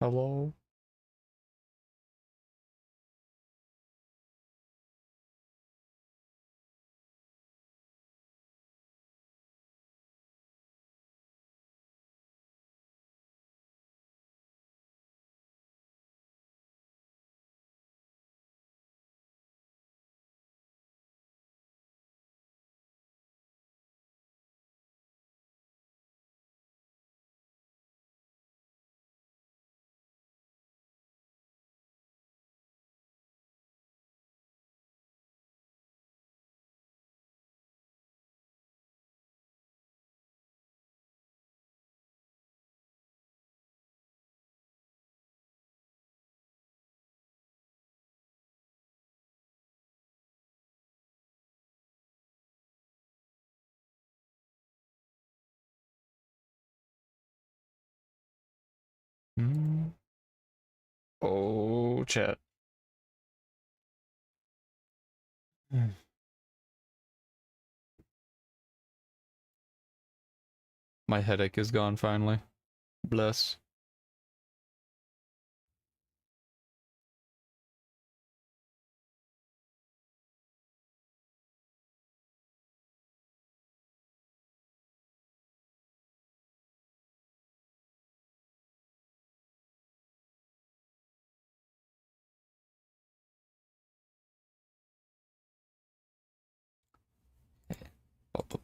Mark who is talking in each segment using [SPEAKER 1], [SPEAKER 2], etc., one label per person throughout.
[SPEAKER 1] Hello? Mm. Oh, chat. Mm. My headache is gone finally. Bless.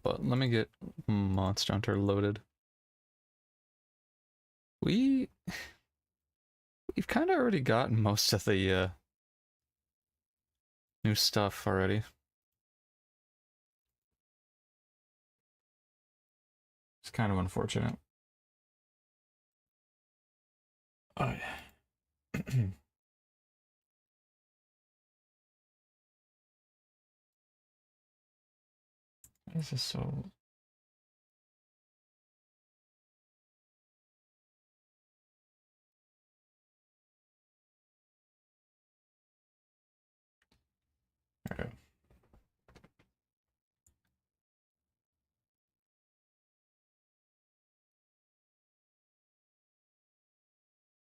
[SPEAKER 1] But let me get Monster Hunter loaded. We've kind of already gotten most of the new stuff already. It's kind of unfortunate. Oh yeah. This is so. Okay.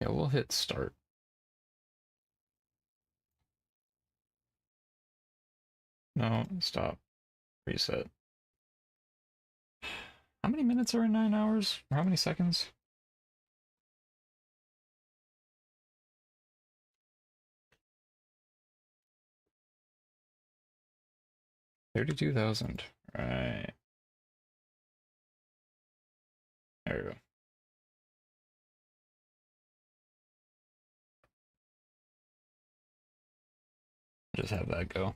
[SPEAKER 1] Yeah, we'll hit start. No, stop. Reset. How many minutes are in 9 hours? Or how many seconds? 32,000. Right. There we go. Just have that go.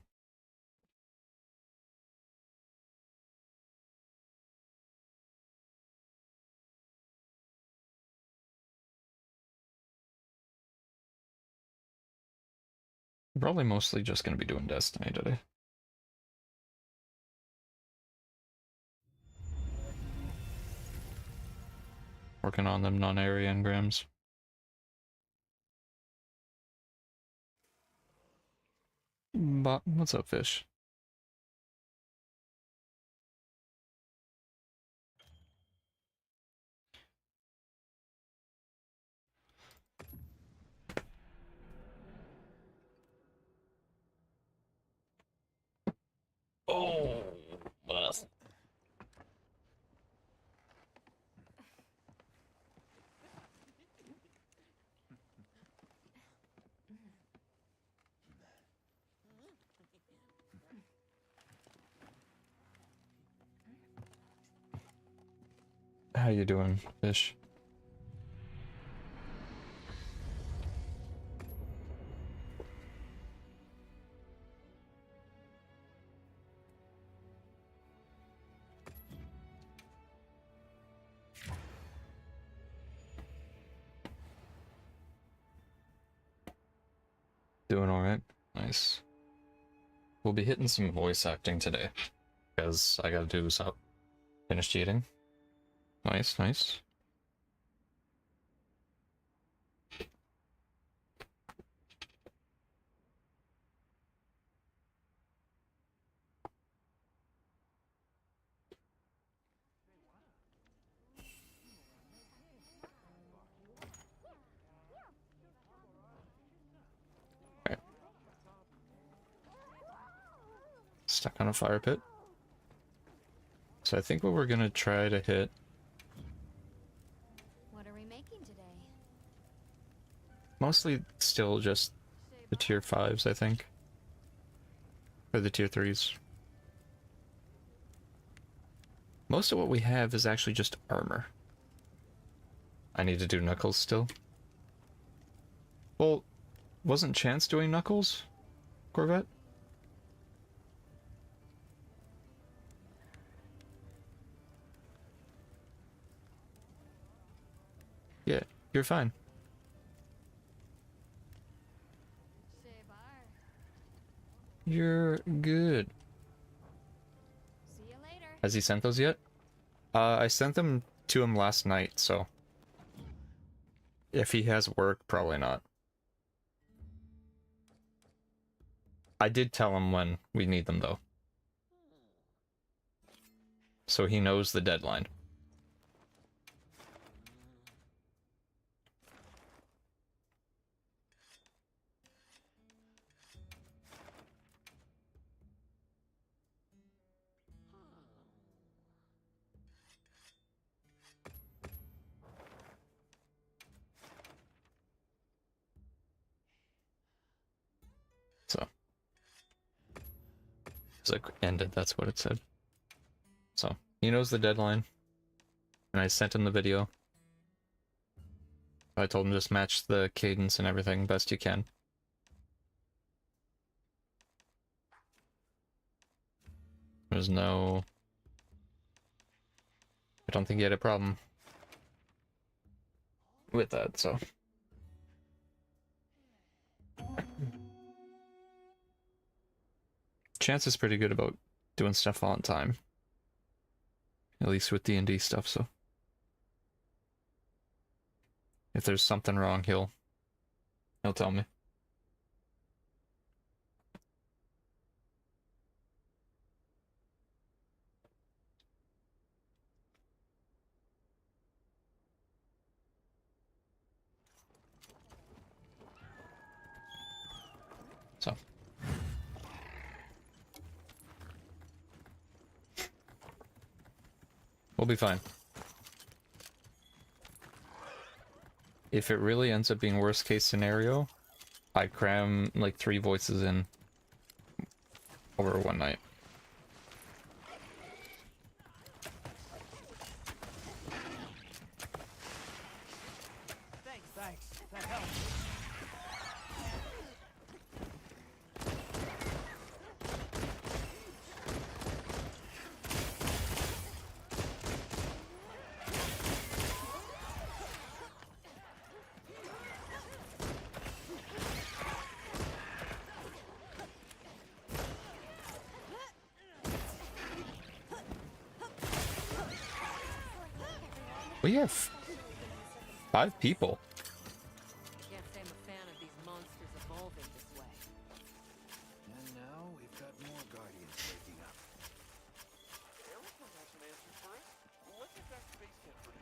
[SPEAKER 1] Probably mostly just going to be doing Destiny today. Working on them non-area engrams. But what's up, fish? Oh, what? How you doing, fish? Doing all right. Nice. We'll be hitting some voice acting today because I gotta do so. Finish cheating. Nice, nice. stuck on a fire pit. So I think what we're gonna try to hit...
[SPEAKER 2] What are we making today?
[SPEAKER 1] Mostly still just the tier 5s, I think. Or the tier 3s. Most of what we have is actually just armor. I need to do Knuckles still. Well, wasn't Chance doing Knuckles? Corvette? Yeah, you're fine. You're good.
[SPEAKER 2] See you later.
[SPEAKER 1] Has he sent those yet? I sent them to him last night, so... If he has work, probably not. I did tell him when we need them, though. So he knows the deadline. So. It's like ended, that's what it said. So, he knows the deadline. And I sent him the video. I told him just match the cadence and everything best you can. There's no... I don't think he had a problem with that, so... Chance is pretty good about doing stuff on time. At least with D&D stuff, so... If there's something wrong, he'll tell me. So. We'll be fine. If it really ends up being worst case scenario, I cram like 3 voices in over one night.
[SPEAKER 3] Thanks. That helps.
[SPEAKER 1] We have 5 people.
[SPEAKER 3] Can't say I'm a fan of these monsters evolving this way.
[SPEAKER 4] And now we've got more Guardians waking up.
[SPEAKER 5] Erickson has some answers for us. Let's get back to base camp for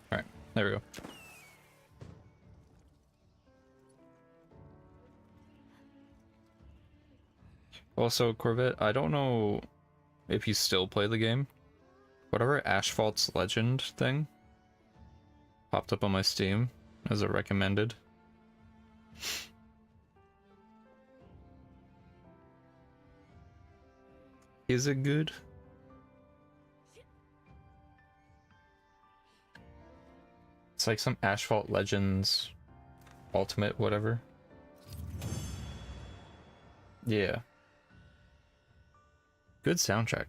[SPEAKER 5] now.
[SPEAKER 1] Alright, there we go. Also, Corvette, I don't know if you still play the game. Whatever Asphalt's Legend thing popped up on my Steam as a recommended. Is it good? It's like some Asphalt Legends Ultimate whatever. Yeah. Good soundtrack.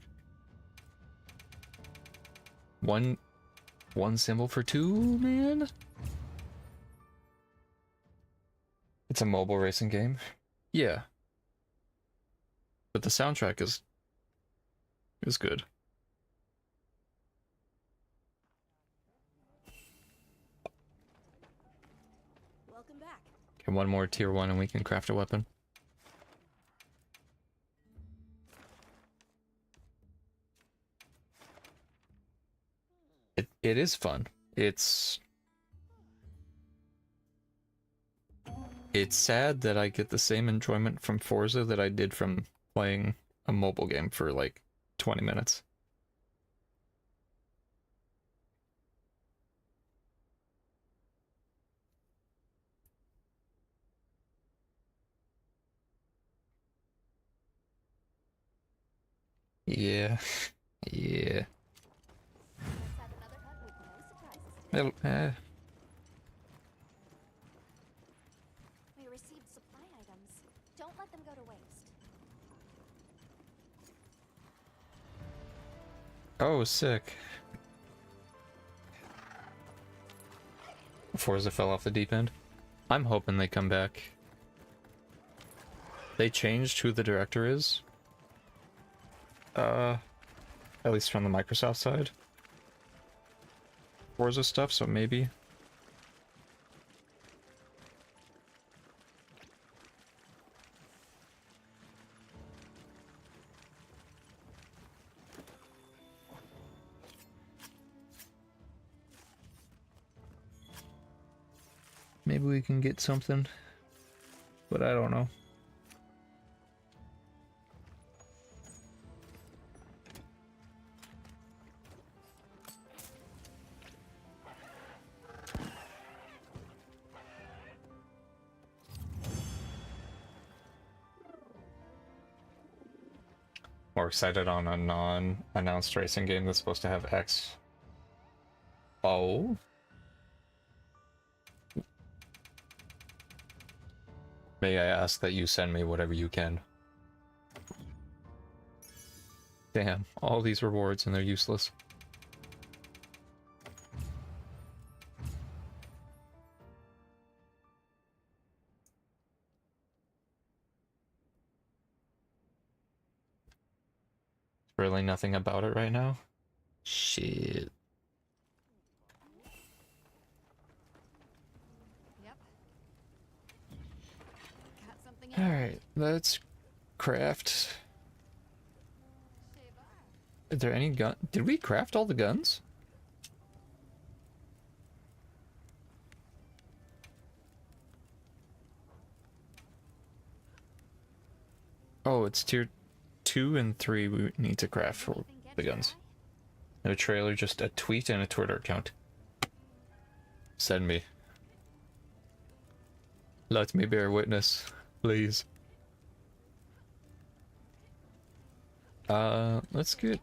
[SPEAKER 1] One symbol for 2, man? It's a mobile racing game. Yeah. But the soundtrack is good.
[SPEAKER 2] Welcome back.
[SPEAKER 1] Okay, one more tier 1 and we can craft a weapon. It is fun. It's sad that I get the same enjoyment from Forza that I did from playing a mobile game for like 20 minutes. Yeah. Yeah.
[SPEAKER 2] Let's have another hut with no surprises today.
[SPEAKER 1] Well,
[SPEAKER 2] We received supply items. Don't let them go to waste.
[SPEAKER 1] oh, sick. Forza fell off the deep end. I'm hoping they come back. They changed who the director is. At least from the Microsoft side. Forza stuff, so maybe. Maybe we can get something. But I don't know. More excited on a non-announced racing game that's supposed to have X. Oh? May I ask that you send me whatever you can? Damn, all these rewards and they're useless. Really nothing about it right now? Shit.
[SPEAKER 2] Yep. Got something in
[SPEAKER 1] Alright, let's craft.
[SPEAKER 2] Shabar.
[SPEAKER 1] Is there any gun? Did we craft all the guns? Oh, it's tier 2 and 3 we need to craft for
[SPEAKER 2] Anything catch
[SPEAKER 1] the
[SPEAKER 2] your
[SPEAKER 1] guns.
[SPEAKER 2] eye?
[SPEAKER 1] No trailer, just a tweet and a Twitter account. Send me. Let me bear witness, please. Let's get...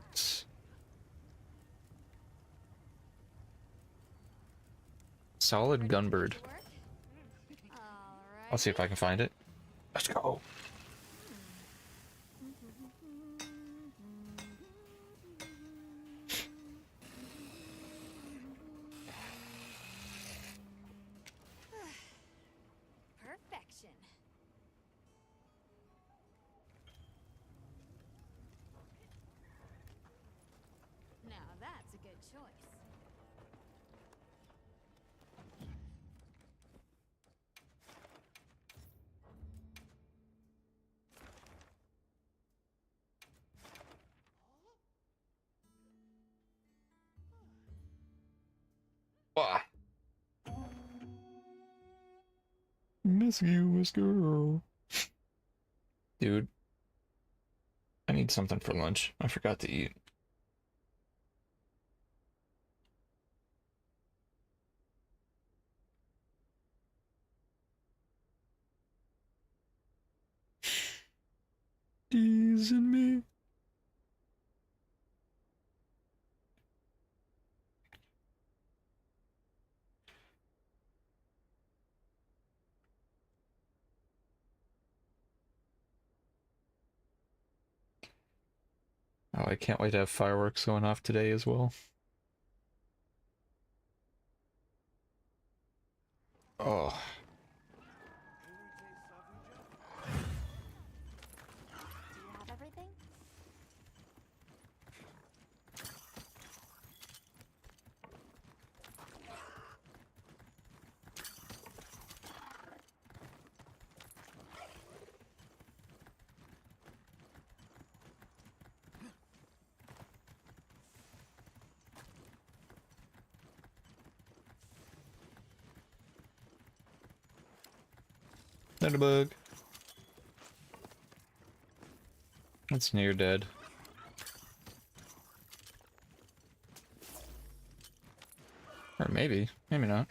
[SPEAKER 1] Solid
[SPEAKER 2] Ready to
[SPEAKER 1] Gunbird.
[SPEAKER 2] get to work? Alright.
[SPEAKER 1] I'll see if I can find it. Let's go.
[SPEAKER 2] Perfection. Now that's a good choice.
[SPEAKER 1] Wah. Miss you, Miss Girl. Dude, I need something for lunch. I forgot to eat. Teasing me. Oh, I can't wait to have fireworks going off today as well. Oh.
[SPEAKER 2] Do you have everything?
[SPEAKER 1] Cinderbug. It's near dead. Or maybe. Maybe not.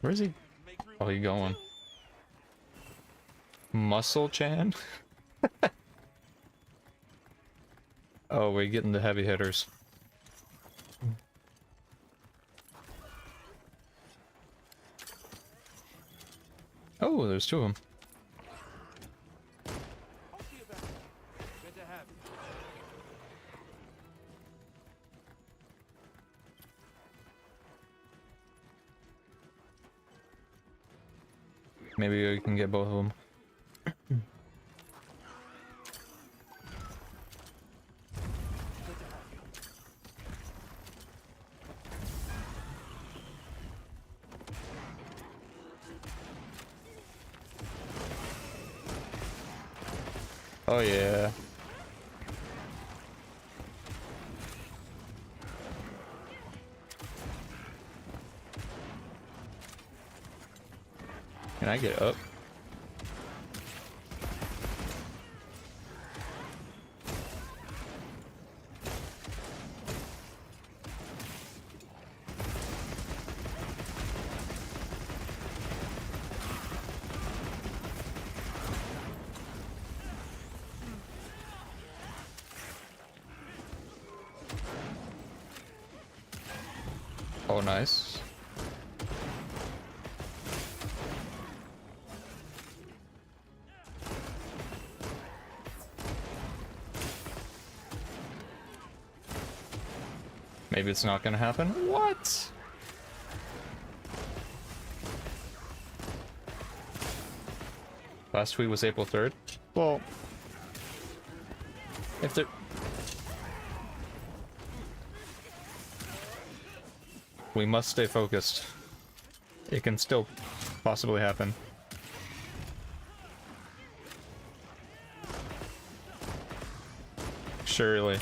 [SPEAKER 1] Where's he? Oh, he going? Muscle Chan? Oh, we're getting the heavy hitters. Oh, there's two of them.
[SPEAKER 5] I'll see you back. Good to have you.
[SPEAKER 1] Maybe we can get both of them.
[SPEAKER 5] Good to have you.
[SPEAKER 1] Oh yeah. Can I get up? Oh, nice. Maybe it's not gonna happen. What? Last tweet was April 3rd. Well, if there... We must stay focused. It can still possibly happen. Surely.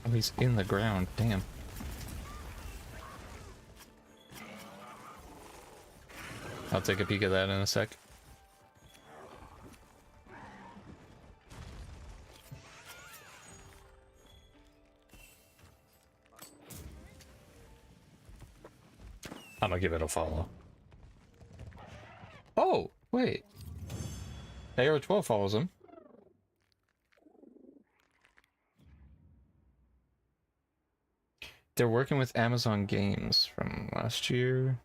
[SPEAKER 1] Oh, he's in the ground. Damn. I'll take a peek at that in a sec. I'm gonna give it a follow. Oh, wait. AR-12 follows him. They're working with Amazon Games from last year.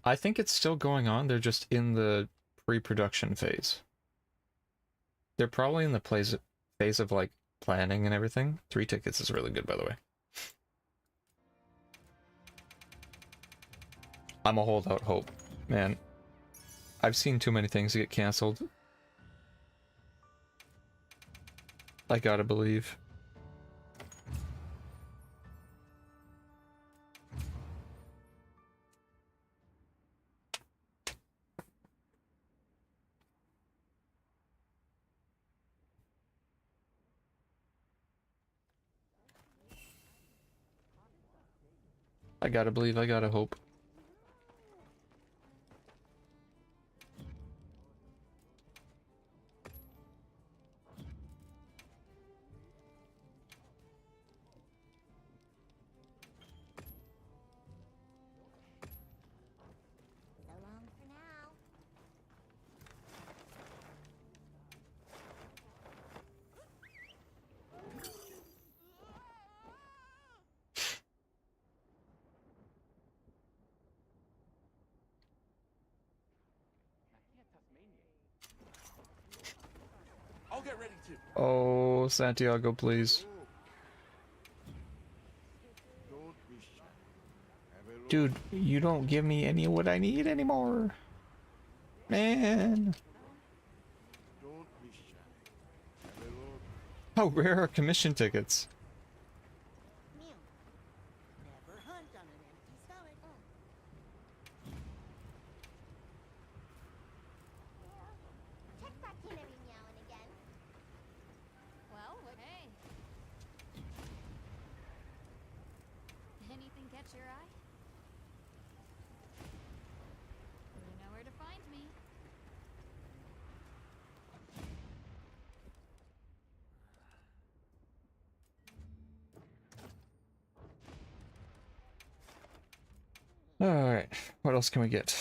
[SPEAKER 1] I think it's still going on. They're just in the pre-production phase. They're probably in the phase of like planning and everything. 3 tickets is really good, by the way. I'm a hold out hope, man. I've seen too many things get canceled. I gotta believe. I gotta believe, I gotta hope.
[SPEAKER 2] So long for now.
[SPEAKER 5] I'll get ready to.
[SPEAKER 1] Oh, Santiago, please.
[SPEAKER 4] Don't be shy. Have a look.
[SPEAKER 1] Dude, you don't give me any of what I need anymore. Man.
[SPEAKER 4] Don't be shy. Have a look.
[SPEAKER 1] How rare are commission tickets?
[SPEAKER 2] Mew. Never hunt on an empty stomach. Check back in every now and again. Well, what? Hey. Anything catch your eye? You know where to find me.
[SPEAKER 1] Alright, what else can we get?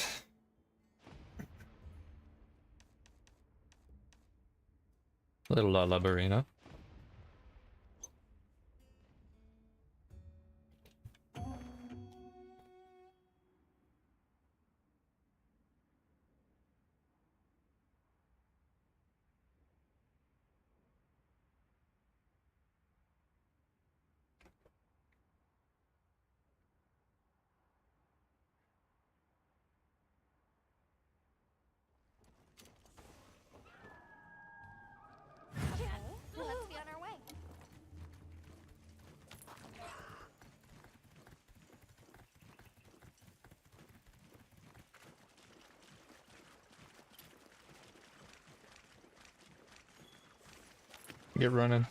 [SPEAKER 1] Little Labarina.
[SPEAKER 2] Okay, let's be on our way.
[SPEAKER 1] Get running.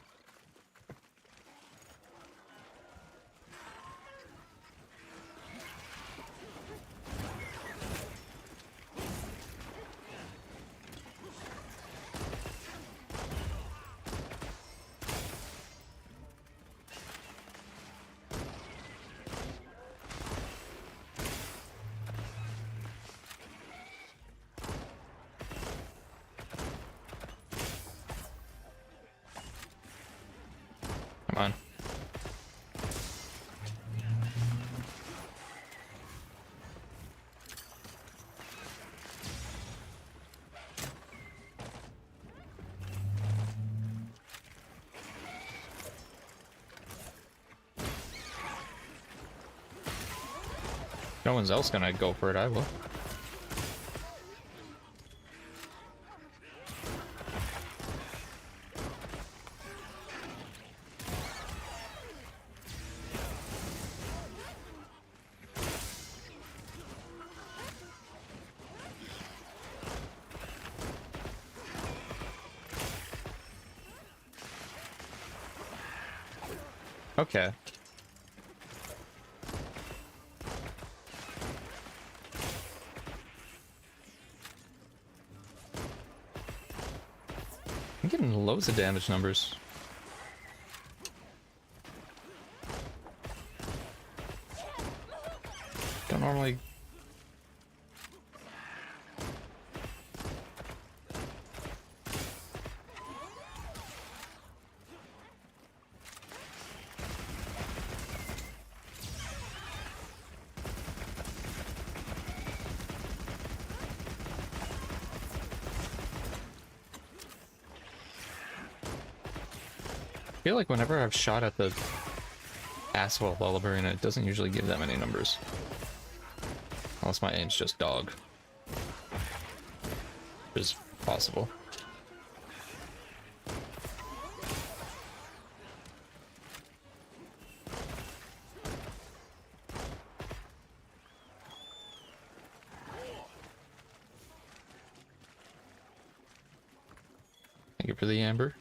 [SPEAKER 1] Come on. No one's else gonna go for it, I will. Okay. I'm getting loads of damage numbers. Don't normally. I feel like whenever I've shot at the asphalt Lullabarina, it doesn't usually give that many numbers. Unless my aim's just dog. Which is possible. Thank you for the amber.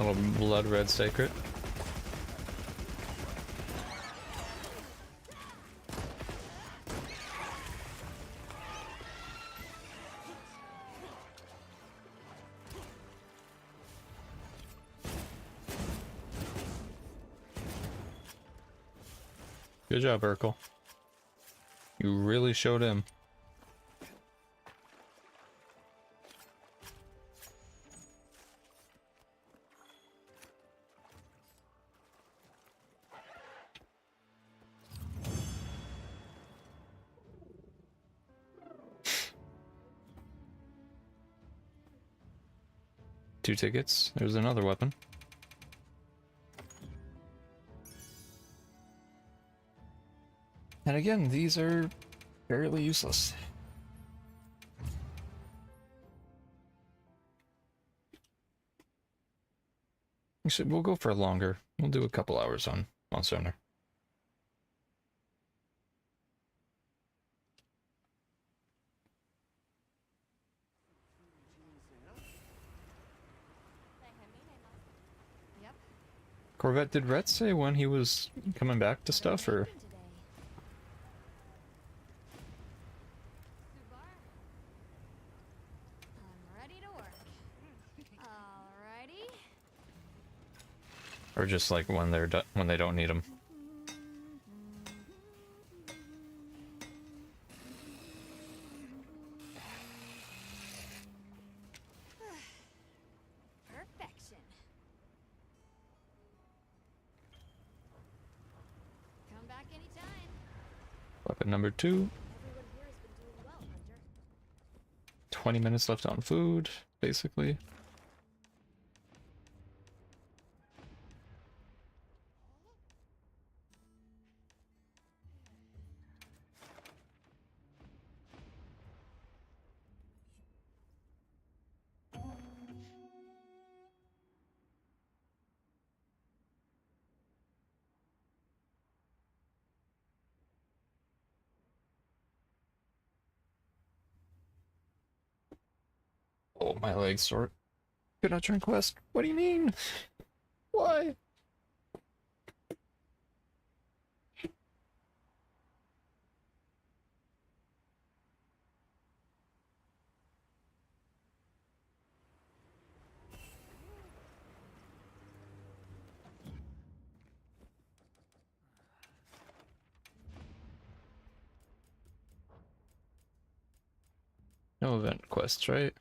[SPEAKER 1] Little blood red sacred. Good job, Urkel. You really showed him. Two tickets. There's another weapon. And again, these are fairly useless. We'll go for longer. We'll do a couple hours on Monster Hunter.
[SPEAKER 2] Yep.
[SPEAKER 1] Corvette, did Rhett say when he was coming back to stuff, or?
[SPEAKER 2] I'm ready to work. Alrighty.
[SPEAKER 1] Or just like when they're when they don't need them?
[SPEAKER 2] Perfection. Come back anytime.
[SPEAKER 1] Weapon number 2.
[SPEAKER 2] Everyone here has been doing well, Hunter.
[SPEAKER 1] 20 minutes left on food, basically. Oh, my legs sore. Could not turn quest. What do you mean? Why? No event quests, right?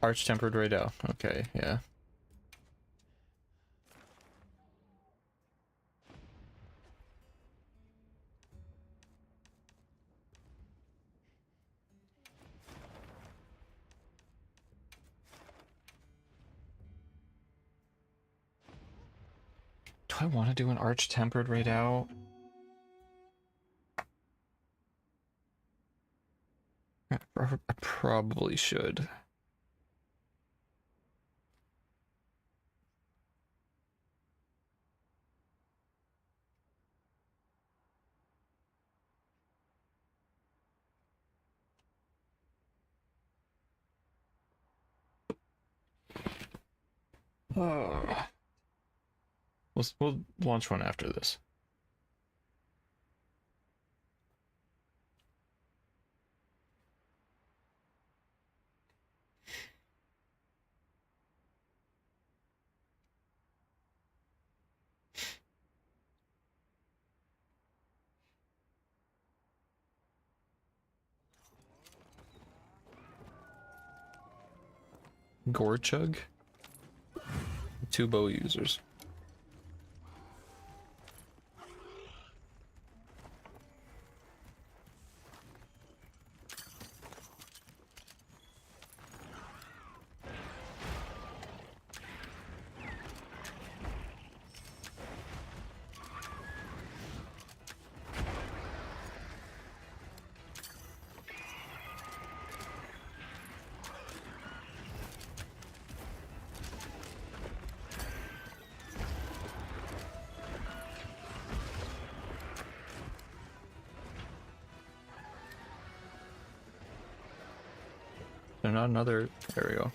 [SPEAKER 1] Arch-tempered radar. Okay, yeah. Do I want to do an arch-tempered radar? I probably should. We'll launch one after this. Gore chug. 2 bow users. They're not another. There we go.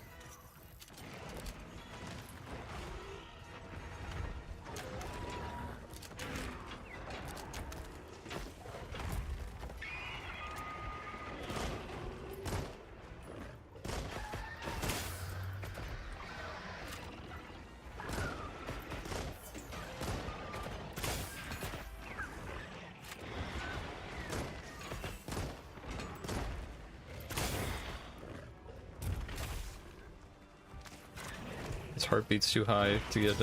[SPEAKER 1] heartbeat's too high to get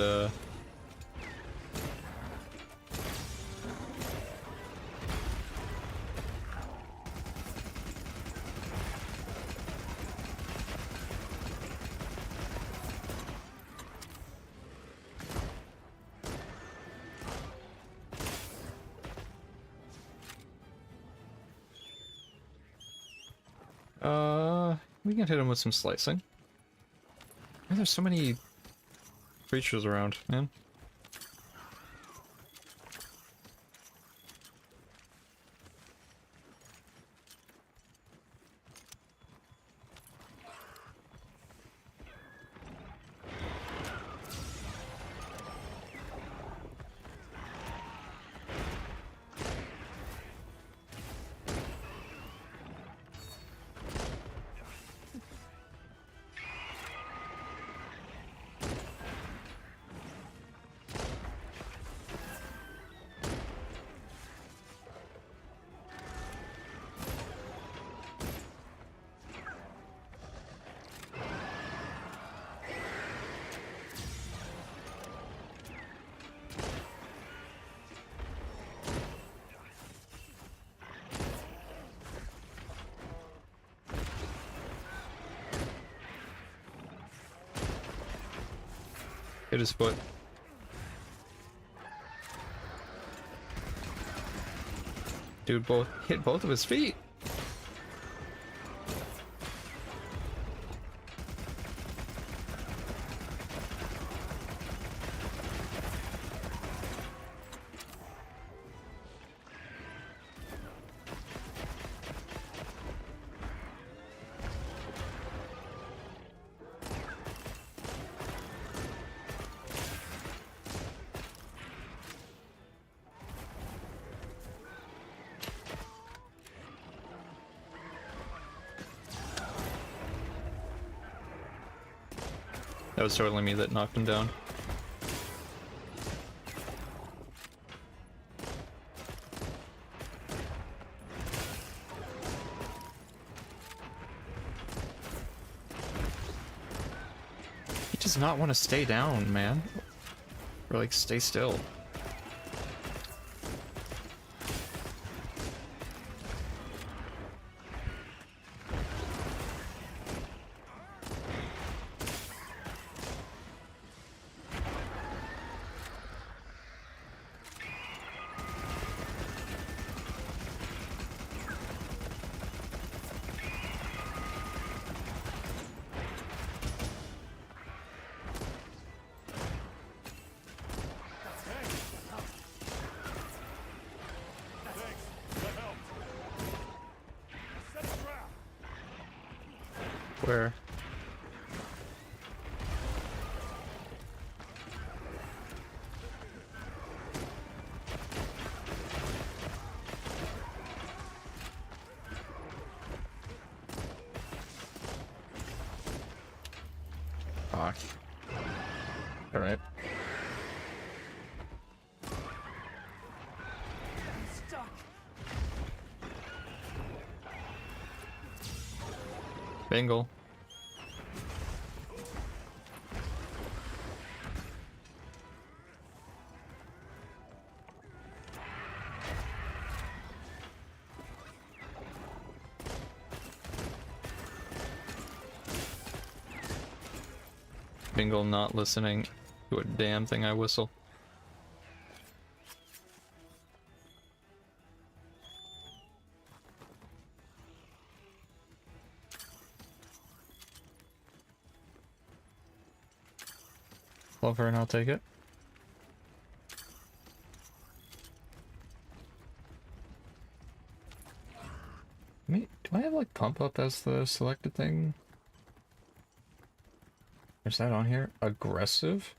[SPEAKER 1] we can hit him with some slicing. Man, there's so many creatures around, man. Hit his foot. Dude, hit both of his feet. That was totally me that knocked him down. He does not want to stay down, man. Or like stay still. Where? Fuck. Alright. Bingle. Bingle not listening to a damn thing I whistle. Love her and I'll take it. Do I have like pump up as the selected thing? Is that on here? Aggressive?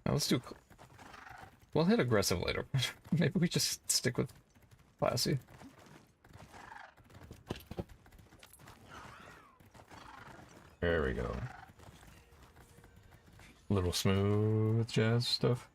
[SPEAKER 1] Now let's do... We'll hit aggressive later. Maybe we just stick with classy. There we go. Little smooth jazz stuff.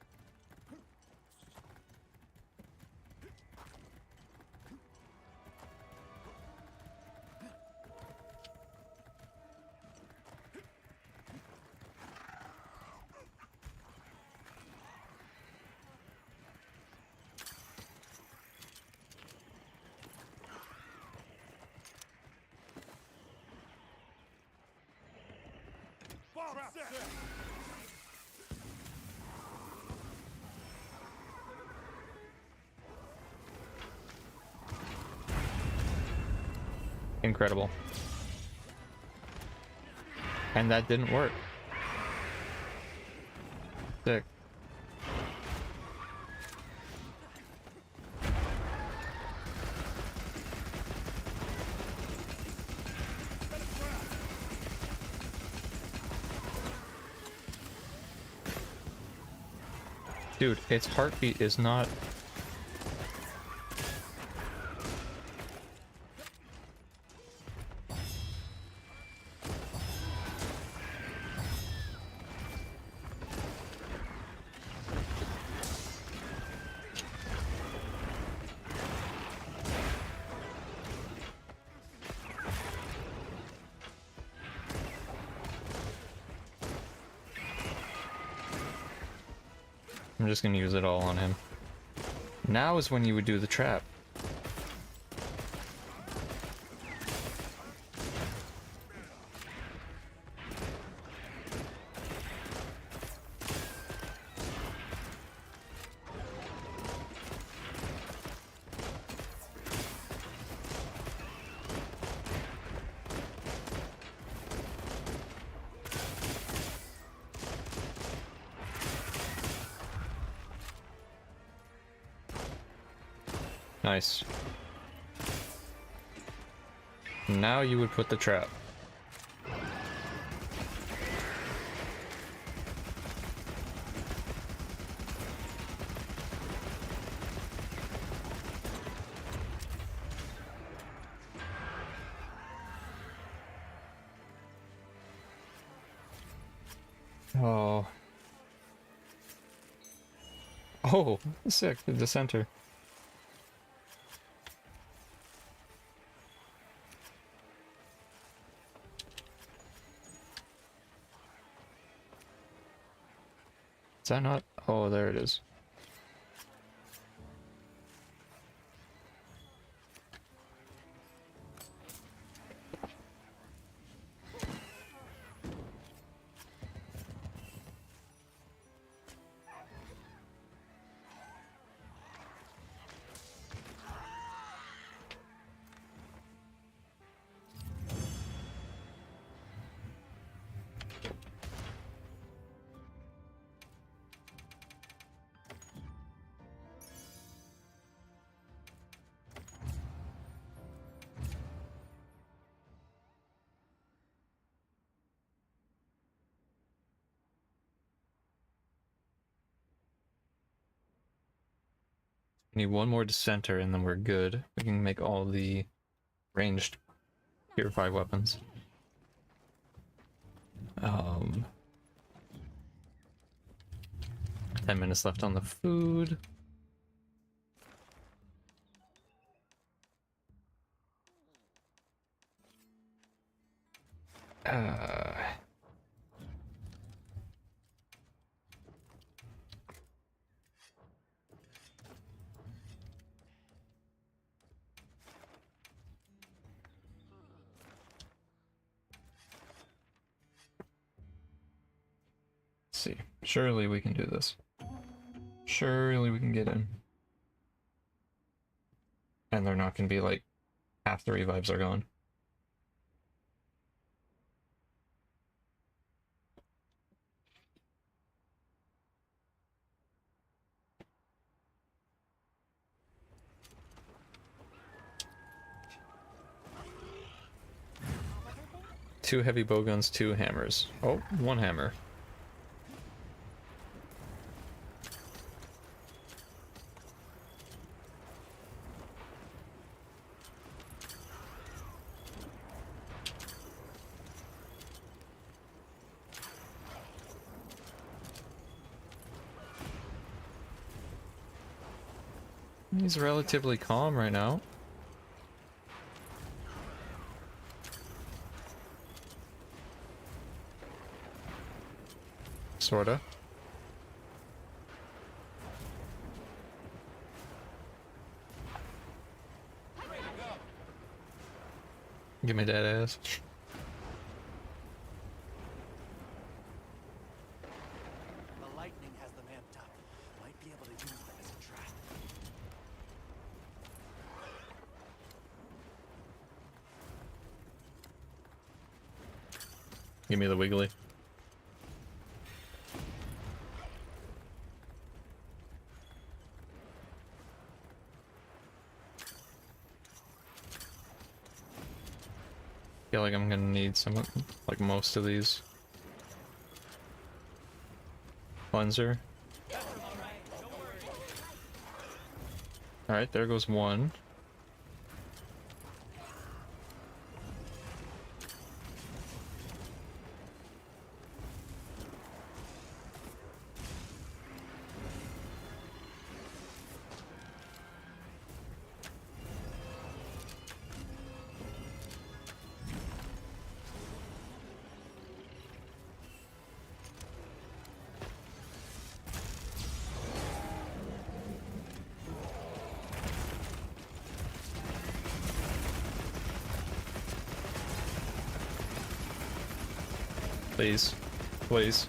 [SPEAKER 1] Incredible. And that didn't work. Sick. Dude, its heartbeat is not... I'm just gonna use it all on him. Now is when you would do the trap. Nice. Now you would put the trap. Oh. Oh, sick, the dissenter. Is that not? Oh, there it is. We need one more dissenter and then we're good. We can make all the ranged tier 5 weapons. 10 minutes left on the food. Let's see. Surely we can do this. Surely we can get in. And they're not going to be like half the revives are gone. Two heavy bowguns, two hammers. Oh, one hammer. He's relatively calm right now. Sorta. Give me that ass. Give me the wiggly. Feel like I'm gonna need some, like most of these. Cleanser. Alright, there goes one. Please. Please.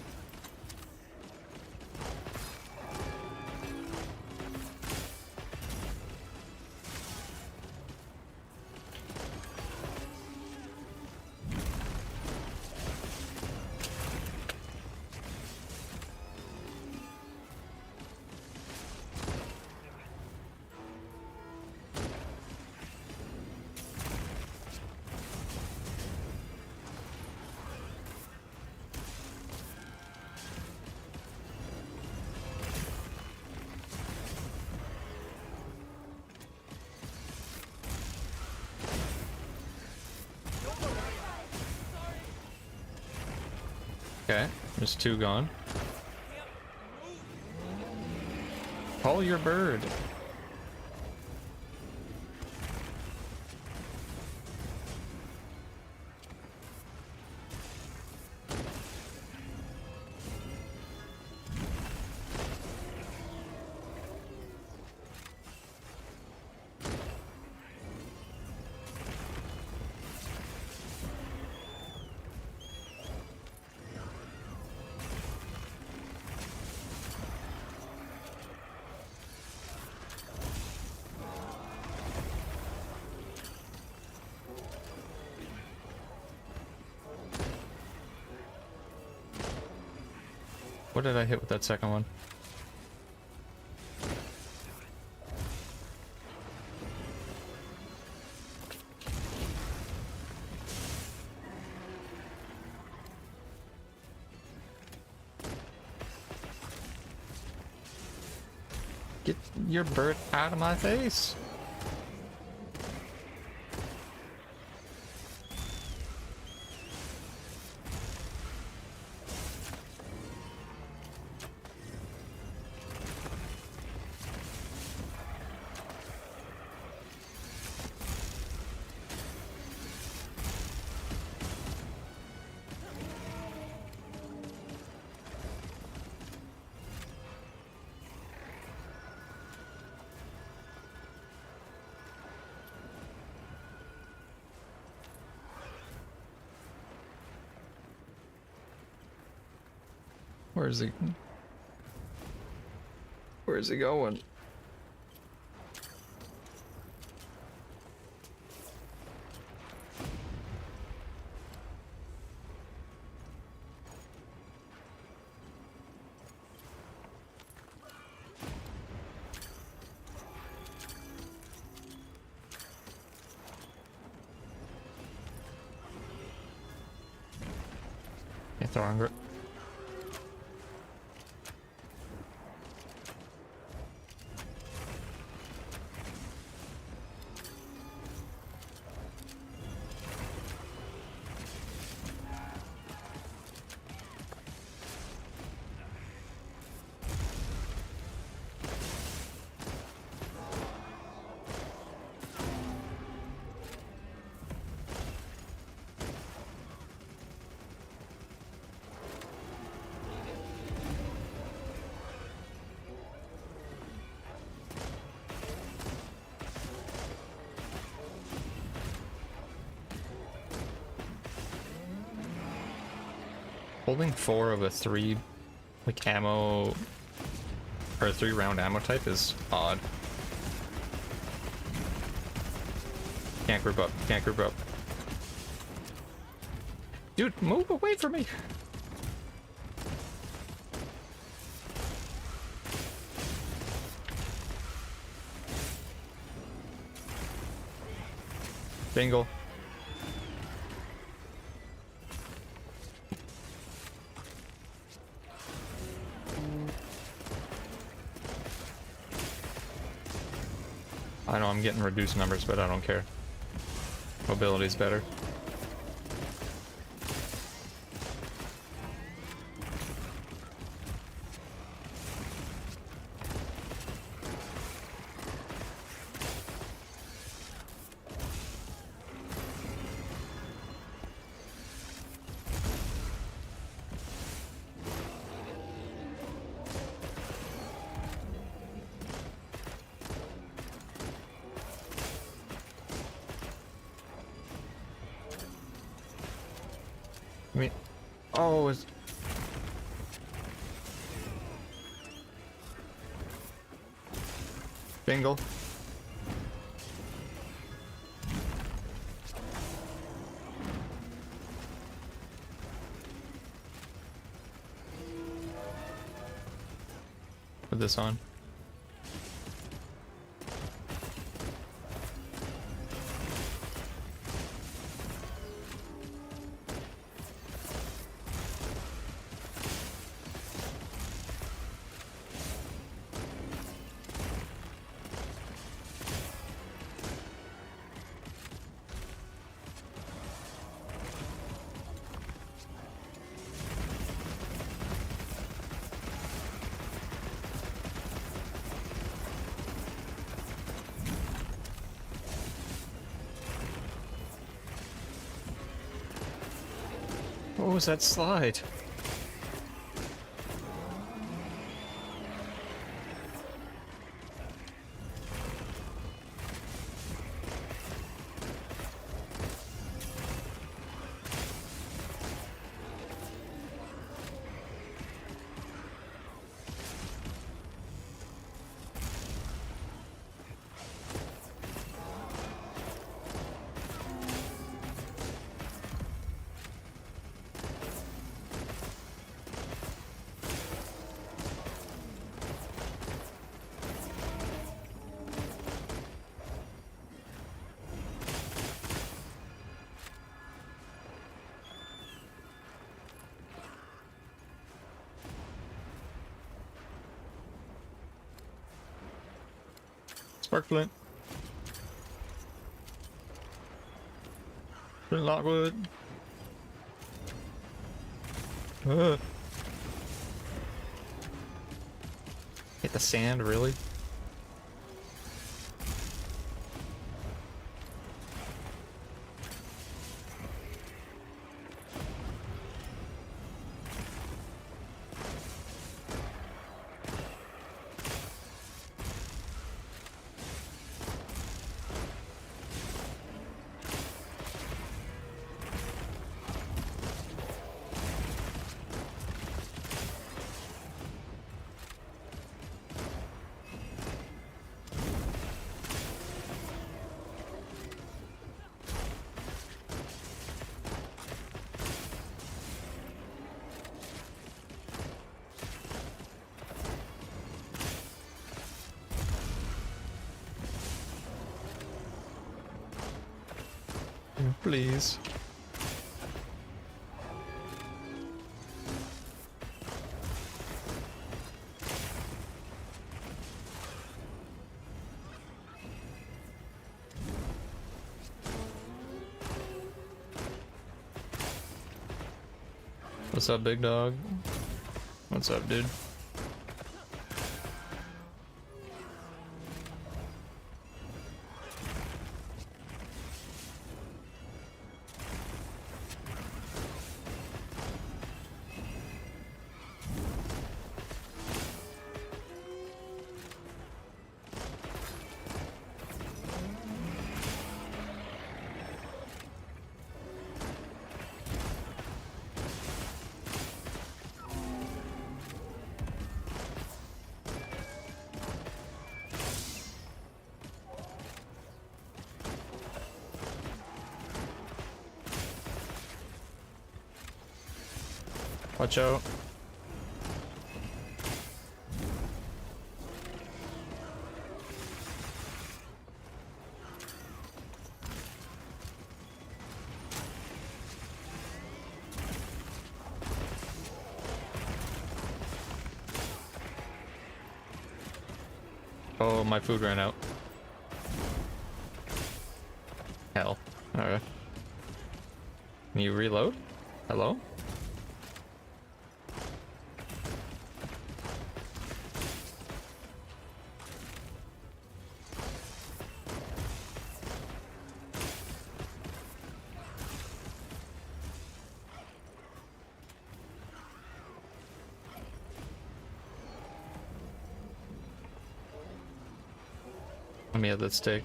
[SPEAKER 1] Okay, there's two gone. Call your bird. What did I hit with that second one? Get your bird out of my face! Where is he? Where is he going? Can't throw on. Holding 4 of a 3 like ammo or a 3-round ammo type is odd. Can't group up, can't group up. Dude, move away from me! Bingle. I know I'm getting reduced numbers, but I don't care. Mobility's better. I mean, oh, it's... Bingle. Put this on. What was that slide? Spark flint. Flint Lockwood. Hit the sand, really? Please. What's up, big dog? What's up, dude? Watch out. Oh, my food ran out. Hell. Alright. Can you reload? Hello? Let me have that steak.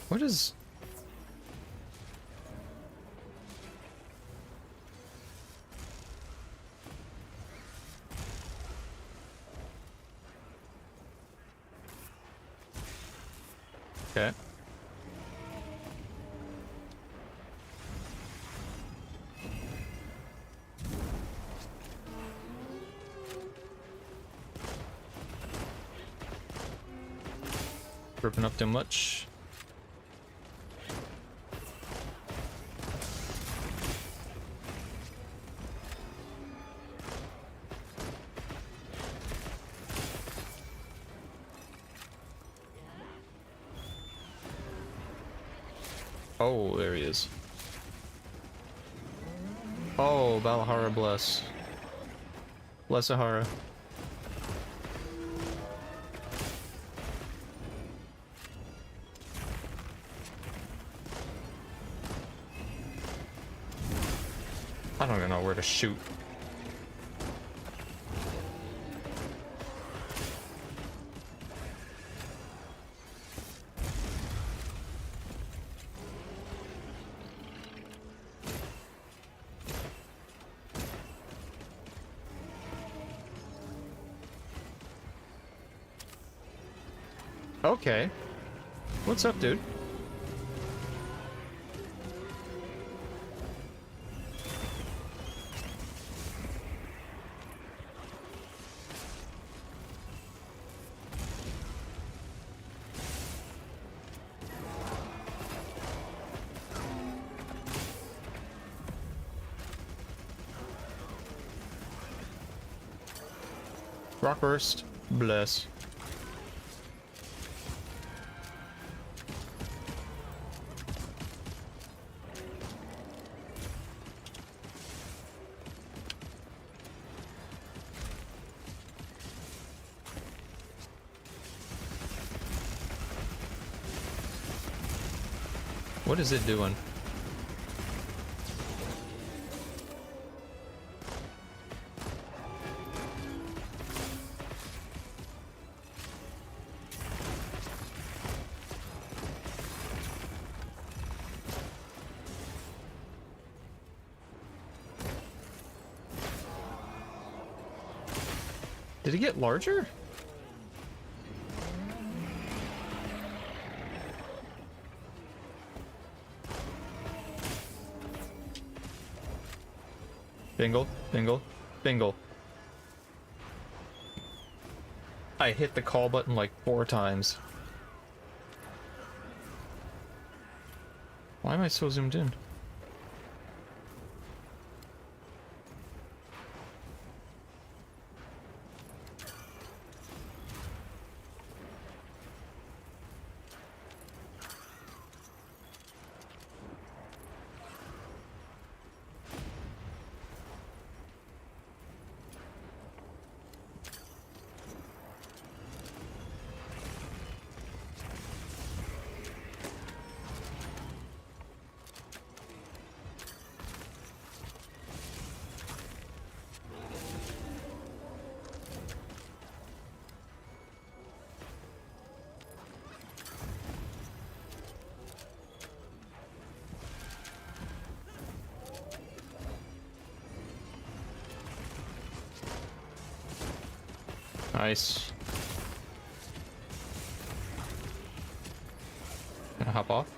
[SPEAKER 1] What is... Okay. Ripping up too much. Oh, there he is. Oh, Valhara bless. Bless Ahara. I don't even know where to shoot. Okay. What's up, dude? Rockburst. Bless. What is it doing? Did it get larger? Bingle, bingle, bingle. I hit the call button like 4 times. Why am I so zoomed in? Nice. Gonna hop off.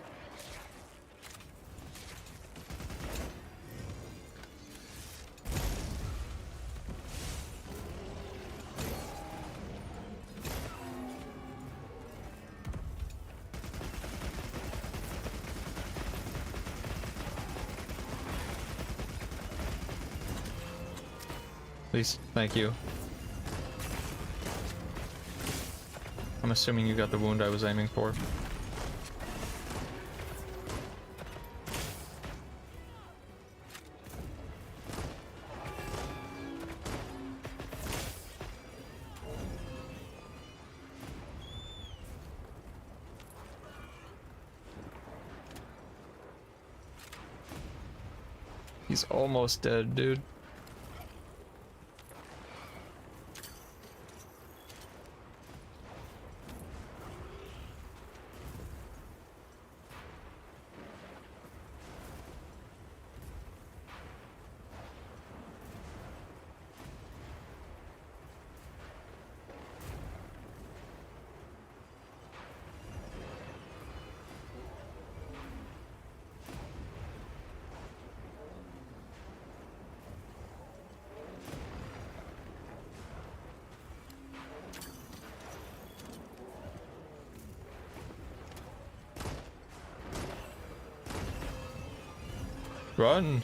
[SPEAKER 1] Please, thank you. I'm assuming you got the wound I was aiming for. He's almost dead, dude. Run!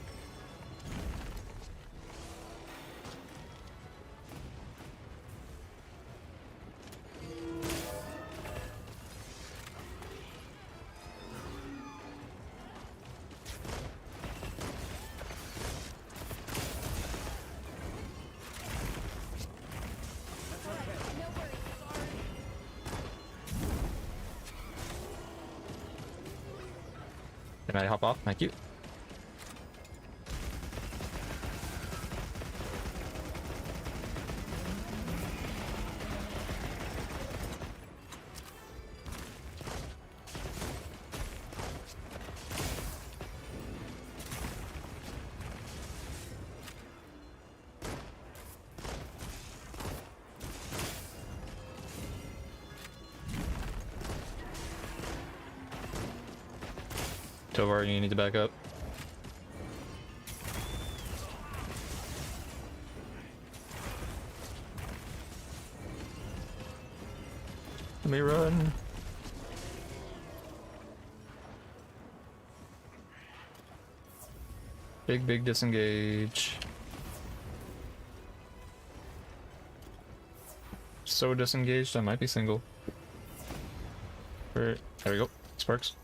[SPEAKER 1] Can I hop off? Thank you. Tovar, you need to back up. Let me run. Big disengage. So disengaged, I might be single. There we go. Sparks.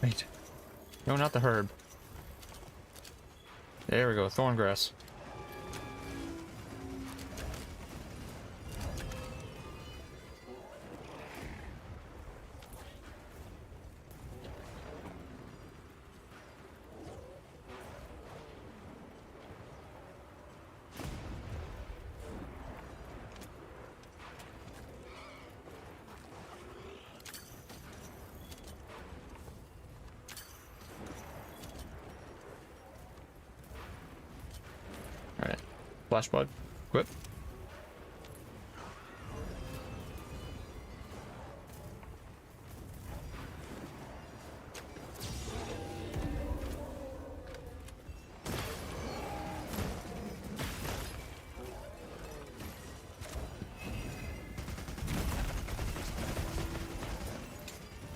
[SPEAKER 1] Wait. No, not the herb. There we go, thorn grass. Alright. Flash bud. Equip.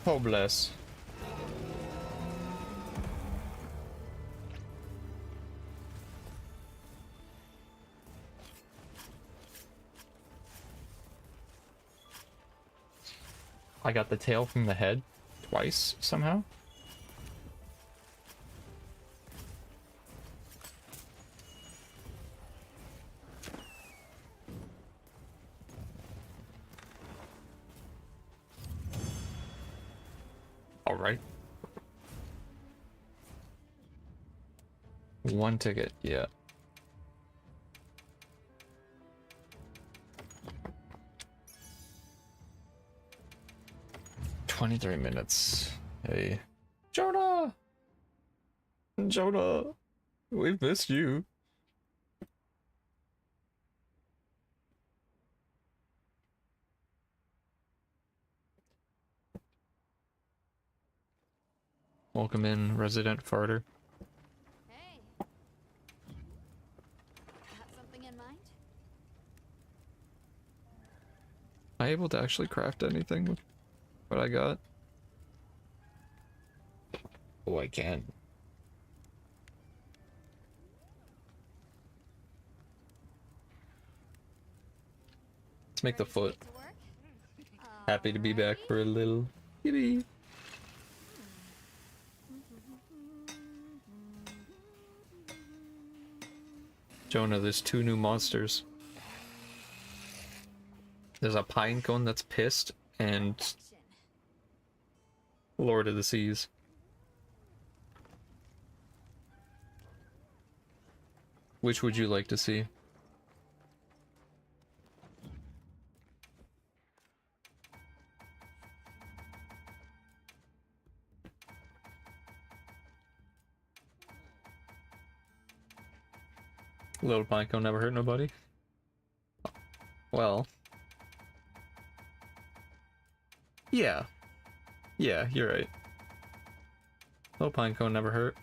[SPEAKER 1] Oh bless. I got the tail from the head twice somehow. All right. One ticket, yeah. "23 minutes. Hey. Jonah! Jonah! We've missed you. Welcome in, resident farter.
[SPEAKER 2] Hey. Got something in mind?
[SPEAKER 1] Am I able to actually craft anything with what I got? Oh, I can. Let's make the
[SPEAKER 2] Ready to
[SPEAKER 1] foot.
[SPEAKER 2] get to work?
[SPEAKER 1] Happy to be back for a little. Yippee. Jonah, there's 2 new monsters. There's a pine cone that's pissed, and
[SPEAKER 2] Action.
[SPEAKER 1] Lord of the Seas. Which would you like to see? Little pinecone never hurt nobody. Well. Yeah. Yeah, you're right. Little pinecone never hurt.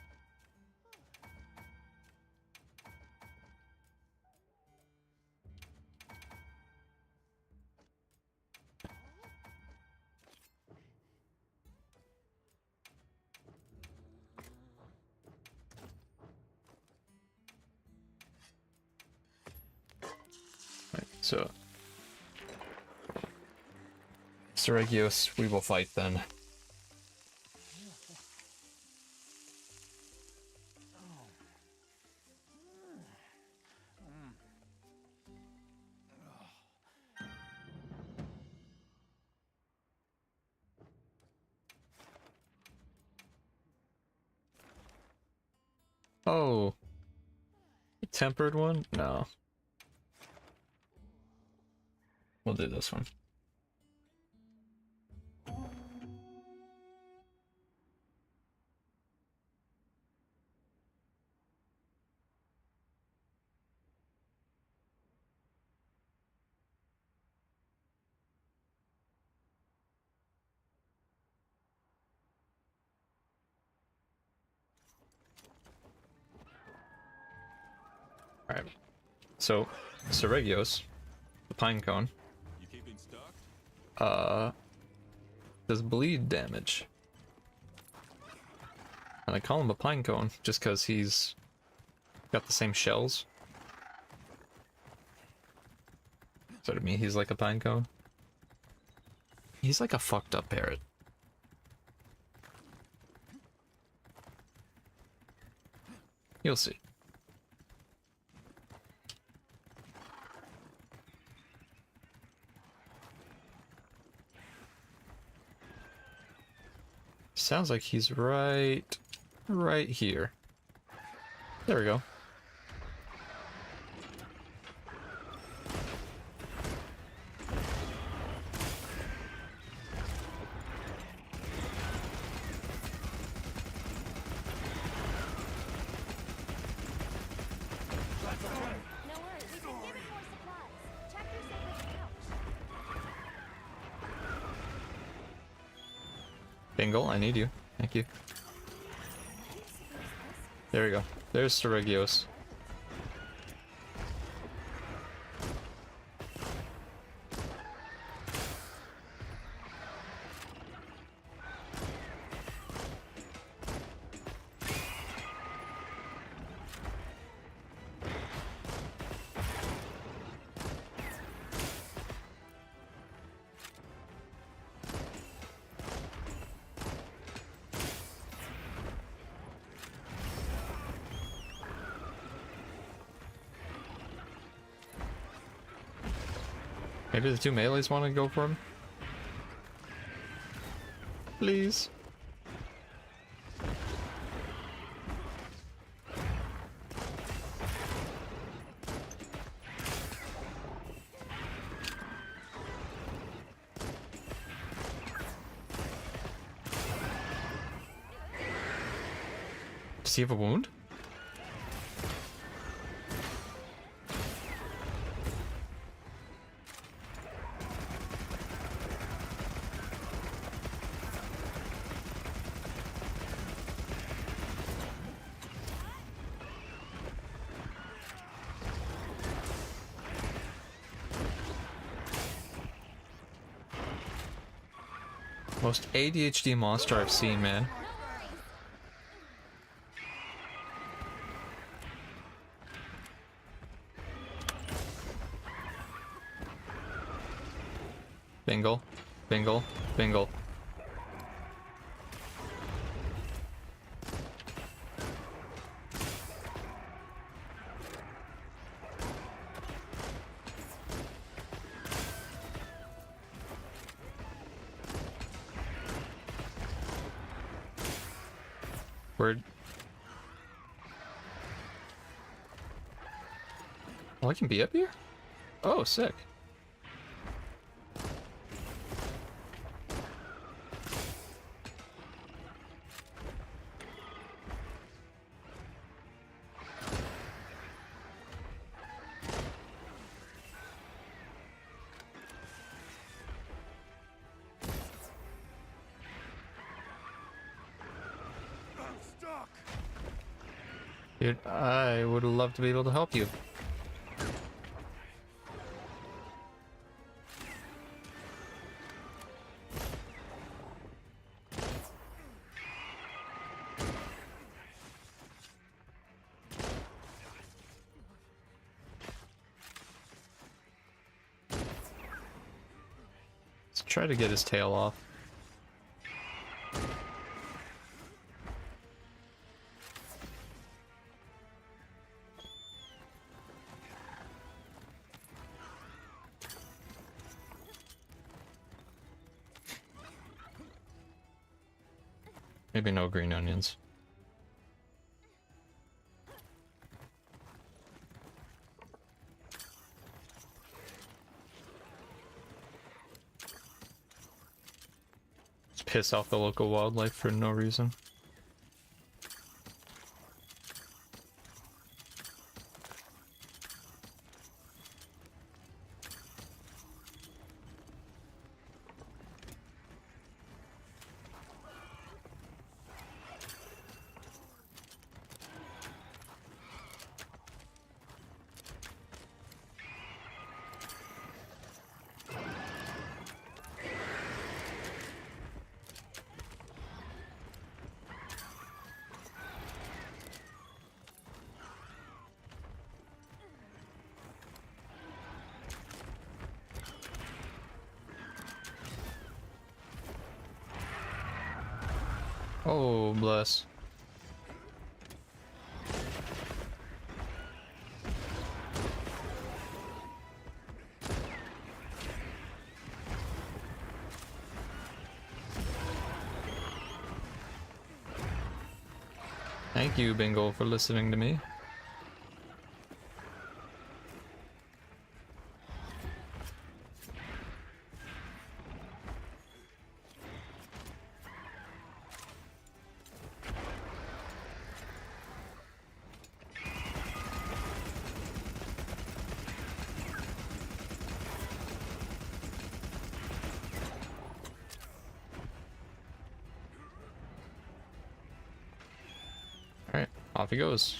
[SPEAKER 1] Right, so Seregios, we will fight then. Oh, tempered one? No. We'll do this one. Alright. So, Seregios, the pine cone,
[SPEAKER 6] You keeping stocked?
[SPEAKER 1] does bleed damage. And I call him a pine cone just because he's got the same shells. So to me, he's like a pine cone. He's like a fucked up parrot. You'll see. Sounds like he's right here. There we go.
[SPEAKER 2] No worries. We can give it more supplies. Check your sacred pouch.
[SPEAKER 1] Bingle, I need you. Thank you. There we go. There's Seregios. Maybe the 2 melees want to go for him? Please. Does he have a wound? Most ADHD monster I've seen, man. Bingle, bingle, bingle. Word. Oh, I can be up here? Oh, sick.
[SPEAKER 4] I'm stuck.
[SPEAKER 1] Dude, I would love to be able to help you. Let's try to get his tail off. Maybe no green onions. Just piss off the local wildlife for no reason. Oh, bless. Thank you, Bingo, for listening to me. Alright, off he goes.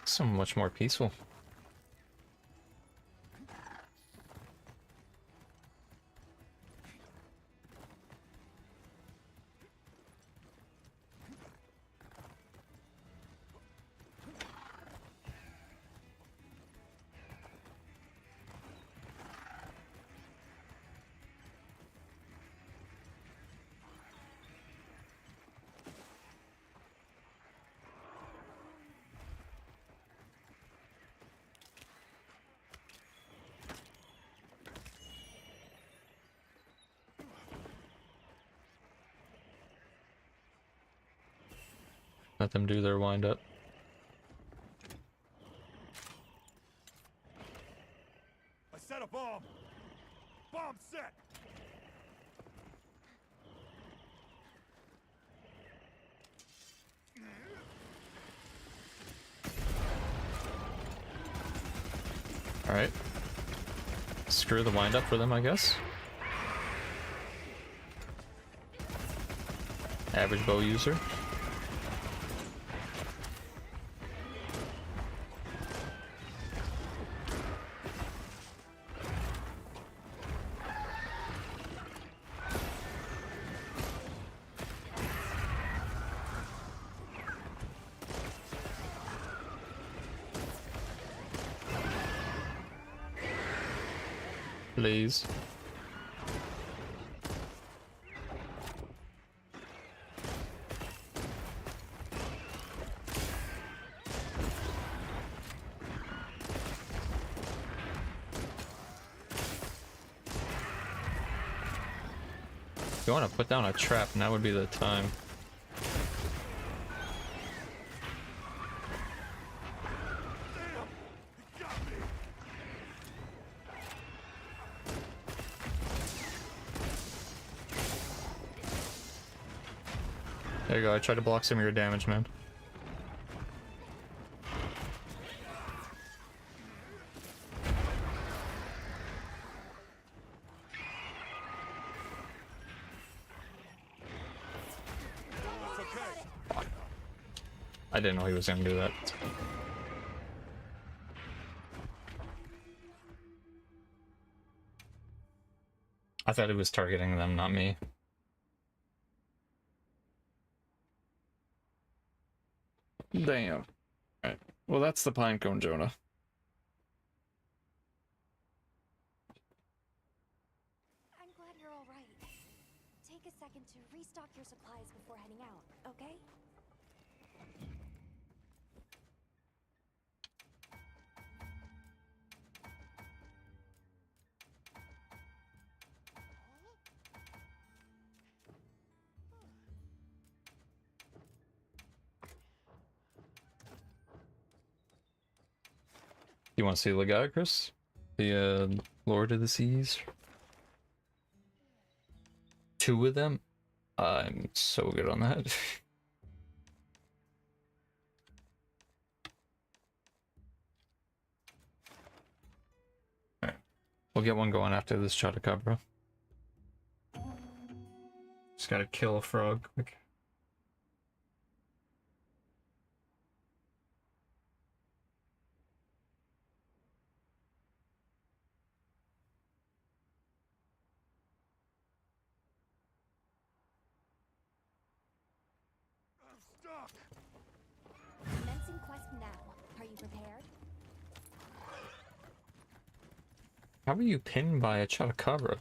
[SPEAKER 1] So much more peaceful. Let them do their wind up.
[SPEAKER 6] I set a bomb. Bomb set.
[SPEAKER 1] Alright. Screw the wind up for them, I guess. Average bow user. Please. If you want to put down a trap, now would be the time. There you go, I tried to block some of your damage, man.
[SPEAKER 6] It's okay.
[SPEAKER 1] I didn't know he was gonna do that. I thought he was targeting them, not me. Damn. Alright. Well, that's the Pinecone, Jonah.
[SPEAKER 2] I'm glad you're all right. Take a second to restock your supplies before heading out, okay?
[SPEAKER 1] You want to see the guy, Chris? The Lord of the Seas? 2 of them? I'm so good on that. Alright. We'll get one going after this Chotacabra. Just gotta kill a frog quick.
[SPEAKER 6] I'm stuck.
[SPEAKER 2] Commencing quest now. Are you prepared?
[SPEAKER 1] How were you pinned by a Chotacabra?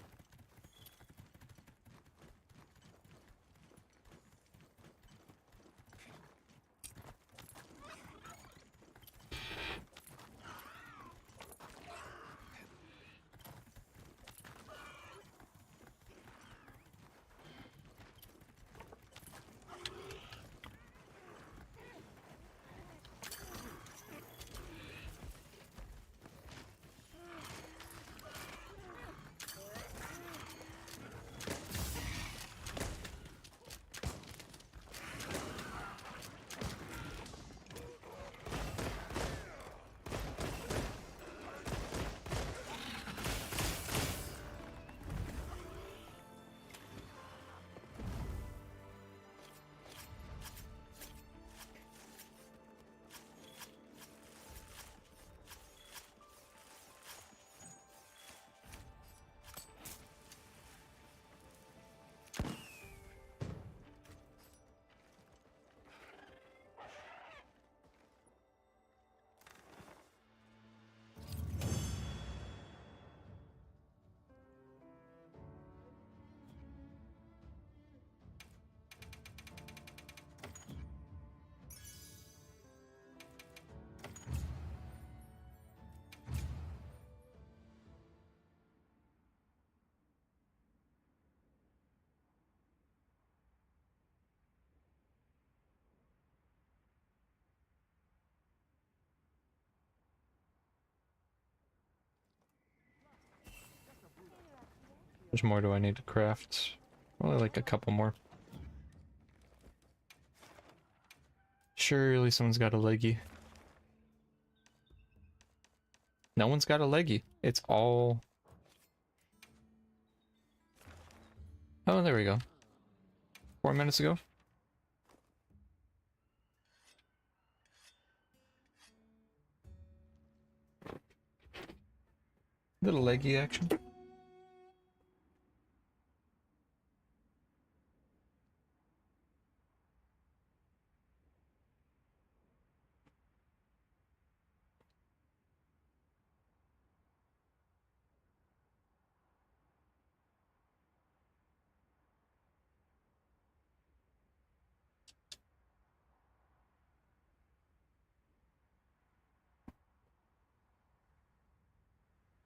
[SPEAKER 1] much more do I need to craft? Probably like a couple more. Surely someone's got a leggy. No one's got a leggy. It's all... Oh, there we go. 4 minutes ago. Little leggy action.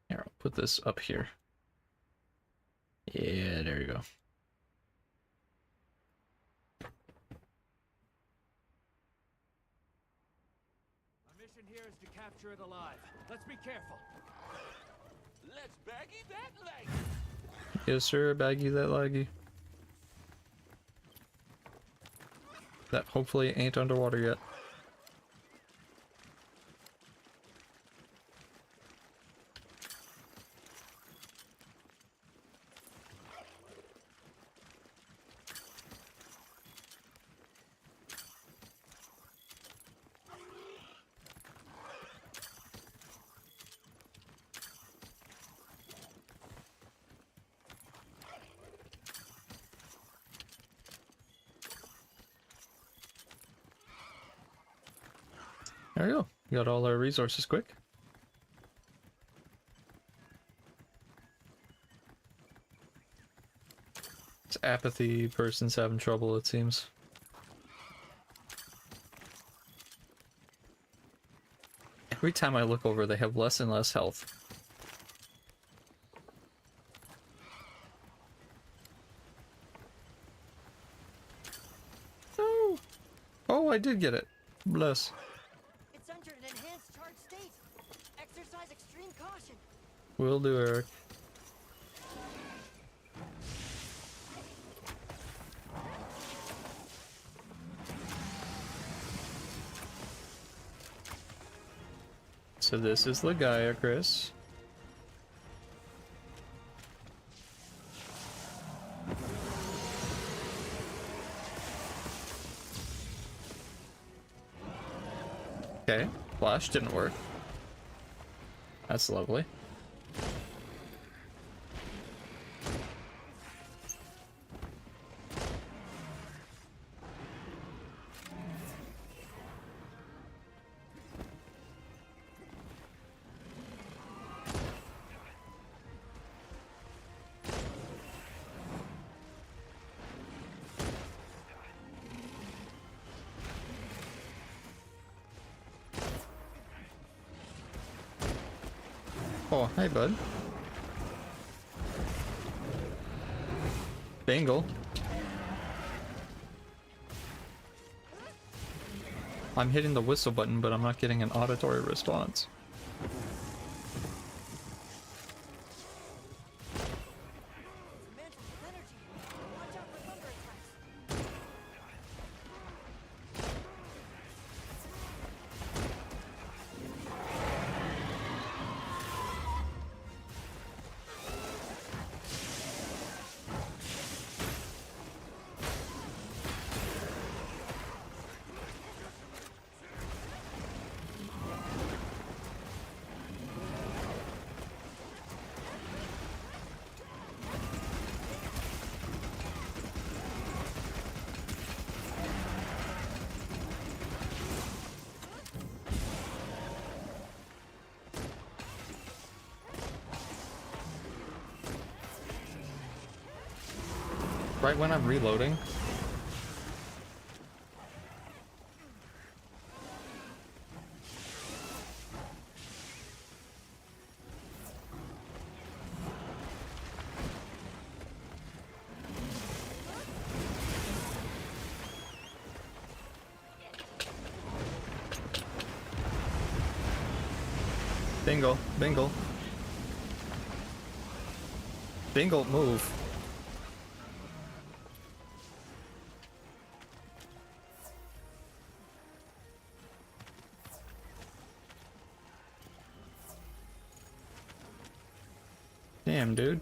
[SPEAKER 1] Here, I'll put this up here. Yeah, there you go.
[SPEAKER 6] Our mission here is to capture it alive. Let's be careful.
[SPEAKER 5] Let's baggy that leg.
[SPEAKER 1] Yes, sir, baggy that laggy. That hopefully ain't underwater yet. There we go. We got all our resources quick. This apathy person's having trouble, it seems. Every time I look over, they have less and less health. Oh! Oh, I did get it. Bless.
[SPEAKER 3] It's entered an enhanced charged state. Exercise extreme caution.
[SPEAKER 1] Will do, Eric. So this is Gaia, Chris. Okay, flash didn't work. That's lovely. Oh, hey, bud. Bingle. I'm hitting the whistle button, but I'm not getting an auditory response.
[SPEAKER 3] Mantle with energy. Watch out for thunder attacks.
[SPEAKER 1] Right when I'm reloading. Bingo, bingo. Bingle, move. Damn, dude.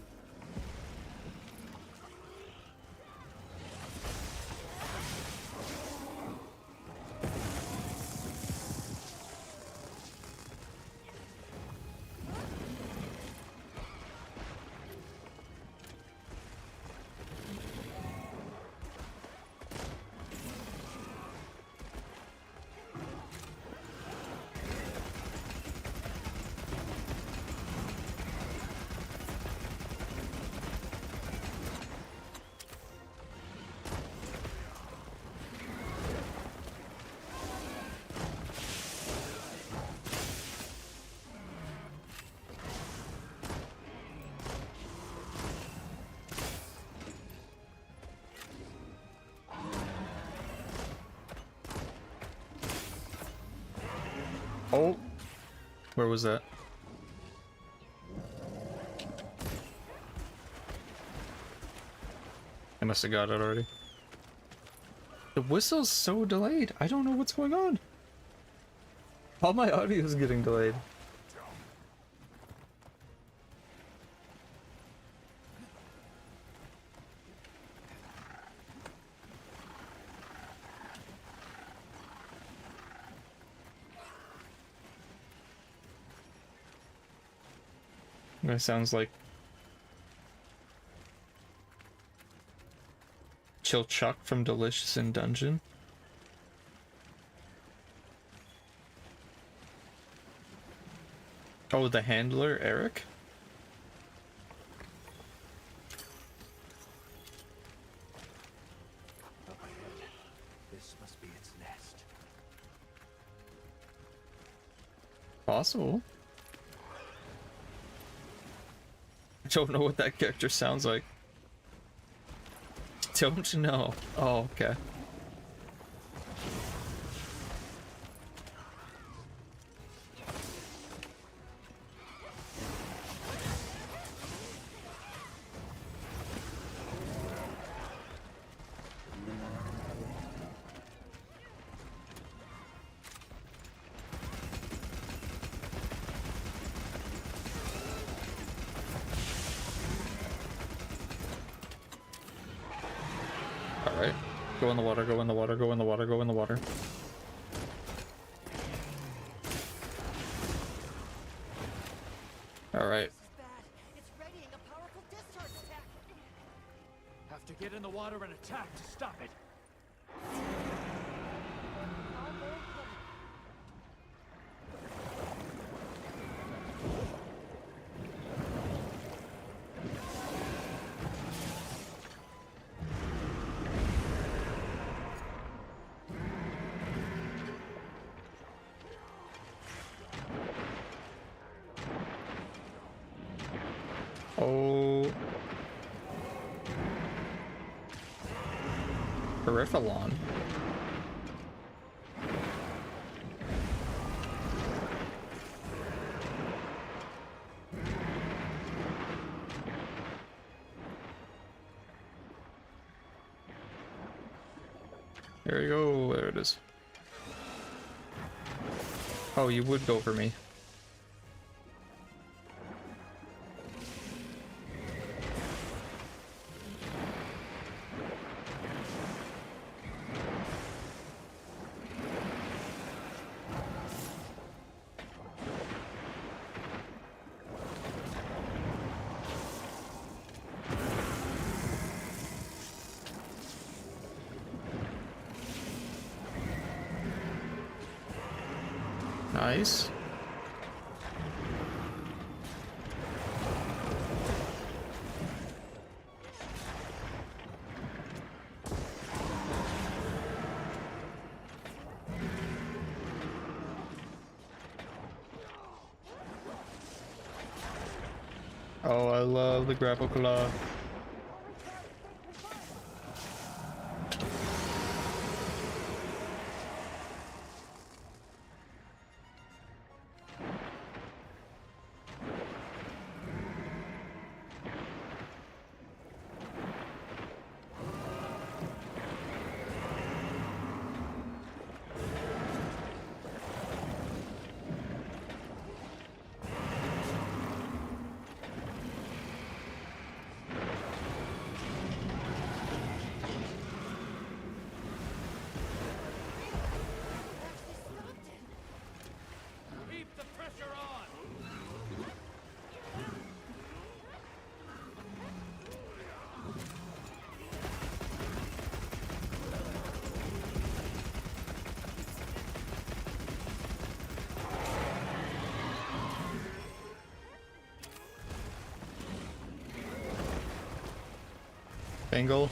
[SPEAKER 1] Oh, where was that? I must have got it already. The whistle's so delayed. I don't know what's going on. All my audio is getting delayed. That sounds like Chill Chuck from Delicious in Dungeon. Oh, the handler, Eric?
[SPEAKER 6] Up ahead. This must be its nest.
[SPEAKER 1] Possible. I don't know what that character sounds like. Don't know. Oh, okay. Alright. Go in the water, go in the water, go in the water, go in the water. Alright.
[SPEAKER 3] This is bad. It's readying a powerful discharge attack.
[SPEAKER 6] Have to get in the water and attack to stop it.
[SPEAKER 1] Oh. Periphalon. There you go. There it is. Oh, you would go for me. Nice. Oh, I love the grapple claw. angle.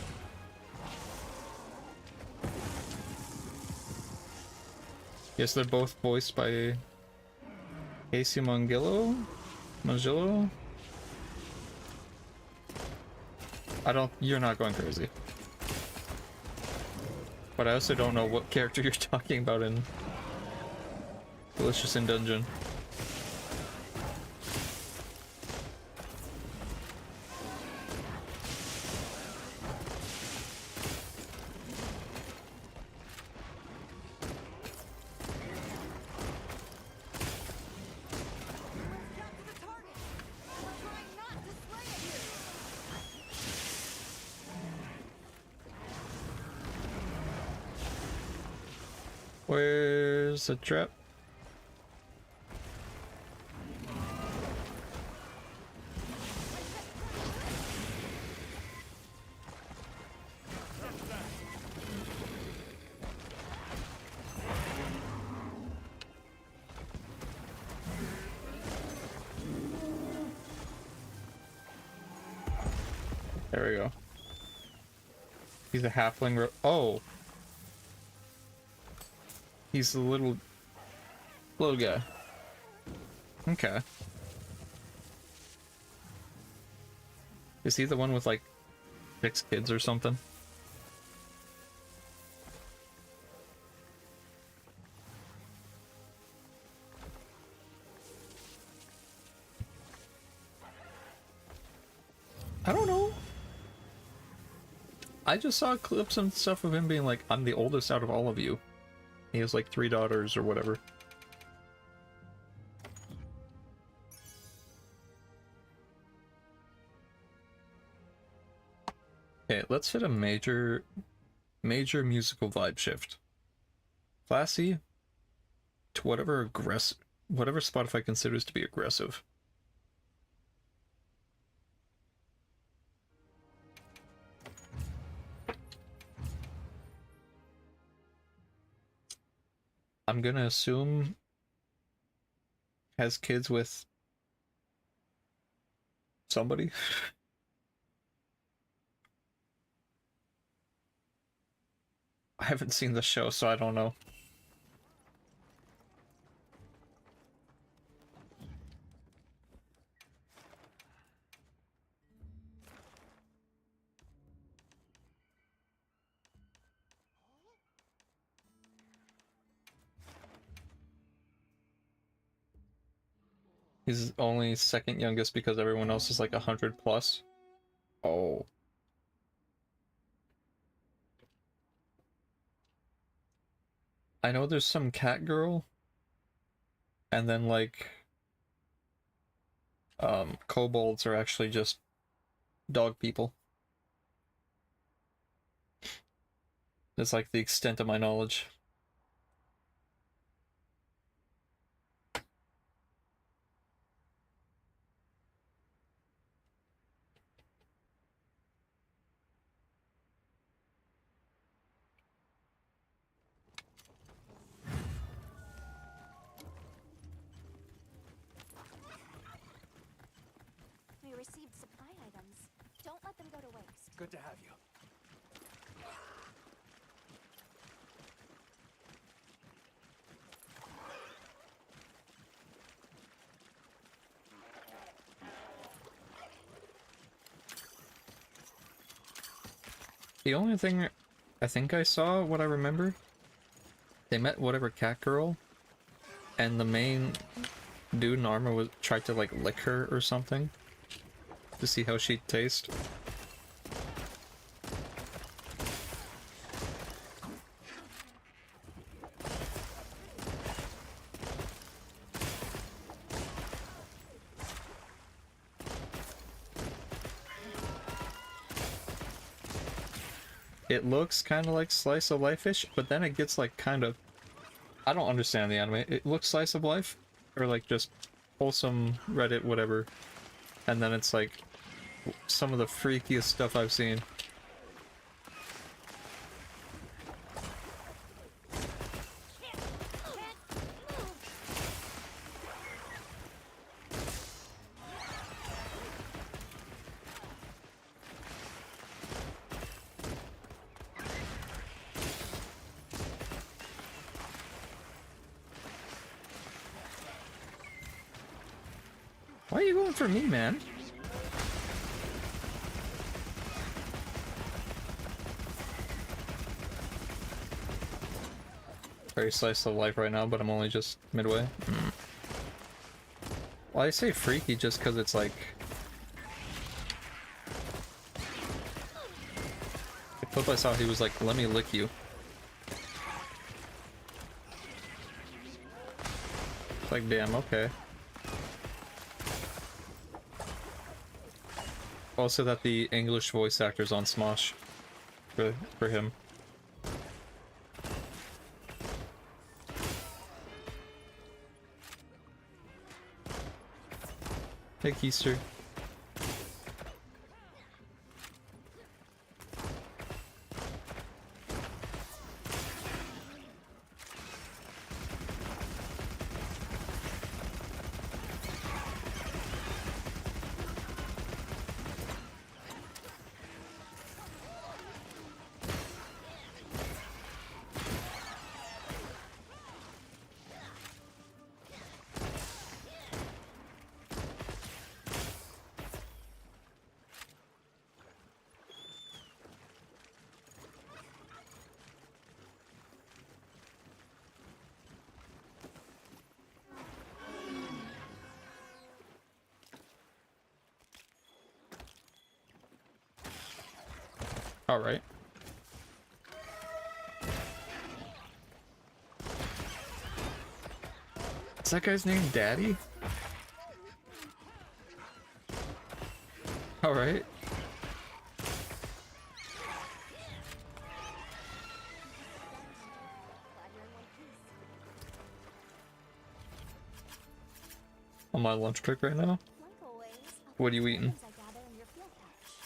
[SPEAKER 1] Yes, they're both voiced by Casey Mangillo? You're not going crazy. But I also don't know what character you're talking about in Delicious in Dungeon.
[SPEAKER 3] Capture the target! We're trying not to slay it here!
[SPEAKER 1] Where's the trap? There we go. He's a halfling. Oh, he's the little guy. Okay. Is he the one with like 6 kids or something? I don't know. I just saw clips and stuff of him being like, I'm the oldest out of all of you. He has like 3 daughters or whatever. Okay, let's hit a major musical vibe shift. Classy to whatever Spotify considers to be aggressive. I'm gonna assume has kids with somebody. I haven't seen the show, so I don't know. He's only second youngest because everyone else is like 100 plus. Oh. I know there's some cat girl. And then like kobolds are actually just dog people. It's like the extent of my knowledge.
[SPEAKER 2] We received supply items. Don't let them go to waste.
[SPEAKER 6] Good to have you.
[SPEAKER 1] The only thing I think I saw, what I remember, they met whatever cat girl, and the main dude in armor tried to like lick her or something to see how she'd taste. It looks kind of like slice of life-ish, but then it gets like kind of... I don't understand the anime. It looks slice of life, or like just wholesome Reddit whatever, and then it's like some of the freakiest stuff I've seen. Why are you going for me, man? Very slice of life right now, but I'm only just midway. Well, I say freaky just because it's like... The clip I saw, he was like, let me lick you. It's like, damn, okay. Also that the English voice actor's on Smosh for him. Hey, Keister. All right. Is that guy's name Daddy? All right.
[SPEAKER 2] Glad you're in one piece.
[SPEAKER 1] On my lunch break right now.
[SPEAKER 2] Like always, I'll
[SPEAKER 1] What are you
[SPEAKER 2] put
[SPEAKER 1] eating?
[SPEAKER 2] items I gather in your field pouch.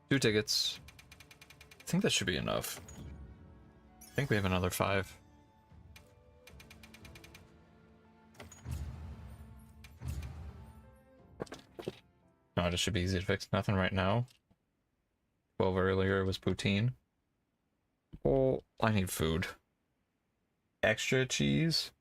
[SPEAKER 1] Two tickets. I think that should be enough. I think we have another 5. No, this should be easy to fix. Nothing right now. 12 earlier was poutine. Oh, I need food. Extra cheese?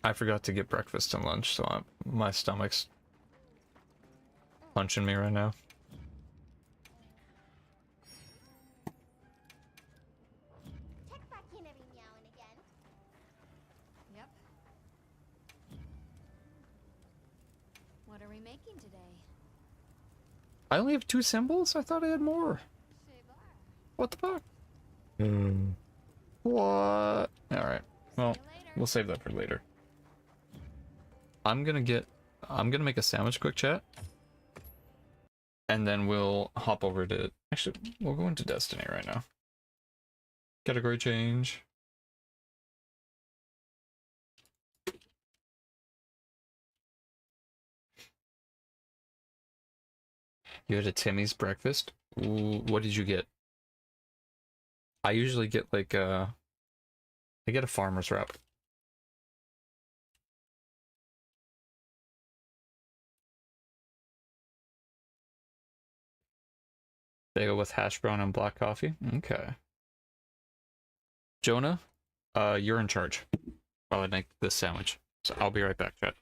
[SPEAKER 1] I forgot to get breakfast and lunch, so my stomach's punching me right now.
[SPEAKER 2] Check back in every now and again.
[SPEAKER 3] Yep. What are we making today?
[SPEAKER 1] I only have 2 symbols? I thought I had more. What the fuck? What? Alright. Well,
[SPEAKER 3] See you later.
[SPEAKER 1] we'll save that for later. I'm gonna make a sandwich quick chat. And then we'll hop over to... Actually, we'll go into Destiny right now. Category change. You had a Timmy's breakfast? Ooh, what did you get? I usually get like I get a farmer's wrap. They go with hash brown and black coffee. Okay. Jonah, you're in charge while I make this sandwich. So I'll be right back, chat.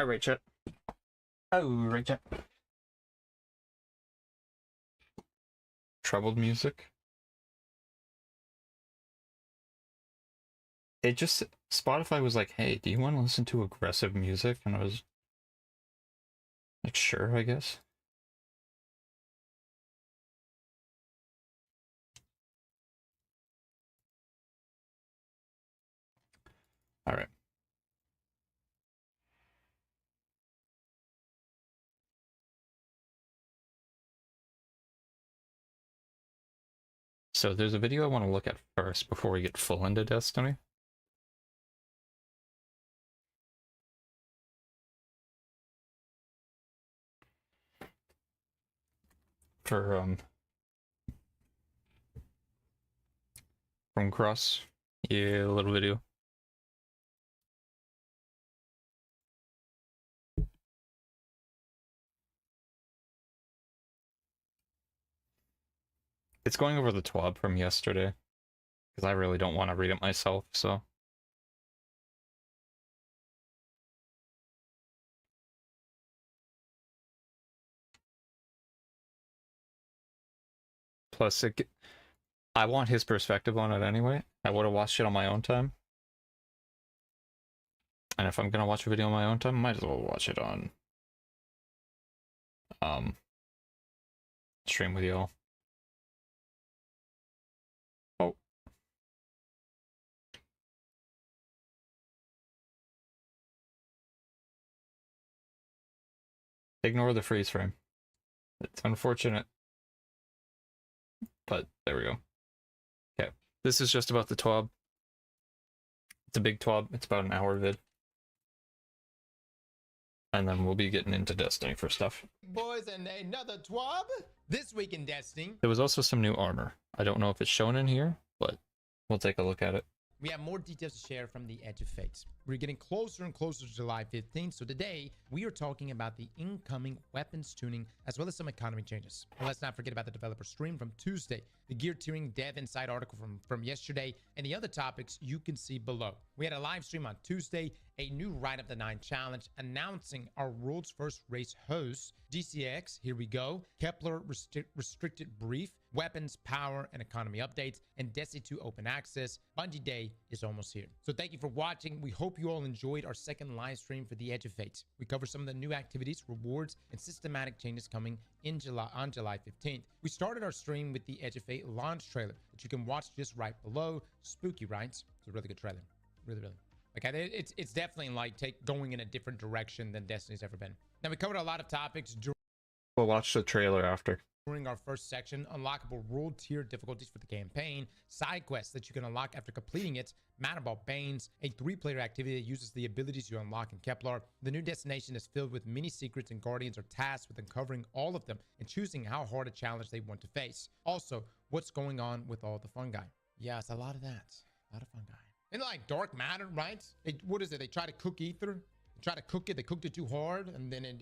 [SPEAKER 1] Alright, chat. Alright, chat. Troubled music. It just, Spotify was like, hey, do you want to listen to aggressive music? And I was like, sure, I guess. All right. So there's a video I want to look at first before we get full into Destiny. For from Cross. Yeah, a little video. It's going over the TWAB from yesterday, because I really don't want to read it myself, so. Plus, I want his perspective on it anyway. I would have watched it on my own time. And if I'm gonna watch a video on my own time, I might as well watch it on stream with y'all. Oh. Ignore the freeze frame. It's unfortunate. But there we go. Okay. This is just about the TWAB. It's a big TWAB. It's about an hour vid. And then we'll be getting into Destiny for stuff.
[SPEAKER 7] Boys, and another TWAB this week in Destiny.
[SPEAKER 1] There was also some new armor. I don't know if it's shown in here, but we'll take a look at it.
[SPEAKER 7] We have more details to share from the Edge of Fate. We're getting closer and closer to July 15th, so today we are talking about the incoming weapons tuning as well as some economy changes. And let's not forget about the developer stream from Tuesday, the gear tiering dev insight article from yesterday, and the other topics you can see below. We had a live stream on Tuesday, a new Ride of the Nine challenge announcing our world's first race host, DCX, here we go, Kepler restricted brief, weapons, power, and economy updates, and Destiny 2 open access. Bungie Day is almost here. So thank you for watching. We hope you all enjoyed our second live stream for the Edge of Fate. We cover some of the new activities, rewards, and systematic changes coming in on July 15th. We started our stream with the Edge of Fate launch trailer that you can watch just right below. Spooky, right? It's a really good trailer. Really. Like, it's definitely like going in a different direction than Destiny's ever been. Now, we covered a lot of topics
[SPEAKER 1] We'll watch the trailer after.
[SPEAKER 7] during our first section. Unlockable world tier difficulties for the campaign, side quests that you can unlock after completing it, Madball Banes, a 3-player activity that uses the abilities you unlock in Kepler. The new destination is filled with mini secrets, and Guardians are tasked with uncovering all of them and choosing how hard a challenge they want to face. Also, what's going on with all the fungi? Yeah, it's a lot of that. A lot of fungi. And like dark matter, right? What is it? They try to cook ether. They try to cook it. They cooked it too hard, and then it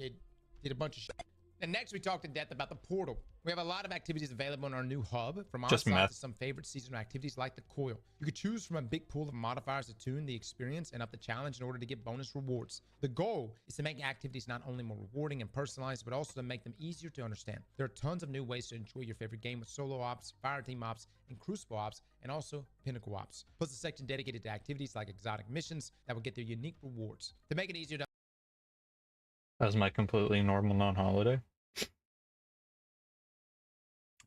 [SPEAKER 7] did a bunch of shit. And next, we talked in depth about the portal. We have a lot of activities available in our new hub, from onslaught to some favorite seasonal activities like the coil. You could choose from a big pool of modifiers to tune the experience and up the challenge in order to get bonus rewards. The goal is to make activities not only more rewarding and personalized, but also to make them easier to understand. There are tons of new ways to enjoy your favorite game with solo ops, fireteam ops, and crucible ops, and also pinnacle ops. Plus a section dedicated to activities like exotic missions that will get their unique rewards. To make it easier to...
[SPEAKER 1] That was my completely normal non-holiday.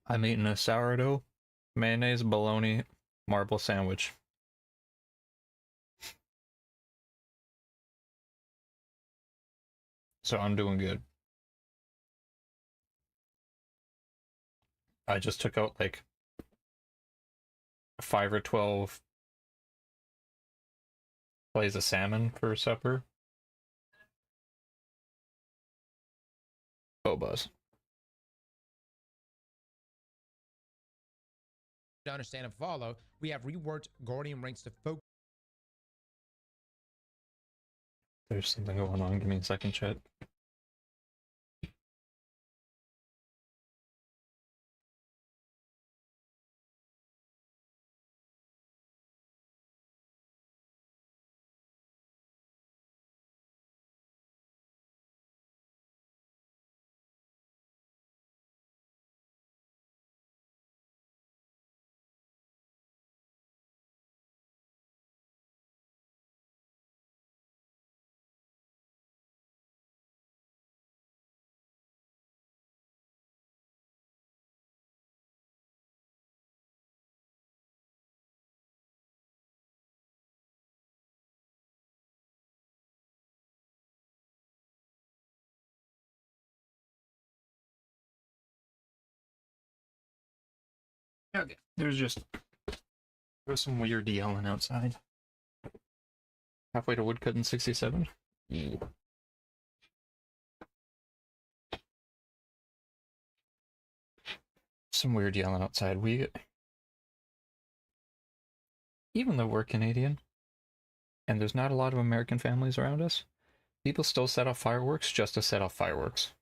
[SPEAKER 1] I'm eating a sourdough, mayonnaise, bologna, marble sandwich. So I'm doing good. I just took out like 5 or 12 plays of salmon for supper. Oh, buzz.
[SPEAKER 7] To understand and follow, we have reworked Guardian ranks to focus.
[SPEAKER 1] There's something going on. Give me a second, chat. Okay. There's some weird yelling outside. Halfway to woodcut in 67. Yeah. Some weird yelling outside. Even though we're Canadian, and there's not a lot of American families around us, people still set off fireworks just to set off fireworks.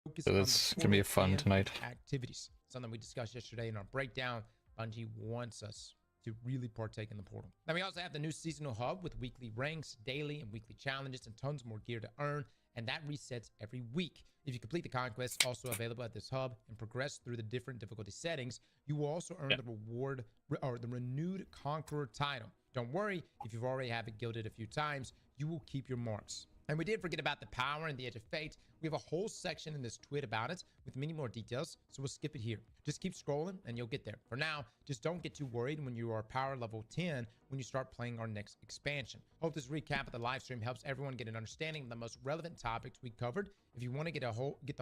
[SPEAKER 7] Focus
[SPEAKER 1] So
[SPEAKER 7] on the
[SPEAKER 1] it's gonna be
[SPEAKER 7] portal
[SPEAKER 1] fun
[SPEAKER 7] and
[SPEAKER 1] tonight.
[SPEAKER 7] Activities, something we discussed yesterday in our breakdown. Bungie wants us to really partake in the portal. Then we also have the new seasonal hub with weekly ranks, daily and weekly challenges, and tons more gear to earn. And that resets every week. If you complete the conquest, also available at this hub, and progress through the different difficulty settings, you will also earn the reward or the renewed Conqueror title. Don't worry, if you've already have it gilded a few times, you will keep your marks. And we did forget about the power and the Edge of Fate. We have a whole section in this tweet about it with many more details, so we'll skip it here. Just keep scrolling and you'll get there. For now, just don't get too worried when you are power level 10 when you start playing our next expansion. Hope this recap of the live stream helps everyone get an understanding of the most relevant topics we covered. If you want to get the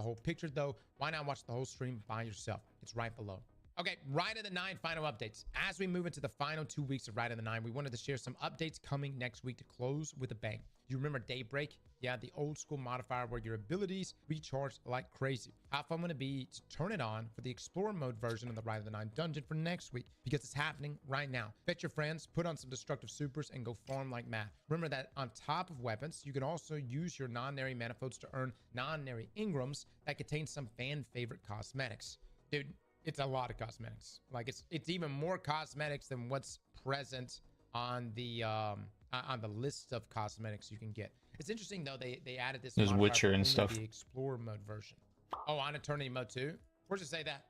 [SPEAKER 7] whole picture though, why not watch the whole stream by yourself? It's right below. Okay, Ride of the Nine final updates. As we move into the final 2 weeks of Ride of the Nine, we wanted to share some updates coming next week to close with a bang. You remember Daybreak? Yeah, the old school modifier where your abilities recharge like crazy. How fun would it be to turn it on for the Explorer mode version of the Ride of the Nine dungeon for next week? Because it's happening right now. Fetch your friends, put on some destructive supers, and go farm like mad. Remember that on top of weapons, you can also use your non-nary manifolds to earn non-nary engrams that contain some fan favorite cosmetics. Dude, it's a lot of cosmetics. Like it's even more cosmetics than what's present on the list of cosmetics you can get. It's interesting though, they added this
[SPEAKER 1] There's
[SPEAKER 7] modifier
[SPEAKER 1] Witcher
[SPEAKER 7] for
[SPEAKER 1] and
[SPEAKER 7] only
[SPEAKER 1] stuff.
[SPEAKER 7] the Explorer mode version. Oh, on Eternity mode too? Where's it say that?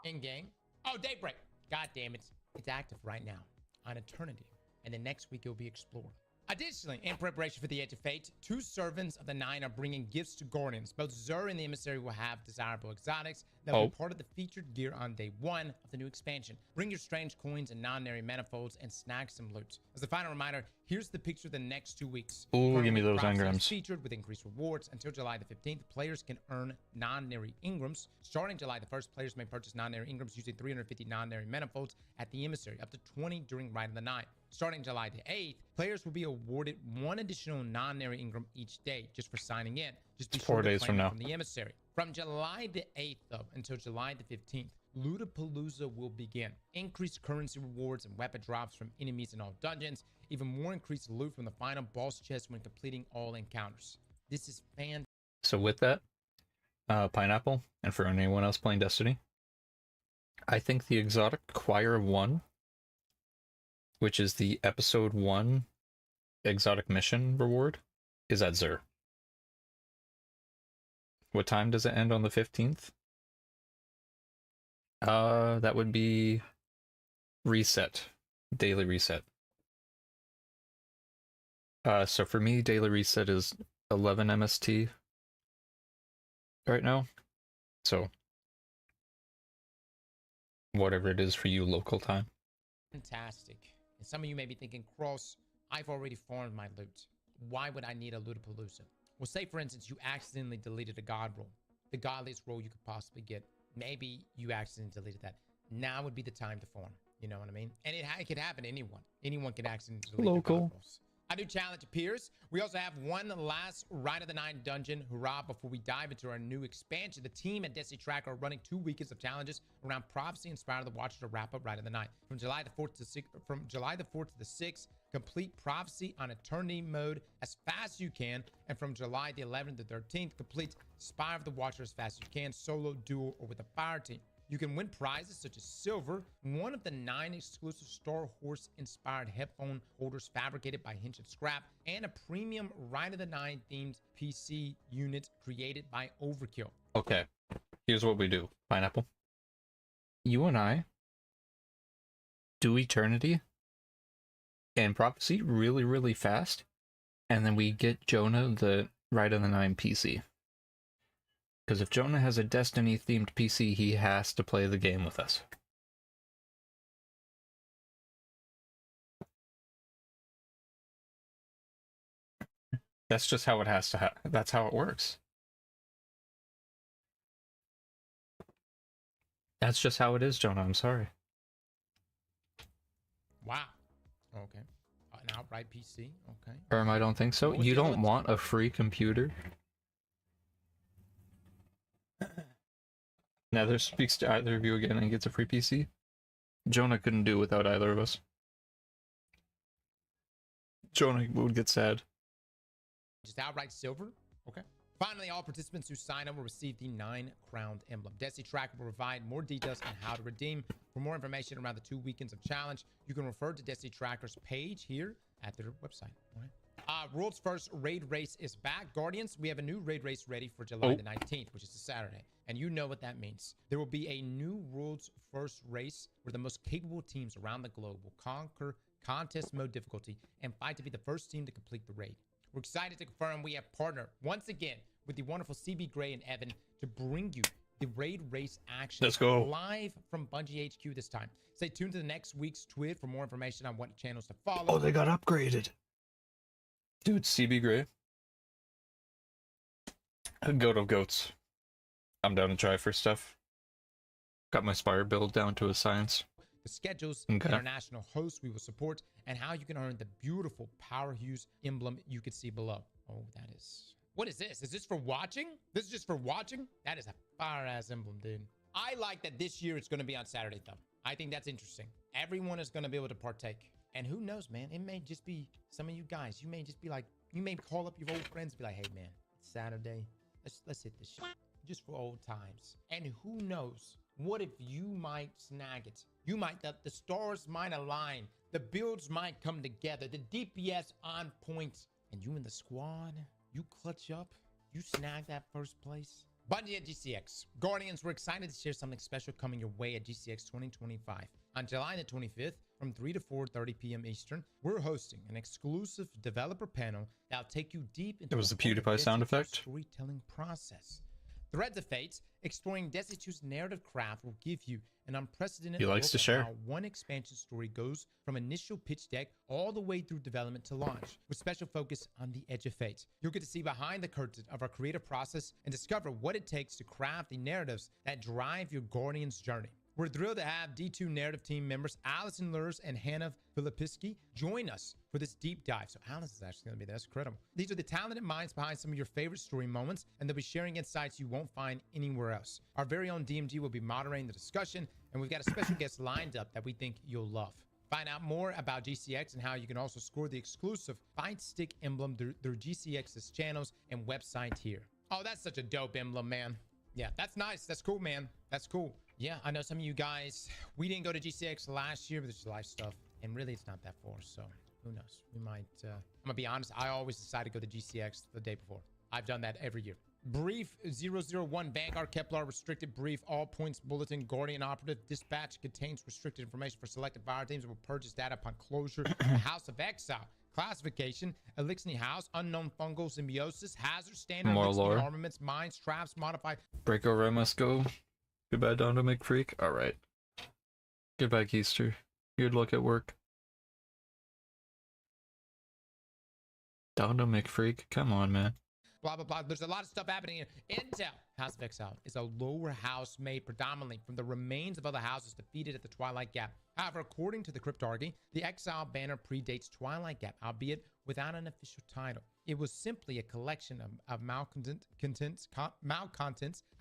[SPEAKER 7] In game? Oh, Daybreak. God damn it. It's active right now on Eternity. And then next week it'll be Explorer. Additionally, in preparation for the Edge of Fate, 2 servants of the Nine are bringing gifts to Guardians. Both Xur and the Emissary will have desirable exotics that will be part of the featured gear on day 1 of the new expansion. Bring your strange coins and non-nary manifolds and snag some loot. As a final reminder, here's the picture of the next 2 weeks.
[SPEAKER 1] Ooh, give me those
[SPEAKER 7] Prophecy is
[SPEAKER 1] engrams.
[SPEAKER 7] featured with increased rewards until July the 15th. Players can earn non-nary engrams. Starting July the 1st, players may purchase non-nary engrams using 350 non-nary manifolds at the Emissary, up to 20 during Ride of the Nine. Starting July the 8th, players will be awarded 1 additional non-nary engram each day just for signing in. Just be sure
[SPEAKER 1] 4
[SPEAKER 7] to
[SPEAKER 1] days
[SPEAKER 7] claim
[SPEAKER 1] from
[SPEAKER 7] it
[SPEAKER 1] now.
[SPEAKER 7] from the Emissary. From July the 8th though until July the 15th, Lootapalooza will begin. Increased currency rewards and weapon drops from enemies in all dungeons. Even more increased loot from the final boss chest when completing all encounters. This is fan.
[SPEAKER 1] So with that, Pineapple, and for anyone else playing Destiny, I think the exotic Choir of One, which is the episode 1 exotic mission reward, is at Xur. What time does it end on the 15th? That would be reset, daily reset. So for me, daily reset is 11 MST right now. So whatever it is for you local time.
[SPEAKER 7] Fantastic. And some of you may be thinking, Cross, I've already farmed my loot. Why would I need a Lootapalooza? Well, say for instance, you accidentally deleted a god roll, the godliest roll you could possibly get. Maybe you accidentally deleted that. Now would be the time to farm. You know what I mean? And it could happen to anyone. Anyone can accidentally delete their god rolls. A new challenge appears. We also have one last Ride of the Nine dungeon. Hurrah, before we dive into our new expansion. The team at Destiny Track are running 2 weekends of challenges around prophecy inspired the Watcher to wrap up Ride of the Nine. From July the 4th to the 6th, complete prophecy on Eternity mode as fast as you can. And from July the 11th to 13th, complete Spire of the Watcher as fast as you can, solo, duo, or with a fire team. You can win prizes such as silver, one of the 9 exclusive Star Horse inspired headphone holders fabricated by Hinch and Scrap, and a premium Ride of the Nine themed PC unit created by Overkill.
[SPEAKER 1] Okay, here's what we do, Pineapple. You and I do Eternity and Prophecy really, really fast, and then we get Jonah the Ride of the Nine PC. Because if Jonah has a Destiny-themed PC, he has to play the game with us. That's just how it has to that's how it works. That's just how it is, Jonah. I'm sorry.
[SPEAKER 7] Wow. Okay. An outright PC. Okay.
[SPEAKER 1] I don't think so.
[SPEAKER 7] What was
[SPEAKER 1] You
[SPEAKER 7] the other
[SPEAKER 1] don't
[SPEAKER 7] one?
[SPEAKER 1] want a free computer? Nether speaks to either of you again and gets a free PC. Jonah couldn't do without either of us. Jonah would get sad.
[SPEAKER 7] Just outright silver. Okay. Finally, all participants who sign up will receive the 9-crowned emblem. Destiny Tracker will provide more details on how to redeem. For more information around the 2 weekends of challenge, you can refer to Destiny Tracker's page here at their website. All right. World's first raid race is back. Guardians, we have a new raid race ready for July the 19th, which is a Saturday. And you know what that means. There will be a new world's first race where the most capable teams around the globe will conquer contest mode difficulty and fight to be the first team to complete the raid. We're excited to confirm we have partnered once again with the wonderful CB Gray and Evan to bring you the raid race action.
[SPEAKER 1] Let's go.
[SPEAKER 7] Live from Bungie HQ this time. Stay tuned to the next week's tweet for more information on what channels to follow.
[SPEAKER 1] Oh, they got upgraded. Dude, CB Gray. Goat of goats. I'm down to try for stuff. Got my Spire build down to a science.
[SPEAKER 7] The schedules,
[SPEAKER 1] Okay.
[SPEAKER 7] international hosts we will support, and how you can earn the beautiful Power Hues emblem you can see below. Oh, that is... What is this? Is this for watching? This is just for watching? That is a fire-ass emblem, dude. I like that this year it's going to be on Saturday, though. I think that's interesting. Everyone is going to be able to partake. And who knows, man? It may just be some of you guys. You may just be like... You may call up your old friends and be like, hey, man, it's Saturday. Let's hit this shit. Just for old times. And who knows? What if you might snag it? You might, the stars might align. The builds might come together. The DPS on point. And you and the squad, you clutch up. You snag that first place. Bungie at GCX. Guardians, we're excited to share something special coming your way at GCX 2025. On July the 25th, from 3 to 4:30 p.m. Eastern, we're hosting an exclusive developer panel that'll take you deep into
[SPEAKER 1] It was the
[SPEAKER 7] heart of
[SPEAKER 1] PewDiePie sound
[SPEAKER 7] Destiny 2's
[SPEAKER 1] effect.
[SPEAKER 7] storytelling process. Threads of Fate, exploring Destiny 2's narrative craft, will give you an unprecedented
[SPEAKER 1] He likes
[SPEAKER 7] look
[SPEAKER 1] to
[SPEAKER 7] at
[SPEAKER 1] share.
[SPEAKER 7] how one expansion story goes from initial pitch deck all the way through development to launch, with special focus on the Edge of Fate. You'll get to see behind the curtain of our creative process and discover what it takes to craft the narratives that drive your Guardian's journey. We're thrilled to have D2 narrative team members Allison Lurs and Hannah Filipiski join us for this deep dive. So Allison's actually going to be there. That's incredible. These are the talented minds behind some of your favorite story moments, and they'll be sharing insights you won't find anywhere else. Our very own DMG will be moderating the discussion, and we've got a special guest lined up that we think you'll love. Find out more about GCX and how you can also score the exclusive Fight Stick emblem through GCX's channels and website here. Oh, that's such a dope emblem, man. Yeah, that's nice. That's cool, man. That's cool. Yeah, I know some of you guys, we didn't go to GCX last year, but there's live stuff, and really it's not that far, so who knows? We might, I'm gonna be honest, I always decide to go to GCX the day before. I've done that every year. Brief 001 Vanguard Kepler restricted brief all points bulletin Guardian operative dispatch contains restricted information for selected fire teams and will purchase data upon closure. House of Exile classification Elixir House unknown fungal symbiosis hazard standard
[SPEAKER 1] More
[SPEAKER 7] Elixir
[SPEAKER 1] lore.
[SPEAKER 7] armaments mines traps modified.
[SPEAKER 1] Breakover, I must go. Goodbye, Dondo McFreak. Alright. Goodbye, Keister. Good luck at work. Dondo McFreak? Come on, man.
[SPEAKER 7] Blah, blah, blah. There's a lot of stuff happening here. Intel. House of Exile is a lower house made predominantly from the remains of other houses defeated at the Twilight Gap. However, according to the Cryptarchy, the Exile banner predates Twilight Gap, albeit without an official title. It was simply a collection of malcontents,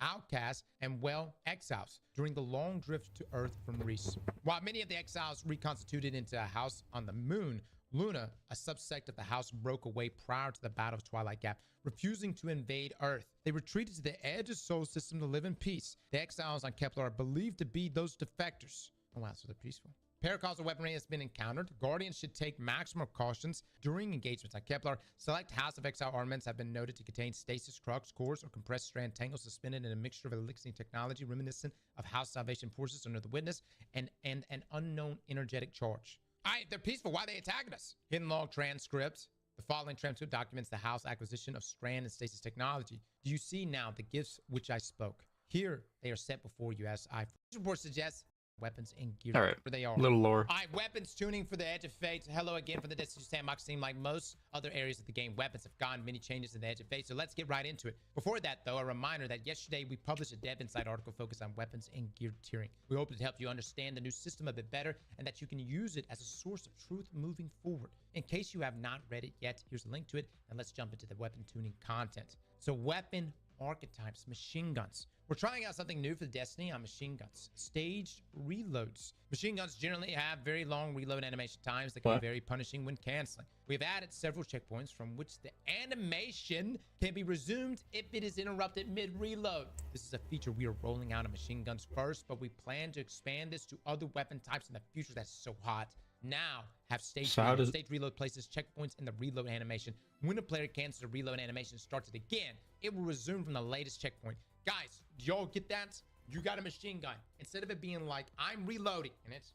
[SPEAKER 7] outcasts, and, well, exiles during the long drift to Earth from Reese. While many of the exiles reconstituted into a house on the moon, Luna, a subsect of the house, broke away prior to the Battle of Twilight Gap, refusing to invade Earth. They retreated to the edge of Sol System to live in peace. The exiles on Kepler are believed to be those defectors. Oh wow, so they're peaceful. Paracausal weaponry has been encountered. Guardians should take maximum cautions during engagements on Kepler. Select House of Exile armaments have been noted to contain stasis crux, cores, or compressed strand tangles suspended in a mixture of elixir technology reminiscent of House Salvation forces under the Witness and an unknown energetic charge. All right, they're peaceful. Why are they attacking us? Hidden log transcript. The following transcript documents the house acquisition of strand and stasis technology. Do you see now the gifts which I spoke? Here, they are set before you as I... This report suggests weapons and gear.
[SPEAKER 1] All right,
[SPEAKER 7] Where they are.
[SPEAKER 1] little lore.
[SPEAKER 7] All right, weapons tuning for the Edge of Fate. Hello again for the Destiny Sandbox team. Like most other areas of the game, weapons have gotten many changes in the Edge of Fate. So let's get right into it. Before that, though, a reminder that yesterday we published a Dev Insight article focused on weapons and gear tiering. We hope it helped you understand the new system a bit better and that you can use it as a source of truth moving forward. In case you have not read it yet, here's a link to it, and let's jump into the weapon tuning content. So weapon archetypes, machine guns. We're trying out something new for Destiny on machine guns. Staged reloads. Machine guns generally have very long reload animation times that can be very punishing when canceling. We've added several checkpoints from which the animation can be resumed if it is interrupted mid-reload. This is a feature we are rolling out on machine guns first, but we plan to expand this to other weapon types in the future. That's so hot. Now have staged reload. Staged reload places checkpoints in the reload animation. When a player cancels the reload animation and starts it again, it will resume from the latest checkpoint. Guys, do y'all get that? You got a machine gun. Instead of it being like, I'm reloading, and it's...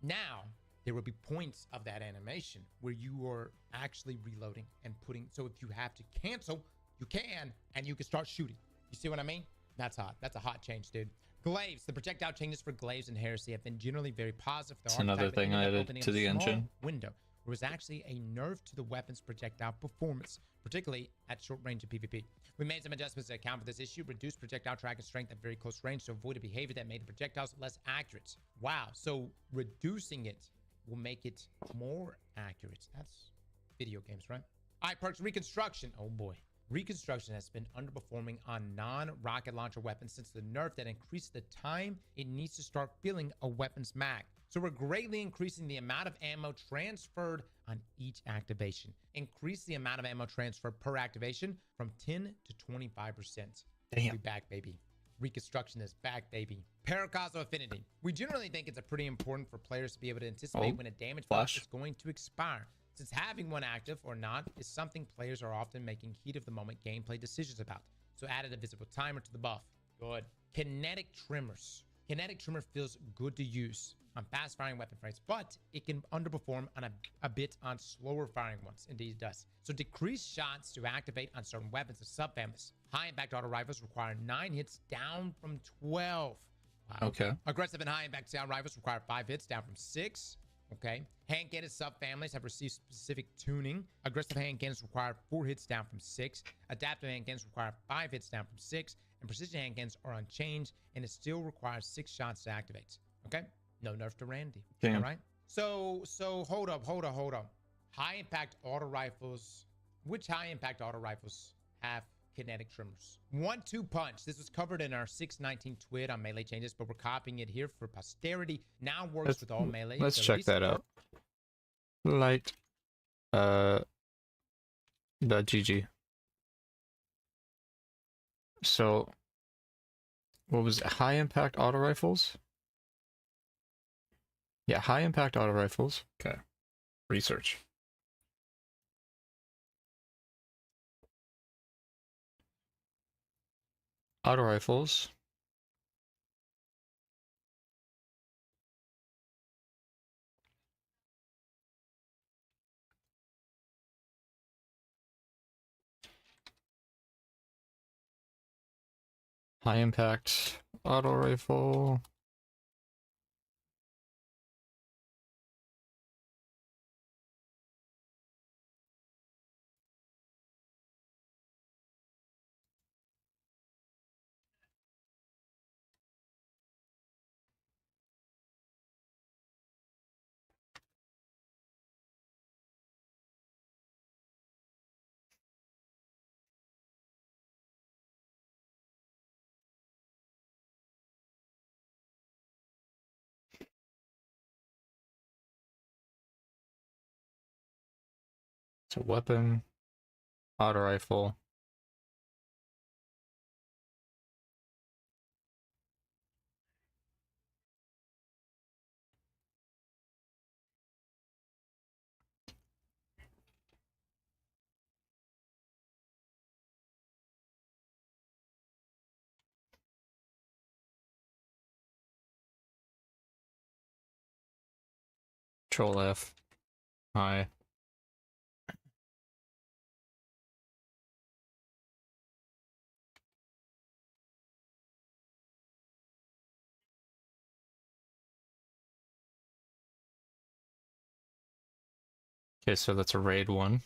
[SPEAKER 7] Now, there will be points of that animation where you are actually reloading and putting... So if you have to cancel, you can, and you can start shooting. You see what I mean? That's hot. That's a hot change, dude. Glaives. The projectile changes for Glaives and Heresy have been generally very positive.
[SPEAKER 1] It's another thing I added to the engine.
[SPEAKER 7] Window. There was actually a nerf to the weapon's projectile performance, particularly at short range of PvP. We made some adjustments to account for this issue, reduced projectile track and strength at very close range to avoid a behavior that made the projectiles less accurate. Wow, so reducing it will make it more accurate. That's video games, right? All right, perks. Reconstruction. Oh boy. Reconstruction has been underperforming on non-rocket launcher weapons since the nerf that increased the time it needs to start filling a weapon's mag. So we're greatly increasing the amount of ammo transferred on each activation. Increase the amount of ammo transferred per activation from 10 to 25%.
[SPEAKER 1] Damn.
[SPEAKER 7] We back, baby. Reconstruction is back, baby. Paracosmo Affinity. We generally think it's pretty important for players to be able to anticipate when a damage buff is going to expire, since having one active or not is something players are often making heat of the moment gameplay decisions about. So added a visible timer to the buff. Good. Kinetic trimmers. Kinetic trimmer feels good to use on fast firing weapon frames, but it can underperform on a bit on slower firing ones. Indeed it does. So decrease shots to activate on certain weapons and subfamilies. High impact auto rifles require 9 hits down from 12. Wow.
[SPEAKER 1] Okay.
[SPEAKER 7] Aggressive and high impact sound rifles require 5 hits down from 6. Okay. Hand cannons subfamilies have received specific tuning. Aggressive hand cannons require 4 hits down from 6. Adaptive hand cannons require 5 hits down from 6. And precision hand cannons are unchanged, and it still requires 6 shots to activate. Okay. No nerf to Randy.
[SPEAKER 1] Damn.
[SPEAKER 7] All right. So hold up. High impact auto rifles. Which high impact auto rifles have kinetic trimmers? 1-2 punch. This was covered in our 619 twit on melee changes, but we're copying it here for posterity. Now works with all melee.
[SPEAKER 1] Let's check that out. Light. .gg. So, what was it? High impact auto rifles? Yeah, high impact auto rifles. Okay. Research. Auto rifles. High impact auto rifle. So weapon, auto rifle. Control F. High. Okay, so that's a raid one.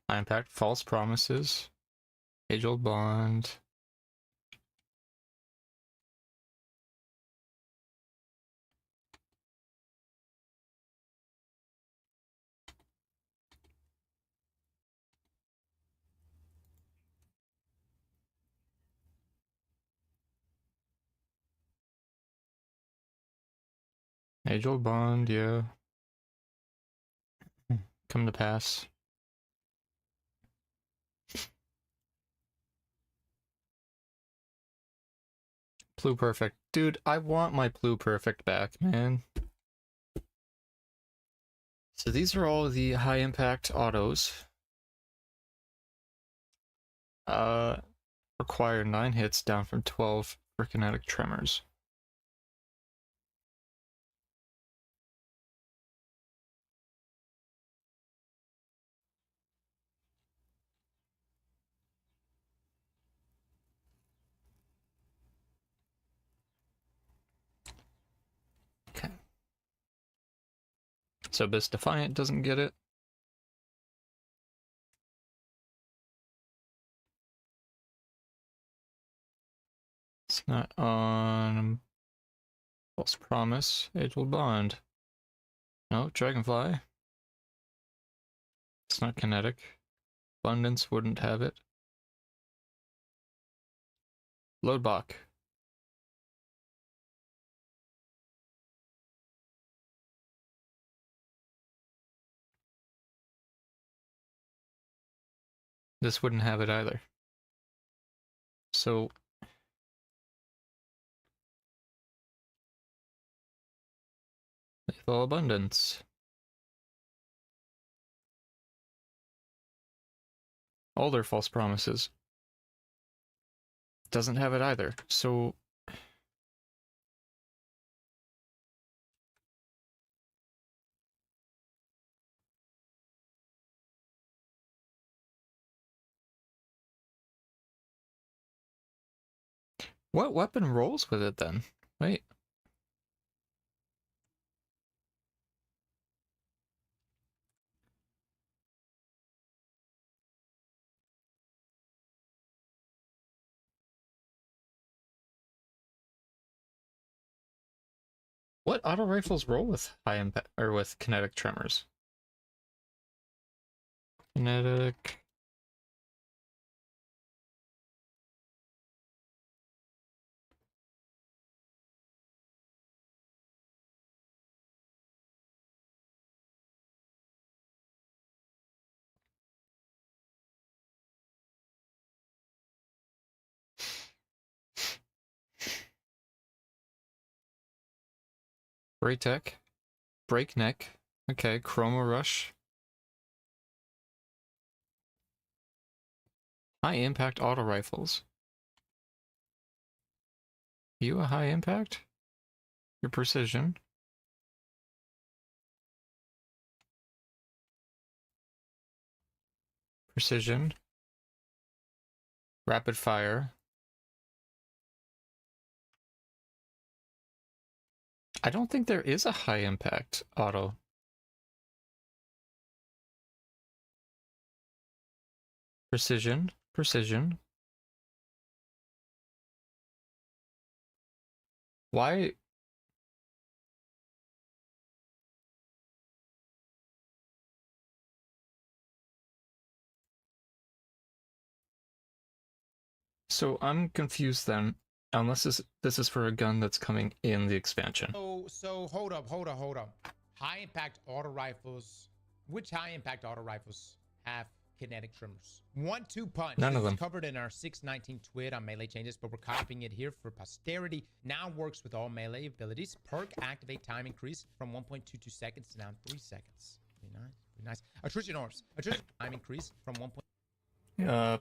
[SPEAKER 1] High impact, false promises, age-old bond. Age-old bond, yeah. Come to pass. Pluperfect. Dude, I want my Pluperfect back, man. So these are all the high impact autos. Require 9 hits down from 12 for kinetic tremors. Okay. So Abyss Defiant doesn't get it. It's not on False Promise. Age-old bond. No, Dragonfly. It's not kinetic. Abundance wouldn't have it. Loadbach. This wouldn't have it either. So Lethal Abundance. All their false promises. Doesn't have it either. So what weapon rolls with it then? Wait. What auto rifles roll with high impact or with kinetic tremors? Kinetic. Braytech. Breakneck. Okay, Chroma Rush. High impact auto rifles. You a high impact? Your precision. Precision. Rapid fire. I don't think there is a high impact auto. Precision. Precision. Why? So I'm confused then. Unless this is for a gun that's coming in the expansion.
[SPEAKER 7] So hold up. High impact auto rifles. Which high impact auto rifles have kinetic tremors? 1-2 punch.
[SPEAKER 1] None of
[SPEAKER 7] This is
[SPEAKER 1] them.
[SPEAKER 7] covered in our 619 twit on melee changes, but we're copying it here for posterity. Now works with all melee abilities. Perk activate time increase from 1.22 seconds to now 3 seconds. Pretty nice. Pretty nice. Attrition orbs. Attrition time increase from 1.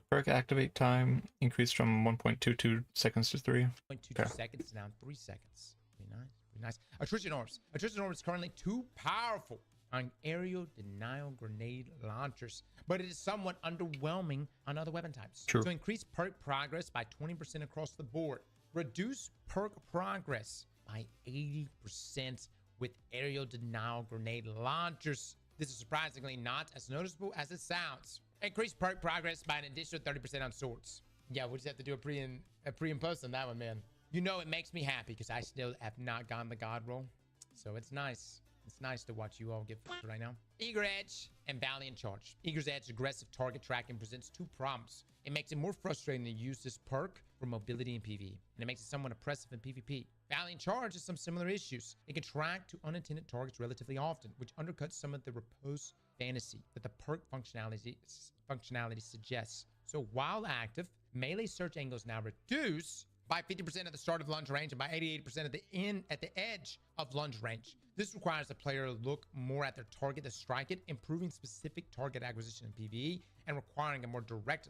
[SPEAKER 1] Perk activate time increased from 1.22 seconds to 3.
[SPEAKER 7] 0.22 seconds to now 3 seconds. Pretty nice. Pretty nice. Attrition orbs. Attrition orbs is currently too powerful on aerial denial grenade launchers, but it is somewhat underwhelming on other weapon types.
[SPEAKER 1] True.
[SPEAKER 7] To increase perk progress by 20% across the board. Reduce perk progress by 80% with aerial denial grenade launchers. This is surprisingly not as noticeable as it sounds. Increase perk progress by an additional 30% on swords. Yeah, we'll just have to do a pre and post on that one, man. You know, it makes me happy because I still have not gotten the god roll. So it's nice. It's nice to watch you all get fucked right now. Eager Edge and Valiant Charge. Eager's Edge aggressive target tracking presents two problems. It makes it more frustrating to use this perk for mobility in PvE, and it makes it somewhat oppressive in PvP. Valiant Charge has some similar issues. It can track to unintended targets relatively often, which undercuts some of the repose fantasy that the perk functionality suggests. So while active, melee search angles now reduce by 50% at the start of lunge range and by 88% at the edge of lunge range. This requires the player to look more at their target to strike it, improving specific target acquisition in PvE and requiring a more direct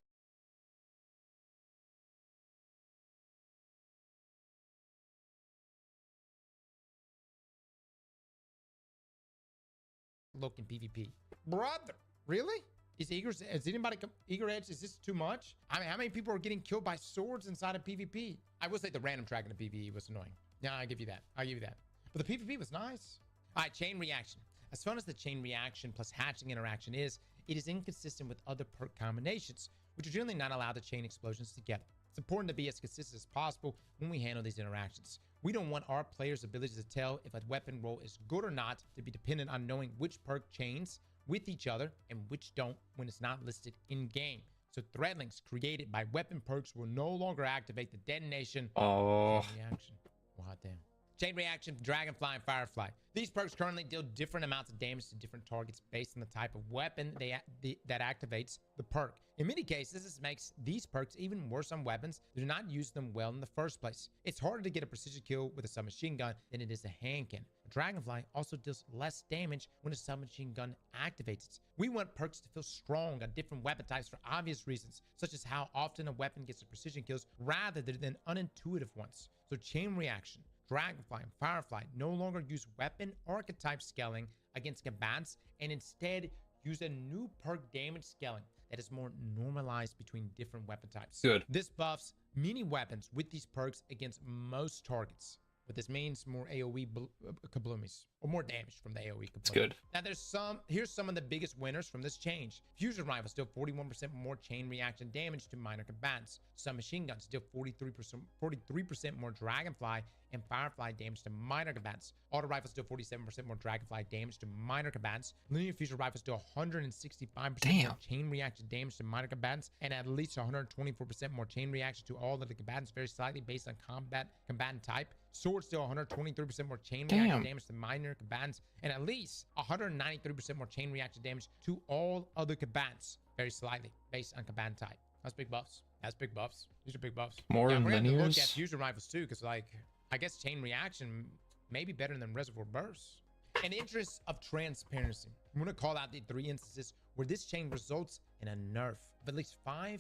[SPEAKER 7] look in PvP. Brother, really? Is Eager Edge, is this too much? I mean, how many people are getting killed by swords inside of PvP? I will say the random tracking of PvE was annoying. Yeah, I'll give you that. I'll give you that. But the PvP was nice. All right, chain reaction. As fun as the chain reaction plus hatching interaction is, it is inconsistent with other perk combinations, which are generally not allowed to chain explosions together. It's important to be as consistent as possible when we handle these interactions. We don't want our players' ability to tell if a weapon roll is good or not to be dependent on knowing which perk chains with each other and which don't when it's not listed in game. So thread links created by weapon perks will no longer activate the detonation chain reaction. Wow, damn. Chain reaction, Dragonfly and Firefly. These perks currently deal different amounts of damage to different targets based on the type of weapon that activates the perk. In many cases, this makes these perks even worse on weapons that do not use them well in the first place. It's harder to get a precision kill with a submachine gun than it is a hand cannon. A Dragonfly also deals less damage when a submachine gun activates it. We want perks to feel strong on different weapon types for obvious reasons, such as how often a weapon gets the precision kills rather than unintuitive ones. So chain reaction, Dragonfly and Firefly no longer use weapon archetype scaling against combatants and instead use a new perk damage scaling that is more normalized between different weapon types.
[SPEAKER 1] Good.
[SPEAKER 7] This buffs many weapons with these perks against most targets. What this means, more AoE kabloomies, or more damage from the AoE kabloomies.
[SPEAKER 1] It's good.
[SPEAKER 7] Now here's some of the biggest winners from this change. Fusion rifles deal 41% more chain reaction damage to minor combatants. Submachine guns deal 43% more Dragonfly and Firefly damage to minor combatants. Auto rifles deal 47% more Dragonfly damage to minor combatants. Linear fusion rifles deal 165% more chain reaction damage to minor combatants, and at least 124% more chain reaction to all of the combatants, very slightly based on combatant type. Swords deal 123% more chain reaction damage to minor combatants, and at least 193% more chain reaction damage to all other combatants, very slightly based on combatant type. That's big buffs. That's big buffs. These are big buffs.
[SPEAKER 1] More
[SPEAKER 7] we're gonna have to look at
[SPEAKER 1] linears.
[SPEAKER 7] fusion rifles too, because like I guess chain reaction may be better than reservoir bursts. In the interest of transparency, I'm going to call out the 3 instances where this chain results in a nerf of at least 5%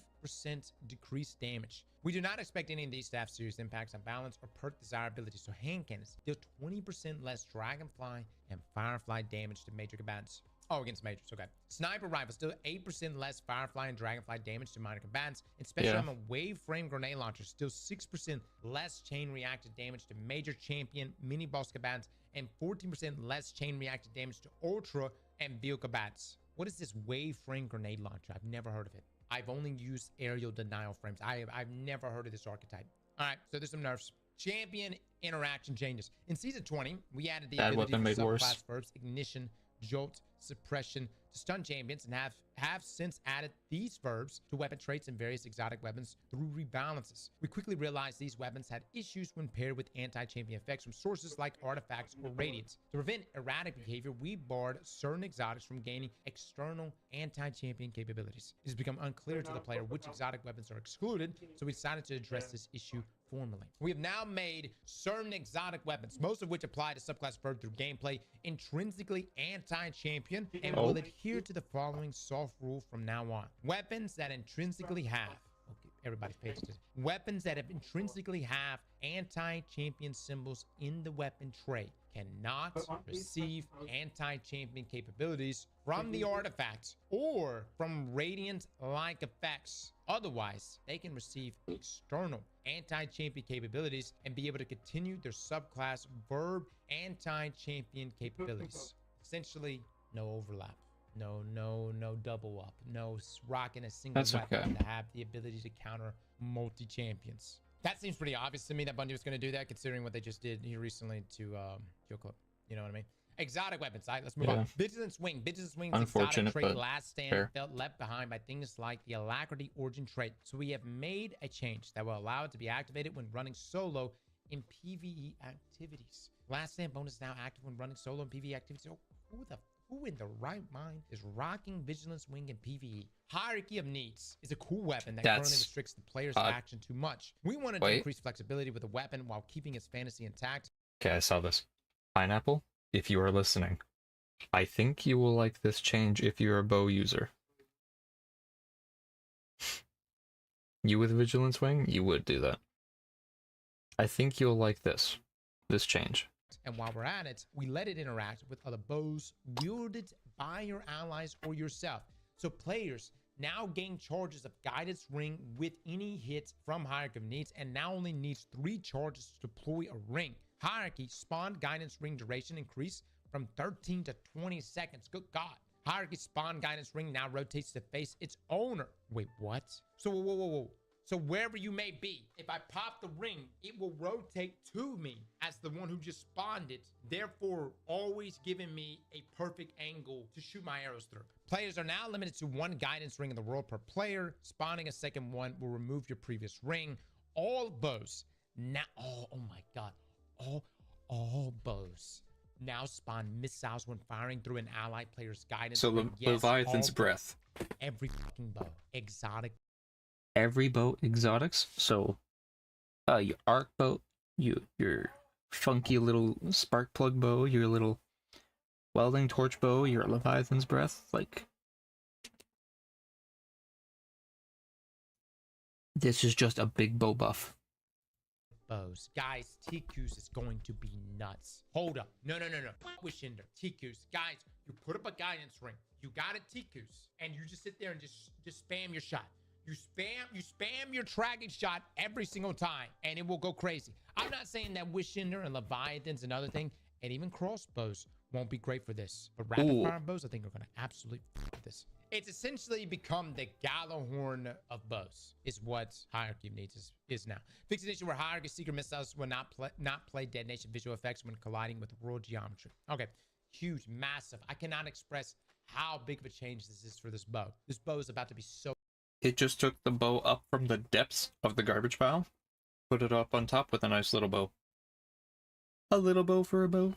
[SPEAKER 7] decreased damage. We do not expect any of these to have serious impacts on balance or perk desirability, so hand cannons deal 20% less Dragonfly and Firefly damage to major combatants. Oh, against majors, okay. Sniper rifles deal 8% less Firefly and Dragonfly damage to minor combatants, and special ammo wave frame grenade launchers deal 6% less chain reacted damage to major champion mini boss combatants, and 14% less chain reacted damage to ultra and vehicle combatants. What is this wave frame grenade launcher? I've never heard of it. I've only used aerial denial frames. I've never heard of this archetype. All right, so there's some nerfs. Champion interaction changes. In season 20, we added the ability for subclass verbs, ignition, jolt, suppression to stun champions, and have since added these verbs to weapon traits and various exotic weapons through rebalances. We quickly realized these weapons had issues when paired with anti-champion effects from sources like artifacts or radiance. To prevent erratic behavior, we barred certain exotics from gaining external anti-champion capabilities. It has become unclear to the player which exotic weapons are excluded, so we decided to address this issue formally. We have now made certain exotic weapons, most of which apply to subclass verb through gameplay, intrinsically anti-champion, and will adhere to the following soft rule from now on. Weapons that intrinsically have everybody's paid attention. Weapons that have intrinsically have anti-champion symbols in the weapon tray cannot receive anti-champion capabilities from the artifacts or from radiant-like effects. Otherwise, they can receive external anti-champion capabilities and be able to continue their subclass verb anti-champion capabilities. Essentially, no overlap. No double up. No rocking a single
[SPEAKER 1] That's
[SPEAKER 7] weapon
[SPEAKER 1] okay.
[SPEAKER 7] to have the ability to counter multi-champions. That seems pretty obvious to me that Bungie was going to do that, considering what they just did here recently to Kill Clip. You know what I mean? Exotic weapons. All right, let's move on. Vigilant Swing. Vigilant Swing's exotic
[SPEAKER 1] Unfortunate,
[SPEAKER 7] trait
[SPEAKER 1] but
[SPEAKER 7] last stand
[SPEAKER 1] fair.
[SPEAKER 7] felt left behind by things like the Alacrity Origin trait. So we have made a change that will allow it to be activated when running solo in PvE activities. Last stand bonus is now active when running solo in PvE activities. Oh, who in the right mind is rocking Vigilance Wing in PvE? Hierarchy of Needs is a cool weapon that currently restricts the player's action too much. We wanted to increase flexibility with the weapon while keeping its fantasy intact.
[SPEAKER 1] Okay, I saw this. Pineapple, if you are listening, I think you will like this change if you're a bow user. You with Vigilance Wing, you would do that. I think you'll like this change.
[SPEAKER 7] And while we're at it, we let it interact with other bows wielded by your allies or yourself. So players now gain charges of Guidance Ring with any hit from Hierarchy of Needs, and now only needs 3 charges to deploy a ring. Hierarchy spawn Guidance Ring duration increase from 13 to 20 seconds. Good God. Hierarchy spawn Guidance Ring now rotates to face its owner. Wait, what? So whoa. So wherever you may be, if I pop the ring, it will rotate to me as the one who just spawned it, therefore always giving me a perfect angle to shoot my arrows through. Players are now limited to 1 guidance ring in the world per player. Spawning a second one will remove your previous ring. All bows now, oh my God, all bows now spawn missiles when firing through an allied player's guidance.
[SPEAKER 1] So
[SPEAKER 7] ring. Yes,
[SPEAKER 1] Leviathan's breath.
[SPEAKER 7] every fucking bow, exotic.
[SPEAKER 1] Every bow exotics. So, your arc bow, your funky little spark plug bow, your little welding torch bow, your Leviathan's breath. Like, this is just a big bow buff.
[SPEAKER 7] Bows. Guys, TQs is going to be nuts. Hold up. No. Wishinder. TQs. Guys, you put up a guidance ring. You got a TQs. And you just sit there and just spam your shot. You spam your tracking shot every single time, and it will go crazy. I'm not saying that Wishinder and Leviathan's another thing, and even crossbows won't be great for this. But rapid fire bows, I think, are going to absolutely f this. It's essentially become the Gallahorn of bows, is what Hierarchy of Needs is now. Fixed edition where Hierarchy secret missiles will not play detonation visual effects when colliding with world geometry. Okay, huge, massive. I cannot express how big of a change this is for this bow. This bow is about to be so.
[SPEAKER 1] It just took the bow up from the depths of the garbage pile, put it up on top with a nice little bow. A little bow for a bow.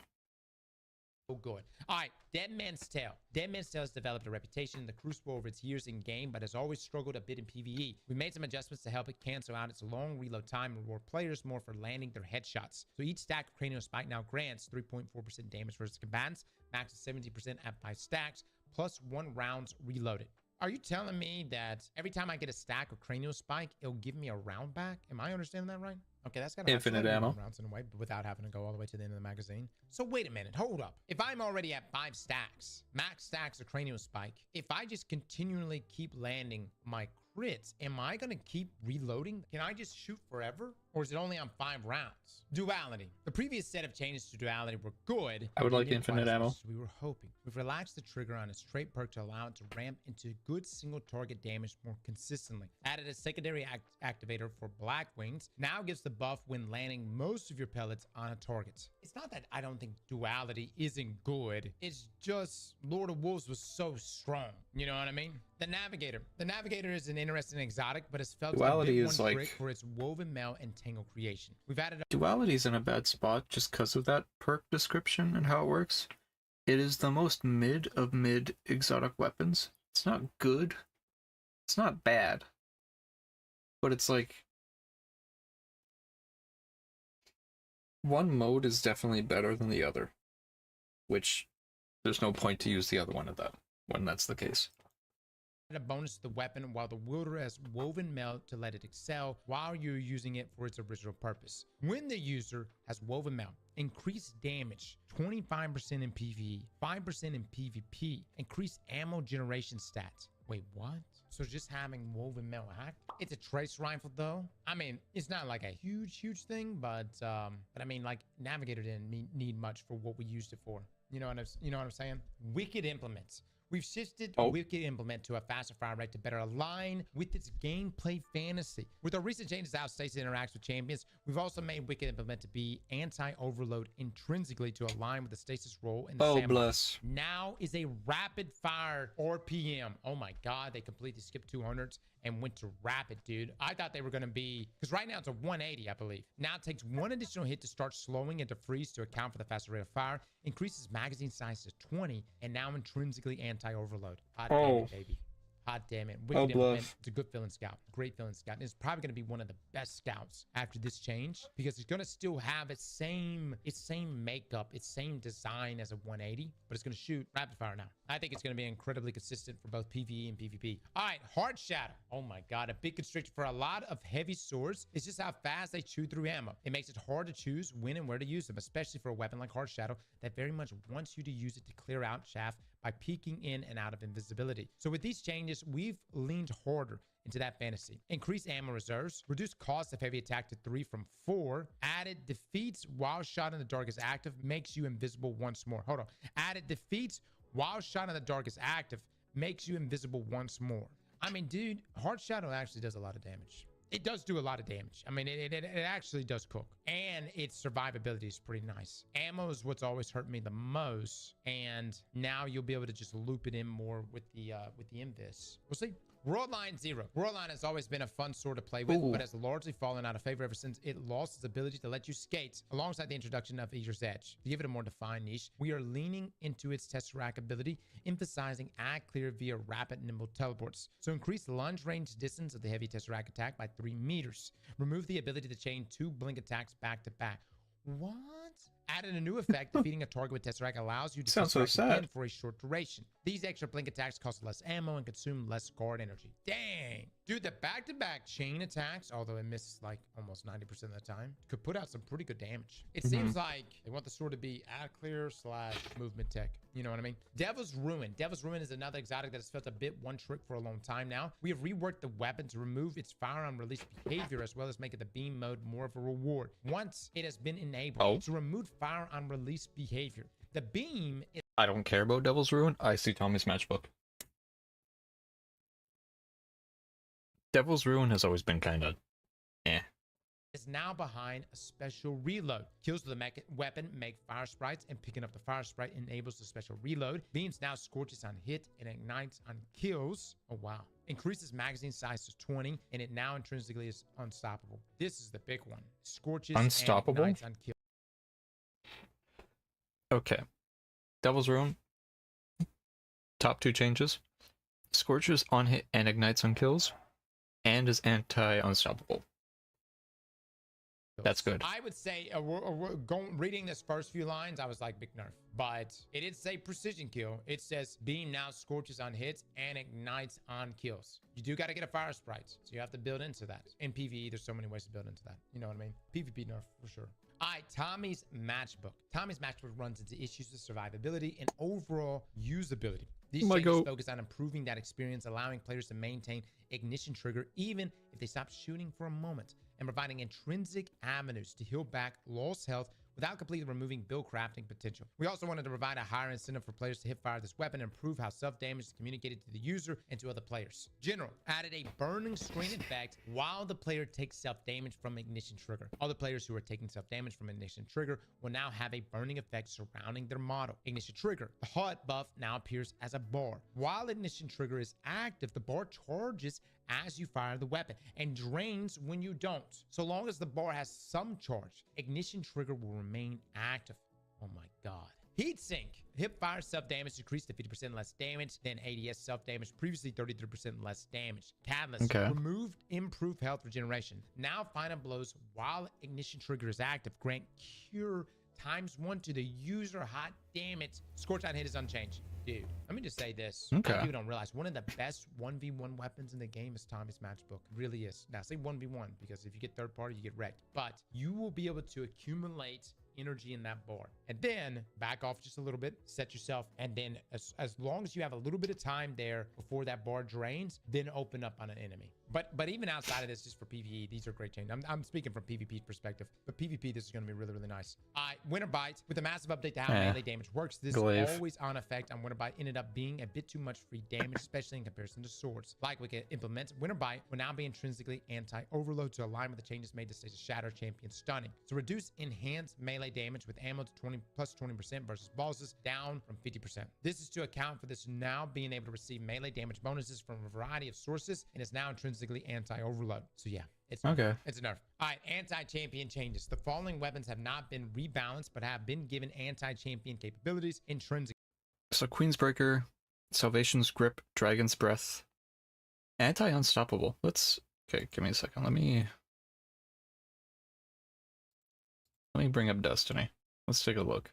[SPEAKER 7] Oh, good. All right, Dead Man's Tale. Dead Man's Tale has developed a reputation in the Crucible over its years in game, but has always struggled a bit in PvE. We made some adjustments to help it cancel out its long reload time and reward players more for landing their headshots. So each stack of Cranial Spike now grants 3.4% damage versus combatants, max to 70% at 5 stacks, plus 1 rounds reloaded. Are you telling me that every time I get a stack of Cranial Spike, it'll give me a round back? Am I understanding that right? Okay, that's got
[SPEAKER 1] infinite ammo
[SPEAKER 7] rounds in a way, but without having to go all the way to the end of the magazine. So wait a minute, hold up. If I'm already at 5 stacks, max stacks of Cranial Spike, if I just continually keep landing my crits, am I gonna keep reloading? Can I just shoot forever? Or is it only on 5 rounds? Duality. The previous set of changes to Duality were good.
[SPEAKER 1] I would like infinite ammo.
[SPEAKER 7] We were hoping. We've relaxed the trigger on its trait perk to allow it to ramp into good single target damage more consistently. Added a secondary activator for Black Wings. Now gives the buff when landing most of your pellets on a target. It's not that I don't think Duality isn't good. It's just Lord of Wolves was so strong. You know what I mean? The Navigator. The Navigator is an interesting exotic, but it's felt
[SPEAKER 1] Duality
[SPEAKER 7] to be
[SPEAKER 1] is
[SPEAKER 7] one
[SPEAKER 1] like
[SPEAKER 7] trick for its woven mail and tangle creation. We've added
[SPEAKER 1] Duality's in a bad spot just because of that perk description and how it works. It is the most mid of mid exotic weapons. It's not good. It's not bad. But it's like, one mode is definitely better than the other, which there's no point to use the other one at that when that's the case.
[SPEAKER 7] A bonus to the weapon while the wielder has woven mail to let it excel while you're using it for its original purpose. When the user has woven mail, increase damage 25% in PvE, 5% in PvP, increase ammo generation stats. Wait, what? So just having woven mail hacked? It's a trace rifle though. I mean, it's not like a huge thing, but I mean, like Navigator didn't need much for what we used it for. You know what I'm saying? Wicked implements. We've shifted Wicked Implement to a faster fire rate to better align with its gameplay fantasy. With our recent changes to how Stasis interacts with champions, we've also made Wicked Implement to be anti-overload intrinsically to align with the Stasis role in the sandbox.
[SPEAKER 1] Bless.
[SPEAKER 7] Now is a rapid fire RPM. Oh my God, they completely skipped 200s and went to rapid, dude. I thought they were going to be, because right now it's a 180, I believe. Now it takes one additional hit to start slowing and to freeze to account for the faster rate of fire, increases magazine size to 20, and now intrinsically anti-overload. Hot damn it, baby. Hot damn it. Wicked Implement. It's a good feeling scout. Great feeling scout. And it's probably going to be one of the best scouts after this change because it's going to still have its same makeup, its same design as a 180, but it's going to shoot rapid fire now. I think it's going to be incredibly consistent for both PvE and PvP. All right, Hard Shadow. Oh my God, a big constrictor for a lot of heavy swords. It's just how fast they chew through ammo. It makes it hard to choose when and where to use them, especially for a weapon like Hard Shadow that very much wants you to use it to clear out chaff by peeking in and out of invisibility. So with these changes, we've leaned harder into that fantasy. Increase ammo reserves, reduce cost of heavy attack to 3 from 4, added defeats while shot in the dark is active, makes you invisible once more. Hold on. Added defeats while shot in the dark is active, makes you invisible once more. I mean, dude, Hard Shadow actually does a lot of damage. It does do a lot of damage. I mean, it actually does cook. And its survivability is pretty nice. Ammo is what's always hurt me the most. And now you'll be able to just loop it in more with the Invis. We'll see. World Line 0. World Line has always been a fun sword to play with, but has largely fallen out of favor ever since it lost its ability to let you skate alongside the introduction of Eater's Edge. To give it a more defined niche, we are leaning into its Tesseract ability, emphasizing act clear via rapid nimble teleports. So increase lunge range distance of the heavy Tesseract attack by 3 meters. Remove the ability to chain 2 blink attacks back to back. What? Added a new effect. Defeating a target with Tesseract allows you to Tesseract again for a short duration. These extra blink attacks cost less ammo and consume less guard energy. Dang. Dude, the back-to-back chain attacks, although it misses like almost 90% of the time, could put out some pretty good damage. It seems like they want the sword to be ad clear / movement tech. You know what I mean? Devil's Ruin. Devil's Ruin is another exotic that has felt a bit one trick for a long time now. We have reworked the weapon to remove its firearm release behavior as well as make it the beam mode more of a reward. Once it has been enabled to remove firearm release behavior, the beam is
[SPEAKER 1] I don't care about Devil's Ruin. I see Tommy's matchbook. Devil's Ruin has always been kind of
[SPEAKER 7] now behind a special reload. Kills with the weapon make fire sprites, and picking up the fire sprite enables the special reload. Beams now scorches on hit and ignites on kills. Oh wow. Increases magazine size to 20, and it now intrinsically is unstoppable. This is the big one. Scorches
[SPEAKER 1] unstoppable
[SPEAKER 7] and ignites on kills.
[SPEAKER 1] Okay. Devil's Ruin. Top 2 changes. Scorches on hit and ignites on kills, and is anti-unstoppable. That's good.
[SPEAKER 7] I would say, reading this first few lines, I was like, big nerf. But it did say precision kill. It says beam now scorches on hits and ignites on kills. You do got to get a fire sprite, so you have to build into that. In PvE, there's so many ways to build into that. You know what I mean? PvP nerf for sure. All right, Tommy's matchbook. Tommy's matchbook runs into issues with survivability and overall usability. These changes focus on improving that experience, allowing players to maintain ignition trigger even if they stop shooting for a moment, and providing intrinsic avenues to heal back lost health without completely removing build crafting potential. We also wanted to provide a higher incentive for players to hip fire this weapon and improve how self-damage is communicated to the user and to other players. General added a burning screen effect while the player takes self-damage from ignition trigger. Other players who are taking self-damage from ignition trigger will now have a burning effect surrounding their model. Ignition trigger. The HUD buff now appears as a bar. While ignition trigger is active, the bar charges as you fire the weapon and drains when you don't. So long as the bar has some charge, ignition trigger will remain active. Oh my God. Heatsink. Hip fire self-damage decreased to 50% less damage than ADS self-damage, previously 33% less damage. Catalyst. Removed improved health regeneration. Now final blows while ignition trigger is active grant cure ×1 to the user. Hot damn it. Scorch on hit is unchanged. Dude, let me just say this.
[SPEAKER 1] Okay.
[SPEAKER 7] People don't realize one of the best 1v1 weapons in the game is Tommy's Matchbook. It really is. Now, say 1v1 because if you get third party, you get wrecked. But you will be able to accumulate energy in that bar and then back off just a little bit, set yourself, and then as long as you have a little bit of time there before that bar drains, then open up on an enemy. But even outside of this, just for PvE, these are great changes. I'm speaking from PvP's perspective, but PvP, this is going to be really, really nice. Winter Bite, with a massive update to how melee damage works, this always on effect on Winter Bite ended up being a bit too much free damage, especially in comparison to swords. Like we can implement, Winter Bite will now be intrinsically anti-overload to align with the changes made to Stage of Shatter Champion Stunning. So reduce enhanced melee damage with ammo to 20% versus bosses down from 50%. This is to account for this now being able to receive melee damage bonuses from a variety of sources, and is now intrinsically anti-overload. So yeah, it's
[SPEAKER 1] okay.
[SPEAKER 7] It's a nerf. All right, anti-champion changes. The following weapons have not been rebalanced, but have been given anti-champion capabilities intrinsic.
[SPEAKER 1] So Queensbreaker, Salvation's Grip, Dragon's Breath, Anti-Unstoppable. Okay, give me a second. Let me bring up Destiny. Let's take a look.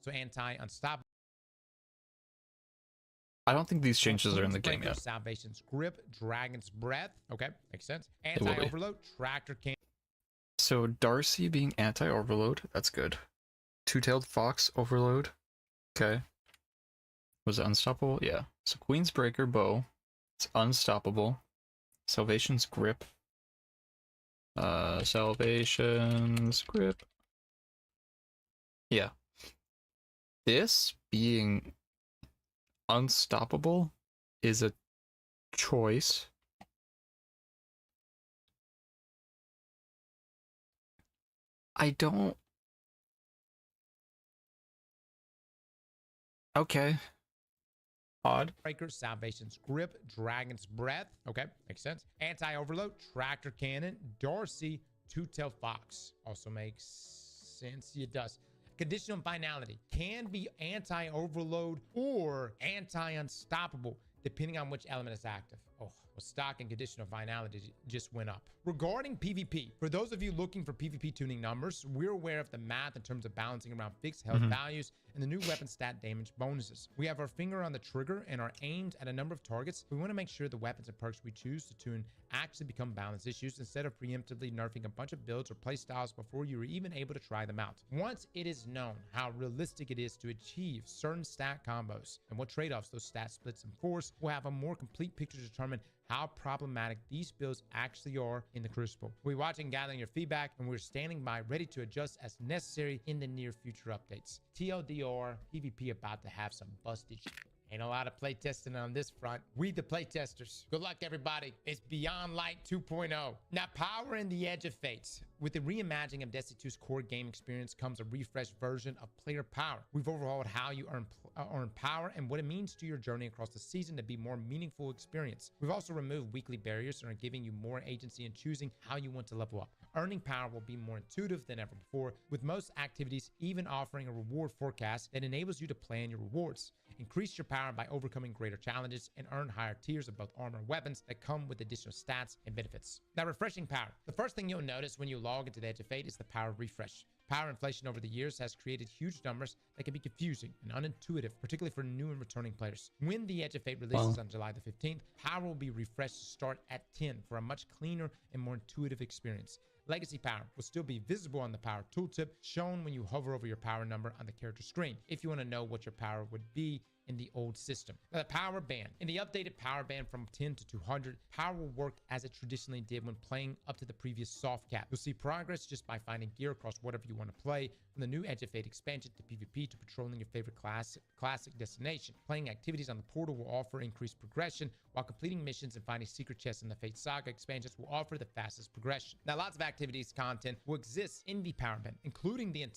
[SPEAKER 7] So anti-unstoppable.
[SPEAKER 1] I don't think these changes are in the game yet.
[SPEAKER 7] Salvation's Grip, Dragon's Breath. Okay, makes sense. Anti-overload, Tractor Cannon.
[SPEAKER 1] So Darcy being anti-overload, that's good. Two-tailed Fox overload. Okay. Was it unstoppable? Yeah. So Queensbreaker bow. It's unstoppable. Salvation's Grip. Salvation's Grip. Yeah. This being unstoppable is a choice. I don't... Okay. Odd.
[SPEAKER 7] Breaker, Salvation's Grip, Dragon's Breath. Okay, makes sense. Anti-overload, Tractor Cannon, Darcy, Two-tailed Fox. Also makes sense. It does. Conditional finality can be anti-overload or anti-unstoppable, depending on which element is active. Oh, well, stock and conditional finality just went up. Regarding PvP, for those of you looking for PvP tuning numbers, we're aware of the math in terms of balancing around fixed health values and the new weapon stat damage bonuses. We have our finger on the trigger and are aimed at a number of targets. We want to make sure the weapons and perks we choose to tune actually become balance issues instead of preemptively nerfing a bunch of builds or playstyles before you were even able to try them out. Once it is known how realistic it is to achieve certain stat combos and what trade-offs those stat splits enforce, we'll have a more complete picture to determine how problematic these builds actually are in the Crucible. We're watching and gathering your feedback, and we're standing by ready to adjust as necessary in the near future updates. TLDR, PvP about to have some busted shit. Ain't a lot of playtesting on this front. We the playtesters. Good luck, everybody. It's Beyond Light 2.0. Now, power in the edge of fates. With the reimagining of Destiny 2's core game experience comes a refreshed version of player power. We've overhauled how you earn power and what it means to your journey across the season to be more meaningful experience. We've also removed weekly barriers and are giving you more agency in choosing how you want to level up. Earning power will be more intuitive than ever before, with most activities even offering a reward forecast that enables you to plan your rewards. Increase your power by overcoming greater challenges and earn higher tiers of both armor and weapons that come with additional stats and benefits. Now, refreshing power. The first thing you'll notice when you log into the Edge of Fate is the power refresh. Power inflation over the years has created huge numbers that can be confusing and unintuitive, particularly for new and returning players. When the Edge of Fate releases on July the 15th, power will be refreshed to start at 10 for a much cleaner and more intuitive experience. Legacy power will still be visible on the power tooltip, shown when you hover over your power number on the character screen, if you want to know what your power would be in the old system. Now, the power band. In the updated power band from 10 to 200, power will work as it traditionally did when playing up to the previous soft cap. You'll see progress just by finding gear across whatever you want to play, from the new Edge of Fate expansion to PvP to patrolling your favorite classic destination. Playing activities on the portal will offer increased progression, while completing missions and finding secret chests in the Fate Saga expansions will offer the fastest progression. Now, lots of activities content will exist in the power band, including the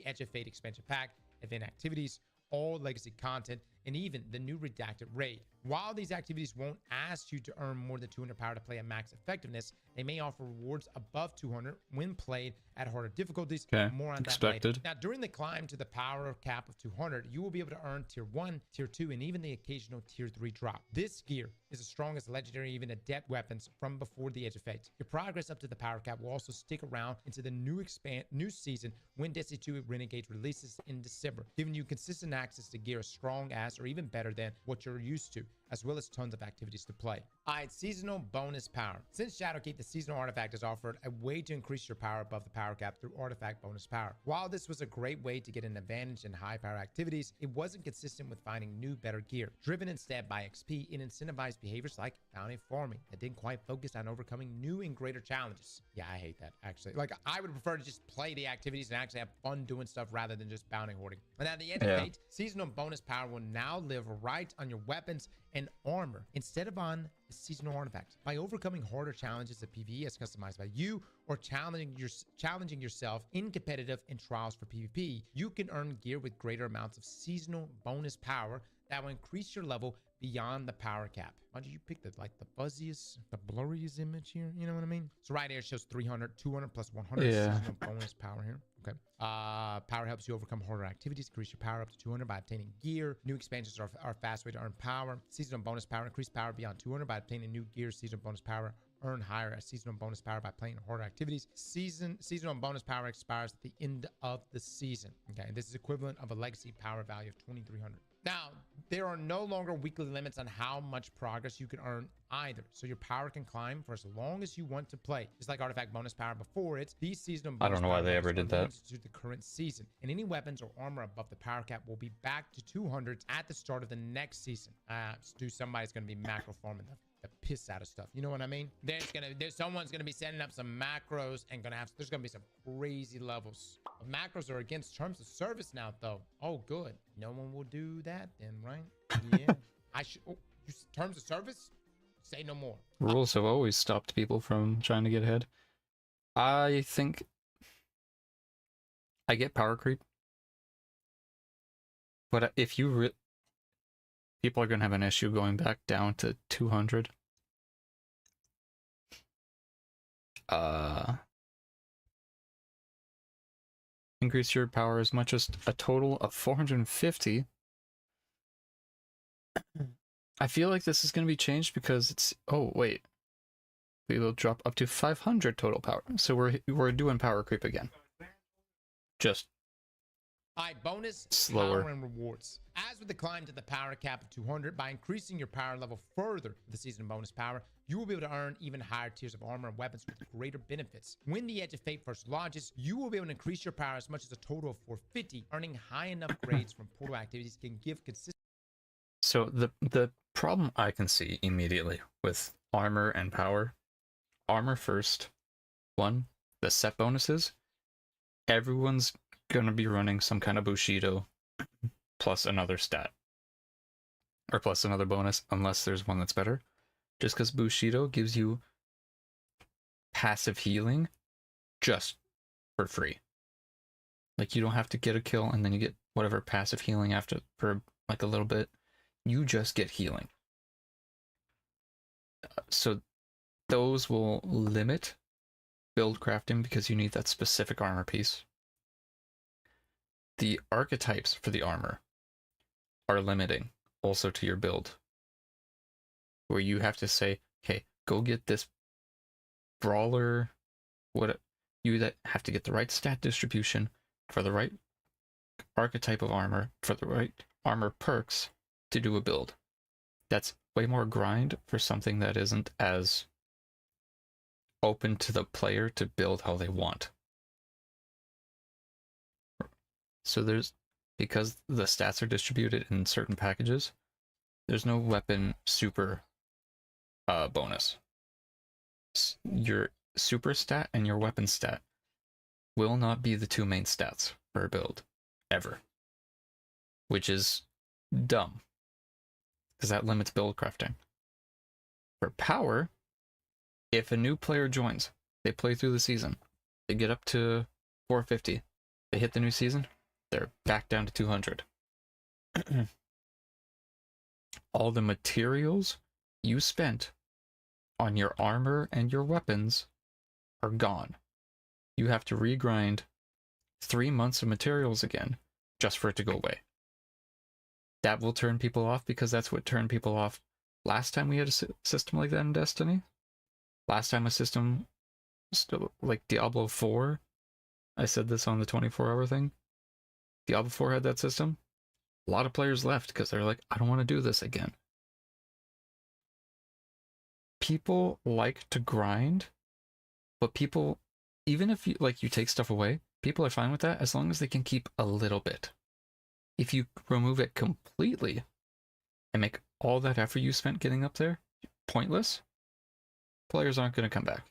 [SPEAKER 7] Edge of Fate expansion pack, event activities, all legacy content, and even the new redacted raid. While these activities won't ask you to earn more than 200 power to play at max effectiveness, they may offer rewards above 200 when played at harder difficulties.
[SPEAKER 1] Okay,
[SPEAKER 7] More on that
[SPEAKER 1] expected.
[SPEAKER 7] later. Now, during the climb to the power cap of 200, you will be able to earn tier 1, tier 2, and even the occasional tier 3 drop. This gear is as strong as legendary, even adept weapons from before the Edge of Fate. Your progress up to the power cap will also stick around into the new season when Destiny 2 Renegades releases in December, giving you consistent access to gear as strong as or even better than what you're used to, as well as tons of activities to play. Alright, seasonal bonus power. Since Shadowkeep, the seasonal artifact has offered a way to increase your power above the power cap through artifact bonus power. While this was a great way to get an advantage in high power activities, it wasn't consistent with finding new, better gear. Driven instead by XP, it incentivized behaviors like bounty farming that didn't quite focus on overcoming new and greater challenges. Yeah, I hate that, actually. Like, I would prefer to just play the activities and actually have fun doing stuff rather than just bounty hoarding. And at the end of Fate, seasonal bonus power will now live right on your weapons and armor instead of on the seasonal artifact. By overcoming harder challenges that PvE is customized by you, or challenging yourself in competitive and trials for PvP, you can earn gear with greater amounts of seasonal bonus power that will increase your level beyond the power cap. Why did you pick the fuzziest, the blurriest image here? You know what I mean? So right here it shows 300, 200 plus 100 seasonal bonus power here. Okay. Power helps you overcome harder activities, increase your power up to 200 by obtaining gear. New expansions are a fast way to earn power. Seasonal bonus power, increase power beyond 200 by obtaining new gear. Seasonal bonus power, earn higher as seasonal bonus power by playing harder activities. Seasonal bonus power expires at the end of the season. Okay, this is equivalent of a legacy power value of 2,300. Now, there are no longer weekly limits on how much progress you can earn either, so your power can climb for as long as you want to play. Just like artifact bonus power before it, these seasonal bonus
[SPEAKER 1] I don't know why they ever did that.
[SPEAKER 7] To the current season, and any weapons or armor above the power cap will be back to 200 at the start of the next season. Somebody's gonna be macro farming the piss out of stuff. You know what I mean? Someone's gonna be setting up some macros and there's gonna be some crazy levels. Macros are against terms of service now, though. Oh, good. No one will do that then, right? Yeah. Terms of service? Say no more.
[SPEAKER 1] Rules have always stopped people from trying to get ahead. I think I get power creep, but if you people are gonna have an issue going back down to 200. Increase your power as much as a total of 450. I feel like this is going to be changed because it's... Oh, wait. We will drop up to 500 total power. So we're doing power creep again. Just
[SPEAKER 7] bonus
[SPEAKER 1] slower.
[SPEAKER 7] Power and rewards. As with the climb to the power cap of 200, by increasing your power level further with the season bonus power, you will be able to earn even higher tiers of armor and weapons with greater benefits. When the Edge of Fate first launches, you will be able to increase your power as much as a total of 450. Earning high enough grades from portal activities can give consistent...
[SPEAKER 1] So the problem I can see immediately with armor and power, armor first, one, the set bonuses, everyone's gonna be running some kind of Bushido plus another stat. Or plus another bonus, unless there's one that's better. Just because Bushido gives you passive healing just for free. Like, you don't have to get a kill and then you get whatever passive healing after for like a little bit. You just get healing. So those will limit build crafting because you need that specific armor piece. The archetypes for the armor are limiting also to your build, where you have to say, okay, go get this brawler, you that have to get the right stat distribution for the right archetype of armor, for the right armor perks to do a build. That's way more grind for something that isn't as open to the player to build how they want. So because the stats are distributed in certain packages, there's no weapon super bonus. Your super stat and your weapon stat will not be the two main stats for a build, ever. Which is dumb, because that limits build crafting. For power, if a new player joins, they play through the season, they get up to 450, they hit the new season, they're back down to 200. all the materials you spent on your armor and your weapons are gone. You have to regrind 3 months of materials again just for it to go away. That will turn people off because that's what turned people off last time we had a system like that in Destiny. Last time a system still like Diablo 4, I said this on the 24-hour thing. Diablo 4 had that system. A lot of players left because they're like, I don't want to do this again. People like to grind, but people, even if you like you take stuff away, people are fine with that as long as they can keep a little bit. If you remove it completely and make all that effort you spent getting up there pointless, players aren't going to come back.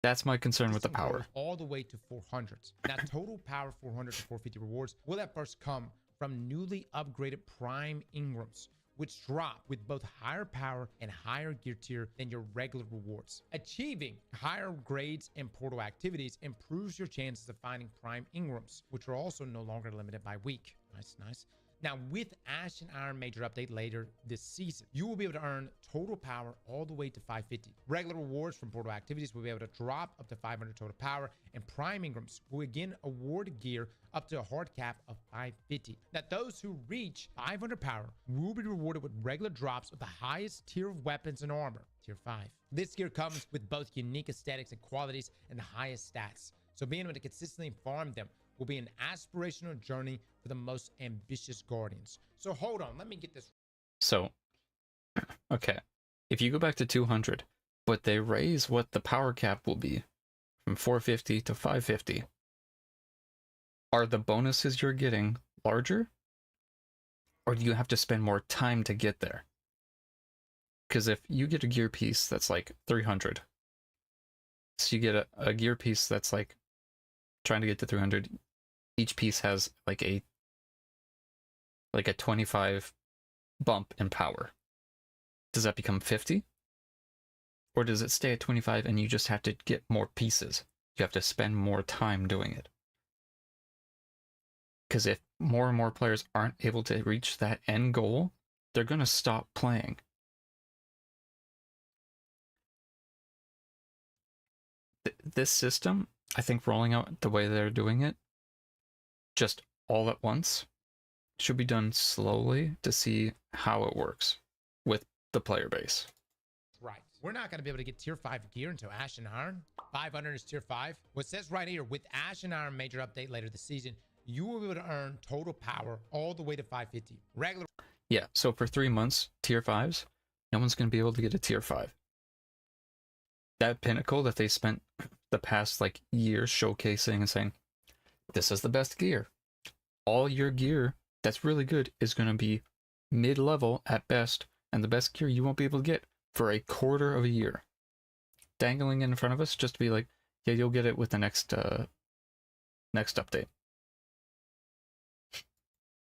[SPEAKER 1] That's my concern with the power.
[SPEAKER 7] All the way to 400s. Now, total power 400 to 450 rewards will at first come from newly upgraded Prime Ingrams, which drop with both higher power and higher gear tier than your regular rewards. Achieving higher grades in portal activities improves your chances of finding Prime Ingrams, which are also no longer limited by week. Nice, nice. Now, with Ash and Iron major update later this season, you will be able to earn total power all the way to 550. Regular rewards from portal activities will be able to drop up to 500 total power, and Prime Ingrams will again award gear up to a hard cap of 550. Now, those who reach 500 power will be rewarded with regular drops of the highest tier of weapons and armor, tier 5. This gear comes with both unique aesthetics and qualities and the highest stats, so being able to consistently farm them will be an aspirational journey for the most ambitious guardians. So hold on, let me get this.
[SPEAKER 1] So, okay, if you go back to 200, but they raise what the power cap will be from 450 to 550, are the bonuses you're getting larger? Or do you have to spend more time to get there? Because if you get a gear piece that's like 300, so you get a gear piece that's like trying to get to 300, each piece has like a 25 bump in power. Does that become 50? Or does it stay at 25 and you just have to get more pieces? You have to spend more time doing it. Because if more and more players aren't able to reach that end goal, they're going to stop playing. This system, I think rolling out the way they're doing it, just all at once, should be done slowly to see how it works with the player base.
[SPEAKER 7] Right. We're not going to be able to get tier 5 gear until Ash and Iron. 500 is tier 5. What says right here, with Ash and Iron major update later this season, you will be able to earn total power all the way to 550. Regular.
[SPEAKER 1] Yeah, so for 3 months, tier 5s, no one's going to be able to get a tier 5. That pinnacle that they spent the past like year showcasing and saying, this is the best gear. All your gear that's really good is going to be mid-level at best, and the best gear you won't be able to get for a quarter of a year. Dangling in front of us just to be like, yeah, you'll get it with the next update.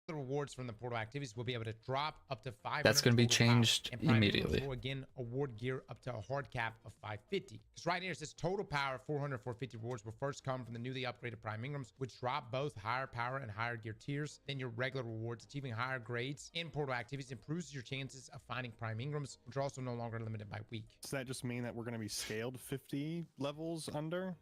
[SPEAKER 7] The rewards from the portal activities will be able to drop up to 500.
[SPEAKER 1] That's going to be
[SPEAKER 7] total power,
[SPEAKER 1] changed
[SPEAKER 7] and Prime
[SPEAKER 1] immediately.
[SPEAKER 7] Ingrams will again award gear up to a hard cap of 550. Because right here it says total power 400, 450 rewards will first come from the newly upgraded Prime Ingrams, which drop both higher power and higher gear tiers than your regular rewards. Achieving higher grades in portal activities improves your chances of finding Prime Ingrams, which are also no longer limited by week.
[SPEAKER 8] Does that just mean that we're going to be scaled 50 levels under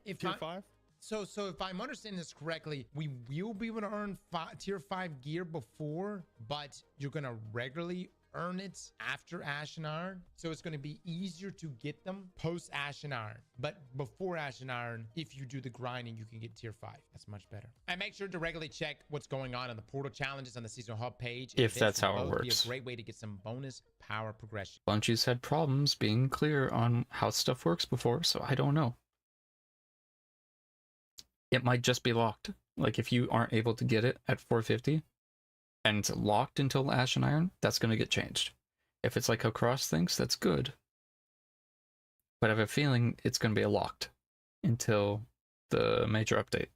[SPEAKER 7] If
[SPEAKER 8] tier
[SPEAKER 7] I-
[SPEAKER 8] 5?
[SPEAKER 7] So if I'm understanding this correctly, we will be able to earn tier 5 gear before, but you're going to regularly earn it after Ash and Iron. So it's going to be easier to get them post Ash and Iron. But before Ash and Iron, if you do the grinding, you can get tier 5. That's much better. And make sure to regularly check what's going on in the portal challenges on the seasonal hub page.
[SPEAKER 1] If
[SPEAKER 7] This
[SPEAKER 1] that's
[SPEAKER 7] will
[SPEAKER 1] how it
[SPEAKER 7] both be
[SPEAKER 1] works.
[SPEAKER 7] a great way to get some bonus power progression.
[SPEAKER 1] Bungie's had problems being clear on how stuff works before, so I don't know. It might just be locked. Like if you aren't able to get it at 450 and it's locked until Ash and Iron, that's going to get changed. If it's like how Cross thinks, that's good. But I have a feeling it's going to be locked until the major update.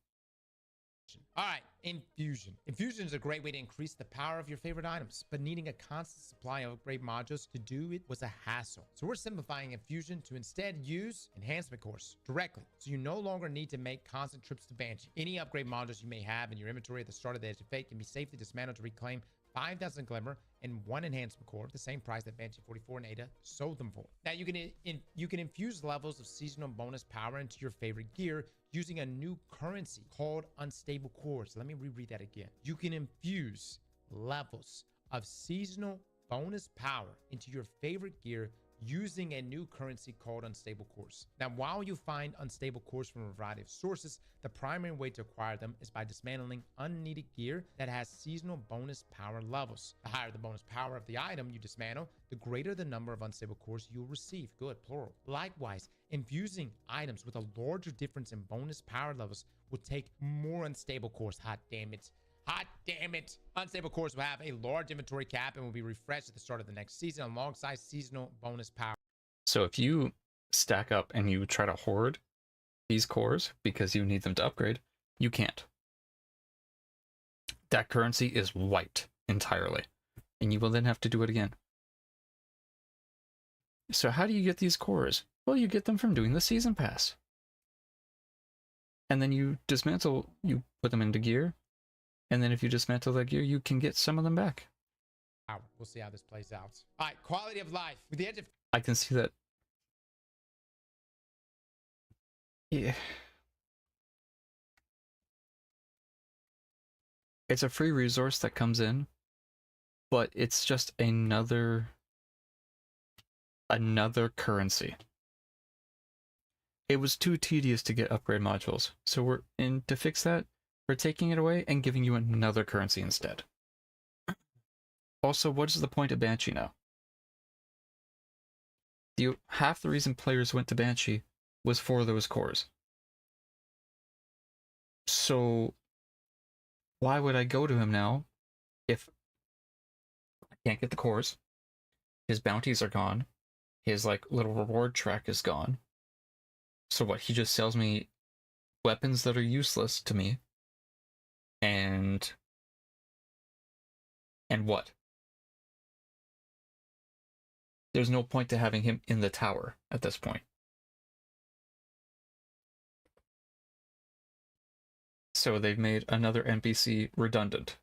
[SPEAKER 7] All right, infusion. Infusion is a great way to increase the power of your favorite items, but needing a constant supply of upgrade modules to do it was a hassle. So we're simplifying infusion to instead use enhancement course directly. So you no longer need to make constant trips to Banshee. Any upgrade modules you may have in your inventory at the start of the Edge of Fate can be safely dismantled to reclaim 5,000 glimmer and 1 enhancement core, the same price that Banshee 44 and Ada sold them for. Now you can infuse levels of seasonal bonus power into your favorite gear using a new currency called unstable cores. Let me reread that again. You can infuse levels of seasonal bonus power into your favorite gear using a new currency called unstable cores. Now, while you find unstable cores from a variety of sources, the primary way to acquire them is by dismantling unneeded gear that has seasonal bonus power levels. The higher the bonus power of the item you dismantle, the greater the number of unstable cores you'll receive. Good, plural. Likewise, infusing items with a larger difference in bonus power levels will take more unstable cores. Hot damn it. Hot damn it. Unstable cores will have a large inventory cap and will be refreshed at the start of the next season alongside seasonal bonus power.
[SPEAKER 1] So if you stack up and you try to hoard these cores because you need them to upgrade, you can't. That currency is wiped entirely, and you will then have to do it again. So how do you get these cores? Well, you get them from doing the season pass. And then you dismantle, you put them into gear, and then if you dismantle that gear, you can get some of them back.
[SPEAKER 7] We'll see how this plays out. All right, quality of life. With the edge of
[SPEAKER 1] I can see that. Yeah. It's a free resource that comes in, but it's just another currency. It was too tedious to get upgrade modules, so to fix that, we're taking it away and giving you another currency instead. Also, what is the point of Banshee now? Half the reason players went to Banshee was for those cores. So why would I go to him now if I can't get the cores? His bounties are gone. His little reward track is gone. So what, he just sells me weapons that are useless to me? And what? There's no point to having him in the tower at this point. So they've made another NPC redundant.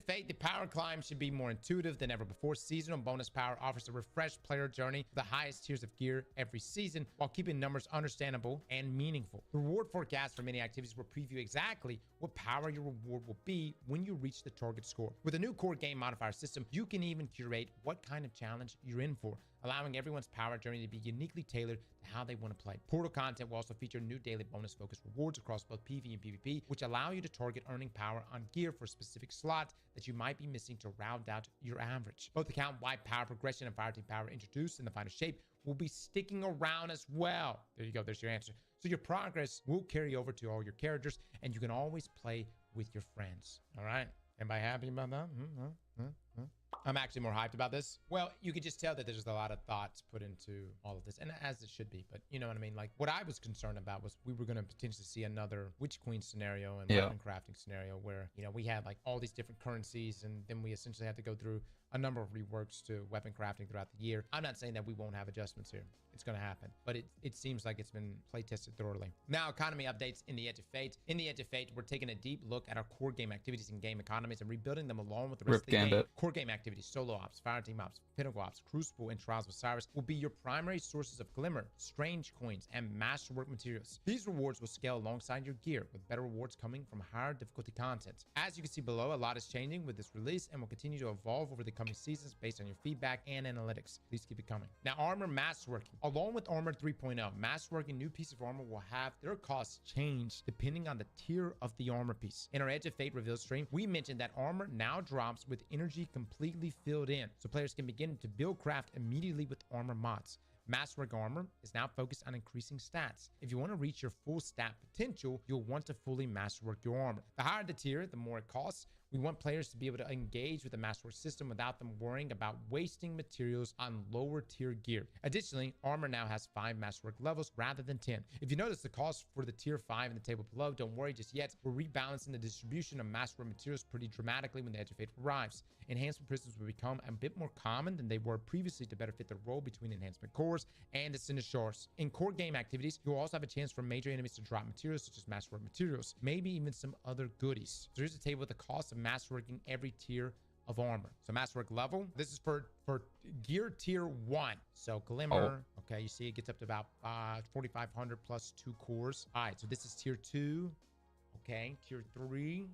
[SPEAKER 7] Fate, the power climb should be more intuitive than ever before. Seasonal bonus power offers a refreshed player journey with the highest tiers of gear every season while keeping numbers understandable and meaningful. The reward forecast for many activities will preview exactly what power your reward will be when you reach the target score. With a new core game modifier system, you can even curate what kind of challenge you're in for, allowing everyone's power journey to be uniquely tailored to how they want to play. Portal content will also feature new daily bonus focused rewards across both PvE and PvP, which allow you to target earning power on gear for a specific slot that you might be missing to round out your average. Both account-wide power progression and fireteam power introduced in the final shape will be sticking around as well. There you go, there's your answer. So your progress will carry over to all your characters, and you can always play with your friends. All right? Anybody happy about that? I'm actually more hyped about this. Well, you could just tell that there's a lot of thoughts put into all of this, and as it should be, but you know what I mean? Like, what I was concerned about was we were going to potentially see another Witch Queen scenario and weapon crafting scenario where, you know, we had like all these different currencies, and then we essentially had to go through a number of reworks to weapon crafting throughout the year. I'm not saying that we won't have adjustments here. It's going to happen, but it seems like it's been play tested thoroughly. Now, economy updates in the Edge of Fate. In the Edge of Fate, we're taking a deep look at our core game activities and game economies and rebuilding them along with the rest of the game. Core game activities, solo ops, fireteam ops, pinnacle ops, crucible, and trials of Osiris will be your primary sources of glimmer, strange coins, and masterwork materials. These rewards will scale alongside your gear, with better rewards coming from higher difficulty content. As you can see below, a lot is changing with this release and will continue to evolve over the coming seasons based on your feedback and analytics. Please keep it coming. Now, armor masterworking. Along with armor 3.0, masterworking new pieces of armor will have their costs change depending on the tier of the armor piece. In our Edge of Fate reveal stream, we mentioned that armor now drops with energy completely filled in, so players can begin to build craft immediately with armor mods. Masterwork armor is now focused on increasing stats. If you want to reach your full stat potential, you'll want to fully masterwork your armor. The higher the tier, the more it costs. We want players to be able to engage with the masterwork system without them worrying about wasting materials on lower tier gear. Additionally, armor now has 5 masterwork levels rather than 10. If you notice the cost for the tier 5 in the table below, don't worry just yet. We're rebalancing the distribution of masterwork materials pretty dramatically when the Edge of Fate arrives. Enhancement prisms will become a bit more common than they were previously to better fit the role between enhancement cores and ascended shards. In core game activities, you'll also have a chance for major enemies to drop materials such as masterwork materials, maybe even some other goodies. So here's a table with the cost of masterworking every tier of armor. So masterwork level. This is for gear tier 1. So glimmer. Okay, you see it gets up to about 4,500 plus 2 cores. All right, so this is tier 2. Okay, tier 3.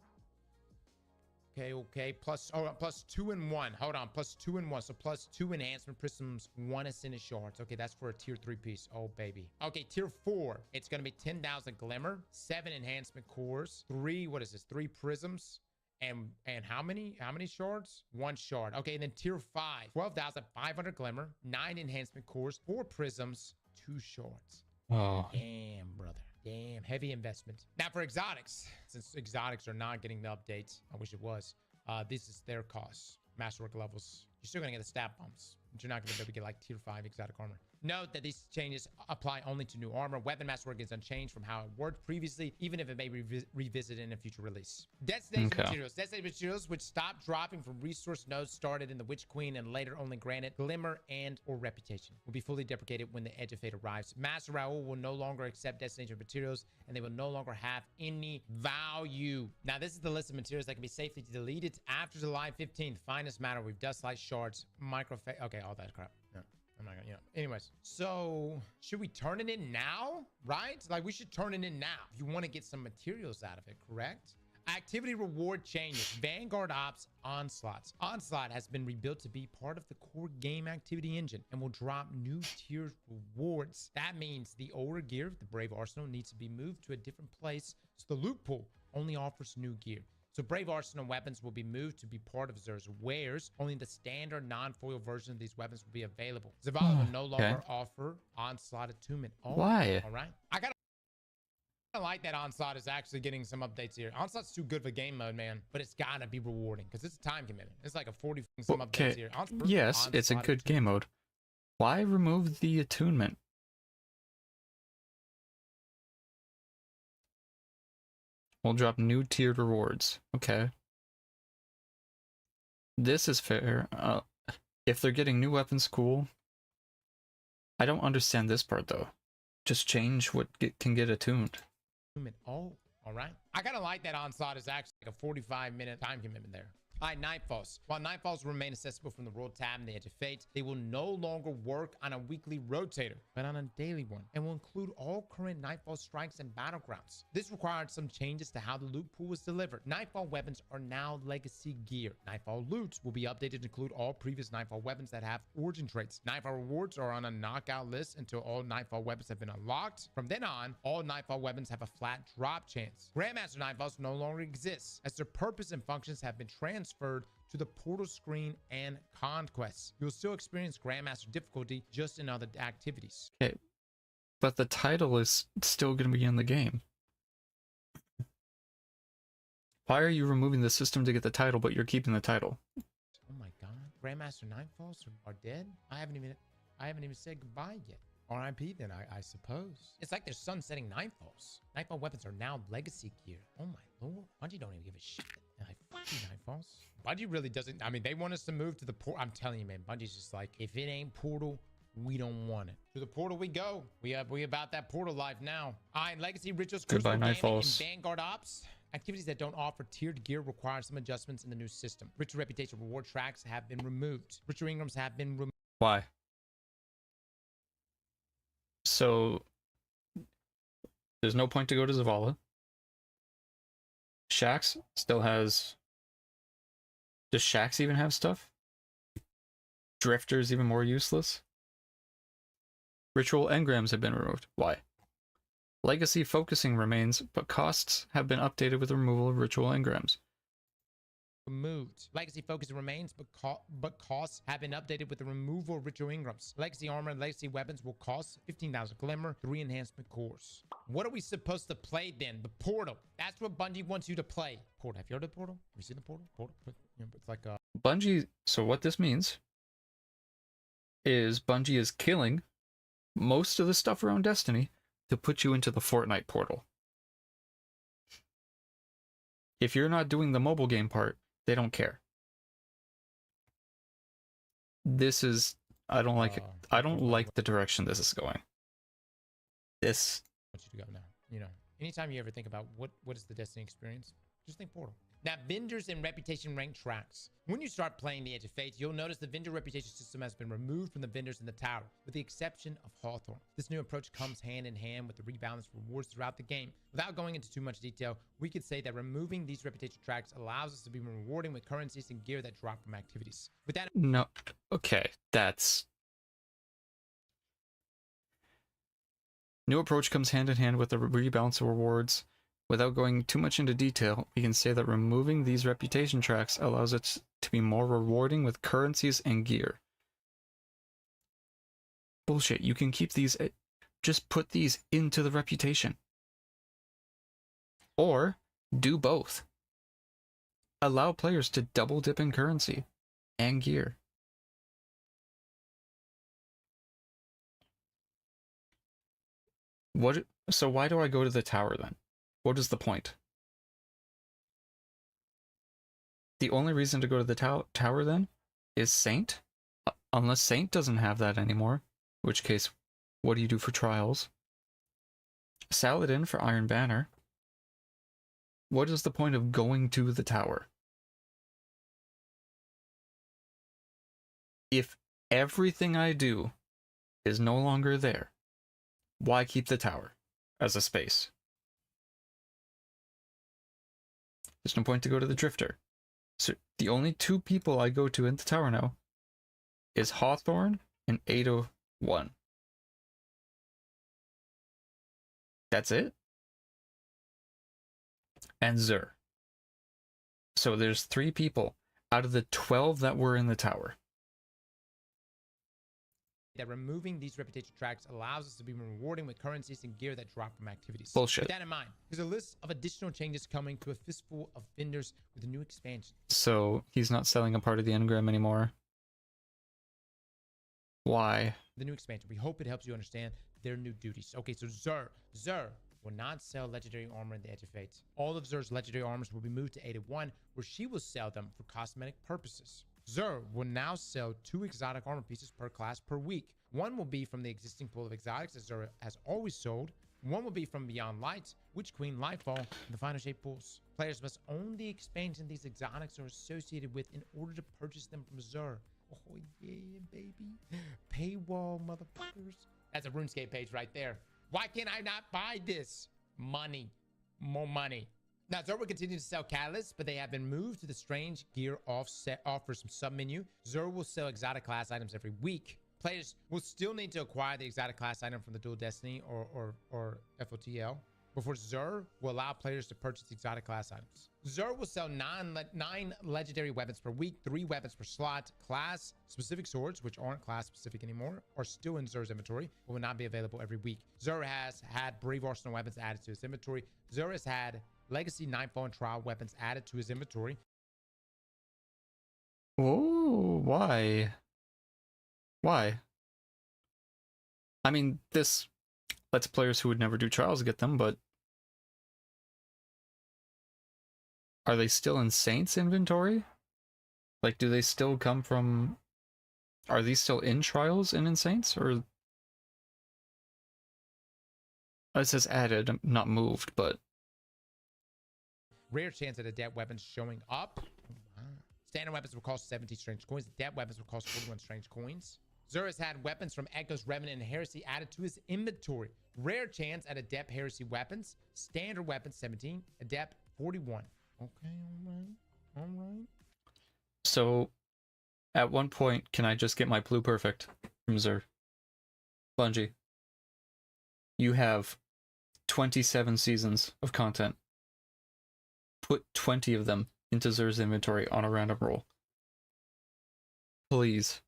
[SPEAKER 7] Okay, plus 2 and 1. Hold on, plus 2 and 1. So plus 2 enhancement prisms, 1 ascendant shards. Okay, that's for a tier 3 piece. Oh, baby. Okay, tier 4. It's going to be 10,000 glimmer, 7 enhancement cores, 3, what is this? 3 prisms. And how many shards? 1 shard. Okay, and then tier 5, 12,500 glimmer, 9 enhancement cores, 4 prisms, 2 shards.
[SPEAKER 1] Oh.
[SPEAKER 7] Damn, brother. Damn, heavy investment. Now for exotics, since exotics are not getting the updates, I wish it was. This is their cost. Masterwork levels. You're still gonna get the stat bumps, but you're not gonna be able to get like tier 5 exotic armor. Note that these changes apply only to new armor. Weapon masterwork is unchanged from how it worked previously, even if it may be revisited in a future release. Destination materials. Destination materials, which stopped dropping from resource nodes started in the Witch Queen and later only granted glimmer and or reputation, will be fully deprecated when the Edge of Fate arrives. Master Raoul will no longer accept destination materials, and they will no longer have any value. Now, this is the list of materials that can be safely deleted after July 15th. Finest matter with dust light shards, okay, all that crap. Yeah. I'm not gonna, anyways, so should we turn it in now? Right? Like we should turn it in now if you want to get some materials out of it, correct? Activity reward changes. Vanguard Ops Onslaughts. Onslaught has been rebuilt to be part of the core game activity engine and will drop new tier rewards. That means the older gear, the Brave Arsenal, needs to be moved to a different place, so the loot pool only offers new gear. So Brave Arsenal weapons will be moved to be part of Xur's wares. Only the standard non-foil version of these weapons will be available. Zavala will no longer offer Onslaught attunement. Oh,
[SPEAKER 1] why?
[SPEAKER 7] All right. I like that Onslaught is actually getting some updates here. Onslaught's too good for game mode, man, but it's gotta be rewarding because it's a time commitment. It's like a 40 some updates here.
[SPEAKER 1] Yes, it's a good game mode. Why remove the attunement? We'll drop new tiered rewards. Okay. This is fair. If they're getting new weapons, cool. I don't understand this part though. Just change what can get attuned.
[SPEAKER 7] Oh, all right. I kind of like that Onslaught is actually like a 45-minute time commitment there. All right, Nightfalls. While Nightfalls remain accessible from the World tab and the Edge of Fate, they will no longer work on a weekly rotator, but on a daily one, and will include all current Nightfall strikes and battlegrounds. This required some changes to how the loot pool was delivered. Nightfall weapons are now legacy gear. Nightfall loots will be updated to include all previous Nightfall weapons that have origin traits. Nightfall rewards are on a knockout list until all Nightfall weapons have been unlocked. From then on, all Nightfall weapons have a flat drop chance. Grandmaster Nightfalls no longer exists, as their purpose and functions have been transferred to the portal screen and conquests. You'll still experience Grandmaster difficulty, just in other activities.
[SPEAKER 1] Okay, but the title is still going to be in the game. Why are you removing the system to get the title, but you're keeping the title?
[SPEAKER 7] Oh my god, Grandmaster Nightfalls are dead? I haven't even said goodbye yet. RIP then, I suppose. It's like they're sunsetting Nightfalls. Nightfall weapons are now legacy gear. Oh my lord. Bungie don't even give a shit. I fuck you, Nightfalls. Bungie really doesn't. I mean, they want us to move to the portal. I'm telling you, man. Bungie's just like, if it ain't portal, we don't want it. To the portal we go. We about that portal life now. Legacy rituals.
[SPEAKER 1] Goodbye, Nightfalls.
[SPEAKER 7] And Vanguard Ops. Activities that don't offer tiered gear require some adjustments in the new system. Ritual reputation reward tracks have been removed. Ritual Ingrams have been removed.
[SPEAKER 1] Why? So there's no point to go to Zavala. Shaxx still has... Does Shaxx even have stuff? Drifter's even more useless? Ritual engrams have been removed. Why? Legacy focusing remains, but costs have been updated with the removal of ritual engrams.
[SPEAKER 7] Removed. Legacy focus remains, but costs have been updated with the removal of ritual engrams. Legacy armor and legacy weapons will cost 15,000 glimmer, 3 enhancement cores. What are we supposed to play then? The portal. That's what Bungie wants you to play. Portal. Have you heard of the portal? Have you seen the portal? Portal. It's like a
[SPEAKER 1] Bungie. So what this means is Bungie is killing most of the stuff around Destiny to put you into the Fortnite portal. If you're not doing the mobile game part, they don't care. This is... I don't like it. I don't like the direction this is going. This...
[SPEAKER 7] I want you to go now. You know, anytime you ever think about what is the Destiny experience, just think portal. Now, vendors and reputation rank tracks. When you start playing the Edge of Fate, you'll notice the vendor reputation system has been removed from the vendors in the tower, with the exception of Hawthorne. This new approach comes hand in hand with the rebalanced rewards throughout the game. Without going into too much detail, we could say that removing these reputation tracks allows us to be more rewarding with currencies and gear that drop from activities. With that,
[SPEAKER 1] No. Okay, that's... New approach comes hand in hand with the rebalance of rewards. Without going too much into detail, we can say that removing these reputation tracks allows it to be more rewarding with currencies and gear. Bullshit, you can keep these... Just put these into the reputation. Or, do both. Allow players to double dip in currency and gear. So why do I go to the tower then? What is the point? The only reason to go to the tower then is Saint? Unless Saint doesn't have that anymore. In which case, what do you do for trials? Saladin for Iron Banner. What is the point of going to the tower? If everything I do is no longer there, why keep the tower as a space? There's no point to go to the Drifter. So the only two people I go to in the tower now is Hawthorne and 801. That's it? And Zur. So there's 3 people out of the 12 that were in the tower.
[SPEAKER 7] that removing these reputation tracks allows us to be more rewarding with currencies and gear that drop from activities.
[SPEAKER 1] Bullshit.
[SPEAKER 7] With that in mind, there's a list of additional changes coming to a fistful of vendors with a new expansion.
[SPEAKER 1] So he's not selling a part of the engram anymore. Why?
[SPEAKER 7] The new expansion. We hope it helps you understand their new duties. Okay, so Zur will not sell legendary armor in the Edge of Fate. All of Zur's legendary armors will be moved to 81, where she will sell them for cosmetic purposes. Zur will now sell 2 exotic armor pieces per class per week. One will be from the existing pool of exotics that Zur has always sold. One will be from Beyond Light, Witch Queen, Lightfall, and the Final Shape pools. Players must own the expansion these exotics are associated with in order to purchase them from Zur. Oh yeah, baby. Paywall, motherfuckers. That's a RuneScape page right there. Why can't I not buy this? Money. More money. Now, Zur will continue to sell catalysts, but they have been moved to the Strange Gear offset offers some sub-menu. Zur will sell exotic class items every week. Players will still need to acquire the exotic class item from the Dual Destiny or FOTL before Zur will allow players to purchase exotic class items. Zur will sell 9 legendary weapons per week, 3 weapons per slot. Class specific swords, which aren't class specific anymore, are still in Zur's inventory, but will not be available every week. Zur has had Brave Arsenal weapons added to his inventory. Zur has had Legacy, Nightfall, and Trial weapons added to his inventory.
[SPEAKER 1] Oh, why? Why? I mean, this lets players who would never do trials get them, but are they still in Saint's inventory? Like, do they still come from... Are these still in trials and in Saints, or... It says added, not moved, but...
[SPEAKER 7] Rare chance at adept weapons showing up. Standard weapons will cost 70 strange coins. Adept weapons will cost 41 strange coins. Zur has had weapons from Echo's Revenant and Heresy added to his inventory. Rare chance at adept Heresy weapons. Standard weapons 17. Adept 41. Okay, all right.
[SPEAKER 1] So, at one point, can I just get my Blue Perfect from Zur? Bungie, you have 27 seasons of content. Put 20 of them into Zur's inventory on a random roll. Please.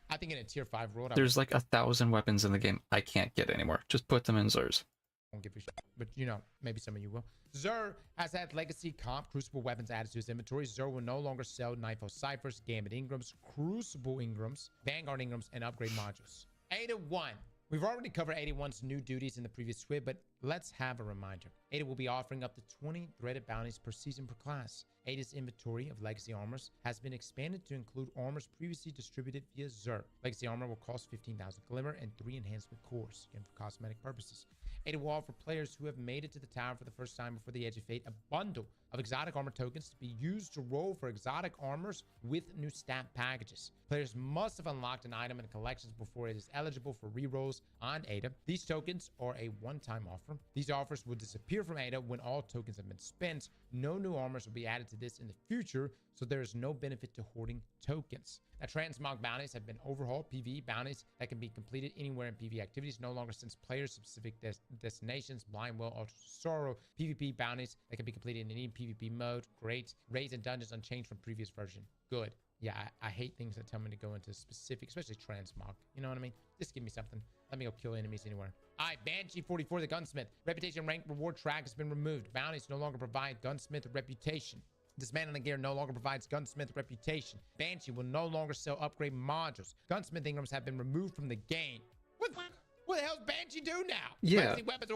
[SPEAKER 7] I think in a tier 5 world,
[SPEAKER 1] There's like 1,000 weapons in the game I can't get anymore. Just put them in Zur's.
[SPEAKER 7] I won't give a shit. But you know, maybe some of you will. Zur has had Legacy, Comp, Crucible weapons added to his inventory. Zur will no longer sell Nightfall Ciphers, Gambit Ingrams, Crucible Ingrams, Vanguard Ingrams, and upgrade modules. 81. We've already covered 81's new duties in the previous SWIB, but let's have a reminder. Ada will be offering up to 20 threaded bounties per season per class. Ada's inventory of Legacy armors has been expanded to include armors previously distributed via Zur. Legacy armor will cost 15,000 glimmer and 3 enhancement cores, again for cosmetic purposes. Ada will offer players who have made it to the tower for the first time before the Edge of Fate a bundle of exotic armor tokens to be used to roll for exotic armors with new stat packages. Players must have unlocked an item in collections before it is eligible for rerolls on Ada. These tokens are a one-time offer. These offers will disappear from Ada when all tokens have been spent. No new armors will be added to this in the future, so there is no benefit to hoarding tokens. Now, transmog bounties have been overhauled. PvE bounties that can be completed anywhere in PvE activities no longer since player-specific destinations, Blind Will, Ultra Sorrow. PvP bounties that can be completed in any PvP mode. Great. Raids and dungeons unchanged from previous version. Good. Yeah, I hate things that tell me to go into specific, especially transmog. You know what I mean? Just give me something. Let me go kill enemies anywhere. All right, Banshee 44, the gunsmith. Reputation rank reward track has been removed. Bounties no longer provide gunsmith reputation. Dismantling gear no longer provides gunsmith reputation. Banshee will no longer sell upgrade modules. Gunsmith ingrams have been removed from the game. What the hell does Banshee do now?
[SPEAKER 1] Yeah.
[SPEAKER 7] Weapons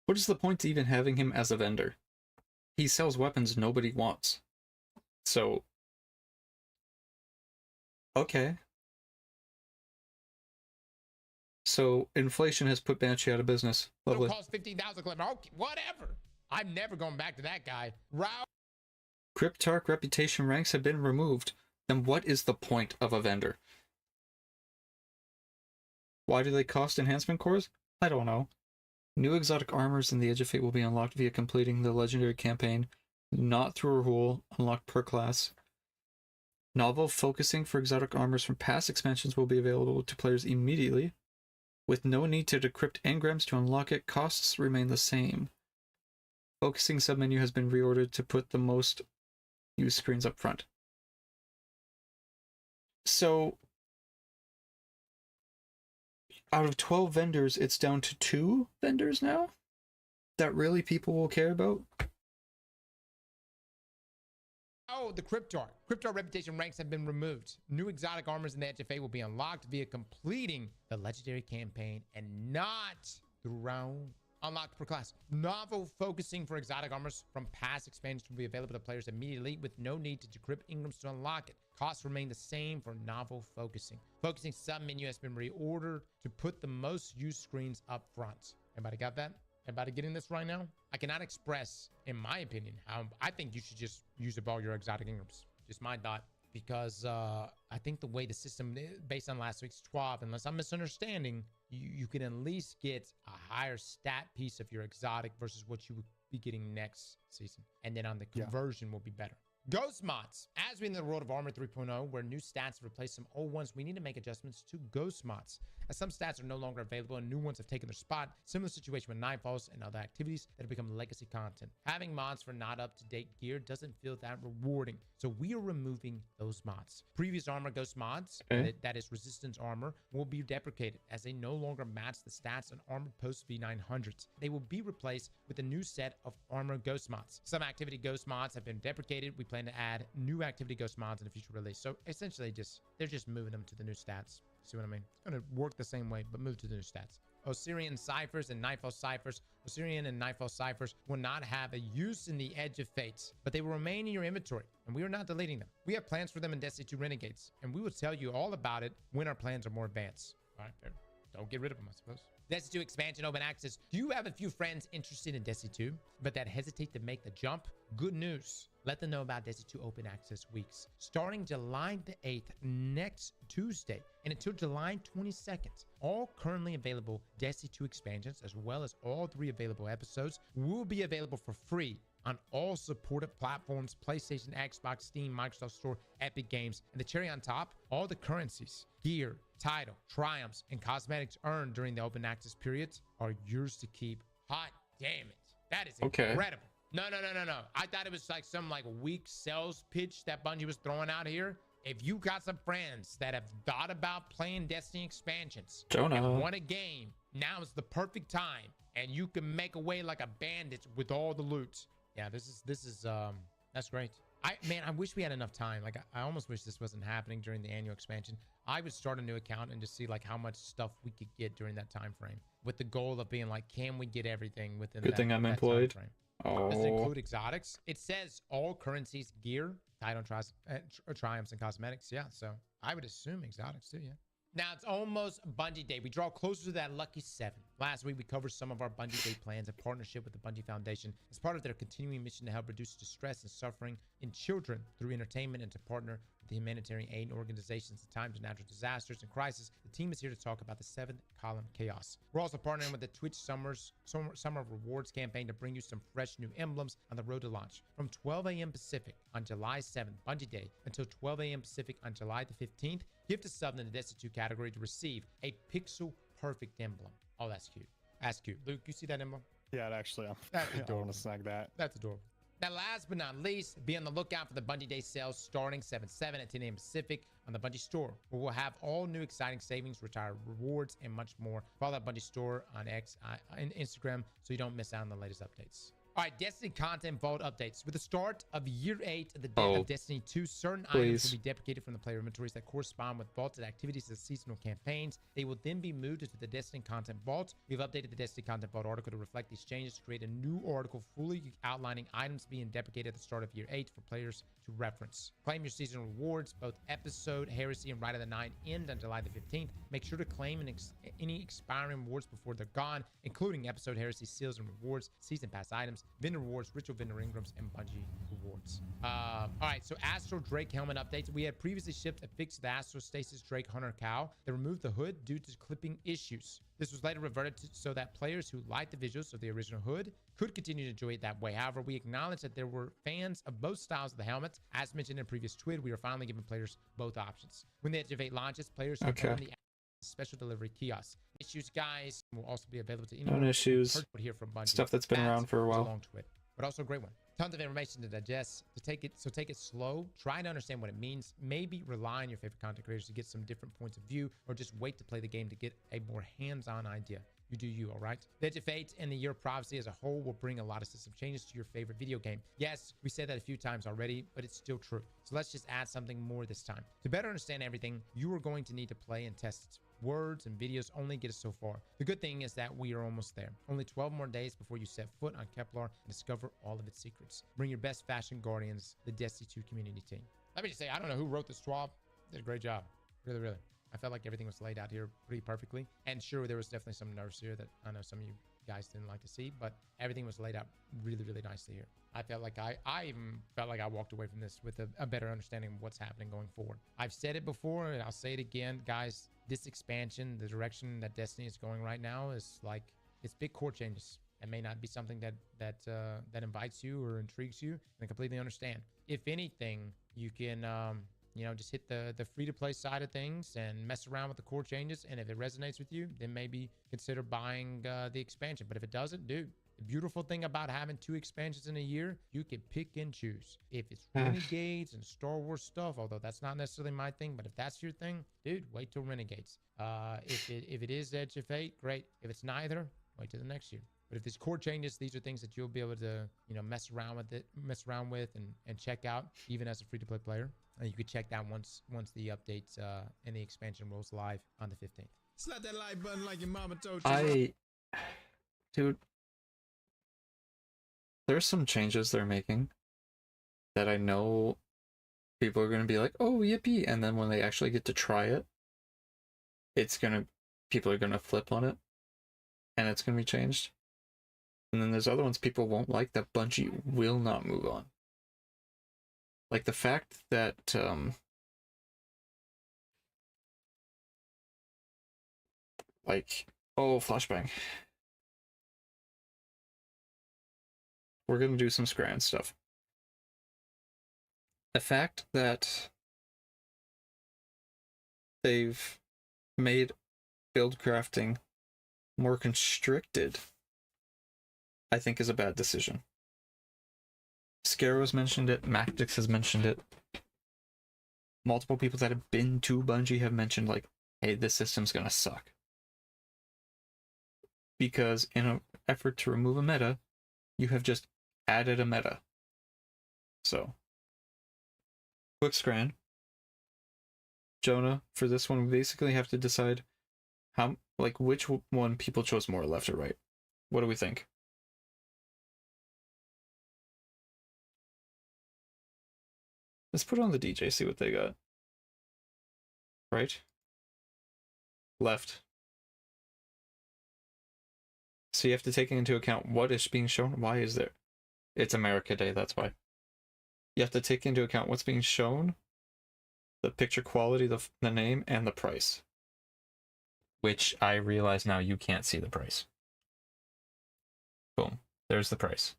[SPEAKER 1] What is the point to even having him as a vendor? He sells weapons nobody wants. So, okay. So, inflation has put Banshee out of business. Lovely.
[SPEAKER 7] cost 15,000 clip. Okay, whatever. I'm never going back to that guy.
[SPEAKER 1] Cryptarch reputation ranks have been removed. Then what is the point of a vendor? Why do they cost enhancement cores? I don't know. New exotic armors in the Edge of Fate will be unlocked via completing the legendary campaign, not through a rule, unlocked per class. Novel focusing for exotic armors from past expansions will be available to players immediately. With no need to decrypt engrams to unlock it, costs remain the same. Focusing submenu has been reordered to put the most used screens up front. So, out of 12 vendors, it's down to 2 vendors now that really people will care about?
[SPEAKER 7] Oh, the Cryptarch. Cryptarch reputation ranks have been removed. New exotic armors in the Edge of Fate will be unlocked via completing the legendary campaign and not through unlocked per class. Novel focusing for exotic armors from past expansions will be available to players immediately with no need to decrypt engrams to unlock it. Costs remain the same for novel focusing. Focusing submenu has been reordered to put the most used screens up front. Everybody got that? Everybody getting this right now? I cannot express, in my opinion, how I think you should just use up all your exotic engrams. Just my thought. Because I think the way the system, based on last week's TWAB, unless I'm misunderstanding, you can at least get a higher stat piece of your exotic versus what you would be getting next season. And then on the conversion will be better. Ghost mods. As we in the world of Armor 3.0, where new stats replace some old ones, we need to make adjustments to ghost mods. As some stats are no longer available and new ones have taken their spot, similar situation with Nightfalls and other activities that have become legacy content. Having mods for not up-to-date gear doesn't feel that rewarding, so we are removing those mods. Previous armor ghost mods, that is resistance armor, will be deprecated as they no longer match the stats on armored post V900s. They will be replaced with a new set of armor ghost mods. Some activity ghost mods have been deprecated. We plan to add new activity ghost mods in a future release. So essentially they're just moving them to the new stats. See what I mean? It's going to work the same way, but move to the new stats. Osirian ciphers and Nightfall ciphers. Osirian and Nightfall ciphers will not have a use in the Edge of Fate, but they will remain in your inventory, and we are not deleting them. We have plans for them in Destiny 2 Renegades, and we will tell you all about it when our plans are more advanced. All right, fair. Don't get rid of them, I suppose. Destiny 2 expansion open access. Do you have a few friends interested in Destiny 2, but that hesitate to make the jump? Good news. Let them know about Destiny 2 open access weeks. Starting July the 8th, next Tuesday, and until July 22nd, all currently available Destiny 2 expansions, as well as all 3 available episodes, will be available for free on all supported platforms: PlayStation, Xbox, Steam, Microsoft Store, Epic Games. And the cherry on top, all the currencies, gear, title, triumphs, and cosmetics earned during the open access periods are yours to keep. Hot damn it. That is incredible. No. I thought it was like some weak sales pitch that Bungie was throwing out here. If you got some friends that have thought about playing Destiny expansions and want a game, now is the perfect time, and you can make away like a bandit with all the loot. Yeah, this is that's great. I wish we had enough time. I almost wish this wasn't happening during the annual expansion. I would start a new account and just see how much stuff we could get during that time frame, with the goal of being can we get everything within
[SPEAKER 1] Good thing I'm employed.
[SPEAKER 7] Time frame. Does it include exotics? It says all currencies, gear, title, triumphs, and cosmetics. Yeah, so I would assume exotics too. Yeah. Now it's almost Bungie Day. We draw closer to that lucky 7. Last week, we covered some of our Bungie Day plans in partnership with the Bungie Foundation as part of their continuing mission to help reduce distress and suffering in children through entertainment and to partner with the humanitarian aid organizations in times of natural disasters and crisis. The team is here to talk about the 7th column chaos. We're also partnering with the Twitch Summer Rewards campaign to bring you some fresh new emblems on the road to launch. From 12 a.m. Pacific on July 7th, Bungie Day, until 12 a.m. Pacific on July the 15th, gift a sub in the Destiny 2 category to receive a pixel perfect emblem. Oh, that's cute. That's cute. Luke, you see that emblem?
[SPEAKER 8] Yeah, actually,
[SPEAKER 7] That's
[SPEAKER 8] I don't want to snag that.
[SPEAKER 7] That's adorable. Now, last but not least, be on the lookout for the Bungie Day sales starting 7/7 at 10 a.m. Pacific on the Bungie store, where we'll have all new exciting savings, retired rewards, and much more. Follow that Bungie store on Instagram so you don't miss out on the latest updates. All right, Destiny content vault updates. With the start of year 8 of the death of Destiny 2, certain items will be deprecated from the player inventories that correspond with vaulted activities of seasonal campaigns. They will then be moved to the Destiny content vault. We've updated the Destiny content vault article to reflect these changes to create a new article fully outlining items being deprecated at the start of year 8 for players to reference. Claim your seasonal rewards. Both Episode, Heresy, and Rite of the Night end on July the 15th. Make sure to claim any expiring rewards before they're gone, including Episode, Heresy, Seals, and Rewards, Season Pass items, Vendor Rewards, Ritual Vendor Ingrams, and Bungie Rewards. All right, so Astral Drake helmet updates. We had previously shipped a fix to the Astral Stasis Drake Hunter cowl that removed the hood due to clipping issues. This was later reverted to so that players who liked the visuals of the original hood could continue to enjoy it that way. However, we acknowledge that there were fans of both styles of the helmets. As mentioned in a previous tweet, we are finally giving players both options. When the Edge of 8 launches, players who own the special delivery kiosk. Issues, guys, will also be available to anyone.
[SPEAKER 1] No issues.
[SPEAKER 7] Here from Bungie.
[SPEAKER 1] Stuff that's been around for a while.
[SPEAKER 7] Long tweet, but also a great one. Tons of information to digest. Take it slow. Try to understand what it means. Maybe rely on your favorite content creators to get some different points of view, or just wait to play the game to get a more hands-on idea. You do you, all right? The Edge of Fate and the Year of Prophecy as a whole will bring a lot of system changes to your favorite video game. Yes, we said that a few times already, but it's still true. So let's just add something more this time. To better understand everything, you are going to need to play and test. Words and videos only get us so far. The good thing is that we are almost there. Only 12 more days before you set foot on Kepler and discover all of its secrets. Bring your best fashion guardians, the Destiny 2 community team. Let me just say, I don't know who wrote this swap. Did a great job. Really, really. I felt like everything was laid out here pretty perfectly. And sure, there was definitely some nerfs here that I know some of you guys didn't like to see, but everything was laid out really, really nicely here. I felt like I even felt like I walked away from this with a better understanding of what's happening going forward. I've said it before and I'll say it again, guys. This expansion, the direction that Destiny is going right now, is like, it's big core changes. It may not be something that invites you or intrigues you, and I completely understand. If anything, you can just hit the free-to-play side of things and mess around with the core changes, and if it resonates with you, then maybe consider buying the expansion. But if it doesn't, dude, the beautiful thing about having 2 expansions in a year, you can pick and choose. If it's Renegades and Star Wars stuff, although that's not necessarily my thing, but if that's your thing, dude, wait till Renegades. If it is Edge of Fate, great. If it's neither, wait till the next year. But if there's core changes, these are things that you'll be able to, mess around with and check out, even as a free-to-play player. And you could check that once the updates and the expansion rolls live on the 15th.
[SPEAKER 9] Slap that like button like your mama told you.
[SPEAKER 1] Dude, there's some changes they're making that I know people are gonna be like, oh, yippee, and then when they actually get to try it, people are gonna flip on it, and it's gonna be changed. And then there's other ones people won't like that Bungie will not move on. Like the fact that flashbang. We're gonna do some Scran stuff. The fact that they've made build crafting more constricted, I think, is a bad decision. Scaro's mentioned it, Mactix has mentioned it. Multiple people that have been to Bungie have mentioned, like, hey, this system's gonna suck. Because in an effort to remove a meta, you have just added a meta. So, quick Scran. Jonah, for this one, we basically have to decide which one people chose more, left or right. What do we think? Let's put on the DJ, see what they got. Right? left. So you have to take into account what is being shown. Why is there? It's America Day, that's why. You have to take into account what's being shown, the picture quality, the name, and the price. Which I realize now you can't see the price. Boom. There's the price.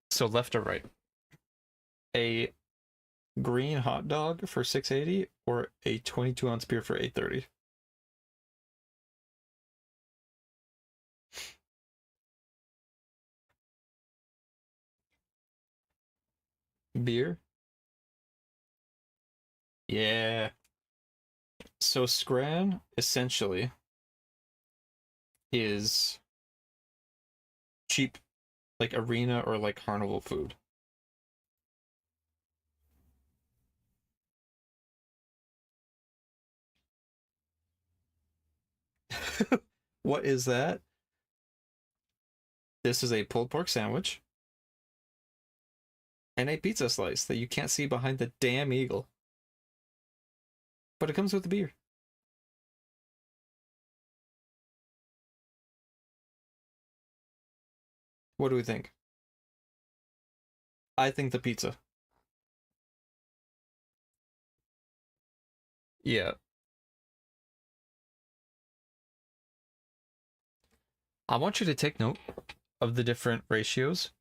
[SPEAKER 1] So left or right? A green hot dog for $6.80 or a 22-ounce beer for $8.30? Beer? Yeah. So Scran essentially is cheap, like arena or like carnival food. What is that? This is a pulled pork sandwich and a pizza slice that you can't see behind the damn eagle. But it comes with the beer. What do we think? I think the pizza. Yeah. I want you to take note of the different ratios.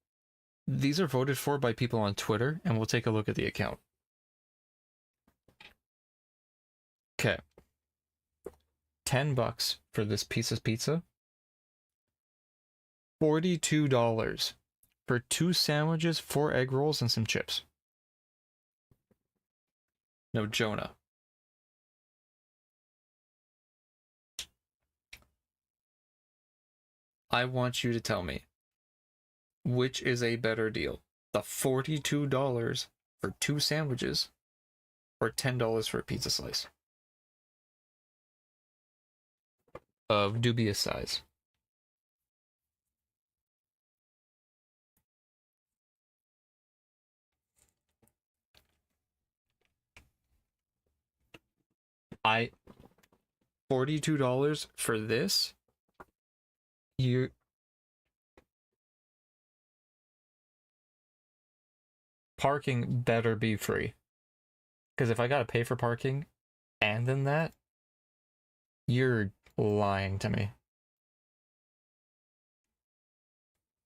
[SPEAKER 1] These are voted for by people on Twitter, and we'll take a look at the account. Okay. $10 for this piece of pizza. $42 for 2 sandwiches, 4 egg rolls, and some chips. No, Jonah. I want you to tell me, which is a better deal? The $42 for 2 sandwiches or $10 for a pizza slice? Of dubious size. $42 for this? You parking better be free. Because if I gotta pay for parking and then that, you're lying to me.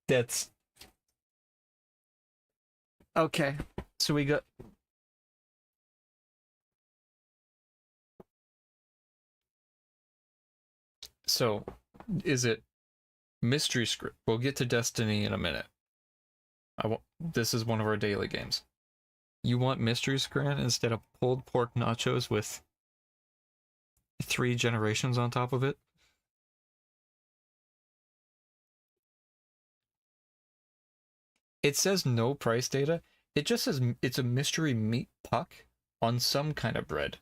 [SPEAKER 1] That's okay. So we got so is it mystery script? We'll get to Destiny in a minute. This is one of our daily games. You want mystery scran instead of pulled pork nachos with 3 generations on top of it? It says no price data. It just says it's a mystery meat puck on some kind of bread.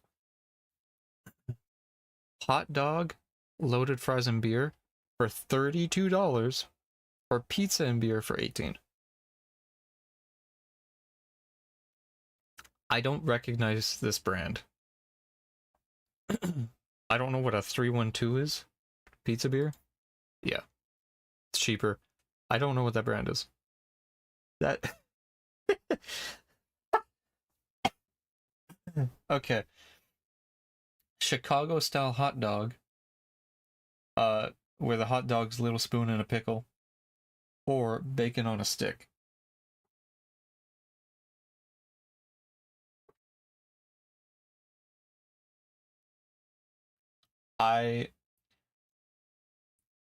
[SPEAKER 1] Hot dog, loaded fries and beer for $32 or pizza and beer for $18. I don't recognize this brand. I don't know what a 312 is. Pizza beer? Yeah. It's cheaper. I don't know what that brand is. That okay. Chicago style hot dog. Where the hot dog's little spoon and a pickle. Or bacon on a stick.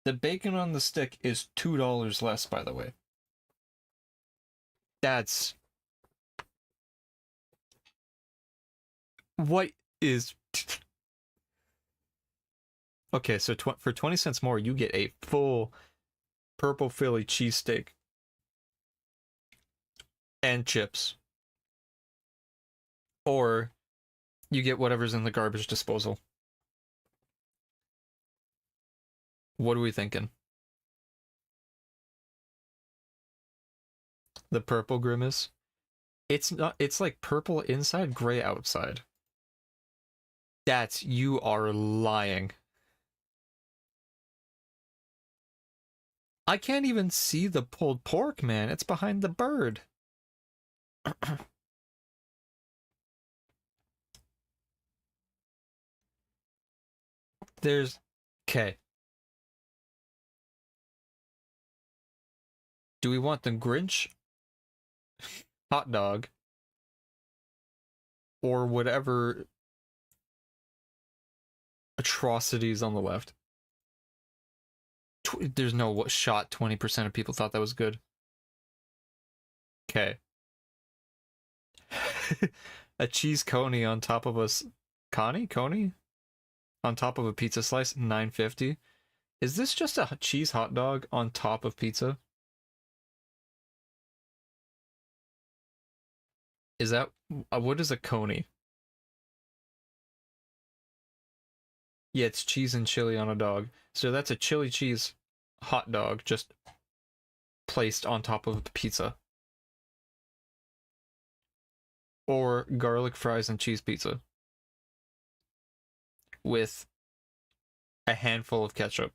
[SPEAKER 1] The bacon on the stick is $2 less, by the way. That's what is okay, so for 20 cents more, you get a full purple Philly cheesesteak and chips. Or you get whatever's in the garbage disposal. What are we thinking? The purple grimace? It's not, it's like purple inside, gray outside. You are lying. I can't even see the pulled pork, man. It's behind the bird. There's... Okay. Do we want the Grinch hot dog or whatever atrocities on the left? There's no what shot 20% of people thought that was good. Okay. A cheese coney on top of a coney on top of a pizza slice, $9.50. Is this just a cheese hot dog on top of pizza? Is that what is a coney? Yeah, it's cheese and chili on a dog. So that's a chili cheese hot dog just placed on top of the pizza. Or garlic fries and cheese pizza with a handful of ketchup.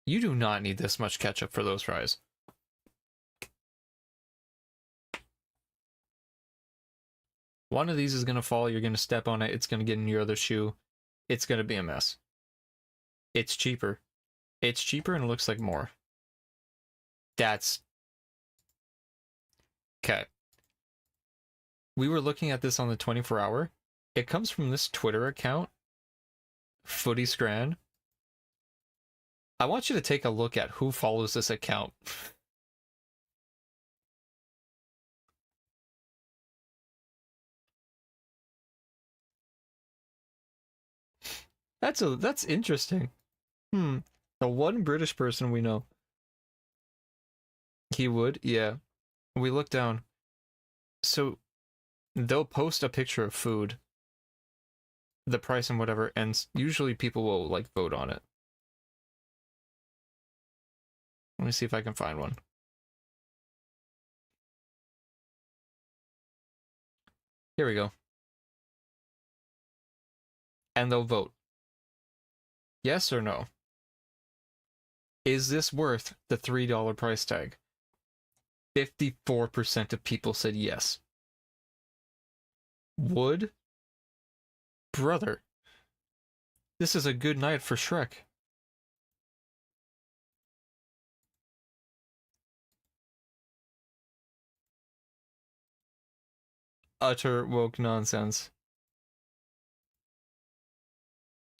[SPEAKER 1] You do not need this much ketchup for those fries. One of these is going to fall, you're going to step on it, it's going to get in your other shoe. It's going to be a mess. It's cheaper. It's cheaper and it looks like more. That's... Okay. We were looking at this on the 24-hour. It comes from this Twitter account, Footy Scran. I want you to take a look at who follows this account. That's interesting. The one British person we know. He would, yeah. We look down. So they'll post a picture of food, the price and whatever, and usually people will like vote on it. Let me see if I can find one. Here we go. And they'll vote. Yes or no? Is this worth the $3 price tag? 54% of people said yes. Would? Brother. This is a good night for Shrek. Utter woke nonsense.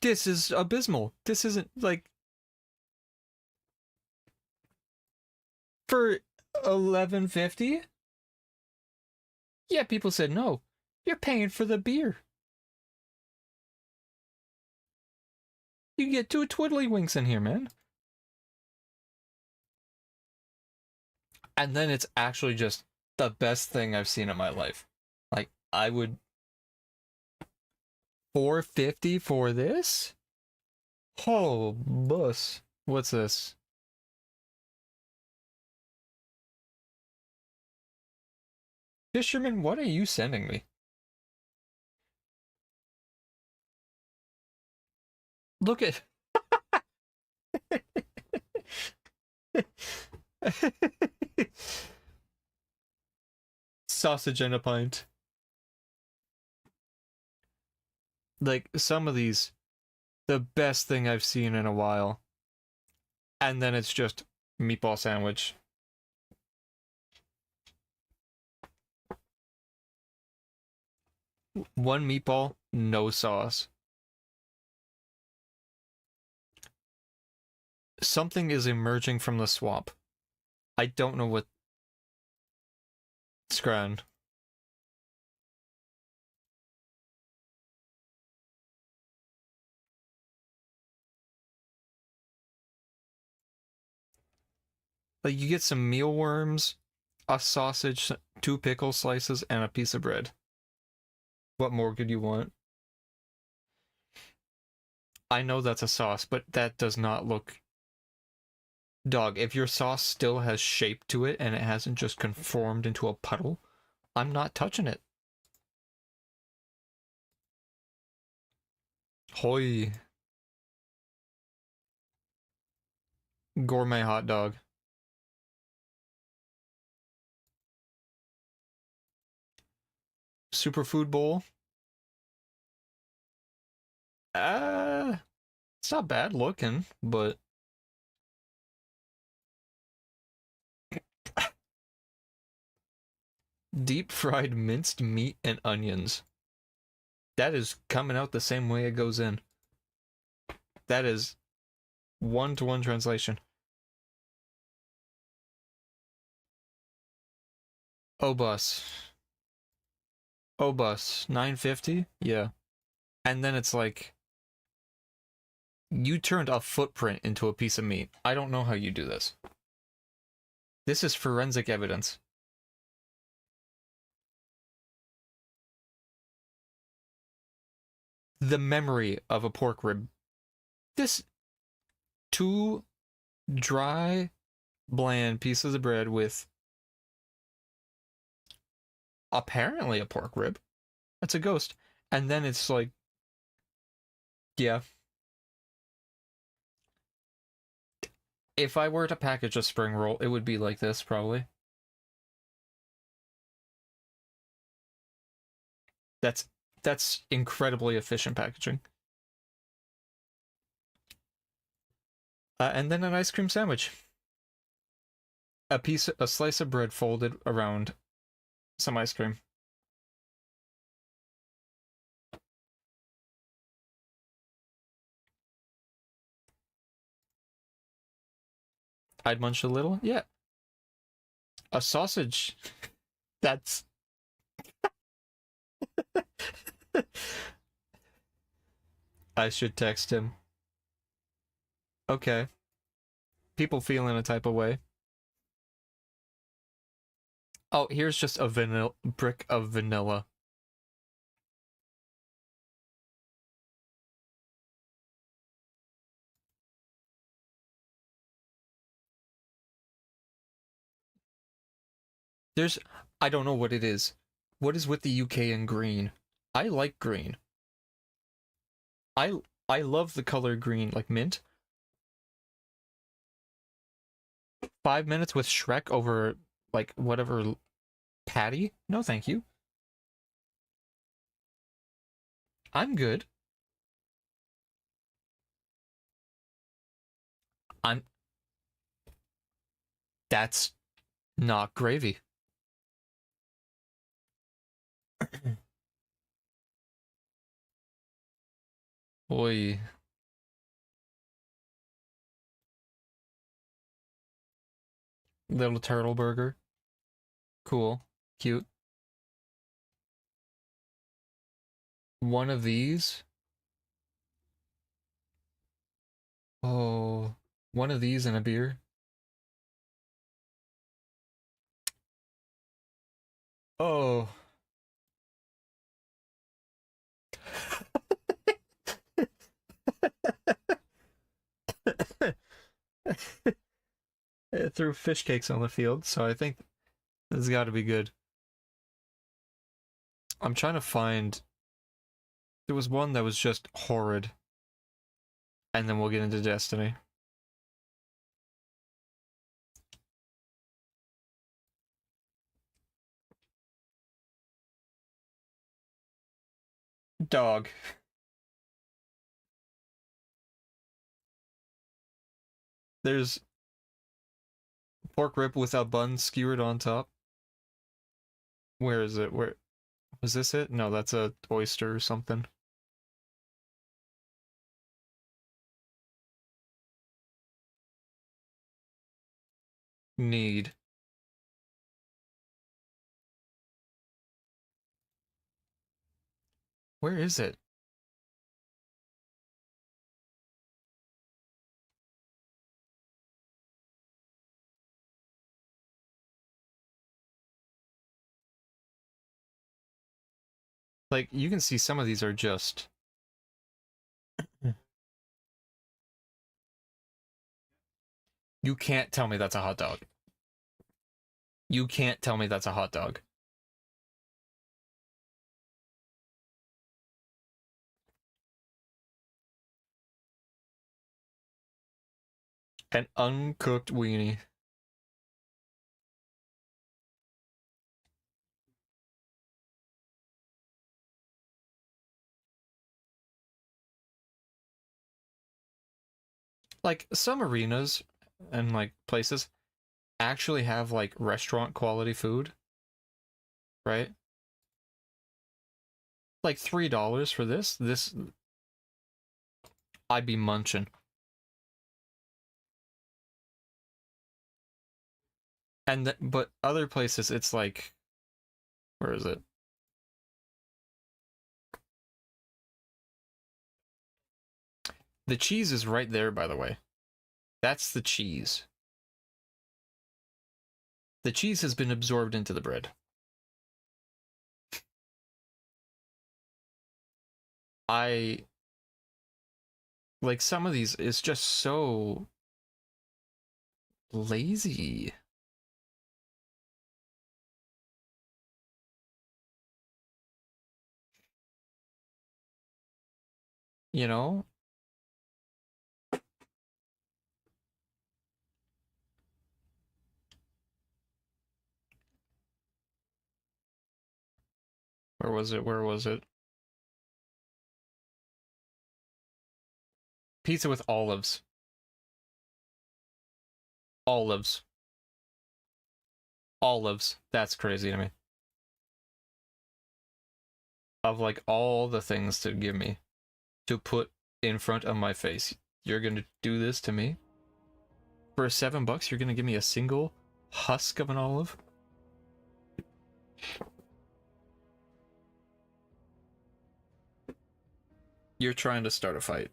[SPEAKER 1] This is abysmal. This isn't like... For $11.50? Yeah, people said no. You're paying for the beer. You can get 2 Twiddlywinks in here, man. And then it's actually just the best thing I've seen in my life. Like, I would... $4.50 for this? Oh, bus. What's this? Fisherman, what are you sending me? Look at... Sausage and a pint. Like, some of these, the best thing I've seen in a while. And then it's just meatball sandwich. One meatball, no sauce. Something is emerging from the swamp. I don't know what... Scran. Like, you get some mealworms, a sausage, 2 pickle slices, and a piece of bread. What more could you want? I know that's a sauce, but that does not look... Dog, if your sauce still has shape to it and it hasn't just conformed into a puddle, I'm not touching it. Hoy. Gourmet hot dog. Superfood bowl. It's not bad looking, but deep fried minced meat and onions. That is coming out the same way it goes in. That is one-to-one translation. Obus. Obus. 950? Yeah. And then it's like, you turned a footprint into a piece of meat. I don't know how you do this. This is forensic evidence. The memory of a pork rib. This 2 dry, bland pieces of bread with apparently a pork rib. That's a ghost. And then it's like, yeah. If I were to package a spring roll, it would be like this, probably. That's incredibly efficient packaging. And then an ice cream sandwich. A slice of bread folded around some ice cream. I'd munch a little. Yeah. A sausage. That's... I should text him. Okay. People feeling a type of way. Oh, here's just a brick of vanilla. I don't know what it is. What is with the UK and green? I like green. I love the color green, like mint. 5 minutes with Shrek over, like, whatever patty? No, thank you. I'm good. That's not gravy. Oi. Little turtle burger. Cool. Cute. One of these. Oh. One of these and a beer. Oh. It threw fish cakes on the field, so I think this has got to be good. I'm trying to find... There was one that was just horrid. And then we'll get into Destiny. Dog. There's pork rib without bun skewered on top. Where is it? Where was this it? No, that's a oyster or something. Need. Where is it? Like, you can see some of these are just... You can't tell me that's a hot dog. You can't tell me that's a hot dog. An uncooked weenie. Like, some arenas and, like, places actually have, like, restaurant quality food, right? Like, $3 for this, I'd be munching. And but other places, it's like, where is it? The cheese is right there, by the way. That's the cheese. The cheese has been absorbed into the bread. Like, some of these is just so lazy. You know? Where was it? Where was it? Pizza with olives. Olives. Olives. That's crazy to me. Of, like, all the things to give me, to put in front of my face, you're gonna do this to me? For $7, you're gonna give me a single husk of an olive? You're trying to start a fight.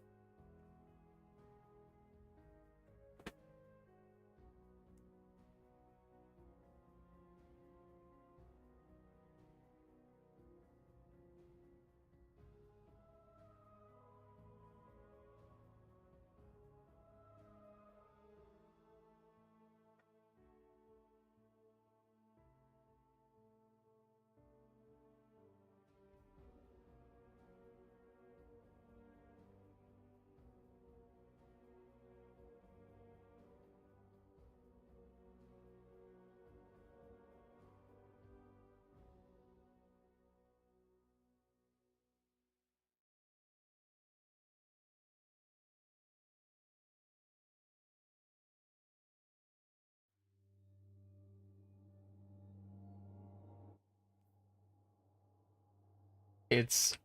[SPEAKER 1] It's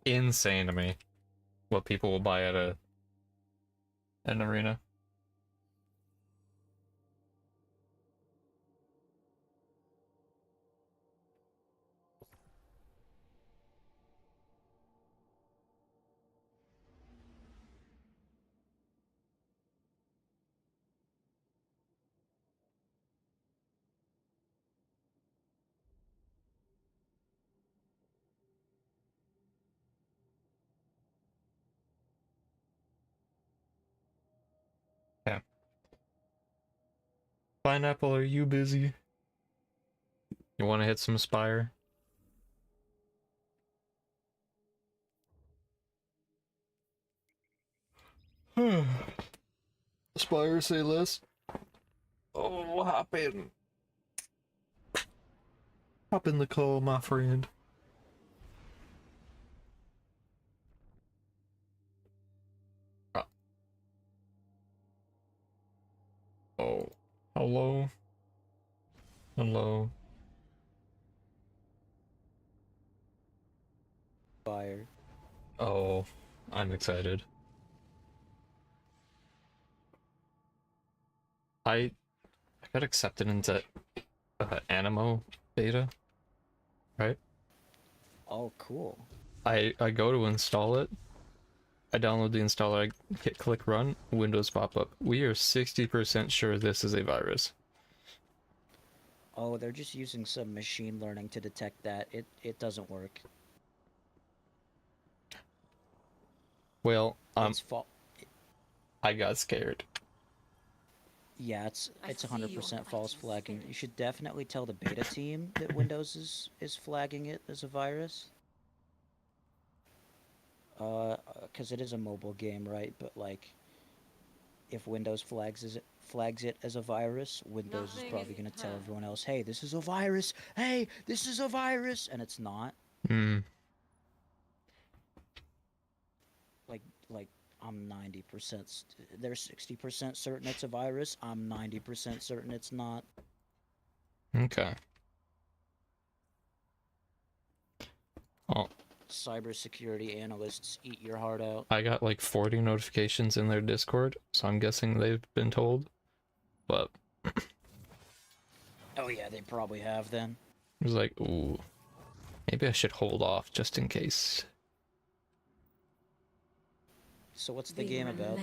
[SPEAKER 1] insane to me what people will buy at an arena. Yeah. Pineapple, are you busy? You want to hit some Spire? Spire, say less. Oh, hop in. Hop in the call, my friend. Oh. Hello? Hello?
[SPEAKER 10] Fire.
[SPEAKER 1] Oh, I'm excited. I got accepted into Animo beta, right?
[SPEAKER 10] Oh, cool.
[SPEAKER 1] I go to install it. I download the installer, I hit click run, Windows pop up. We are 60% sure this is a virus.
[SPEAKER 10] Oh, they're just using some machine learning to detect that. It doesn't work.
[SPEAKER 1] Well,
[SPEAKER 10] It's fault.
[SPEAKER 1] I got scared.
[SPEAKER 10] Yeah, it's
[SPEAKER 3] I see you on
[SPEAKER 10] 100%
[SPEAKER 3] the
[SPEAKER 10] false
[SPEAKER 3] Vikings
[SPEAKER 10] flagging. You
[SPEAKER 3] spirit.
[SPEAKER 10] should definitely tell the beta team that Windows is flagging it as a virus. Because it is a mobile game, right? But like, if Windows flags it as a virus, Windows is probably going to tell everyone else, "Hey, this is a virus. Hey, this is a virus," and it's not.
[SPEAKER 1] Hmm.
[SPEAKER 10] Like I'm 90%. They're 60% certain it's a virus. I'm 90% certain it's not.
[SPEAKER 1] Okay. Oh,
[SPEAKER 10] Cybersecurity analysts, eat your heart out.
[SPEAKER 1] I got like 40 notifications in their Discord, so I'm guessing they've been told. But
[SPEAKER 10] Oh yeah, they probably have then.
[SPEAKER 1] I was like, ooh, maybe I should hold off just in case.
[SPEAKER 10] So what's the game about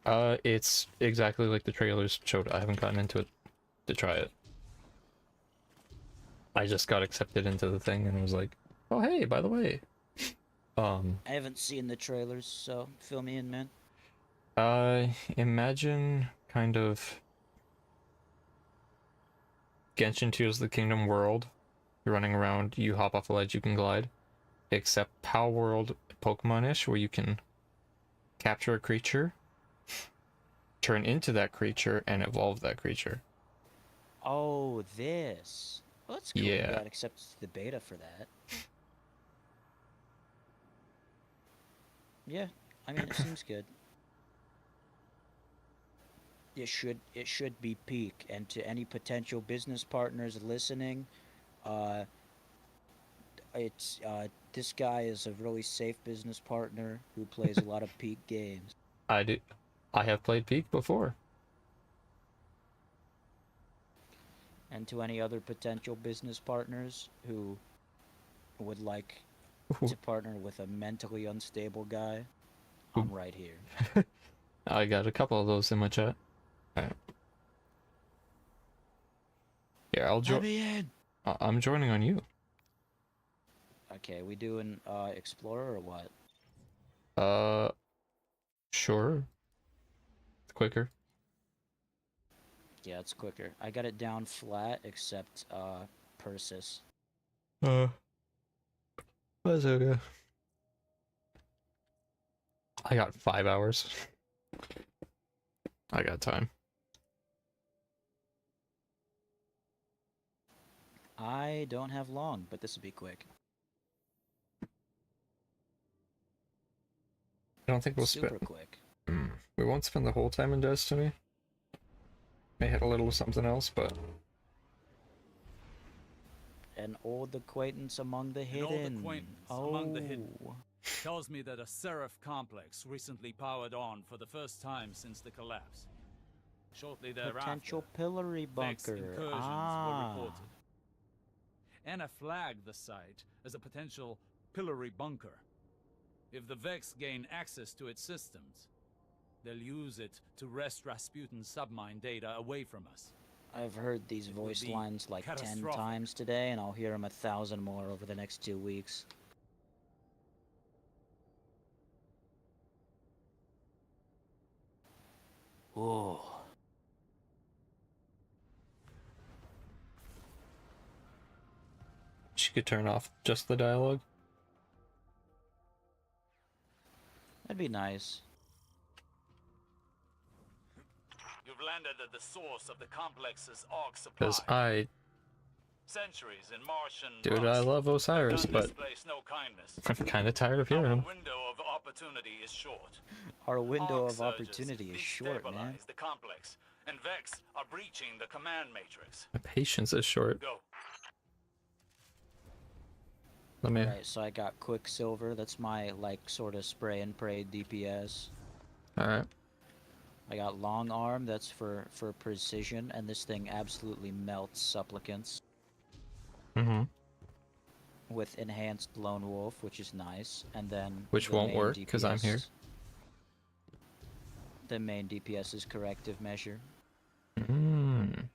[SPEAKER 10] then?
[SPEAKER 1] It's exactly like the trailers showed. I haven't gotten into it to try it. I just got accepted into the thing and was like, oh hey, by the way.
[SPEAKER 10] I haven't seen the trailers, so fill me in, man.
[SPEAKER 1] Imagine kind of Genshin Tears of the Kingdom world. You're running around, you hop off a ledge, you can glide. Except PAL World Pokemon-ish, where you can capture a creature, turn into that creature, and evolve that creature.
[SPEAKER 10] Oh, this. Well, that's cool.
[SPEAKER 1] Yeah.
[SPEAKER 10] Got accepted to the beta for that. Yeah, I mean, it seems good. It should be peak, and to any potential business partners listening, this guy is a really safe business partner who plays a lot of peak games.
[SPEAKER 1] I have played Peak before.
[SPEAKER 10] And to any other potential business partners who would like to partner with a mentally unstable guy, I'm right here.
[SPEAKER 1] I got a couple of those in my chat. Alright. Yeah, I'll join. I'm joining on you.
[SPEAKER 10] Okay, we doing Explorer or what?
[SPEAKER 1] Sure. It's quicker.
[SPEAKER 10] Yeah, it's quicker. I got it down flat, except Persis.
[SPEAKER 1] That's okay. I got 5 hours. I got time.
[SPEAKER 10] I don't have long, but this will be quick.
[SPEAKER 1] I don't think we'll
[SPEAKER 10] Super quick.
[SPEAKER 1] We won't spend the whole time in Destiny. May hit a little something else, but
[SPEAKER 10] An old acquaintance among the hidden.
[SPEAKER 6] An old acquaintance among the hidden. Tells me that a Seraph complex recently powered on for the first time since the collapse. Shortly thereafter,
[SPEAKER 10] Potential pillory
[SPEAKER 6] Vex
[SPEAKER 10] bunker.
[SPEAKER 6] incursions were reported. Anna flagged the site as a potential pillory bunker. If the Vex gain access to its systems, they'll use it to wrest Rasputin's submine data away from us.
[SPEAKER 10] I've heard these
[SPEAKER 6] It would
[SPEAKER 10] voice
[SPEAKER 6] be
[SPEAKER 10] lines like 10
[SPEAKER 6] catastrophic.
[SPEAKER 10] times today, and I'll hear them 1,000 more over the next 2 weeks. Ooh.
[SPEAKER 1] she could turn off just the dialogue.
[SPEAKER 10] That'd be nice.
[SPEAKER 6] You've landed at the source of the complex's arc supply.
[SPEAKER 1] Because I
[SPEAKER 6] Centuries in Martian
[SPEAKER 1] Dude, I
[SPEAKER 6] rust
[SPEAKER 1] love Osiris,
[SPEAKER 6] have
[SPEAKER 1] but
[SPEAKER 6] displaced no kindness.
[SPEAKER 1] I'm kind of tired of hearing
[SPEAKER 6] Our
[SPEAKER 1] him.
[SPEAKER 6] window of opportunity is short.
[SPEAKER 10] Our window
[SPEAKER 6] Arc
[SPEAKER 10] of
[SPEAKER 6] surges
[SPEAKER 10] opportunity is short, man.
[SPEAKER 6] destabilize the complex, and Vex are breaching the command matrix.
[SPEAKER 1] My patience is short.
[SPEAKER 6] Go.
[SPEAKER 1] Let me.
[SPEAKER 10] Right, so I got Quicksilver. That's my, like, sort of spray and pray DPS.
[SPEAKER 1] Alright.
[SPEAKER 10] I got Long Arm. That's for precision, and this thing absolutely melts supplicants.
[SPEAKER 1] Mm-hmm.
[SPEAKER 10] With enhanced Lone Wolf, which is nice, and then
[SPEAKER 1] Which
[SPEAKER 10] the
[SPEAKER 1] won't
[SPEAKER 10] main
[SPEAKER 1] work, 'cause I'm here.
[SPEAKER 10] DPS The main DPS is corrective measure.
[SPEAKER 1] Mm.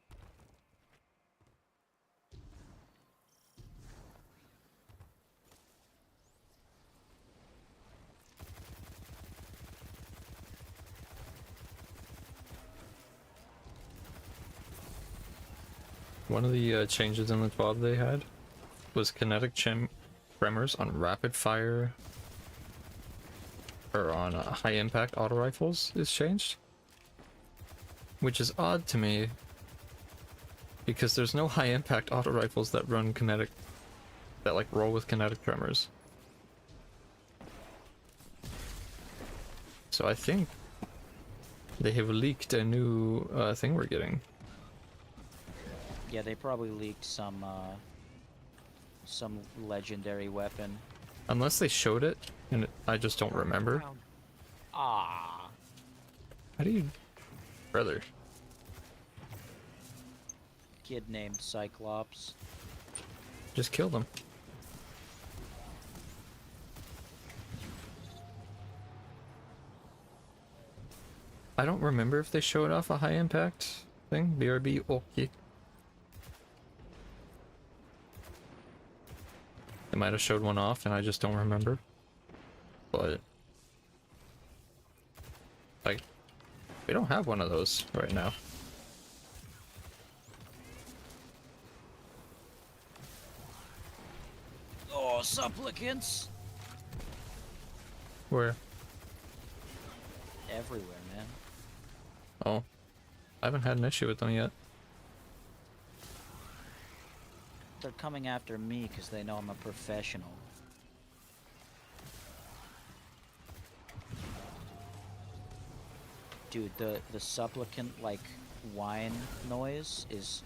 [SPEAKER 1] One of the changes in the TWAB they had was kinetic tremors on rapid fire or on high impact auto rifles is changed. which is odd to me because there's no high impact auto rifles that run kinetic, that like roll with kinetic tremors. So I think they have leaked a new thing we're getting.
[SPEAKER 10] Yeah, they probably leaked some legendary weapon.
[SPEAKER 1] Unless they showed it, and I just don't remember.
[SPEAKER 10] Ah.
[SPEAKER 1] How do you... Brother.
[SPEAKER 10] Kid named Cyclops.
[SPEAKER 1] Just kill them. I don't remember if they showed off a high impact thing. BRB, okay. They might have showed one off and I just don't remember. But like, we don't have one of those right now.
[SPEAKER 10] Oh, supplicants!
[SPEAKER 1] Where?
[SPEAKER 10] Everywhere, man.
[SPEAKER 1] Oh. I haven't had an issue with them yet.
[SPEAKER 10] They're coming after me because they know I'm a professional. Dude, the supplicant like whine noise is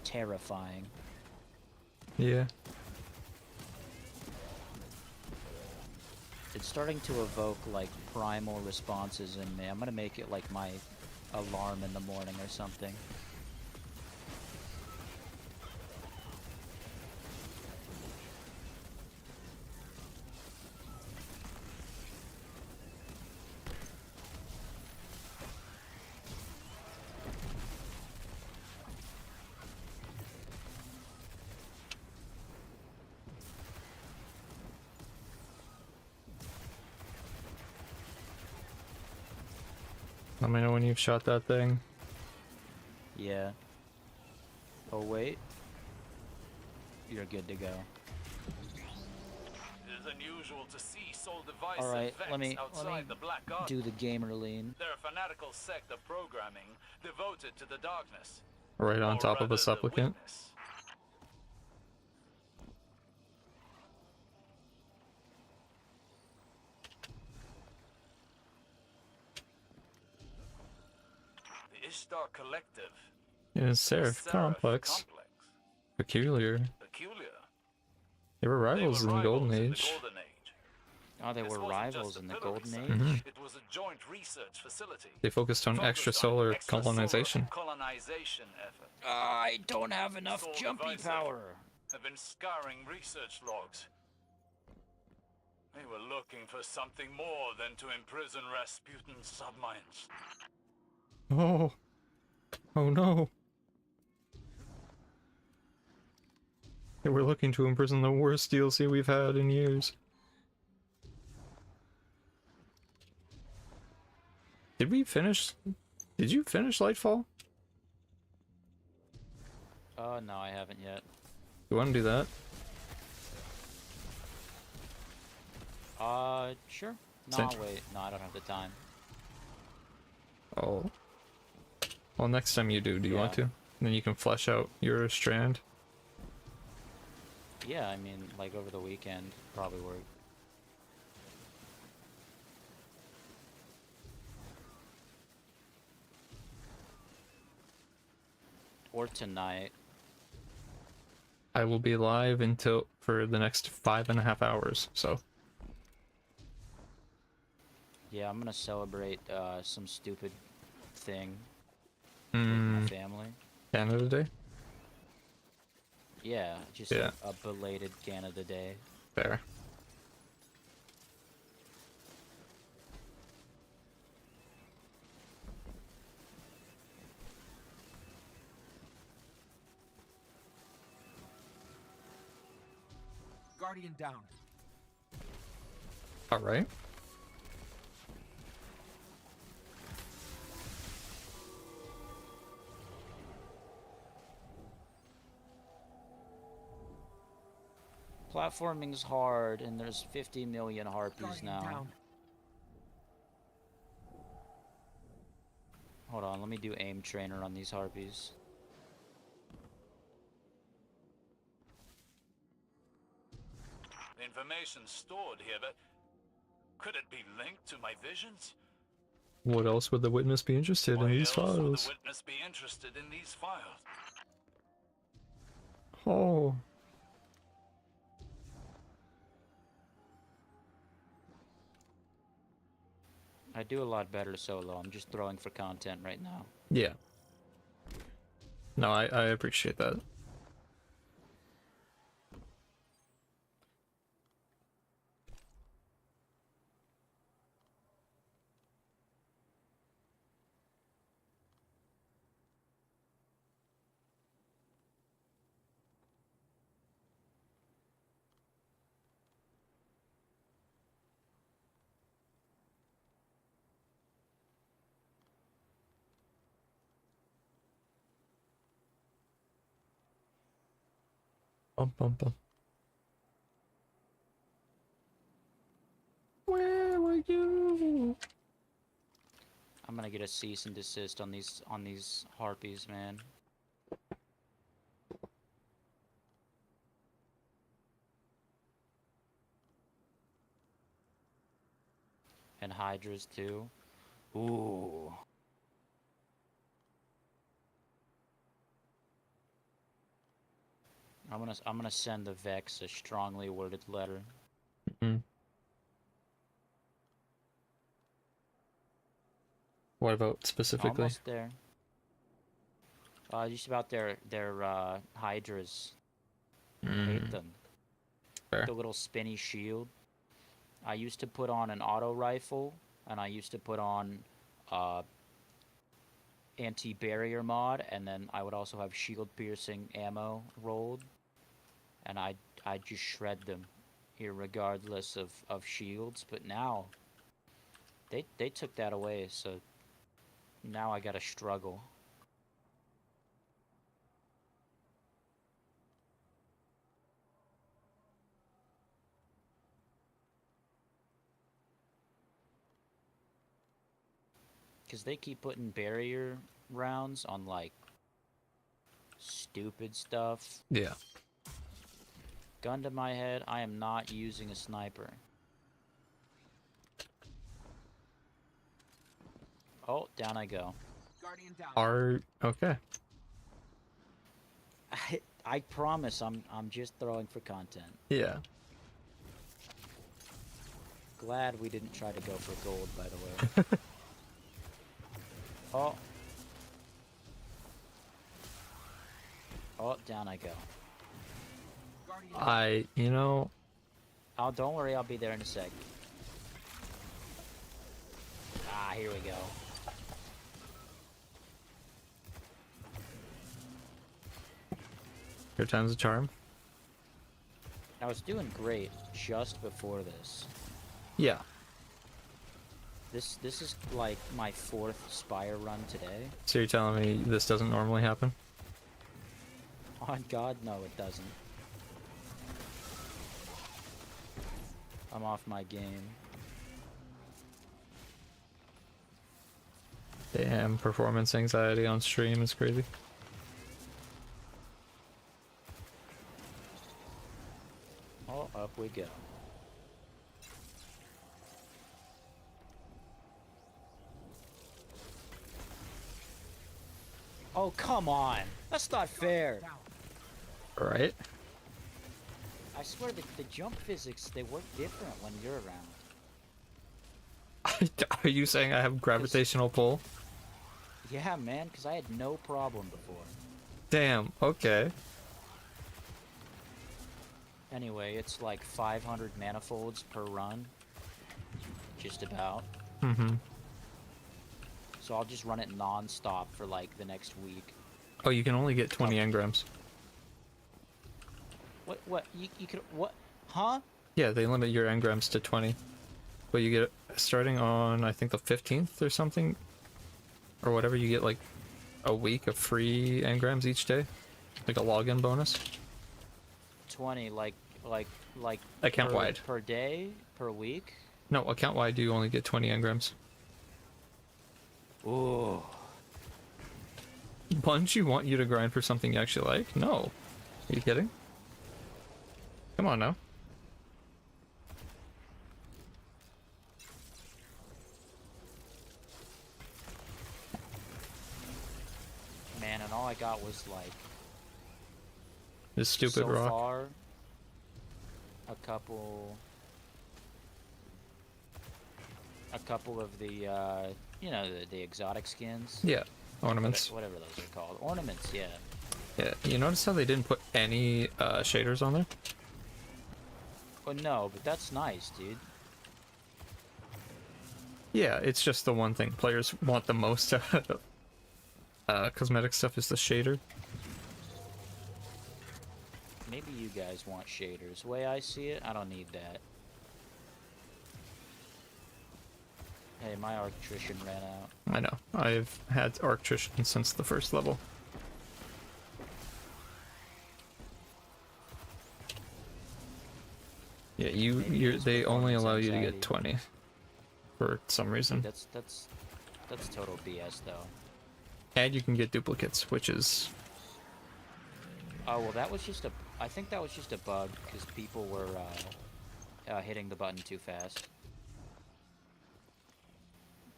[SPEAKER 10] terrifying.
[SPEAKER 1] Yeah.
[SPEAKER 10] It's starting to evoke like primal responses in me. I'm gonna make it like my alarm in the morning or something.
[SPEAKER 1] Let me know when you've shot that thing.
[SPEAKER 10] Yeah. Oh wait. You're good to go.
[SPEAKER 6] It is unusual to see sole device
[SPEAKER 10] Alright,
[SPEAKER 6] effects
[SPEAKER 10] let me
[SPEAKER 6] outside the Black Garden.
[SPEAKER 10] do the gamer lean.
[SPEAKER 6] They're a fanatical sect of programming devoted to the darkness.
[SPEAKER 1] Right on
[SPEAKER 6] Or
[SPEAKER 1] top of
[SPEAKER 6] rather,
[SPEAKER 1] a
[SPEAKER 6] the
[SPEAKER 1] supplicant.
[SPEAKER 6] weakness. The Ishtar Collective.
[SPEAKER 1] Yeah, Seraph Complex. Peculiar.
[SPEAKER 6] Peculiar.
[SPEAKER 1] They were rivals in the Golden
[SPEAKER 6] in the
[SPEAKER 1] Age.
[SPEAKER 6] Golden Age.
[SPEAKER 10] Oh, they
[SPEAKER 6] This
[SPEAKER 10] were
[SPEAKER 6] wasn't
[SPEAKER 10] rivals
[SPEAKER 6] just a
[SPEAKER 10] in the
[SPEAKER 6] pillory
[SPEAKER 10] Golden
[SPEAKER 6] site.
[SPEAKER 10] Age?
[SPEAKER 1] Mhm.
[SPEAKER 6] It was a joint research facility.
[SPEAKER 1] They focused on extrasolar colonization.
[SPEAKER 6] Colonization effort.
[SPEAKER 10] I don't have enough
[SPEAKER 6] Sole
[SPEAKER 10] jumpy
[SPEAKER 6] device
[SPEAKER 10] power.
[SPEAKER 6] Have been scouring research logs. They were looking for something more than to imprison Rasputin's subminds.
[SPEAKER 1] Oh. Oh no. They were looking to imprison the worst DLC we've had in years. Did we finish? Did you finish Lightfall?
[SPEAKER 10] Oh, no, I haven't yet.
[SPEAKER 1] You want to do that?
[SPEAKER 10] Sure. No,
[SPEAKER 1] Cinch.
[SPEAKER 10] wait. No, I don't have the time.
[SPEAKER 1] Oh. Well, next time you do you want
[SPEAKER 10] Yeah.
[SPEAKER 1] to? Then you can flesh out your strand.
[SPEAKER 10] Yeah, I mean, like over the weekend, probably work. Or tonight.
[SPEAKER 1] I will be live until for the next 5.5 hours, so.
[SPEAKER 10] Yeah, I'm gonna celebrate some stupid thing with my family.
[SPEAKER 1] Canada Day?
[SPEAKER 10] Yeah, just
[SPEAKER 1] Yeah.
[SPEAKER 10] a belated Canada Day.
[SPEAKER 1] Fair.
[SPEAKER 3] Guardian down.
[SPEAKER 1] Alright.
[SPEAKER 10] Platforming's hard, and there's 50 million harpies
[SPEAKER 3] Guardian
[SPEAKER 10] now.
[SPEAKER 3] down.
[SPEAKER 10] Hold on, let me do aim trainer on these harpies.
[SPEAKER 6] The information stored here, but could it be linked to my visions?
[SPEAKER 1] What else would the witness be interested in
[SPEAKER 6] Why
[SPEAKER 1] these
[SPEAKER 6] else would
[SPEAKER 1] files?
[SPEAKER 6] the witness be interested in these files?
[SPEAKER 1] Oh.
[SPEAKER 10] I do a lot better solo. I'm just throwing for content right now.
[SPEAKER 1] Yeah. No, I appreciate that. Bum, bum, bum. Where were you?
[SPEAKER 10] I'm gonna get a cease and desist on these harpies, man. And hydras too. Ooh. I'm gonna send the Vex a strongly worded letter.
[SPEAKER 1] Mm. What about specifically?
[SPEAKER 10] Almost there. Just about their hydras. Hate them.
[SPEAKER 1] Fair.
[SPEAKER 10] The little spinny shield. I used to put on an auto rifle, and I used to put on anti-barrier mod, and then I would also have shield piercing ammo rolled, and I'd just shred them, irregardless of shields. But now they took that away, so now I gotta struggle. Because they keep putting barrier rounds on, like, stupid stuff.
[SPEAKER 1] Yeah.
[SPEAKER 10] Gun to my head, I am not using a sniper. Oh, down I go.
[SPEAKER 1] Okay.
[SPEAKER 10] I promise I'm just throwing for content.
[SPEAKER 1] Yeah.
[SPEAKER 10] Glad we didn't try to go for gold, by the way. Oh. Oh, down I go.
[SPEAKER 1] You know...
[SPEAKER 10] Oh, don't worry, I'll be there in a sec. Ah, here we go.
[SPEAKER 1] Your time's a charm.
[SPEAKER 10] I was doing great just before this.
[SPEAKER 1] Yeah.
[SPEAKER 10] This is like my 4th Spire run today.
[SPEAKER 1] So you're telling me this doesn't normally happen?
[SPEAKER 10] On God, no, it doesn't. I'm off my game.
[SPEAKER 1] Damn, performance anxiety on stream is crazy.
[SPEAKER 10] Oh, up we go. Oh, come on! That's not fair!
[SPEAKER 1] Right?
[SPEAKER 10] I swear the jump physics, they work different when you're around.
[SPEAKER 1] Are you saying I have gravitational pull?
[SPEAKER 10] Yeah, man, because I had no problem before.
[SPEAKER 1] Damn, okay.
[SPEAKER 10] Anyway, it's like 500 manifolds per run. Just about.
[SPEAKER 1] Mm-hmm.
[SPEAKER 10] So I'll just run it non-stop for like the next week.
[SPEAKER 1] Oh, you can only get 20 engrams.
[SPEAKER 10] What? You could... What? Huh?
[SPEAKER 1] Yeah, they limit your engrams to 20. But you get, starting on, I think, the 15th or something, or whatever, you get like a week of free engrams each day. Like a login bonus.
[SPEAKER 10] 20, like
[SPEAKER 1] Account-wide.
[SPEAKER 10] per day? Per week?
[SPEAKER 1] No, account-wide you only get 20 engrams.
[SPEAKER 10] Ooh.
[SPEAKER 1] Bungie want you to grind for something you actually like? No. Are you kidding? Come on now.
[SPEAKER 10] Man, and all I got was like
[SPEAKER 1] This stupid
[SPEAKER 10] so
[SPEAKER 1] rock.
[SPEAKER 10] far a couple of the you know, the exotic skins.
[SPEAKER 1] Yeah. Ornaments.
[SPEAKER 10] Whatever those are called. Ornaments, yeah.
[SPEAKER 1] Yeah. You notice how they didn't put any shaders on there?
[SPEAKER 10] Oh no, but that's nice, dude.
[SPEAKER 1] Yeah, it's just the one thing players want the most out of cosmetic stuff is the shader.
[SPEAKER 10] Maybe you guys want shaders. The way I see it, I don't need that. Hey, my electrician ran out.
[SPEAKER 1] I know. I've had Arctrician since the first level. Yeah, they only allow you to get 20 for some reason.
[SPEAKER 10] That's total BS though.
[SPEAKER 1] And you can get duplicates, which is
[SPEAKER 10] Oh well, that was just a. I think that was just a bug because people were hitting the button too fast.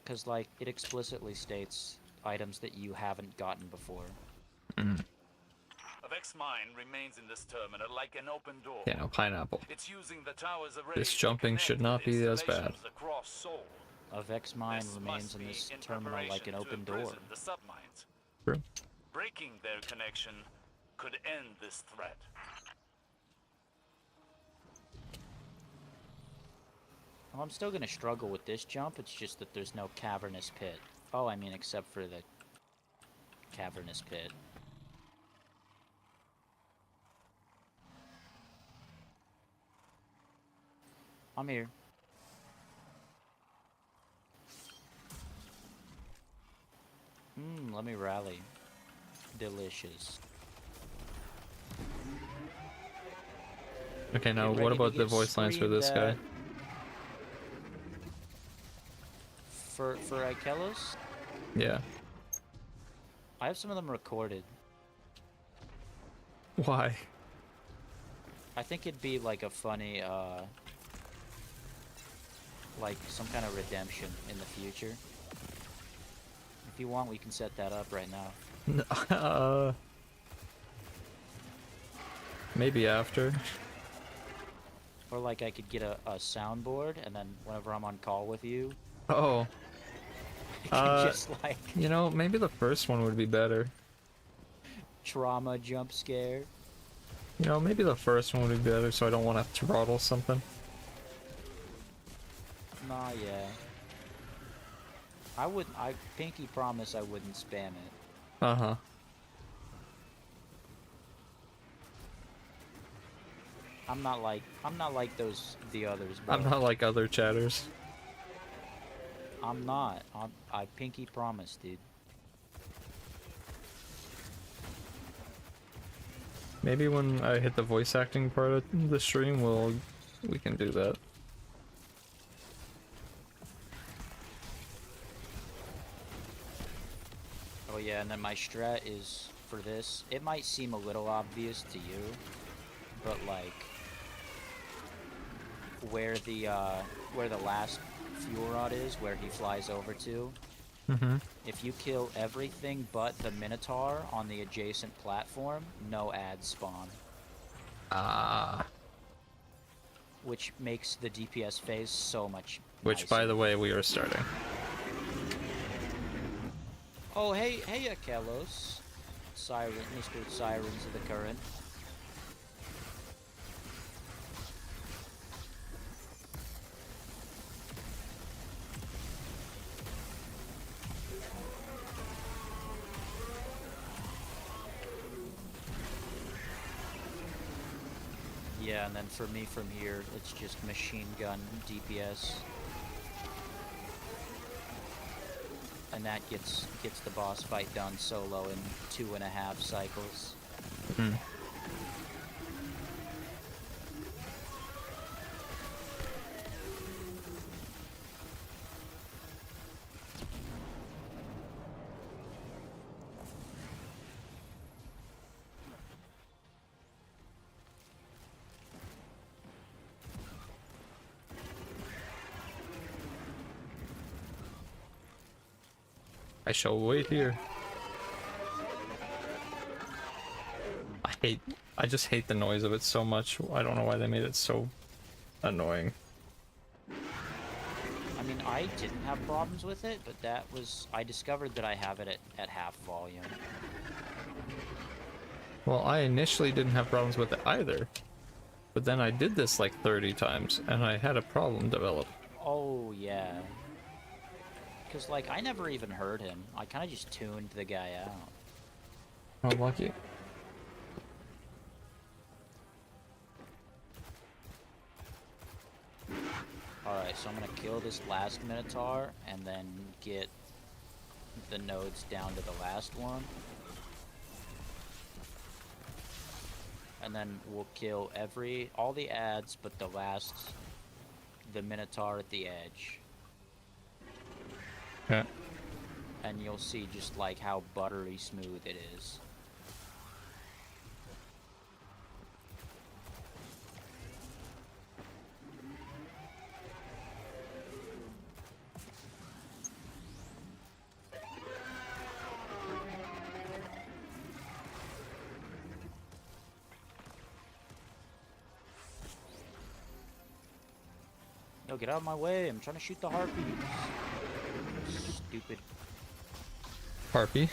[SPEAKER 10] Because like it explicitly states items that you haven't gotten before.
[SPEAKER 6] A Vex mine remains in this terminal like an open door.
[SPEAKER 1] yeah, no, pineapple.
[SPEAKER 6] It's using the tower's arrays
[SPEAKER 1] This
[SPEAKER 6] to
[SPEAKER 1] jumping
[SPEAKER 6] connect
[SPEAKER 1] should not be as bad.
[SPEAKER 6] installations across Seoul.
[SPEAKER 10] A Vex mine
[SPEAKER 6] This
[SPEAKER 10] remains
[SPEAKER 6] must
[SPEAKER 10] in
[SPEAKER 6] be
[SPEAKER 10] this
[SPEAKER 6] in
[SPEAKER 10] terminal like an
[SPEAKER 6] preparation to
[SPEAKER 10] open door.
[SPEAKER 6] imprison the submines.
[SPEAKER 1] True.
[SPEAKER 6] Breaking their connection could end this threat.
[SPEAKER 10] Well, I'm still gonna struggle with this jump. It's just that there's no cavernous pit. Oh, I mean, except for the cavernous pit. I'm here. Let me rally. Delicious.
[SPEAKER 1] Okay, now
[SPEAKER 10] Get
[SPEAKER 1] what
[SPEAKER 10] ready to
[SPEAKER 1] about the
[SPEAKER 10] get
[SPEAKER 1] voice lines for this guy?
[SPEAKER 10] For Ikelos?
[SPEAKER 1] Yeah.
[SPEAKER 10] I have some of them recorded.
[SPEAKER 1] Why?
[SPEAKER 10] I think it'd be like a funny, like some kind of redemption in the future. If you want, we can set that up right now.
[SPEAKER 1] Maybe after.
[SPEAKER 10] Or like I could get a soundboard, and then whenever I'm on call with you,
[SPEAKER 1] Oh.
[SPEAKER 10] I can just like
[SPEAKER 1] You know, maybe the first one would be better.
[SPEAKER 10] trauma jump scare.
[SPEAKER 1] You know, maybe the first one would be better so I don't want to throttle something.
[SPEAKER 10] Nah, yeah. I pinky promise I wouldn't spam it.
[SPEAKER 1] Uh-huh.
[SPEAKER 10] I'm not like the others, bro.
[SPEAKER 1] I'm not like other chatters.
[SPEAKER 10] I'm not. I pinky promise, dude.
[SPEAKER 1] Maybe when I hit the voice acting part of the stream, we can do that.
[SPEAKER 10] Oh yeah, and then my strat is for this. It might seem a little obvious to you, but like where the last fuel rod is, where he flies over to. If you kill everything but the Minotaur on the adjacent platform, no ads spawn.
[SPEAKER 1] Ah.
[SPEAKER 10] Which makes the DPS phase so much
[SPEAKER 1] Which, by the way, we are starting.
[SPEAKER 10] Oh, hey, Akelos. Siren, Mr. Sirens of the Current. Yeah, and then for me from here, it's just machine gun DPS. And that gets the boss fight done solo in 2.5 cycles.
[SPEAKER 1] I shall wait here. I just hate the noise of it so much. I don't know why they made it so annoying.
[SPEAKER 10] I mean, I didn't have problems with it, but I discovered that I have it at half volume.
[SPEAKER 1] Well, I initially didn't have problems with it either. But then I did this like 30 times, and I had a problem develop.
[SPEAKER 10] Oh, yeah. Because, like, I never even heard him. I kind of just tuned the guy out.
[SPEAKER 1] Oh, lucky.
[SPEAKER 10] Alright, so I'm gonna kill this last Minotaur, and then get the nodes down to the last one. And then we'll kill all the ads, but the Minotaur at the edge.
[SPEAKER 1] Yeah.
[SPEAKER 10] And you'll see just like how buttery smooth it is. Yo, get out of my way. I'm trying to shoot the harpies. Stupid.
[SPEAKER 1] Harpy.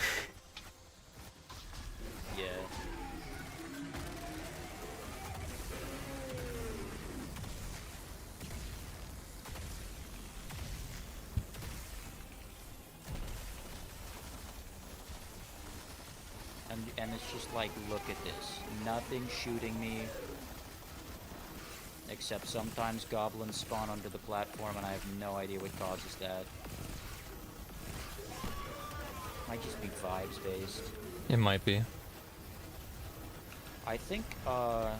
[SPEAKER 10] Yeah. And it's just like, look at this. Nothing shooting me. Except sometimes goblins spawn under the platform and I have no idea what causes that. Might just be vibes based.
[SPEAKER 1] It might be.
[SPEAKER 10] I think hold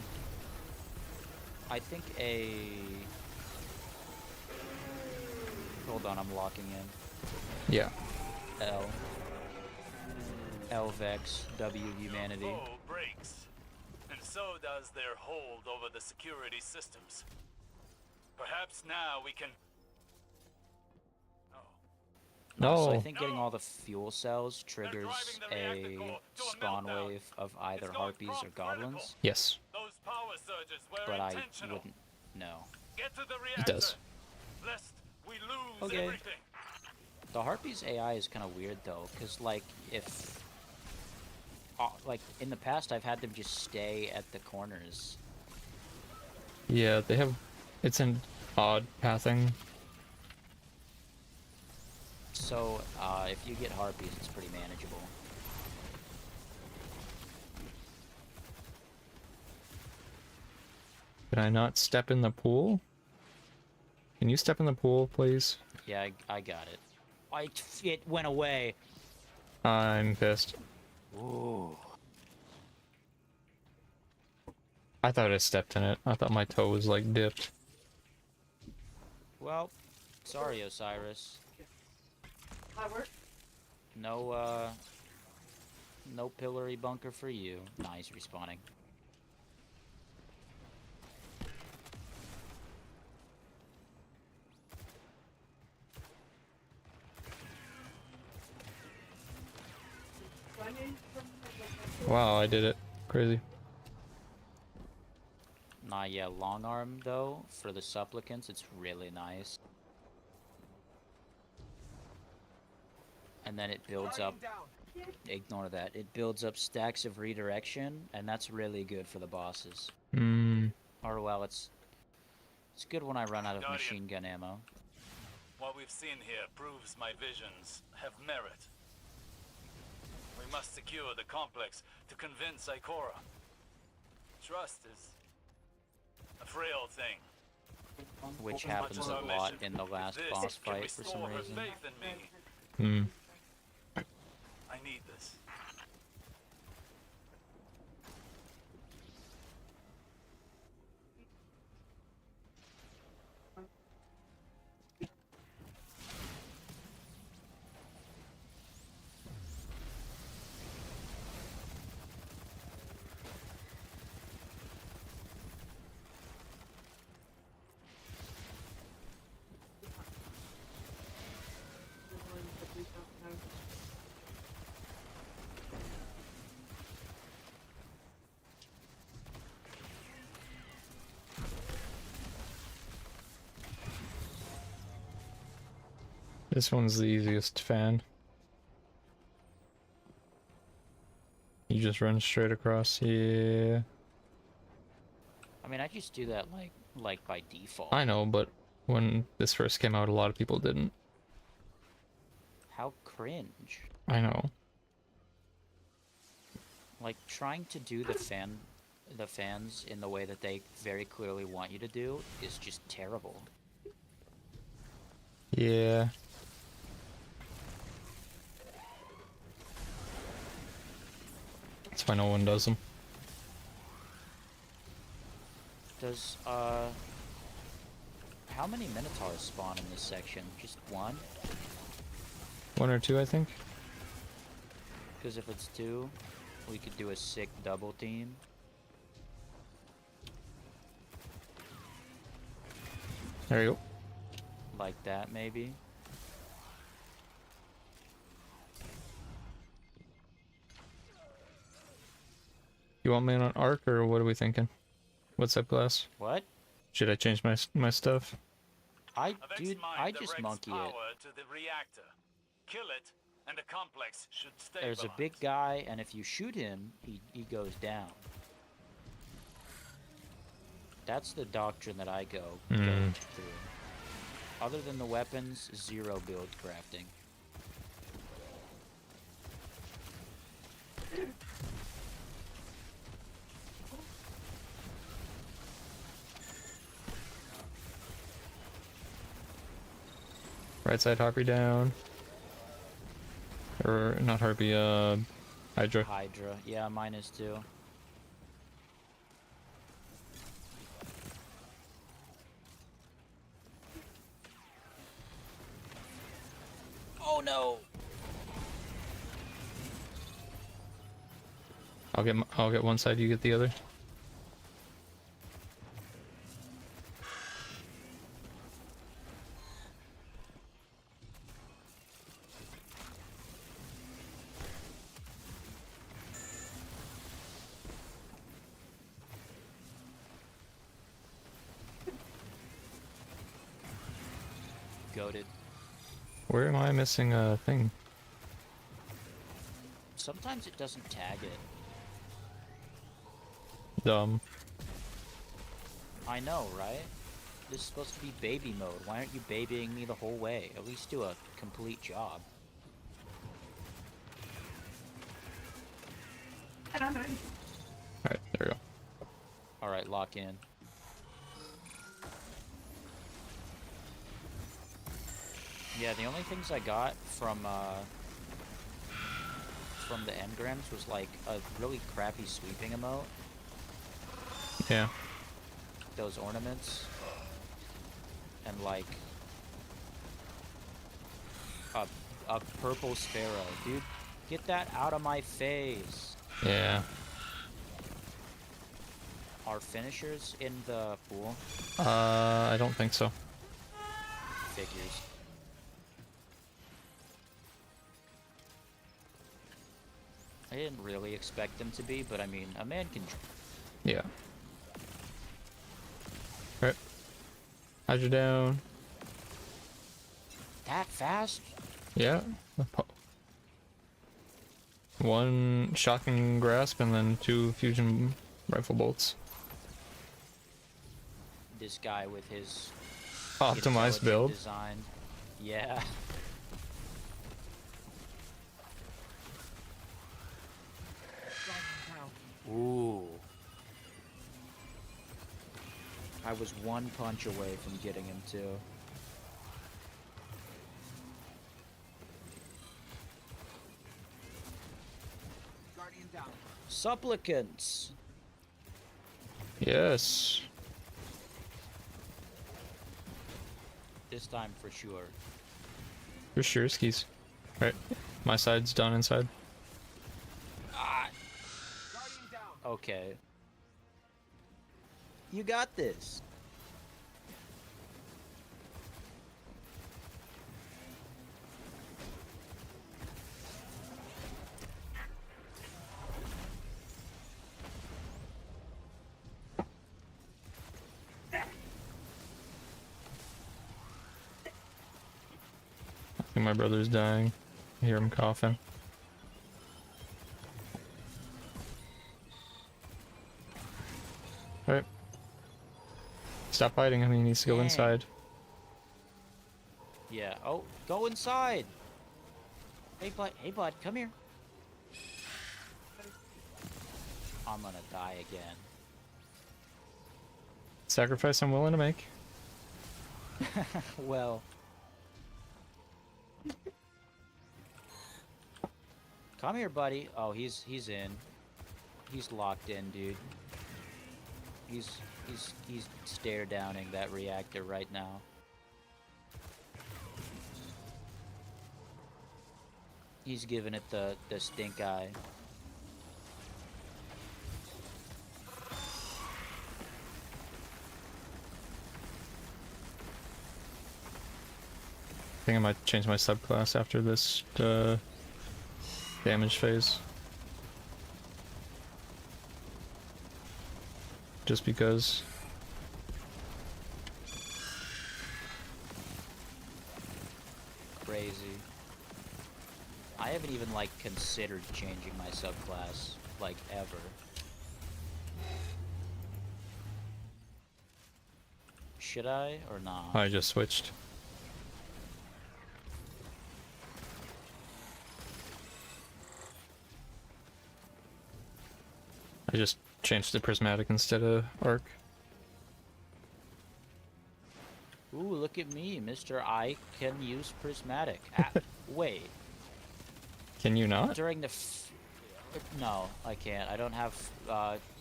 [SPEAKER 10] on, I'm locking in.
[SPEAKER 1] Yeah.
[SPEAKER 10] L Vex, W Humanity.
[SPEAKER 6] The foe breaks, and so does their hold over the security systems. Perhaps now we can...
[SPEAKER 1] No.
[SPEAKER 10] So I think getting all the fuel cells triggers a spawn wave of either harpies or goblins.
[SPEAKER 1] Yes.
[SPEAKER 6] Those power surges were
[SPEAKER 10] But I
[SPEAKER 6] intentional.
[SPEAKER 10] wouldn't know.
[SPEAKER 6] Get to the
[SPEAKER 1] It
[SPEAKER 6] reactor,
[SPEAKER 1] does.
[SPEAKER 6] lest we lose
[SPEAKER 10] Okay.
[SPEAKER 6] everything.
[SPEAKER 10] The harpies AI is kind of weird though, because like if like in the past I've had them just stay at the corners.
[SPEAKER 1] Yeah, they have... It's an odd pathing.
[SPEAKER 10] So if you get harpies, it's pretty manageable.
[SPEAKER 1] Can I not step in the pool? Can you step in the pool, please?
[SPEAKER 10] Yeah, I got it. It went away.
[SPEAKER 1] I'm pissed.
[SPEAKER 10] Ooh.
[SPEAKER 1] I thought I stepped in it. I thought my toe was like dipped.
[SPEAKER 10] Well, sorry, Osiris. No, no pillory bunker for you. Nice respawning.
[SPEAKER 1] Wow, I did it. Crazy.
[SPEAKER 10] Nah, yeah, long arm though, for the supplicants, it's really nice. And then it builds up, ignore that, it builds up stacks of redirection, and that's really good for the bosses. Or well, it's good when I run out of machine gun ammo.
[SPEAKER 6] What we've seen here proves my visions have merit. We must secure the complex to convince Ikora. Trust is a frail thing.
[SPEAKER 10] Which happens a lot in the last boss fight for some reason.
[SPEAKER 6] Faith in me. I need this.
[SPEAKER 1] This one's the easiest fan. You just run straight across. Yeah.
[SPEAKER 10] I mean, I just do that like by default.
[SPEAKER 1] I know, but when this first came out, a lot of people didn't.
[SPEAKER 10] How cringe.
[SPEAKER 1] I know.
[SPEAKER 10] Like trying to do the fans in the way that they very clearly want you to do is just terrible.
[SPEAKER 1] Yeah. That's why no one does them.
[SPEAKER 10] Does how many Minotaurs spawn in this section? Just one?
[SPEAKER 1] 1 or 2, I think.
[SPEAKER 10] Because if it's 2, we could do a sick double team.
[SPEAKER 1] There you go.
[SPEAKER 10] Like that, maybe.
[SPEAKER 1] You want me on an arc, or what are we thinking? What's up, class?
[SPEAKER 10] What?
[SPEAKER 1] Should I change my stuff?
[SPEAKER 10] I just monkey it.
[SPEAKER 6] To the reactor. Kill it, and the complex should
[SPEAKER 10] There's a big guy, and if you shoot him, he goes down. That's the doctrine that I go through. Other than the weapons, 0 build crafting.
[SPEAKER 1] Right side Harpy down. Or not Harpy, Hydra.
[SPEAKER 10] Hydra, yeah, mine is too. Oh no!
[SPEAKER 1] I'll get one side, you get the other.
[SPEAKER 10] Goated.
[SPEAKER 1] Where am I missing a thing?
[SPEAKER 10] Sometimes it doesn't tag it.
[SPEAKER 1] Dumb.
[SPEAKER 10] I know, right? This is supposed to be baby mode. Why aren't you babying me the whole way? At least do a complete job.
[SPEAKER 1] Alright, there we go.
[SPEAKER 10] Alright, lock in. Yeah, the only things I got from the engrams was like a really crappy sweeping emote.
[SPEAKER 1] Yeah.
[SPEAKER 10] Those ornaments. And like a purple sparrow. Dude, get that out of my face.
[SPEAKER 1] Yeah.
[SPEAKER 10] Are finishers in the pool?
[SPEAKER 1] I don't think so.
[SPEAKER 10] Figures. I didn't really expect them to be, but I mean, a man can...
[SPEAKER 1] Yeah. Alright. Hydra down.
[SPEAKER 10] That fast?
[SPEAKER 1] Yeah. One shocking grasp and then 2 fusion rifle bolts.
[SPEAKER 10] This guy with his...
[SPEAKER 1] Optimized build.
[SPEAKER 10] Design. Yeah. Ooh. I was 1 punch away from getting him too.
[SPEAKER 3] Guardian down.
[SPEAKER 10] Supplicants!
[SPEAKER 1] Yes.
[SPEAKER 10] This time for sure.
[SPEAKER 1] For sure, skis. Alright. My side's done inside.
[SPEAKER 10] Okay. You got this.
[SPEAKER 1] think my brother's dying. I hear him coughing. Alright. Stop fighting him, he needs to go
[SPEAKER 10] Dang.
[SPEAKER 1] inside.
[SPEAKER 10] Yeah. Oh, go inside. Hey, bud, come here. I'm gonna die again.
[SPEAKER 1] Sacrifice I'm willing to make.
[SPEAKER 10] Well. Come here, buddy. Oh, he's in. He's locked in, dude. He's stare downing that reactor right now. He's giving it the stink eye.
[SPEAKER 1] I think I might change my subclass after this damage phase. Just because.
[SPEAKER 10] Crazy. I haven't even, like, considered changing my subclass, like, ever. Should I, or not?
[SPEAKER 1] I just switched. I just changed to prismatic instead of arc.
[SPEAKER 10] Ooh, look at me, Mr. I can use prismatic. Wait.
[SPEAKER 1] Can you not?
[SPEAKER 10] During the no, I can't. I don't have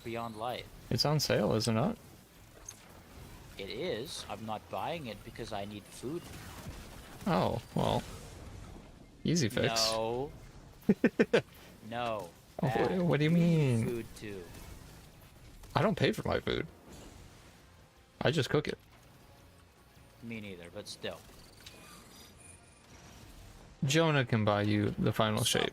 [SPEAKER 10] Beyond Light.
[SPEAKER 1] It's on sale, is it not?
[SPEAKER 10] It is. I'm not buying it because I need food.
[SPEAKER 1] Oh, well. Easy fix.
[SPEAKER 10] No. No.
[SPEAKER 1] Oh, what do you mean?
[SPEAKER 10] Food too.
[SPEAKER 1] I don't pay for my food. I just cook it.
[SPEAKER 10] Me neither, but still.
[SPEAKER 1] Jonah can buy you the final shape.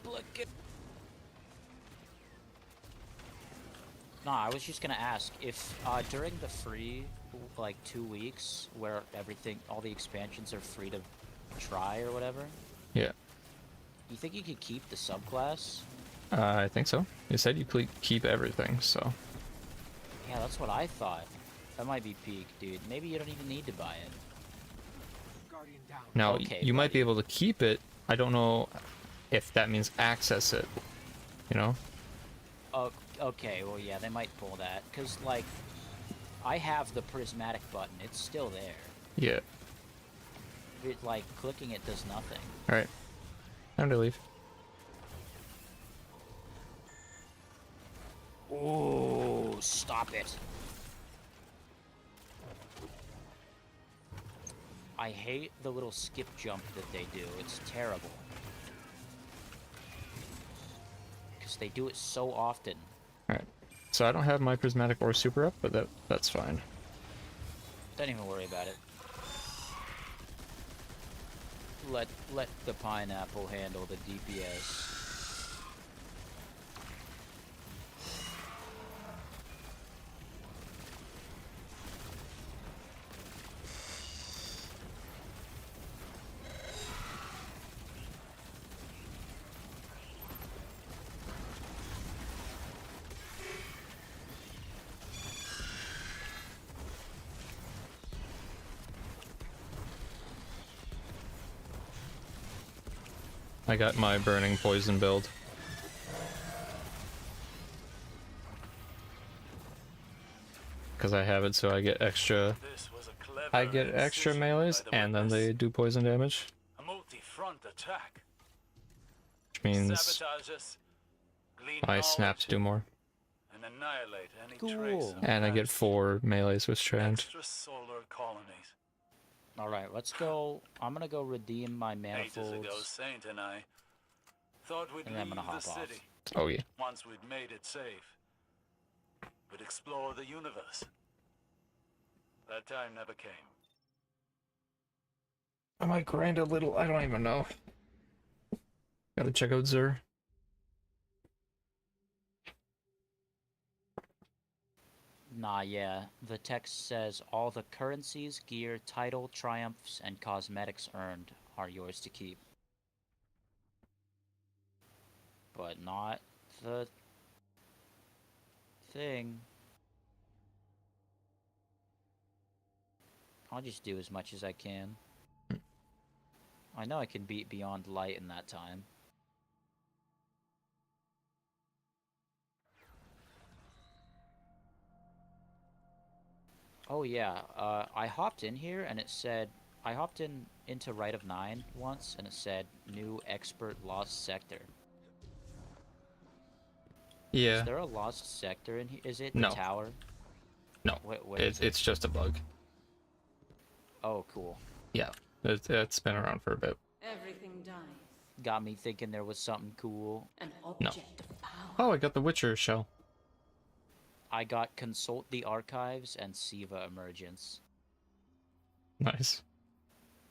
[SPEAKER 10] No, I was just gonna ask if during the free, like, 2 weeks where all the expansions are free to try or whatever.
[SPEAKER 1] Yeah.
[SPEAKER 10] You think you could keep the subclass?
[SPEAKER 1] I think so. You said you keep everything, so.
[SPEAKER 10] Yeah, that's what I thought. That might be peak, dude. Maybe you don't even need to buy it.
[SPEAKER 1] Now,
[SPEAKER 10] Okay,
[SPEAKER 1] you might
[SPEAKER 10] buddy.
[SPEAKER 1] be able to keep it. I don't know if that means access it. You know?
[SPEAKER 10] Oh, okay, well, yeah, they might pull that. Because, like, I have the prismatic button. It's still there.
[SPEAKER 1] Yeah.
[SPEAKER 10] It, like, clicking it does nothing.
[SPEAKER 1] Alright. Time to leave.
[SPEAKER 10] Oh, stop it. I hate the little skip jump that they do. It's terrible. Because they do it so often.
[SPEAKER 1] Alright. So I don't have my prismatic or super up, but that's fine.
[SPEAKER 10] Don't even worry about it. Let the pineapple handle the DPS.
[SPEAKER 1] I got my burning poison build. Because I have it, so I get extra.
[SPEAKER 5] This was a clever
[SPEAKER 1] I get extra
[SPEAKER 5] incision
[SPEAKER 1] melees,
[SPEAKER 5] by the
[SPEAKER 1] and then
[SPEAKER 5] witness.
[SPEAKER 1] they do poison damage,
[SPEAKER 5] A multi-front attack.
[SPEAKER 1] which means
[SPEAKER 5] Sabotage us, glean
[SPEAKER 1] my snaps do
[SPEAKER 5] knowledge,
[SPEAKER 1] more.
[SPEAKER 5] and annihilate any
[SPEAKER 10] Cool.
[SPEAKER 5] trace of
[SPEAKER 1] And I get
[SPEAKER 5] magic.
[SPEAKER 1] 4 melees with Strand.
[SPEAKER 5] Extrasolar colonies.
[SPEAKER 10] Alright, let's go. I'm gonna go redeem my
[SPEAKER 5] Ages ago,
[SPEAKER 10] manifolds.
[SPEAKER 5] Saint and I thought we'd
[SPEAKER 10] And then I'm
[SPEAKER 5] leave
[SPEAKER 10] gonna
[SPEAKER 5] the
[SPEAKER 10] hop off.
[SPEAKER 5] city
[SPEAKER 1] Oh yeah.
[SPEAKER 5] once we'd made it safe. We'd explore the universe. That time never came.
[SPEAKER 1] I might grind a little, I don't even know. Gotta check out Zur.
[SPEAKER 10] Nah, yeah. The text says all the currencies, gear, title, triumphs, and cosmetics earned are yours to keep. but not the thing. I'll just do as much as I can. I know I can beat Beyond Light in that time. Oh yeah, I hopped in here and it said, I hopped into Rite of 9 once and it said, new expert lost sector.
[SPEAKER 1] Yeah.
[SPEAKER 10] Is there a lost sector in here? Is it the
[SPEAKER 1] No.
[SPEAKER 10] tower?
[SPEAKER 1] No.
[SPEAKER 10] What is it?
[SPEAKER 1] It's just a bug.
[SPEAKER 10] Oh, cool.
[SPEAKER 1] Yeah. It's been around for a bit.
[SPEAKER 3] Everything dies.
[SPEAKER 10] Got me thinking there was something cool.
[SPEAKER 3] An object of power.
[SPEAKER 1] Oh, I got the Witcher shell.
[SPEAKER 10] I got Consult the Archives and Siva Emergence.
[SPEAKER 1] Nice.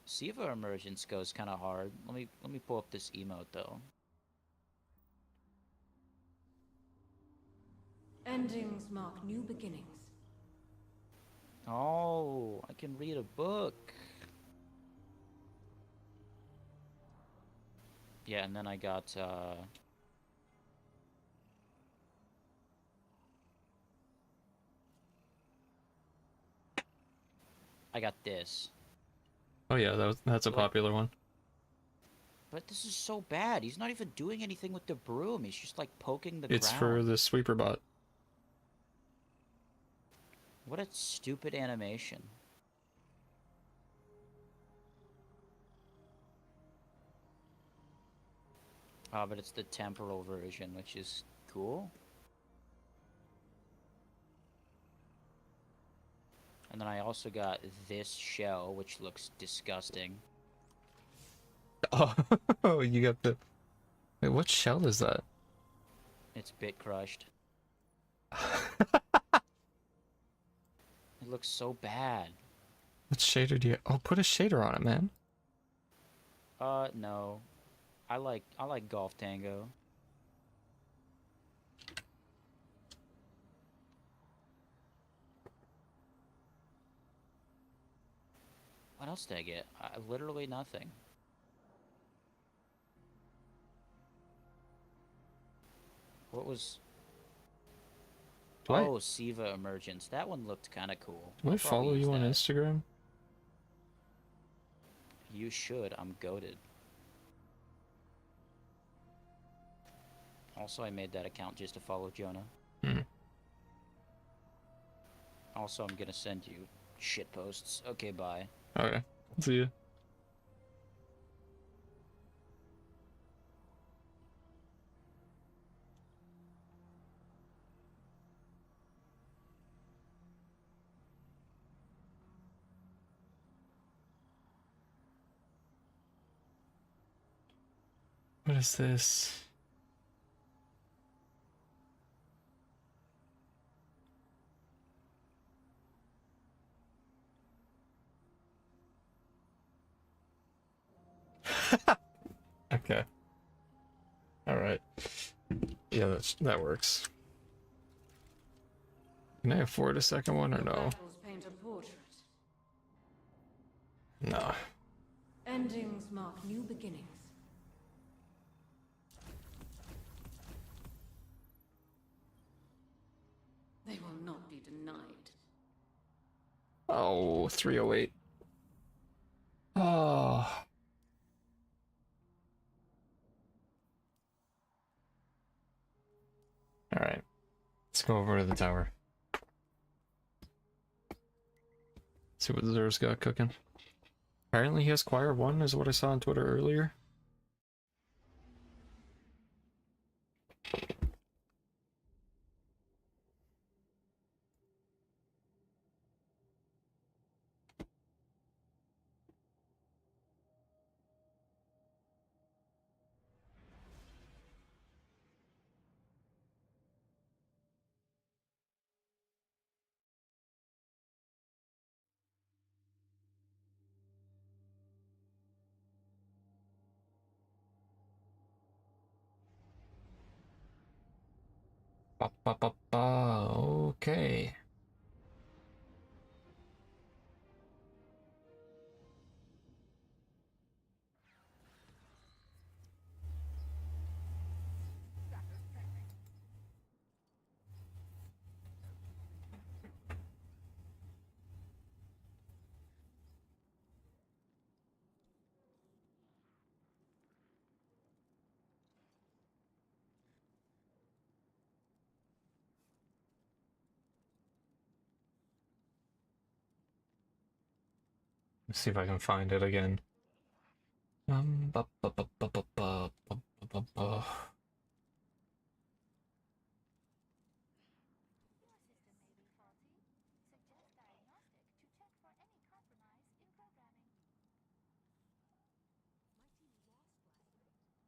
[SPEAKER 10] Siva Emergence goes kind of hard. Let me pull up this emote though.
[SPEAKER 3] Endings mark new beginnings.
[SPEAKER 10] Oh, I can read a book. Yeah, and then I got this.
[SPEAKER 1] Oh yeah, that's a
[SPEAKER 10] Like-
[SPEAKER 1] popular one.
[SPEAKER 10] But this is so bad. He's not even doing anything with the broom. He's just like poking the
[SPEAKER 1] It's
[SPEAKER 10] ground.
[SPEAKER 1] for the sweeper bot.
[SPEAKER 10] What a stupid animation. Oh, but it's the temporal version, which is cool. And then I also got this shell, which looks disgusting.
[SPEAKER 1] Oh, you got the... Wait, what shell is that?
[SPEAKER 10] It's bit crushed. It looks so bad.
[SPEAKER 1] What shader do you... Oh, put a shader on it, man.
[SPEAKER 10] No. I like Golf Tango. What else did I get? Literally nothing. What was...
[SPEAKER 1] Do
[SPEAKER 10] Oh, Siva Emergence. That one looked kind of cool.
[SPEAKER 1] Do I
[SPEAKER 10] I'll probably
[SPEAKER 1] follow
[SPEAKER 10] use
[SPEAKER 1] you on
[SPEAKER 10] that.
[SPEAKER 1] Instagram?
[SPEAKER 10] You should. I'm goated. Also, I made that account just to follow Jonah.
[SPEAKER 1] Hmm.
[SPEAKER 10] Also, I'm gonna send you shit posts. Okay, bye.
[SPEAKER 1] Okay. See ya. What is this? Okay. All right. Yeah, that works. Can I afford a second one or no?
[SPEAKER 3] Battles paint a portrait.
[SPEAKER 1] No.
[SPEAKER 3] Endings mark new beginnings. They will not be denied.
[SPEAKER 1] Oh, 308. Oh. All right. Let's go over to the tower. See what Zer's got cooking. Apparently he has Choir 1 is what I saw on Twitter earlier. Ba, ba, ba, ba. Okay. Let's see if I can find it again. Bu- bu- bu- bu- bu- bu- bu- bu- bu.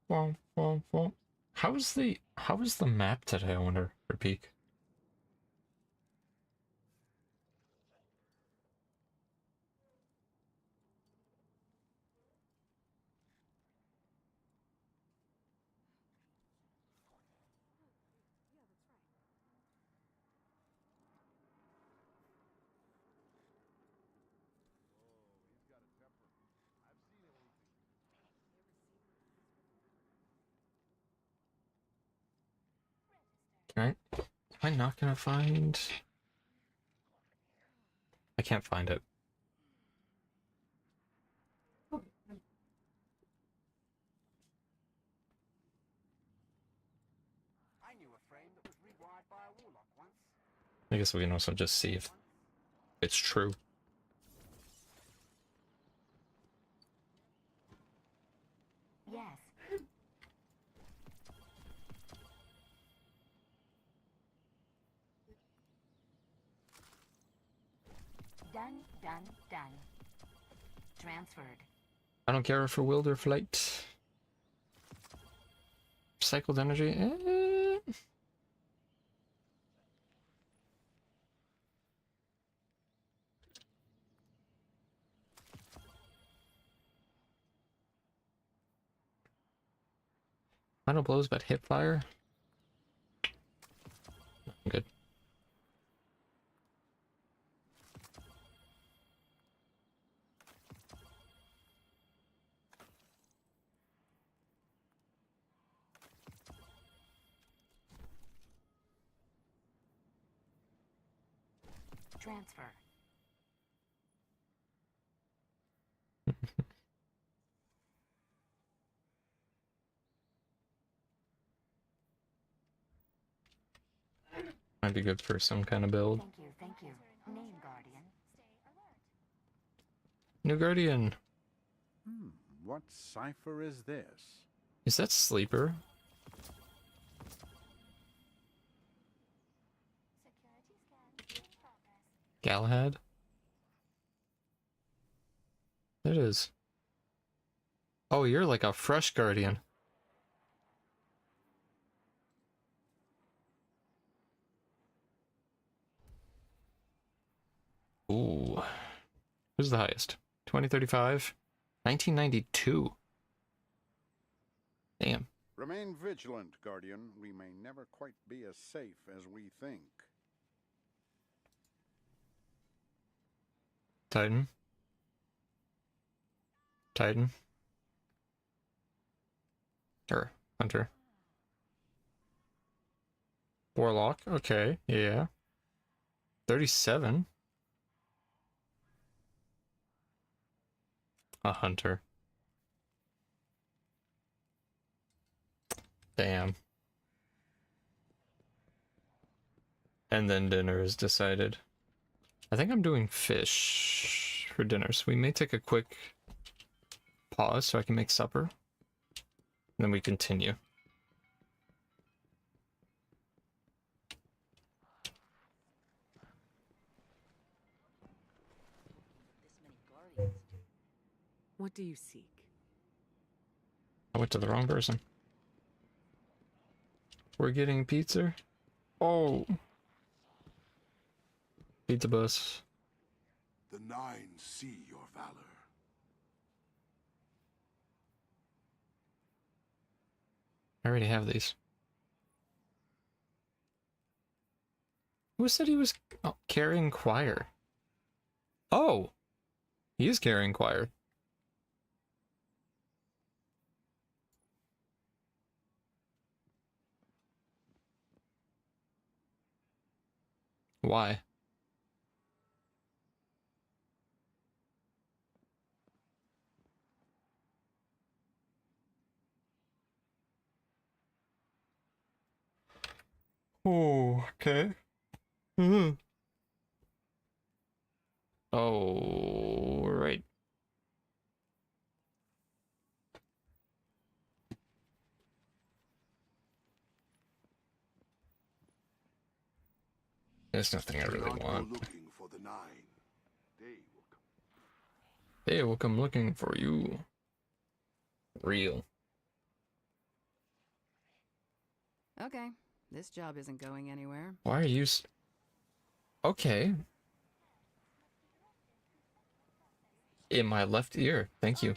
[SPEAKER 1] Womp, womp, womp. How is the map today, I wonder, for Peak? Am I not gonna find? I can't find it. I guess we can also just see if it's true.
[SPEAKER 11] Yes. Done, done, done. Transferred.
[SPEAKER 1] I don't care for Wilder Flight. Recycled energy? Final blows, but hip fire? Good.
[SPEAKER 11] Transfer.
[SPEAKER 1] Might be good for some kind of build.
[SPEAKER 11] Thank you, thank you. Name Guardian.
[SPEAKER 1] New Guardian.
[SPEAKER 12] What cipher is this?
[SPEAKER 1] Is that Sleeper? Galahad? It is. Oh, you're like a fresh Guardian. Ooh. Who's the highest? 2035? 1992. Damn.
[SPEAKER 12] Remain vigilant, Guardian. We may never quite be as safe as we think.
[SPEAKER 1] Titan. Titan. Or Hunter. Warlock. Okay, yeah. 37. A Hunter. Damn. And then dinner is decided. I think I'm doing fish for dinner, so we may take a quick pause so I can make supper. And then we continue.
[SPEAKER 13] What do you seek?
[SPEAKER 1] I went to the wrong person. We're getting pizza? Oh. Pizza bus.
[SPEAKER 14] The Nine see your valor.
[SPEAKER 1] I already have these. Who said he was carrying choir? Oh! He is carrying choir. Why? Oh, okay. Oh, right. There's nothing I
[SPEAKER 14] Do
[SPEAKER 1] really
[SPEAKER 14] not go
[SPEAKER 1] want.
[SPEAKER 14] looking for the nine. They will come.
[SPEAKER 1] They will come looking for you. Real.
[SPEAKER 13] Okay, this job isn't going anywhere.
[SPEAKER 1] Why are you okay. In my left ear. Thank you.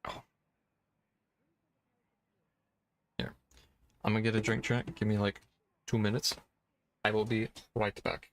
[SPEAKER 1] Oh. Here. I'm gonna get a drink check. Give me like 2 minutes. I will be right back.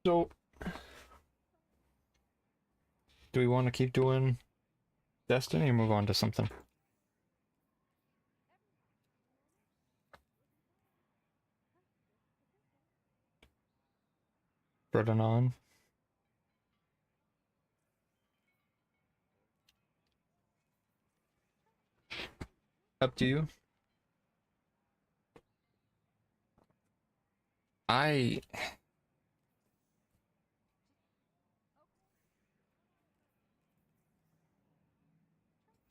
[SPEAKER 1] So, do we want to keep doing Destiny or move on to something? Burden on. Up to you.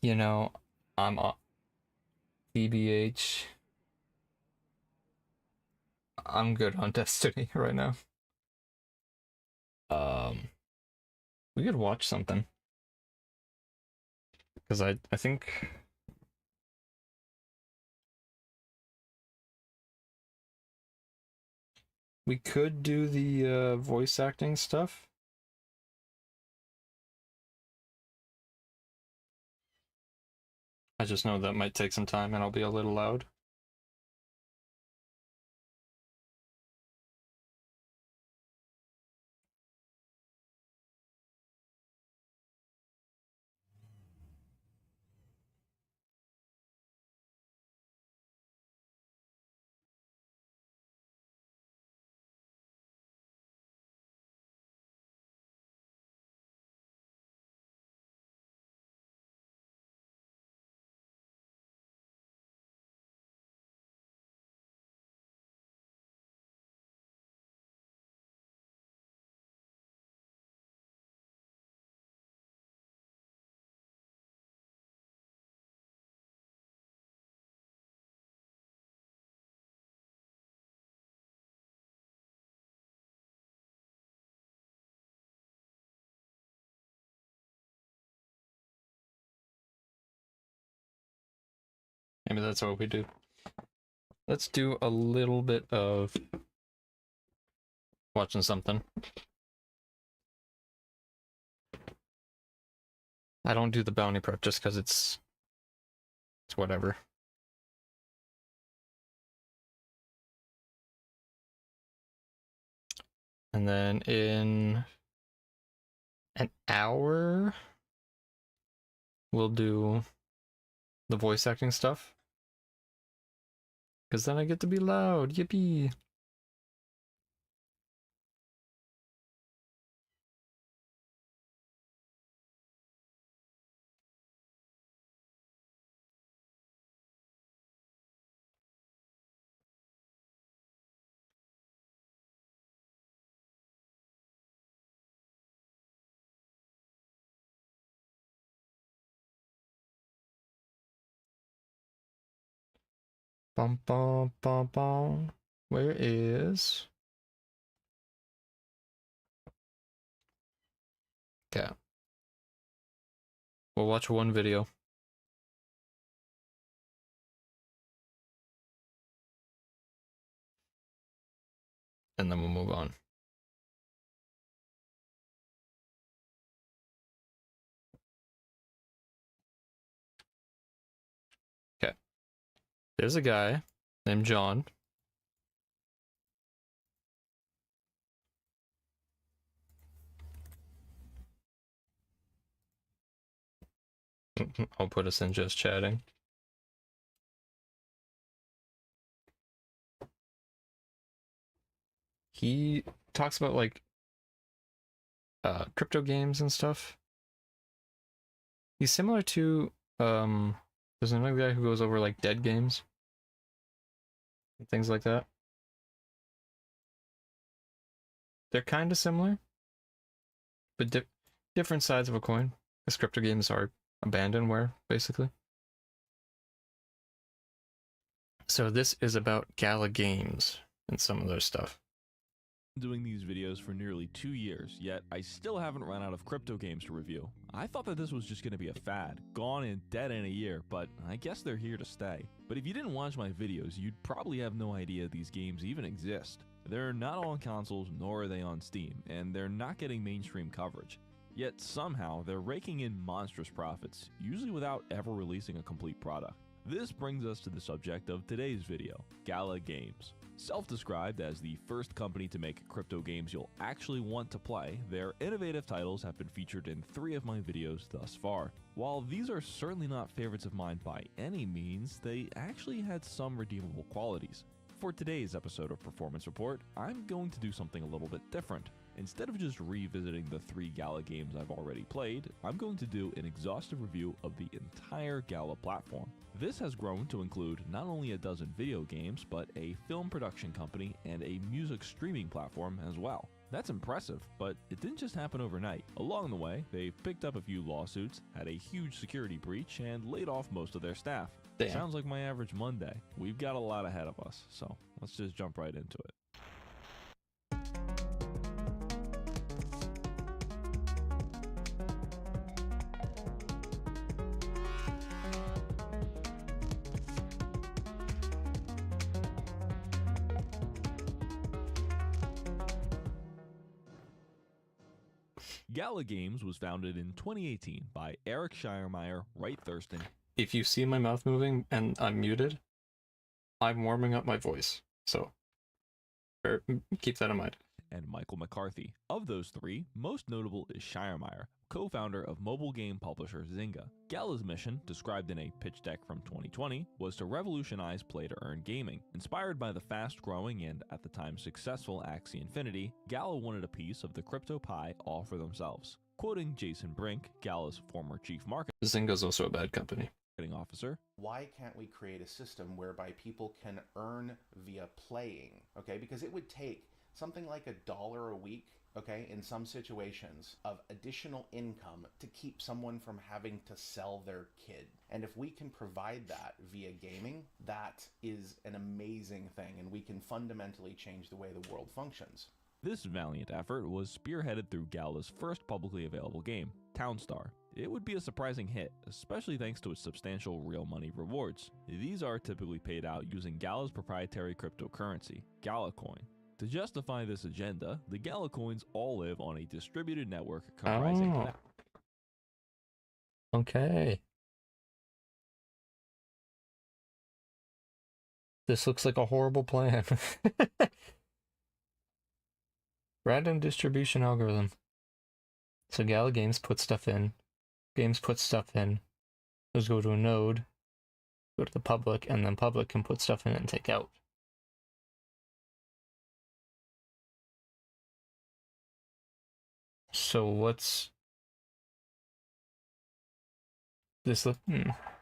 [SPEAKER 1] You know, I'm BBH. I'm good on Destiny right now. We could watch something. Because I think we could do the voice acting stuff. I just know that might take some time and I'll be a little loud. Maybe that's what we do. Let's do a little bit of watching something. I don't do the bounty prep just because it's whatever. And then in an hour, we'll do the voice acting stuff. Because then I get to be loud. Yippee! Bum bum bum bum. Where is? Okay. We'll watch one video. And then we'll move on. Okay. There's a guy named John. I'll put us in just chatting. He talks about like crypto games and stuff. He's similar to there's another guy who goes over like dead games and things like that. They're kind of similar, but different sides of a coin. Because crypto games are abandonware, basically. So this is about Gala Games and some of their stuff.
[SPEAKER 15] Doing these videos for nearly 2 years, yet I still haven't run out of crypto games to review. I thought that this was just going to be a fad, gone and dead in a year, but I guess they're here to stay. But if you didn't watch my videos, you'd probably have no idea these games even exist. They're not on consoles, nor are they on Steam, and they're not getting mainstream coverage. Yet somehow, they're raking in monstrous profits, usually without ever releasing a complete product. This brings us to the subject of today's video, Gala Games. Self-described as the first company to make crypto games you'll actually want to play, their innovative titles have been featured in 3 of my videos thus far. While these are certainly not favorites of mine by any means, they actually had some redeemable qualities. For today's episode of Performance Report, I'm going to do something a little bit different. Instead of just revisiting the 3 Gala games I've already played, I'm going to do an exhaustive review of the entire Gala platform. This has grown to include not only a dozen video games, but a film production company and a music streaming platform as well. That's impressive, but it didn't just happen overnight. Along the way, they picked up a few lawsuits, had a huge security breach, and laid off most of their staff.
[SPEAKER 1] Damn.
[SPEAKER 15] Sounds like my average Monday. We've got a lot ahead of us, so let's just jump right into it. Gala Games was founded in 2018 by Eric Schiermeyer, Wright Thurston.
[SPEAKER 1] If you see my mouth moving and I'm muted, I'm warming up my voice. So keep that in mind.
[SPEAKER 15] And Michael McCarthy. Of those 3, most notable is Schiermeyer, co-founder of mobile game publisher Zynga. Gala's mission, described in a pitch deck from 2020, was to revolutionize play-to-earn gaming. Inspired by the fast-growing and, at the time, successful Axie Infinity, Gala wanted a piece of the crypto pie all for themselves. Quoting Jason Brink, Gala's former chief marketing
[SPEAKER 1] Zynga's also a bad company.
[SPEAKER 15] Officer.
[SPEAKER 16] Why can't we create a system whereby people can earn via playing? Okay, because it would take something like $1 a week, okay, in some situations, of additional income to keep someone from having to sell their kid. And if we can provide that via gaming, that is an amazing thing, and we can fundamentally change the way the world functions.
[SPEAKER 15] This valiant effort was spearheaded through Gala's first publicly available game, Townstar. It would be a surprising hit, especially thanks to its substantial real money rewards. These are typically paid out using Gala's proprietary cryptocurrency, Galacoin. To justify this agenda, the Gala coins all live on a distributed network comprising...
[SPEAKER 1] Okay. This looks like a horrible plan. Random distribution algorithm. So Gala Games put stuff in. Games put stuff in. Those go to a node, go to the public, and then public can put stuff in and take out. So what's this?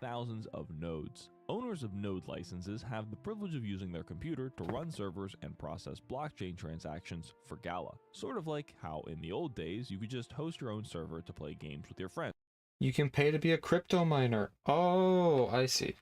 [SPEAKER 15] Thousands of nodes. Owners of node licenses have the privilege of using their computer to run servers and process blockchain transactions for Gala. Sort of like how in the old days you could just host your own server to play games with your friends.
[SPEAKER 1] You can pay to be a crypto miner. Oh, I see.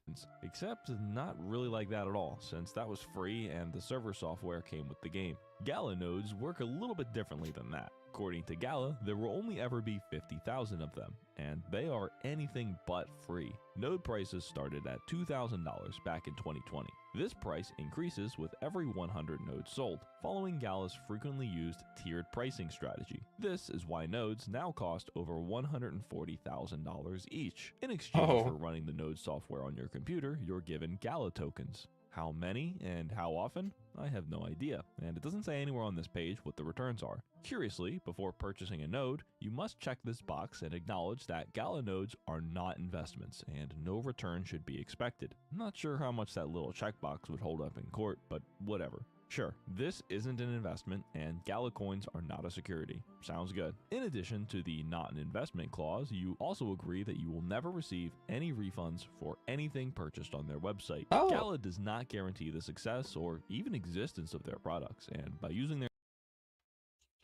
[SPEAKER 15] Except not really like that at all, since that was free and the server software came with the game. Gala nodes work a little bit differently than that. According to Gala, there will only ever be 50,000 of them, and they are anything but free. Node prices started at $2,000 back in 2020. This price increases with every 100 nodes sold, following Gala's frequently used tiered pricing strategy. This is why nodes now cost over $140,000 each. In exchange for running the node software on your computer, you're given Gala tokens. How many and how often? I have no idea, and it doesn't say anywhere on this page what the returns are. Curiously, before purchasing a node, you must check this box and acknowledge that Gala nodes are not investments, and no return should be expected. I'm not sure how much that little checkbox would hold up in court, but whatever. Sure, this isn't an investment, and Gala coins are not a security. Sounds good. In addition to the not an investment clause, you also agree that you will never receive any refunds for anything purchased on their website. Gala does not guarantee the success or even existence of their products, and by using their...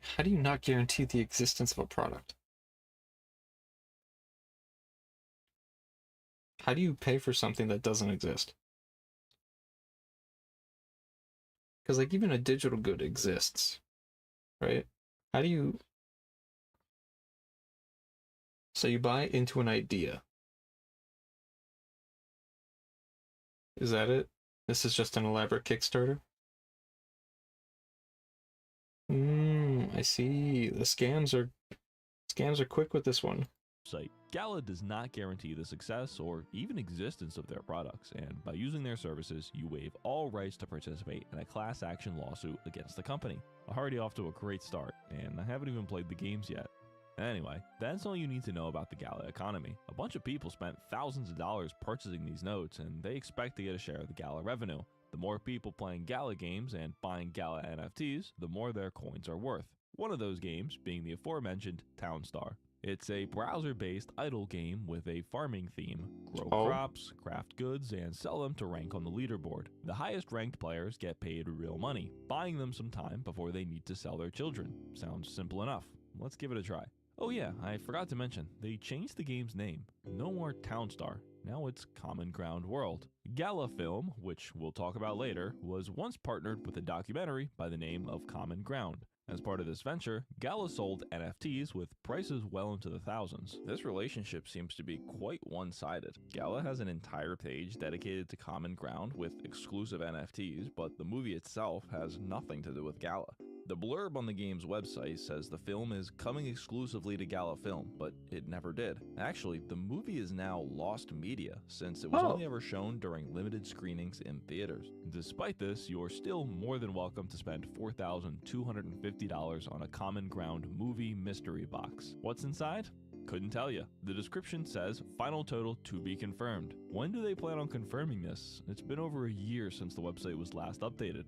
[SPEAKER 1] How do you not guarantee the existence of a product? How do you pay for something that doesn't exist? Because, like, even a digital good exists, right? How do you... So you buy into an idea. Is that it? This is just an elaborate Kickstarter? I see. The scams are quick with this one.
[SPEAKER 15] Site. Gala does not guarantee the success or even existence of their products, and by using their services, you waive all rights to participate in a class action lawsuit against the company. I'm already off to a great start, and I haven't even played the games yet. Anyway, that's all you need to know about the Gala economy. A bunch of people spent thousands of dollars purchasing these nodes, and they expect to get a share of the Gala revenue. The more people playing Gala games and buying Gala NFTs, the more their coins are worth. One of those games being the aforementioned Townstar. It's a browser-based idle game with a farming theme. Grow crops, craft goods, and sell them to rank on the leaderboard. The highest ranked players get paid real money, buying them some time before they need to sell their children. Sounds simple enough. Let's give it a try. Oh yeah, I forgot to mention, they changed the game's name. No more Townstar. Now it's Common Ground World. Gala Film, which we'll talk about later, was once partnered with a documentary by the name of Common Ground. As part of this venture, Gala sold NFTs with prices well into the thousands. This relationship seems to be quite one-sided. Gala has an entire page dedicated to Common Ground with exclusive NFTs, but the movie itself has nothing to do with Gala. The blurb on the game's website says the film is coming exclusively to Gala Film, but it never did. Actually, the movie is now lost media, since it was only ever shown during limited screenings in theaters. Despite this, you're still more than welcome to spend $4,250 on a Common Ground movie mystery box. What's inside? Couldn't tell you. The description says, final total to be confirmed. When do they plan on confirming this? It's been over a year since the website was last updated.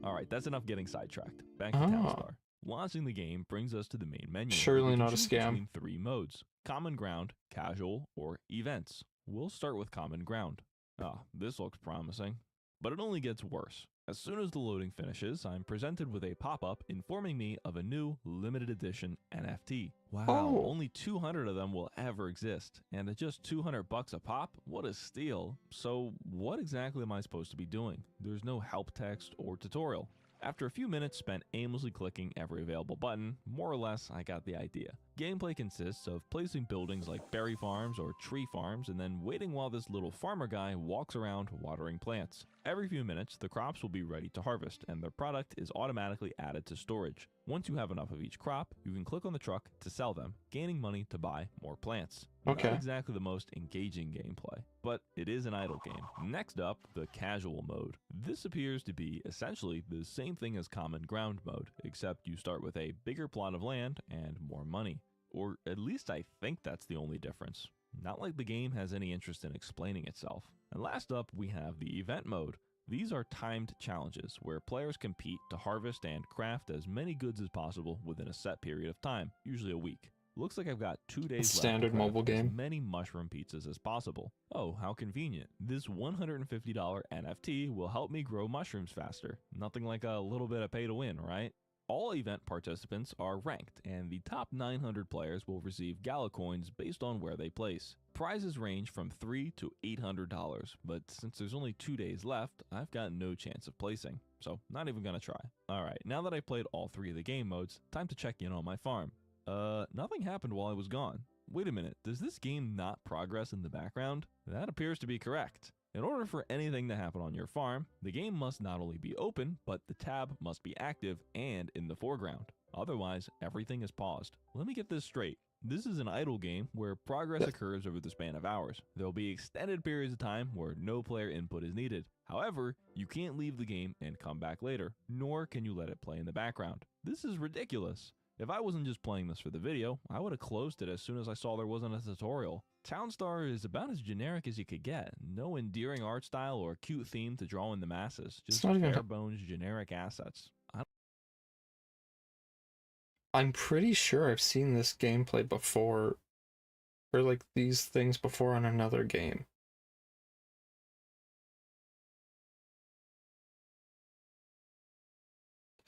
[SPEAKER 15] Alright, that's enough getting sidetracked. Back to Townstar. Launching the game brings us to the main menu.
[SPEAKER 1] Surely not a scam.
[SPEAKER 15] Between three modes: Common Ground, Casual, or Events. We'll start with Common Ground. This looks promising. But it only gets worse. As soon as the loading finishes, I'm presented with a pop-up informing me of a new limited edition NFT. Wow, only 200 of them will ever exist, and at just $200 a pop, what a steal. So what exactly am I supposed to be doing? There's no help text or tutorial. After a few minutes spent aimlessly clicking every available button, more or less I got the idea. Gameplay consists of placing buildings like berry farms or tree farms and then waiting while this little farmer guy walks around watering plants. Every few minutes, the crops will be ready to harvest and their product is automatically added to storage. Once you have enough of each crop, you can click on the truck to sell them, gaining money to buy more plants. Not exactly the most engaging gameplay, but it is an idle game. Next up, the casual mode. This appears to be essentially the same thing as Common Ground mode, except you start with a bigger plot of land and more money. Or at least I think that's the only difference. Not like the game has any interest in explaining itself. And last up, we have the event mode. These are timed challenges where players compete to harvest and craft as many goods as possible within a set period of time, usually a week. Looks like I've got 2 days left
[SPEAKER 1] standard
[SPEAKER 15] to
[SPEAKER 1] mobile
[SPEAKER 15] craft
[SPEAKER 1] game.
[SPEAKER 15] as many mushroom pizzas as possible. Oh, how convenient. This $150 NFT will help me grow mushrooms faster. Nothing like a little bit of pay to win, right? All event participants are ranked, and the top 900 players will receive Gala coins based on where they place. Prizes range from $300 to $800, but since there's only 2 days left, I've got no chance of placing, so not even gonna try. Alright, now that I played all 3 of the game modes, time to check in on my farm. Nothing happened while I was gone. Wait a minute, does this game not progress in the background? That appears to be correct. In order for anything to happen on your farm, the game must not only be open, but the tab must be active and in the foreground. Otherwise, everything is paused. Let me get this straight. This is an idle game where progress occurs over the span of hours. There will be extended periods of time where no player input is needed. However, you can't leave the game and come back later, nor can you let it play in the background. This is ridiculous. If I wasn't just playing this for the video, I would have closed it as soon as I saw there wasn't a tutorial. Townstar is about as generic as you could get. No endearing art style or cute theme to draw in the masses. Just bare bones generic assets.
[SPEAKER 1] I'm pretty sure I've seen this gameplay before, or like these things before on another game.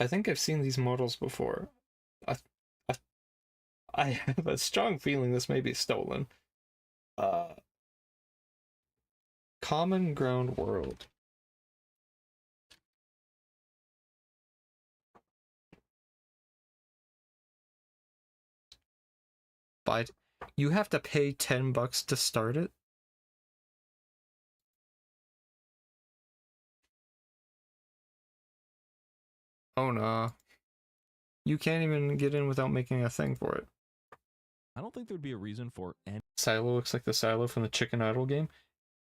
[SPEAKER 1] I think I've seen these models before. I have a strong feeling this may be stolen. Common Ground World. But you have to pay $10 to start it? Oh no. You can't even get in without making a thing for it.
[SPEAKER 15] I don't think there'd be a reason for any
[SPEAKER 1] silo looks like the silo from the Chicken Idol game.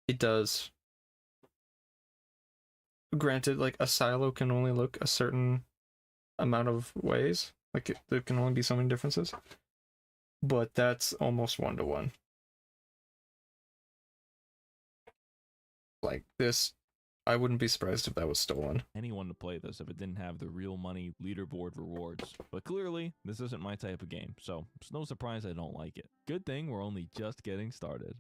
[SPEAKER 1] It does. Granted, like a silo can only look a certain amount of ways. Like there can only be so many differences. But that's almost 1-to-1. Like this, I wouldn't be surprised if that was stolen.
[SPEAKER 15] Anyone to play this if it didn't have the real money leaderboard rewards. But clearly, this isn't my type of game, so it's no surprise I don't like it. Good thing we're only just getting started.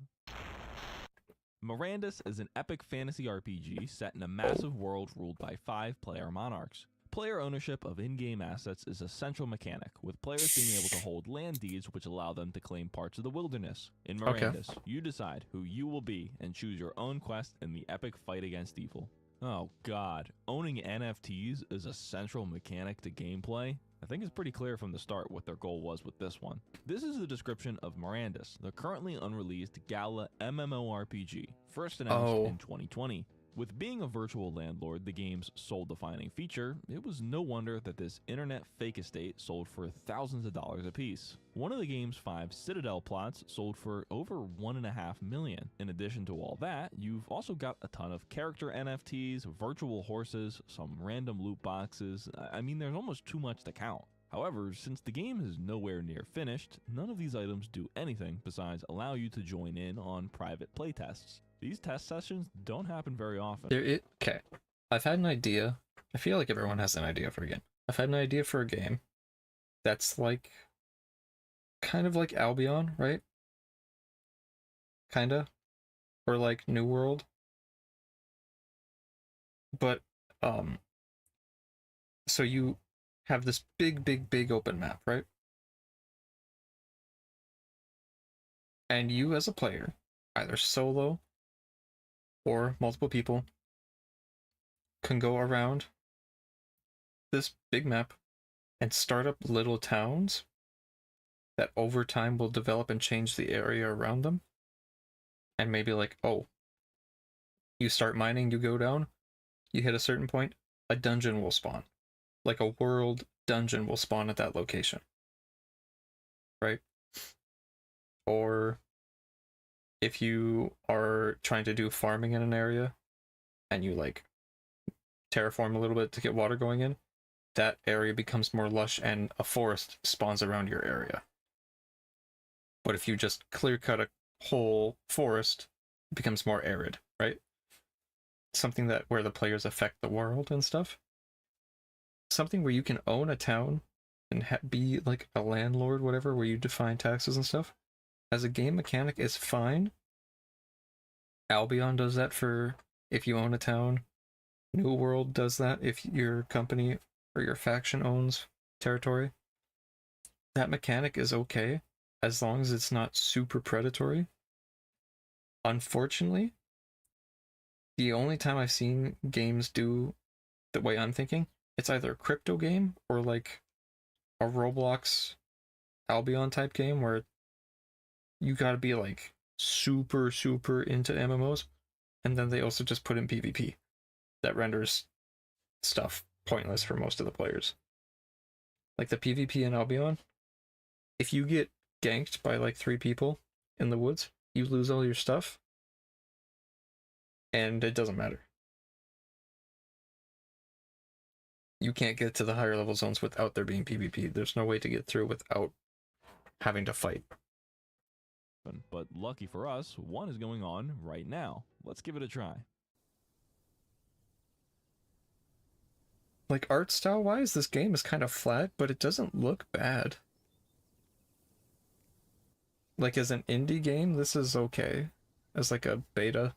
[SPEAKER 15] Mirandus is an epic fantasy RPG set in a massive world ruled by 5 player monarchs. Player ownership of in-game assets is a central mechanic, with players being able to hold land deeds which allow them to claim parts of the wilderness. In Mirandus, you decide who you will be and choose your own quest in the epic fight against evil. Oh god, owning NFTs is a central mechanic to gameplay? I think it's pretty clear from the start what their goal was with this one. This is the description of Mirandus, the currently unreleased Gala MMORPG, first announced in 2020. With being a virtual landlord the game's sole defining feature, it was no wonder that this internet fake estate sold for thousands of dollars a piece. One of the game's 5 Citadel plots sold for over $1.5 million. In addition to all that, you've also got a ton of character NFTs, virtual horses, some random loot boxes. I mean, there's almost too much to count. However, since the game is nowhere near finished, none of these items do anything besides allow you to join in on private playtests. These test sessions don't happen very often.
[SPEAKER 1] Okay, I've had an idea. I feel like everyone has an idea for a game. I've had an idea for a game that's like, kind of like Albion, right? Kinda. Or like New World. But, so you have this big open map, right? And you as a player, either solo or multiple people, can go around this big map and start up little towns that over time will develop and change the area around them. And maybe like, oh, you start mining, you go down, you hit a certain point, a dungeon will spawn. Like a world dungeon will spawn at that location. Right? Or if you are trying to do farming in an area and you like terraform a little bit to get water going in, that area becomes more lush and a forest spawns around your area. But if you just clear cut a whole forest, it becomes more arid, right? Something that where the players affect the world and stuff. Something where you can own a town and be like a landlord, whatever, where you define taxes and stuff. As a game mechanic is fine. Albion does that for if you own a town. New World does that if your company or your faction owns territory. That mechanic is okay as long as it's not super predatory. Unfortunately, the only time I've seen games do the way I'm thinking, it's either a crypto game or like a Roblox Albion type game where you gotta be like super into MMOs, and then they also just put in PvP that renders stuff pointless for most of the players. Like the PvP in Albion, if you get ganked by like 3 people in the woods, you lose all your stuff, and it doesn't matter. You can't get to the higher level zones without there being PvP. There's no way to get through without having to fight.
[SPEAKER 15] But lucky for us, one is going on right now. Let's give it a try.
[SPEAKER 1] Like art style wise, this game is kind of flat, but it doesn't look bad. Like as an indie game, this is okay. As like a beta.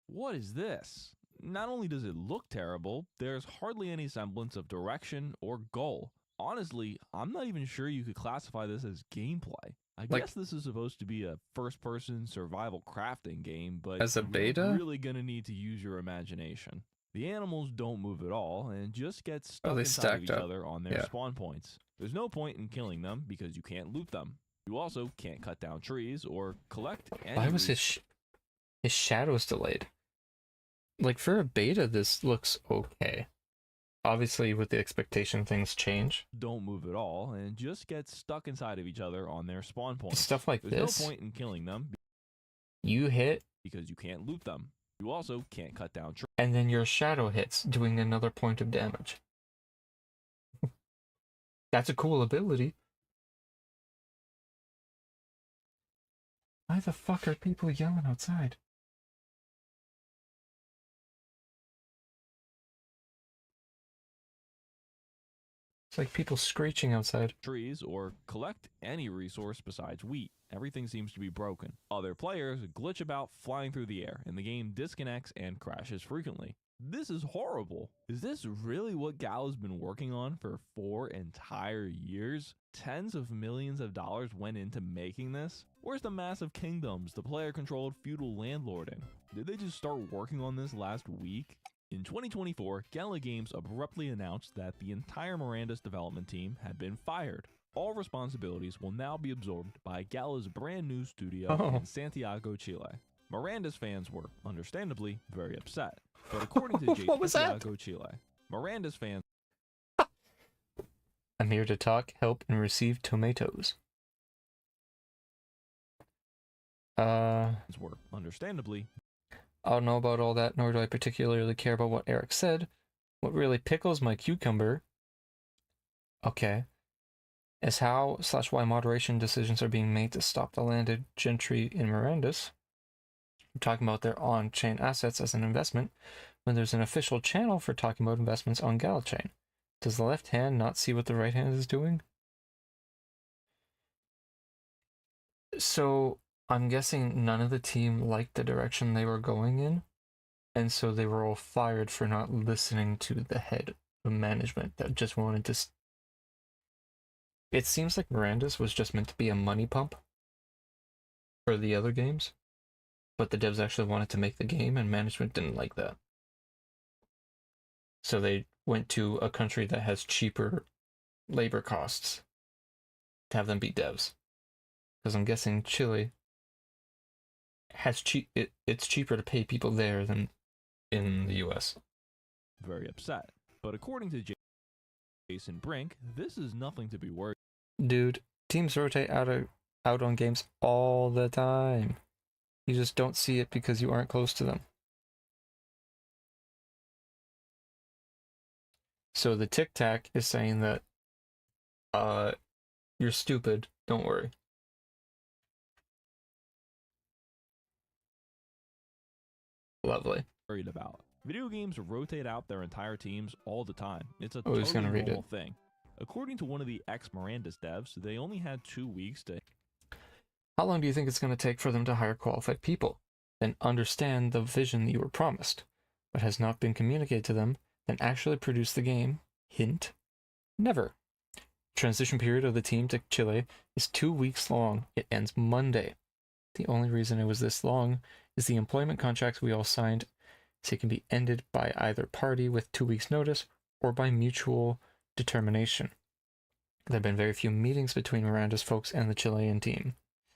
[SPEAKER 15] What is this? Not only does it look terrible, there's hardly any semblance of direction or goal. Honestly, I'm not even sure you could classify this as gameplay. I guess this is supposed to be a first-person survival crafting game, but
[SPEAKER 1] as a beta,
[SPEAKER 15] you're really gonna need to use your imagination. The animals don't move at all and just get stuck inside of each other on their spawn points. There's no point in killing them because you can't loot them. You also can't cut down trees or collect any.
[SPEAKER 1] Why was his shadows delayed? Like for a beta, this looks okay. Obviously, with the expectation, things change.
[SPEAKER 15] Don't move at all and just get stuck inside of each other on their spawn points.
[SPEAKER 1] Stuff like
[SPEAKER 15] There's no point in killing them.
[SPEAKER 1] You hit
[SPEAKER 15] because you can't loot them. You also can't cut down trees.
[SPEAKER 1] And then your shadow hits, doing another point of damage. That's a cool ability. Why the fuck are people yelling outside? It's like people screeching outside.
[SPEAKER 15] Trees or collect any resource besides wheat. Everything seems to be broken. Other players glitch about flying through the air, and the game disconnects and crashes frequently. This is horrible. Is this really what Gal has been working on for 4 entire years? Tens of millions of dollars went into making this? Where's the massive kingdoms the player-controlled feudal landlord in? Did they just start working on this last week? In 2024, Gala Games abruptly announced that the entire Miranda's development team had been fired. All responsibilities will now be absorbed by Gala's brand new studio in Santiago, Chile. Miranda's fans were, understandably, very upset. But according to Santiago, Chile, Miranda's fans...
[SPEAKER 1] I'm here to talk, help, and receive tomatoes.
[SPEAKER 15] were, understandably...
[SPEAKER 1] I don't know about all that, nor do I particularly care about what Eric said. What really pickles my cucumber, okay, is how/why moderation decisions are being made to stop the landed gentry in Mirandas. I'm talking about their on-chain assets as an investment, when there's an official channel for talking about investments on Galachain. Does the left hand not see what the right hand is doing? So... I'm guessing none of the team liked the direction they were going in, and so they were all fired for not listening to the head of management that just wanted to... It seems like Miranda's was just meant to be a money pump for the other games, but the devs actually wanted to make the game, and management didn't like that. So they went to a country that has cheaper labor costs to have them be devs. Because I'm guessing Chile... has it's cheaper to pay people there than in the US.
[SPEAKER 15] Very upset. But according to Jason Brink, this is nothing to be worried.
[SPEAKER 1] Dude, teams rotate out on games all the time. You just don't see it because you aren't close to them. So the Tic Tac is saying that you're stupid, don't worry. Lovely.
[SPEAKER 15] Worried about. Video games rotate out their entire teams all the time. It's a
[SPEAKER 1] he's gonna read
[SPEAKER 15] normal thing. According to one of the ex-Miranda's devs, they only had 2 weeks to...
[SPEAKER 1] How long do you think it's going to take for them to hire qualified people, then understand the vision you were promised, but has not been communicated to them, then actually produce the game? Hint, never. Transition period of the team to Chile is 2 weeks long. It ends Monday. The only reason it was this long is the employment contract we all signed, so it can be ended by either party with 2 weeks notice or by mutual determination. There have been very few meetings between Miranda's folks and the Chilean team.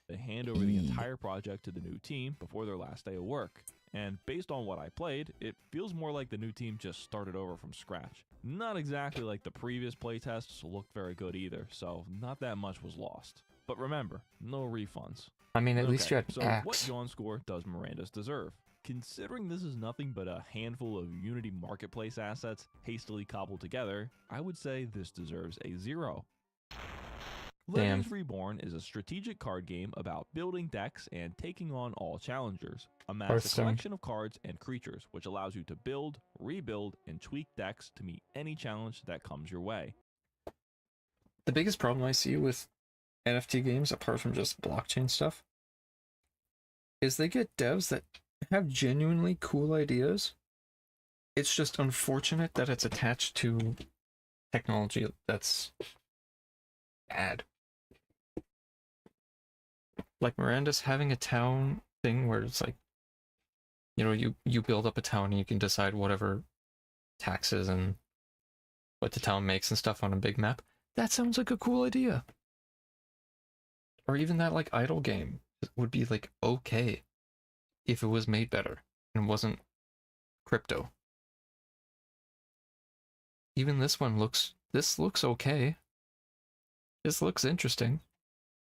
[SPEAKER 15] They hand over the entire project to the new team before their last day of work. And based on what I played, it feels more like the new team just started over from scratch. Not exactly like the previous playtests looked very good either, so not that much was lost. But remember, no refunds.
[SPEAKER 1] I mean, at least you had
[SPEAKER 15] so
[SPEAKER 1] Axe.
[SPEAKER 15] what yawn score does Miranda's deserve? Considering this is nothing but a handful of Unity Marketplace assets hastily cobbled together, I would say this deserves a 0. Legends Reborn is a strategic card game about building decks and taking on all challengers. Amass a collection of cards and creatures, which allows you to build, rebuild, and tweak decks to meet any challenge that comes your way.
[SPEAKER 1] The biggest problem I see with NFT games, apart from just blockchain stuff, is they get devs that have genuinely cool ideas. It's just unfortunate that it's attached to technology that's bad. Like Miranda's having a town thing where it's like, you know, you build up a town and you can decide whatever taxes and what the town makes and stuff on a big map. That sounds like a cool idea. Or even that like idle game would be like okay if it was made better and wasn't crypto. Even this looks okay. This looks interesting.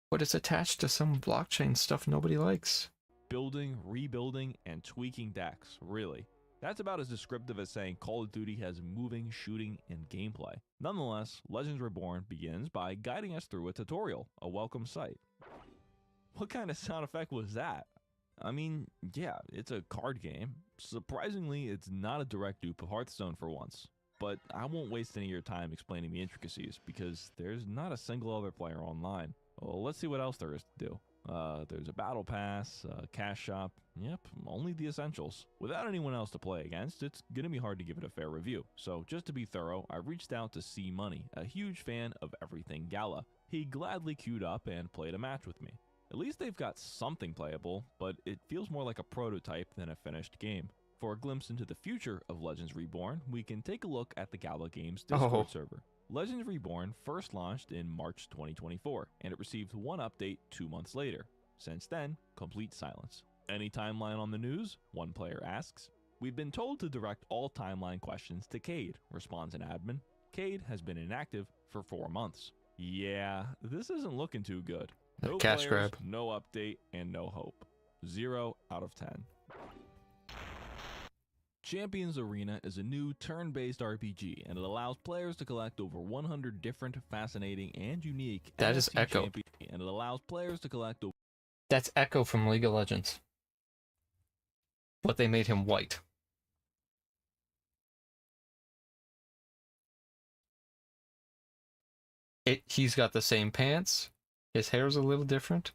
[SPEAKER 1] But it's attached to some blockchain stuff nobody likes.
[SPEAKER 15] Building, rebuilding, and tweaking decks, really. That's about as descriptive as saying Call of Duty has moving, shooting, and gameplay. Nonetheless, Legends Reborn begins by guiding us through a tutorial, a welcome sight. What kind of sound effect was that? I mean, yeah, it's a card game. Surprisingly, it's not a direct dupe of Hearthstone for once. But I won't waste any of your time explaining the intricacies, because there's not a single other player online. Well, let's see what else there is to do. There's a battle pass, a cash shop, yep, only the essentials. Without anyone else to play against, it's gonna be hard to give it a fair review. So just to be thorough, I reached out to C Money, a huge fan of everything Gala. He gladly queued up and played a match with me. At least they've got something playable, but it feels more like a prototype than a finished game. For a glimpse into the future of Legends Reborn, we can take a look at the Gala Games Discord server. Legends Reborn first launched in March 2024, and it received one update 2 months later. Since then, complete silence. Any timeline on the news? One player asks. We've been told to direct all timeline questions to Cade, responds an admin. Cade has been inactive for 4 months. Yeah, this isn't looking too good. No
[SPEAKER 1] cash
[SPEAKER 15] players,
[SPEAKER 1] grab.
[SPEAKER 15] no update, and no hope. 0 out of 10. Champions Arena is a new turn-based RPG, and it allows players to collect over 100 different, fascinating, and unique
[SPEAKER 1] That is
[SPEAKER 15] NFT
[SPEAKER 1] Echo.
[SPEAKER 15] champions, and it allows players to collect over...
[SPEAKER 1] That's Echo from League of Legends. But they made him white. He's got the same pants. His hair's a little different.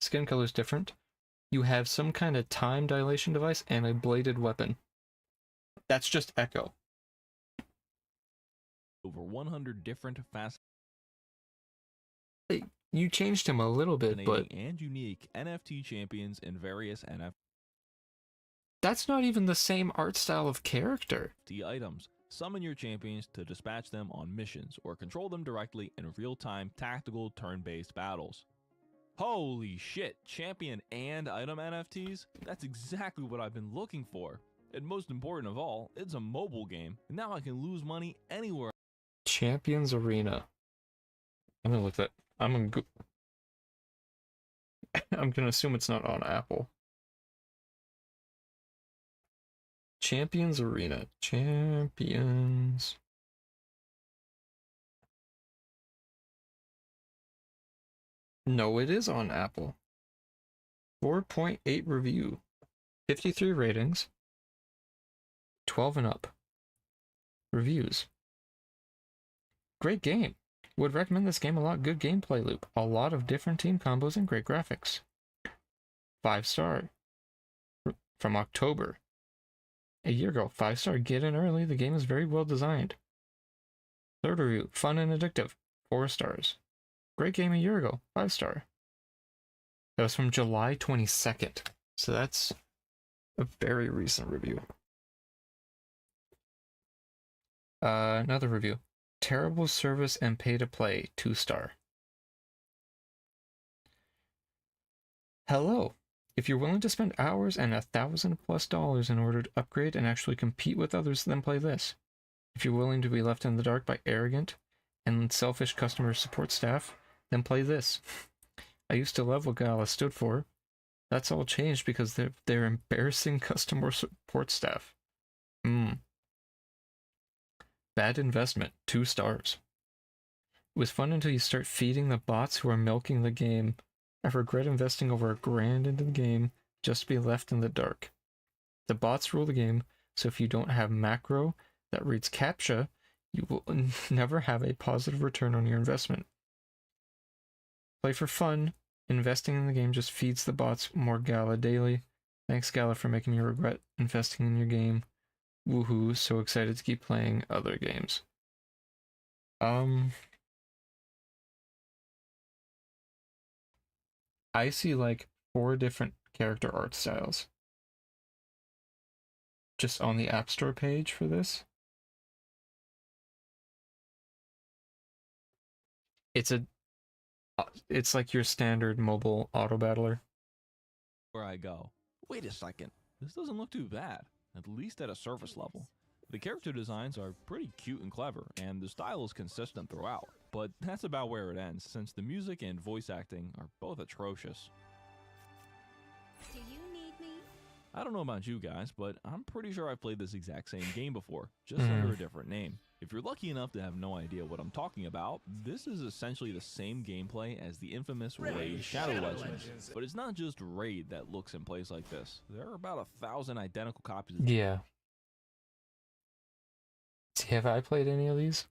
[SPEAKER 1] Skin color's different. You have some kind of time dilation device and a bladed weapon. That's just Echo.
[SPEAKER 15] over 100 different
[SPEAKER 1] You changed him a little bit, but
[SPEAKER 15] and unique NFT champions in various NFT
[SPEAKER 1] that's not even the same art style of character.
[SPEAKER 15] items. Summon your champions to dispatch them on missions or control them directly in real-time tactical turn-based battles. Holy shit, champion and item NFTs? That's exactly what I've been looking for. And most important of all, it's a mobile game, and now I can lose money anywhere.
[SPEAKER 1] Champions Arena. I'm gonna look that. I'm gonna assume it's not on Apple. Champions Arena. Champions. No, it is on Apple. 4.8 review. 53 ratings. 12 and up. Reviews. Great game. Would recommend this game a lot. Good gameplay loop. A lot of different team combos and great graphics. 5-star. From October. A year ago. 5-star. Get in early. The game is very well designed. Third review. Fun and addictive. 4 stars. Great game a year ago. 5-star. That was from July 22nd. So that's a very recent review. Another review. Terrible service and pay to play. 2-star. Hello. If you're willing to spend hours and $1,000+ in order to upgrade and actually compete with others, then play this. If you're willing to be left in the dark by arrogant and selfish customer support staff, then play this. I used to love what Gala stood for. That's all changed because they're embarrassing customer support staff. Bad investment. 2 stars. It was fun until you start feeding the bots who are milking the game. I regret investing over $1,000 into the game just to be left in the dark. The bots rule the game, so if you don't have macro that reads CAPTCHA, you will never have a positive return on your investment. Play for fun. Investing in the game just feeds the bots more Gala daily. Thanks, Gala, for making me regret investing in your game. Woohoo, so excited to keep playing other games. I see like 4 different character art styles just on the App Store page for this. It's like your standard mobile auto battler.
[SPEAKER 15] Where I go. Wait a second. This doesn't look too bad, at least at a surface level. The character designs are pretty cute and clever, and the style is consistent throughout. But that's about where it ends, since the music and voice acting are both atrocious.
[SPEAKER 2] Do you need me?
[SPEAKER 15] I don't know about you guys, but I'm pretty sure I've played this exact same game before, just under a different name. If you're lucky enough to have no idea what I'm talking about, this is essentially the same gameplay as the infamous Raid Shadow Legends. But it's not just Raid that looks and plays like this. There are about 1,000 identical copies of
[SPEAKER 1] Yeah. See, have I played any of these?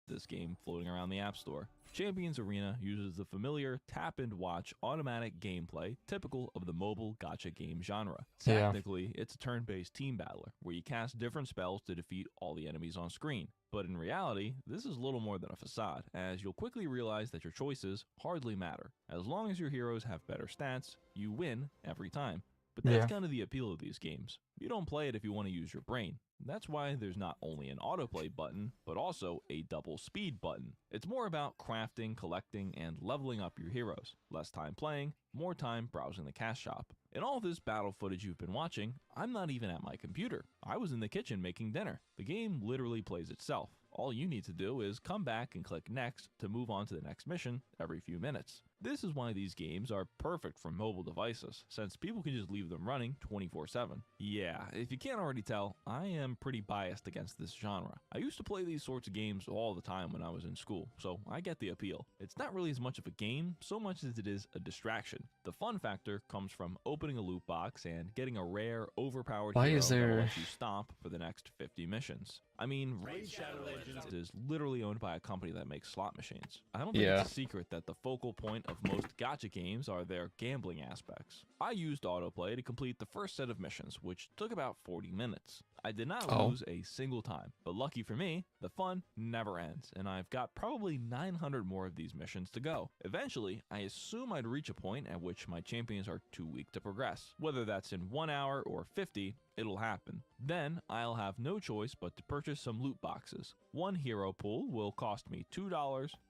[SPEAKER 15] This game floating around the App Store. Champions Arena uses the familiar tap and watch automatic gameplay typical of the mobile gacha game genre. Technically, it's a turn-based team battler where you cast different spells to defeat all the enemies on screen. But in reality, this is little more than a facade, as you'll quickly realize that your choices hardly matter. As long as your heroes have better stats, you win every time. But that's kind of the appeal of these games. You don't play it if you want to use your brain. That's why there's not only an autoplay button, but also a double speed button. It's more about crafting, collecting, and leveling up your heroes. Less time playing, more time browsing the cash shop. In all this battle footage you've been watching, I'm not even at my computer. I was in the kitchen making dinner. The game literally plays itself. All you need to do is come back and click next to move on to the next mission every few minutes. This is why these games are perfect for mobile devices, since people can just leave them running 24/7. Yeah, if you can't already tell, I am pretty biased against this genre. I used to play these sorts of games all the time when I was in school, so I get the appeal. It's not really as much of a game, so much as it is a distraction. The fun factor comes from opening a loot box and getting a rare, overpowered hero that will let you stomp for the next 50 missions. I mean, Raid Shadow Legends is literally owned by a company that makes slot machines. I don't think it's a secret that the focal point of most gacha games are their gambling aspects. I used autoplay to complete the first set of missions, which took about 40 minutes. I did not lose a single time, but lucky for me, the fun never ends, and I've got probably 900 more of these missions to go. Eventually, I assume I'd reach a point at which my champions are too weak to progress. Whether that's in 1 hour or 50, it'll happen. Then, I'll have no choice but to purchase some loot boxes. One hero pool will cost me $2,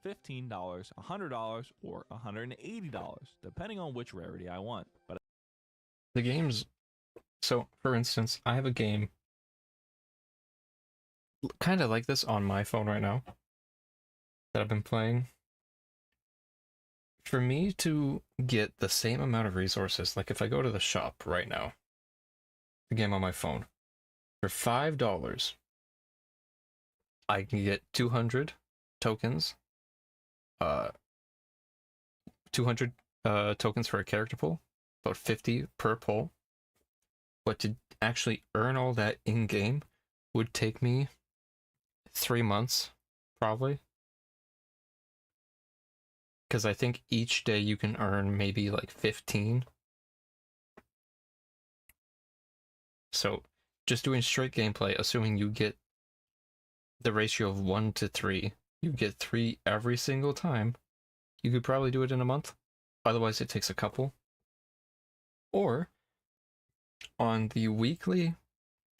[SPEAKER 15] $15, $100, or $180, depending on which rarity I want. But
[SPEAKER 1] the games... So, for instance, I have a game kind of like this on my phone right now that I've been playing. For me to get the same amount of resources, like if I go to the shop right now, the game on my phone, for $5, I can get 200 tokens, 200 tokens for a character pull, about 50 per pull. But to actually earn all that in-game would take me 3 months, probably. because I think each day you can earn maybe like 15. So just doing straight gameplay, assuming you get the ratio of 1 to 3, you get 3 every single time, you could probably do it in a month. Otherwise, it takes a couple. Or on the weekly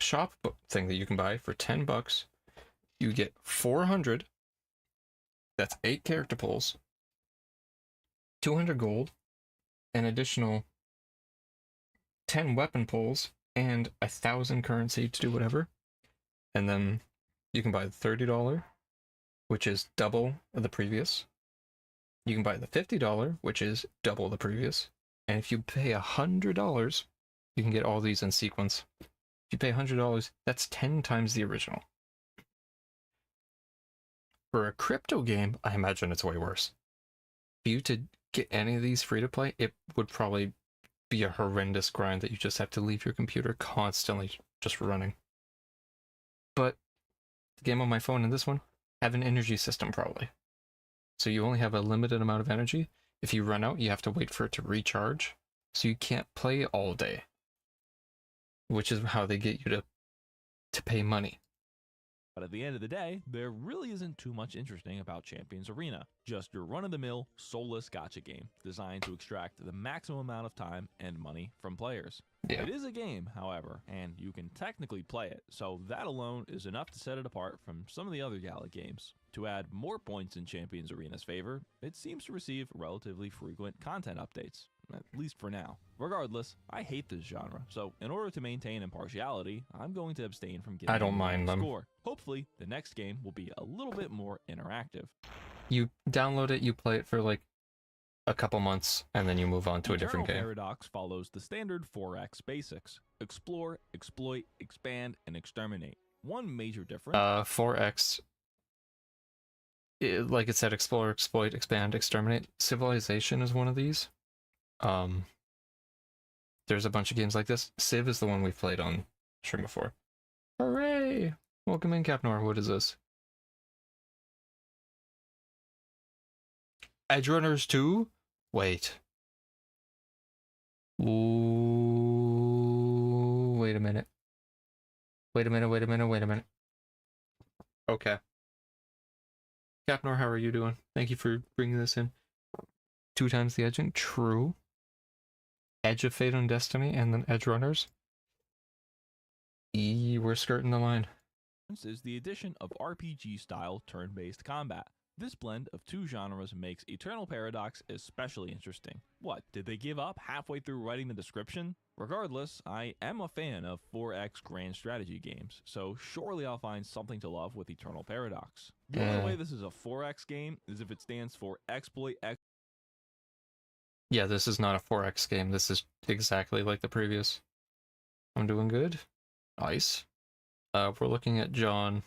[SPEAKER 1] shop thing that you can buy for $10, you get 400. That's 8 character pulls, 200 gold, an additional 10 weapon pulls, and 1,000 currency to do whatever. And then you can buy the $30, which is double the previous. You can buy the $50, which is double the previous. And if you pay $100, you can get all these in sequence. If you pay $100, that's 10 times the original. For a crypto game, I imagine it's way worse. For you to get any of these free to play, it would probably be a horrendous grind that you just have to leave your computer constantly just running. But the game on my phone and this one have an energy system probably. So you only have a limited amount of energy. If you run out, you have to wait for it to recharge. So you can't play all day. Which is how they get you to pay money.
[SPEAKER 15] But at the end of the day, there really isn't too much interesting about Champions Arena. Just your run-of-the-mill, soulless gacha game designed to extract the maximum amount of time and money from players.
[SPEAKER 1] Yeah.
[SPEAKER 15] It is a game, however, and you can technically play it, so that alone is enough to set it apart from some of the other Gala games. To add more points in Champions Arena's favor, it seems to receive relatively frequent content updates, at least for now. Regardless, I hate this genre, so in order to maintain impartiality, I'm going to abstain from giving
[SPEAKER 1] I don't mind them.
[SPEAKER 15] score. Hopefully, the next game will be a little bit more interactive.
[SPEAKER 1] You download it, you play it for like a couple months, and then you move on to a different game.
[SPEAKER 15] Paradox follows the standard 4X basics: explore, exploit, expand, and exterminate. One major difference.
[SPEAKER 1] 4X. Like it said, explore, exploit, expand, exterminate. Civilization is one of these. There's a bunch of games like this. Civ is the one we've played on stream before. Hooray! Welcome in, Capnor. What is this? Edge Runners 2? Wait. Ooh, wait a minute. Wait a minute. Okay. Capnor, how are you doing? Thank you for bringing this in. 2 times the edging. True. Edge of Fate and Destiny, and then Edge Runners. We're skirting the line.
[SPEAKER 15] Is the addition of RPG-style turn-based combat. This blend of two genres makes Eternal Paradox especially interesting. What, did they give up halfway through writing the description? Regardless, I am a fan of 4X grand strategy games, so surely I'll find something to love with Eternal Paradox. The only way this is a 4X game is if it stands for Exploit X.
[SPEAKER 1] Yeah, this is not a 4X game. This is exactly like the previous. I'm doing good. Nice. We're looking at John.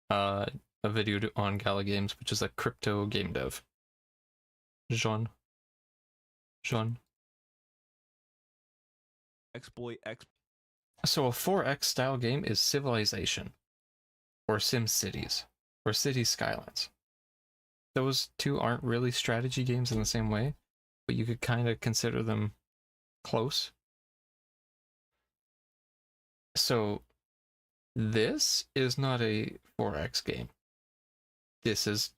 [SPEAKER 1] A video on Gala Games, which is a crypto game dev. John.
[SPEAKER 15] Exploit X.
[SPEAKER 1] So a 4X style game is Civilization, or Sim Cities, or City Skylines. Those two aren't really strategy games in the same way, but you could kind of consider them close. So this is not a 4X game. This is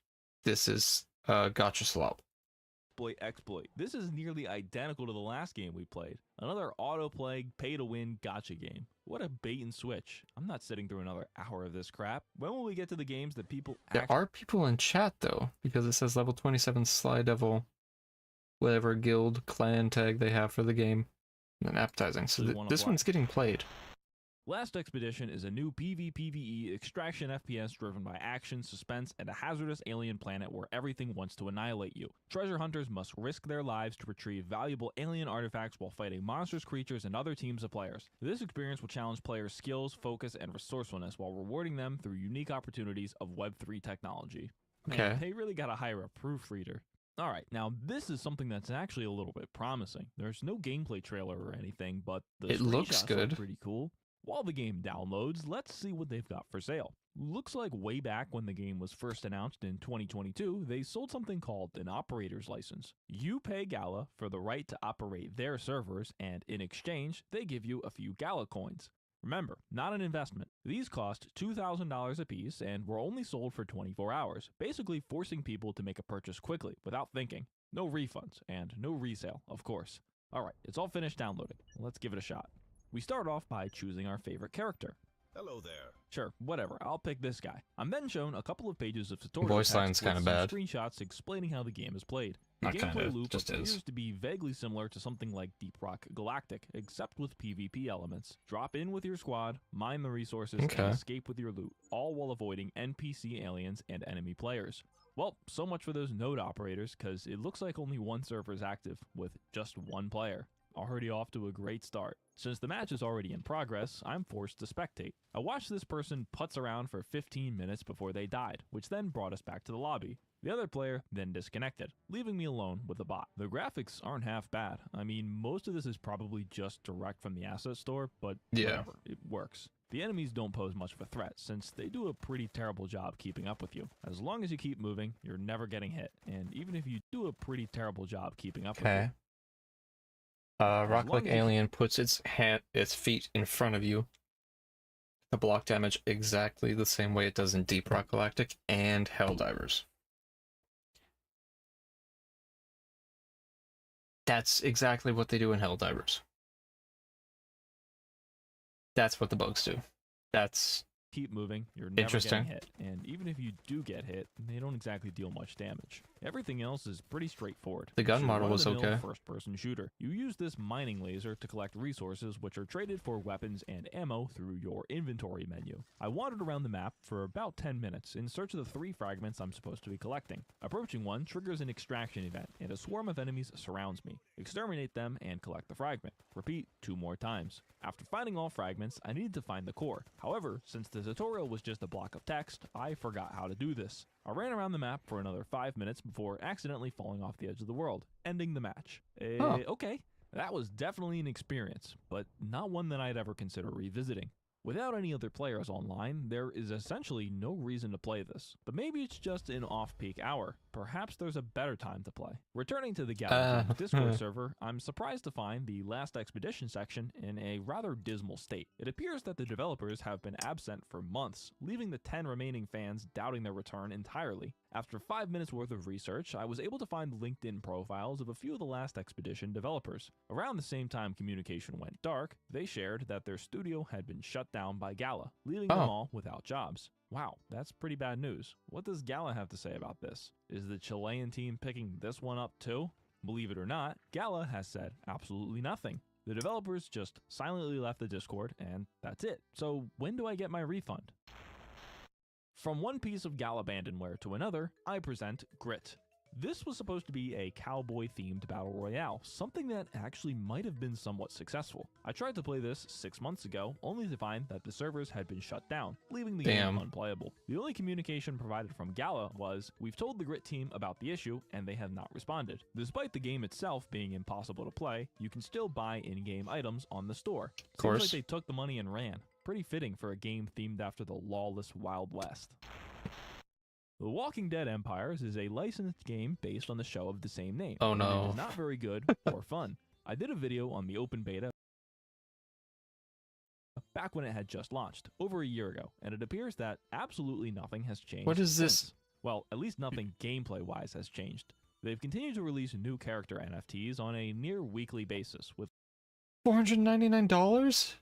[SPEAKER 1] Gotcha Slop.
[SPEAKER 15] Exploit. This is nearly identical to the last game we played. Another auto-play, pay-to-win gotcha game. What a bait and switch. I'm not sitting through another hour of this crap. When will we get to the games that people
[SPEAKER 1] There are people in chat, though, because it says level 27 Sly Devil, whatever guild, clan tag they have for the game, and then appetizing. So this one's getting played.
[SPEAKER 15] Last Expedition is a new PvPvE extraction FPS driven by action, suspense, and a hazardous alien planet where everything wants to annihilate you. Treasure hunters must risk their lives to retrieve valuable alien artifacts while fighting monstrous creatures and other teams of players. This experience will challenge players' skills, focus, and resourcefulness while rewarding them through unique opportunities of Web3 technology. Man, they really gotta hire a proofreader. Alright, now this is something that's actually a little bit promising. There's no gameplay trailer or anything, but the
[SPEAKER 1] it looks good.
[SPEAKER 15] Pretty cool. While the game downloads, let's see what they've got for sale. Looks like way back when the game was first announced in 2022, they sold something called an operator's license. You pay Gala for the right to operate their servers, and in exchange, they give you a few Gala coins. Remember, not an investment. These cost $2,000 a piece and were only sold for 24 hours, basically forcing people to make a purchase quickly, without thinking. No refunds, and no resale, of course. Alright, it's all finished downloading. Let's give it a shot. We start off by choosing our favorite character.
[SPEAKER 17] Hello there.
[SPEAKER 15] Sure, whatever, I'll pick this guy. I'm then shown a couple of pages of tutorial
[SPEAKER 1] Voice
[SPEAKER 15] text
[SPEAKER 1] line's
[SPEAKER 15] with
[SPEAKER 1] kinda
[SPEAKER 15] some
[SPEAKER 1] bad.
[SPEAKER 15] screenshots explaining how the game is played. The
[SPEAKER 1] Not
[SPEAKER 15] gameplay
[SPEAKER 1] kinda,
[SPEAKER 15] loop
[SPEAKER 1] just
[SPEAKER 15] appears
[SPEAKER 1] is.
[SPEAKER 15] to be vaguely similar to something like Deep Rock Galactic, except with PvP elements. Drop in with your squad, mine the resources,
[SPEAKER 1] Okay.
[SPEAKER 15] and escape with your loot, all while avoiding NPC aliens and enemy players. Well, so much for those node operators, cause it looks like only one server is active, with just one player. Already off to a great start. Since the match is already in progress, I'm forced to spectate. I watched this person putz around for 15 minutes before they died, which then brought us back to the lobby. The other player then disconnected, leaving me alone with the bot. The graphics aren't half bad. I mean, most of this is probably just direct from the asset store, but
[SPEAKER 1] Yeah.
[SPEAKER 15] whatever, it works. The enemies don't pose much of a threat, since they do a pretty terrible job keeping up with you. As long as you keep moving, you're never getting hit, and even if you do a pretty terrible job keeping up with you,
[SPEAKER 1] Rock
[SPEAKER 15] long
[SPEAKER 1] like
[SPEAKER 15] as you-
[SPEAKER 1] alien puts its feet in front of you to block damage exactly the same way it does in Deep Rock Galactic and Helldivers. That's exactly what they do in Helldivers. That's what the bugs do. That's
[SPEAKER 15] keep moving, you're never
[SPEAKER 1] interesting.
[SPEAKER 15] getting hit, and even if you do get hit, they don't exactly deal much damage. Everything else is pretty straightforward.
[SPEAKER 1] The gun
[SPEAKER 15] It's a
[SPEAKER 1] model was
[SPEAKER 15] run-of-the-mill
[SPEAKER 1] okay.
[SPEAKER 15] First-person shooter. You use this mining laser to collect resources, which are traded for weapons and ammo through your inventory menu. I wandered around the map for about 10 minutes in search of the 3 fragments I'm supposed to be collecting. Approaching one triggers an extraction event, and a swarm of enemies surrounds me. Exterminate them and collect the fragment. Repeat 2 more times. After finding all fragments, I needed to find the core. However, since the tutorial was just a block of text, I forgot how to do this. I ran around the map for another 5 minutes before accidentally falling off the edge of the world, ending the match. Okay, that was definitely an experience, but not one that I'd ever consider revisiting. Without any other players online, there is essentially no reason to play this, but maybe it's just an off-peak hour. Perhaps there's a better time to play. Returning to the Galaxy Discord server, I'm surprised to find the Last Expedition section in a rather dismal state. It appears that the developers have been absent for months, leaving the 10 remaining fans doubting their return entirely. After 5 minutes worth of research, I was able to find LinkedIn profiles of a few of the Last Expedition developers. Around the same time communication went dark, they shared that their studio had been shut down by Gala, leaving them all without jobs. Wow, that's pretty bad news. What does Gala have to say about this? Is the Chilean team picking this one up too? Believe it or not, Gala has said absolutely nothing. The developers just silently left the Discord, and that's it. So when do I get my refund? From one piece of Gala abandonware to another, I present Grit. This was supposed to be a cowboy-themed battle royale, something that actually might have been somewhat successful. I tried to play this 6 months ago, only to find that the servers had been shut down, leaving the game unplayable. The only communication provided from Gala was, "We've told the Grit team about the issue, and they have not responded." Despite the game itself being impossible to play, you can still buy in-game items on the store. Seems like they took the money and ran. Pretty fitting for a game themed after the lawless Wild West. The Walking Dead Empires is a licensed game based on the show of the same name.
[SPEAKER 1] Oh,
[SPEAKER 15] and
[SPEAKER 1] no.
[SPEAKER 15] it is not very good or fun. I did a video on the open beta back when it had just launched, over a year ago, and it appears that absolutely nothing has changed.
[SPEAKER 1] What is this?
[SPEAKER 15] since. Well, at least nothing gameplay-wise has changed. They've continued to release new character NFTs on a near weekly basis, with
[SPEAKER 1] $499?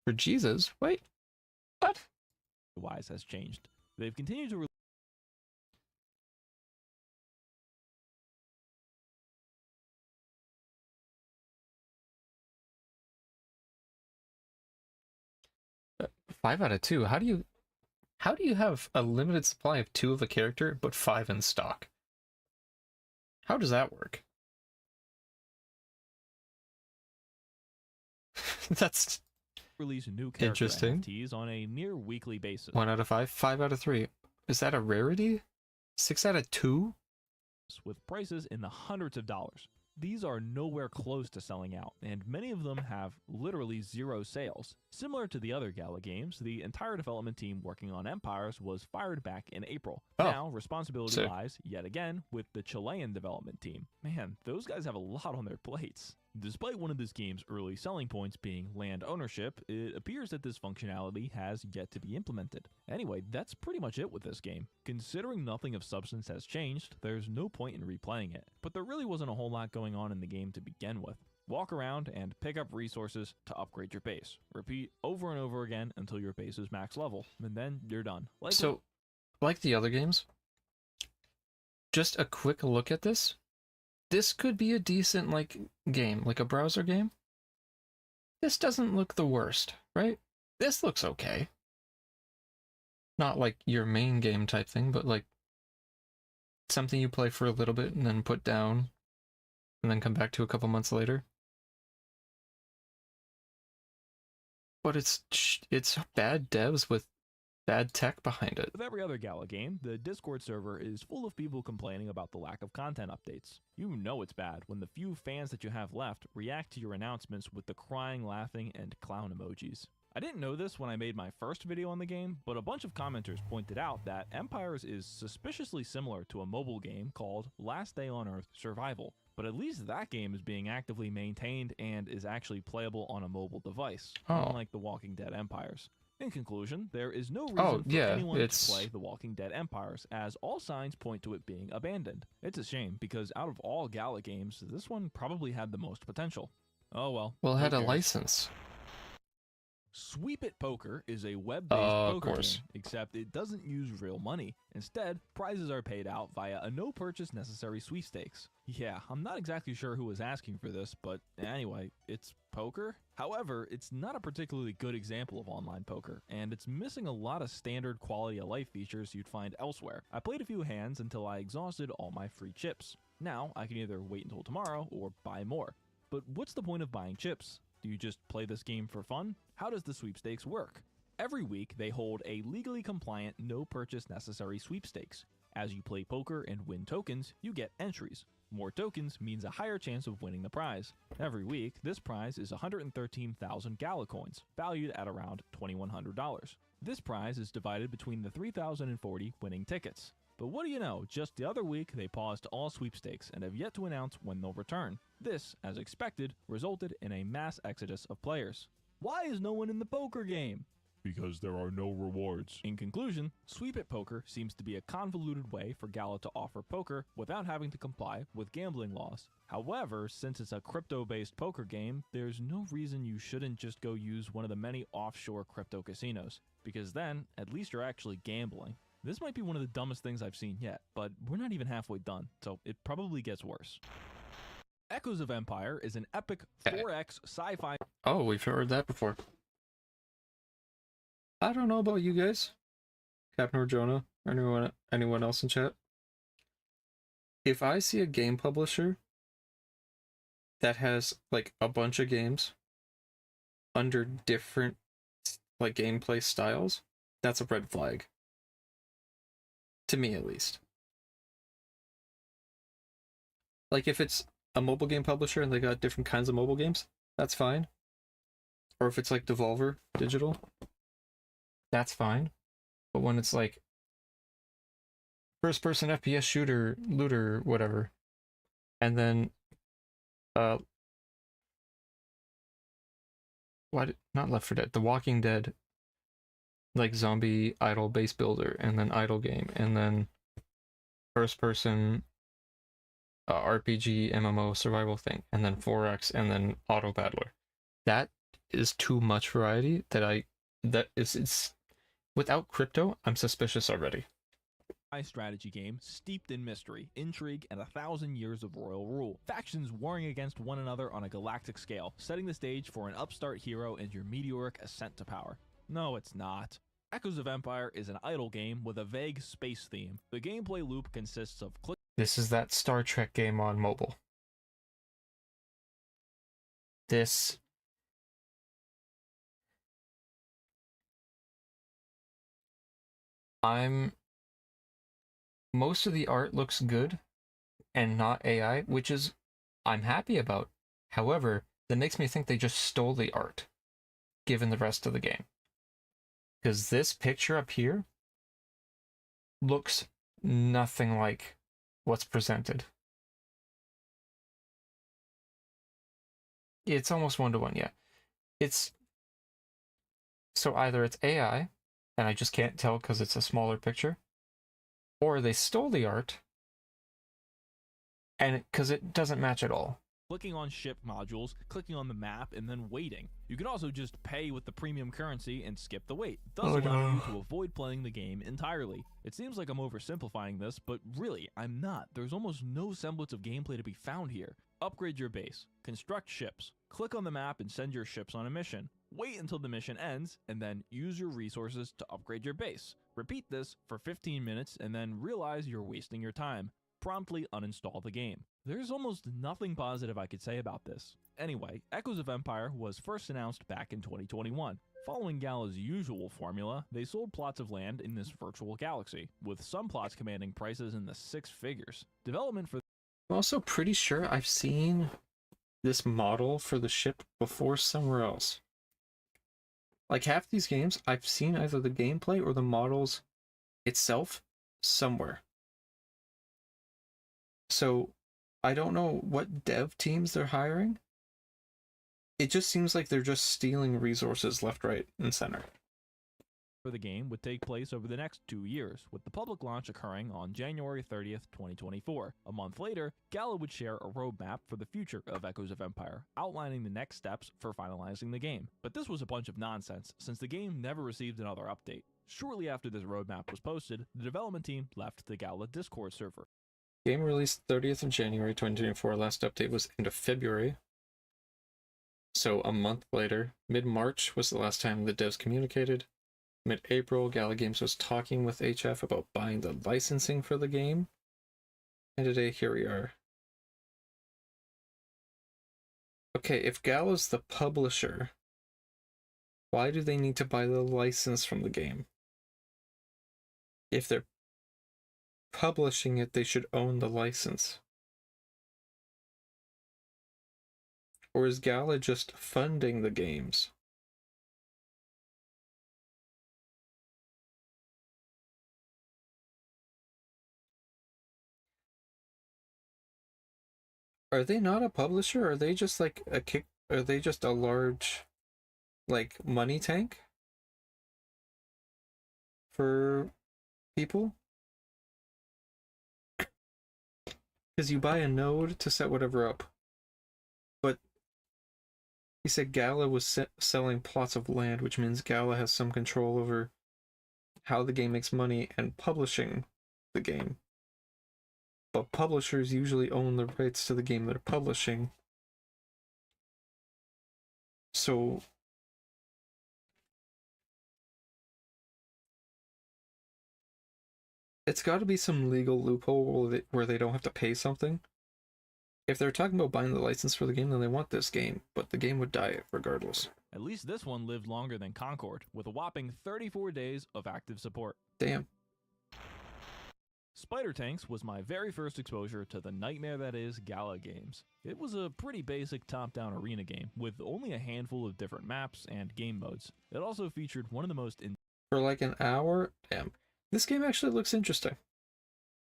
[SPEAKER 1] For Jesus? Wait. What?
[SPEAKER 15] wise has changed. They've continued to release
[SPEAKER 1] Five out of 2. How do you have a limited supply of 2 of a character but 5 in stock? How does that work? That's
[SPEAKER 15] release new character
[SPEAKER 1] interesting.
[SPEAKER 15] NFTs on a near weekly basis.
[SPEAKER 1] 1 out of 5, 5 out of 3. Is that a rarity? 6 out of 2?
[SPEAKER 15] With prices in the hundreds of dollars. these are nowhere close to selling out, and many of them have literally 0 sales. Similar to the other Gala games, the entire development team working on Empires was fired back in April. Now, responsibility lies, yet again, with the Chilean development team. Man, those guys have a lot on their plates. Despite one of this game's early selling points being land ownership, it appears that this functionality has yet to be implemented. Anyway, that's pretty much it with this game. Considering nothing of substance has changed, there's no point in replaying it. But there really wasn't a whole lot going on in the game to begin with. Walk around and pick up resources to upgrade your base. Repeat over and over again until your base is max level, and then you're done.
[SPEAKER 1] So, like the other games, just a quick look at this. This could be a decent, like, game, like a browser game. This doesn't look the worst, right? This looks okay. Not like your main game type thing, but like something you play for a little bit and then put down and then come back to a couple months later. But it's bad devs with bad tech behind it.
[SPEAKER 15] With every other Gala game, the Discord server is full of people complaining about the lack of content updates. You know it's bad when the few fans that you have left react to your announcements with the crying, laughing, and clown emojis. I didn't know this when I made my first video on the game, but a bunch of commenters pointed out that Empires is suspiciously similar to a mobile game called Last Day on Earth Survival. But at least that game is being actively maintained and is actually playable on a mobile device, unlike The Walking Dead Empires. In conclusion, there is no reason for anyone to play The Walking Dead Empires, as all signs point to it being abandoned. It's a shame, because out of all Gala games, this one probably had the most potential. Oh well.
[SPEAKER 1] Well, it had a license.
[SPEAKER 15] Sweep It Poker is a web-based poker game, except it doesn't use real money. Instead, prizes are paid out via a no-purchase necessary sweepstakes. Yeah, I'm not exactly sure who was asking for this, but anyway, it's poker? However, it's not a particularly good example of online poker, and it's missing a lot of standard quality of life features you'd find elsewhere. I played a few hands until I exhausted all my free chips. Now, I can either wait until tomorrow or buy more. But what's the point of buying chips? Do you just play this game for fun? How does the sweepstakes work? Every week, they hold a legally compliant, no-purchase necessary sweepstakes. As you play poker and win tokens, you get entries. More tokens means a higher chance of winning the prize. Every week, this prize is 113,000 Gala coins, valued at around $2,100. This prize is divided between the 3,040 winning tickets. But what do you know, just the other week they paused all sweepstakes and have yet to announce when they'll return. This, as expected, resulted in a mass exodus of players. Why is no one in the poker game?
[SPEAKER 17] Because there are no rewards.
[SPEAKER 15] In conclusion, Sweep It Poker seems to be a convoluted way for Gala to offer poker without having to comply with gambling laws. However, since it's a crypto-based poker game, there's no reason you shouldn't just go use one of the many offshore crypto casinos, because then, at least you're actually gambling. This might be one of the dumbest things I've seen yet, but we're not even halfway done, so it probably gets worse. Echoes of Empire is an epic 4X sci-fi...
[SPEAKER 1] Oh, we've heard that before. I don't know about you guys, Captain or Jonah, or anyone else in chat. If I see a game publisher that has like a bunch of games under different like gameplay styles, that's a red flag. To me, at least. Like if it's a mobile game publisher and they got different kinds of mobile games, that's fine. Or if it's like Devolver Digital, that's fine. But when it's like first person FPS shooter, looter, whatever, and then not Left 4 Dead, The Walking Dead, like zombie idle base builder, and then idle game, and then first person RPG MMO survival thing, and then 4X, and then auto battler. That is too much variety it's without crypto, I'm suspicious already.
[SPEAKER 15] Strategy game steeped in mystery, intrigue, and 1,000 years of royal rule. Factions warring against one another on a galactic scale, setting the stage for an upstart hero and your meteoric ascent to power. No, it's not. Echoes of Empire is an idle game with a vague space theme. The gameplay loop consists of
[SPEAKER 1] This is that Star Trek game on mobile. Most of the art looks good and not AI, which is I'm happy about. However, that makes me think they just stole the art, given the rest of the game. Because this picture up here looks nothing like what's presented. It's almost one-to-one, yeah. It's... So either it's AI, and I just can't tell because it's a smaller picture, or they stole the art, and because it doesn't match at all.
[SPEAKER 15] Clicking on ship modules, clicking on the map, and then waiting. You can also just pay with the premium currency and skip the wait, thus allowing you to avoid playing the game entirely. It seems like I'm oversimplifying this, but really, I'm not. There's almost no semblance of gameplay to be found here. Upgrade your base, construct ships, click on the map and send your ships on a mission. Wait until the mission ends, and then use your resources to upgrade your base. Repeat this for 15 minutes and then realize you're wasting your time. Promptly uninstall the game. There's almost nothing positive I could say about this. Anyway, Echoes of Empire was first announced back in 2021. Following Gala's usual formula, they sold plots of land in this virtual galaxy, with some plots commanding prices in the 6 figures. Development for...
[SPEAKER 1] I'm also pretty sure I've seen this model for the ship before somewhere else. Like half these games, I've seen either the gameplay or the models itself somewhere. So, I don't know what dev teams they're hiring. It just seems like they're just stealing resources left, right, and center.
[SPEAKER 15] For the game would take place over the next 2 years, with the public launch occurring on January 30th, 2024. A month later, Gala would share a roadmap for the future of Echoes of Empire, outlining the next steps for finalizing the game. But this was a bunch of nonsense, since the game never received another update. Shortly after this roadmap was posted, the development team left the Gala Discord server.
[SPEAKER 1] Game released 30th of January 2024. Last update was end of February. So a month later, mid-March was the last time the devs communicated. Mid-April, Gala Games was talking with HF about buying the licensing for the game. And today, here we are. Okay, if Gala's the publisher, why do they need to buy the license from the game? If they're publishing it, they should own the license. Or is Gala just funding the games? Are they not a publisher? Are they just like are they just a large, like, money tank for people? Because you buy a node to set whatever up. But he said Gala was selling plots of land, which means Gala has some control over how the game makes money and publishing the game. But publishers usually own the rights to the game they're publishing. So it's got to be some legal loophole where they don't have to pay something. If they're talking about buying the license for the game, then they want this game, but the game would die regardless.
[SPEAKER 15] At least this one lived longer than Concord, with a whopping 34 days of active support.
[SPEAKER 1] Damn.
[SPEAKER 15] Spider Tanks was my very first exposure to the nightmare that is Gala games. It was a pretty basic top-down arena game, with only a handful of different maps and game modes. It also featured one of the most...
[SPEAKER 1] For like an hour? Damn. This game actually looks interesting.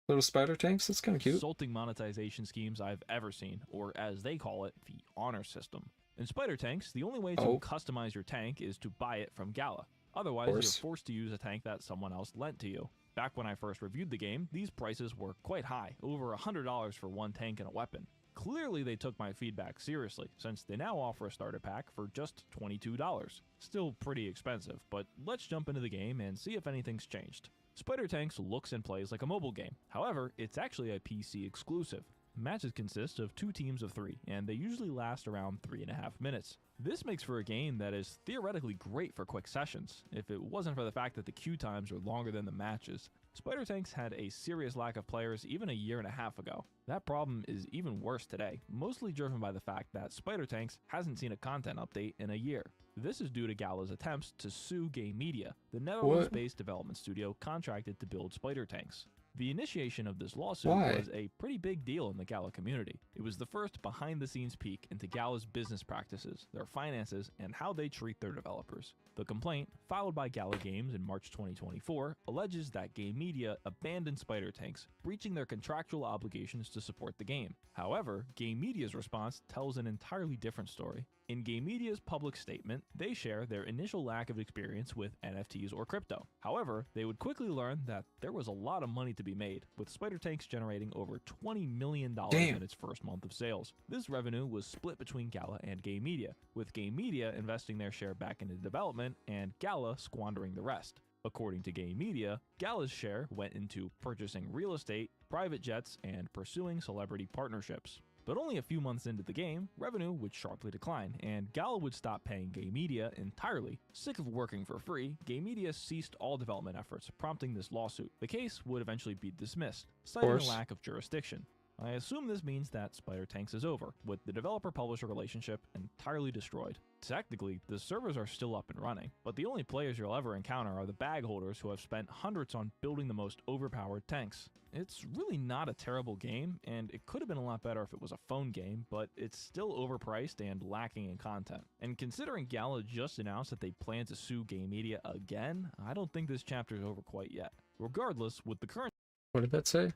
[SPEAKER 1] Little spider tanks, that's kind of cute.
[SPEAKER 15] Insulting monetization schemes I've ever seen, or as they call it, the honor system. In Spider Tanks, the only way to customize your tank is to buy it from Gala. Otherwise, you're forced to use a tank that someone else lent to you. Back when I first reviewed the game, these prices were quite high, over $100 for one tank and a weapon. Clearly they took my feedback seriously, since they now offer a starter pack for just $22. Still pretty expensive, but let's jump into the game and see if anything's changed. Spider Tanks looks and plays like a mobile game. However, it's actually a PC exclusive. Matches consist of 2 teams of 3, and they usually last around 3.5 minutes. This makes for a game that is theoretically great for quick sessions, if it wasn't for the fact that the queue times are longer than the matches. Spider Tanks had a serious lack of players even a year and a half ago. That problem is even worse today, mostly driven by the fact that Spider Tanks hasn't seen a content update in a year. This is due to Gala's attempts to sue Game Media, the Netherlands-based development studio contracted to build Spider Tanks. The initiation of this lawsuit
[SPEAKER 1] Why?
[SPEAKER 15] was a pretty big deal in the Gala community. It was the first behind-the-scenes peek into Gala's business practices, their finances, and how they treat their developers. The complaint, filed by Gala Games in March 2024, alleges that Game Media abandoned Spider Tanks, breaching their contractual obligations to support the game. However, Game Media's response tells an entirely different story. In Game Media's public statement, they share their initial lack of experience with NFTs or crypto. However, they would quickly learn that there was a lot of money to be made, with Spider Tanks generating over $20 million in its first month of sales. This revenue was split between Gala and Game Media, with Game Media investing their share back into development and Gala squandering the rest. According to Game Media, Gala's share went into purchasing real estate, private jets, and pursuing celebrity partnerships. But only a few months into the game, revenue would sharply decline, and Gala would stop paying Game Media entirely. Sick of working for free, Game Media ceased all development efforts, prompting this lawsuit. The case would eventually be dismissed, citing a lack of jurisdiction. I assume this means that Spider Tanks is over, with the developer-publisher relationship entirely destroyed. Technically, the servers are still up and running, but the only players you'll ever encounter are the bag holders who have spent hundreds on building the most overpowered tanks. It's really not a terrible game, and it could have been a lot better if it was a phone game, but it's still overpriced and lacking in content. And considering Gala just announced that they plan to sue Game Media again, I don't think this chapter is over quite yet. Regardless, with the current...
[SPEAKER 1] What did that say?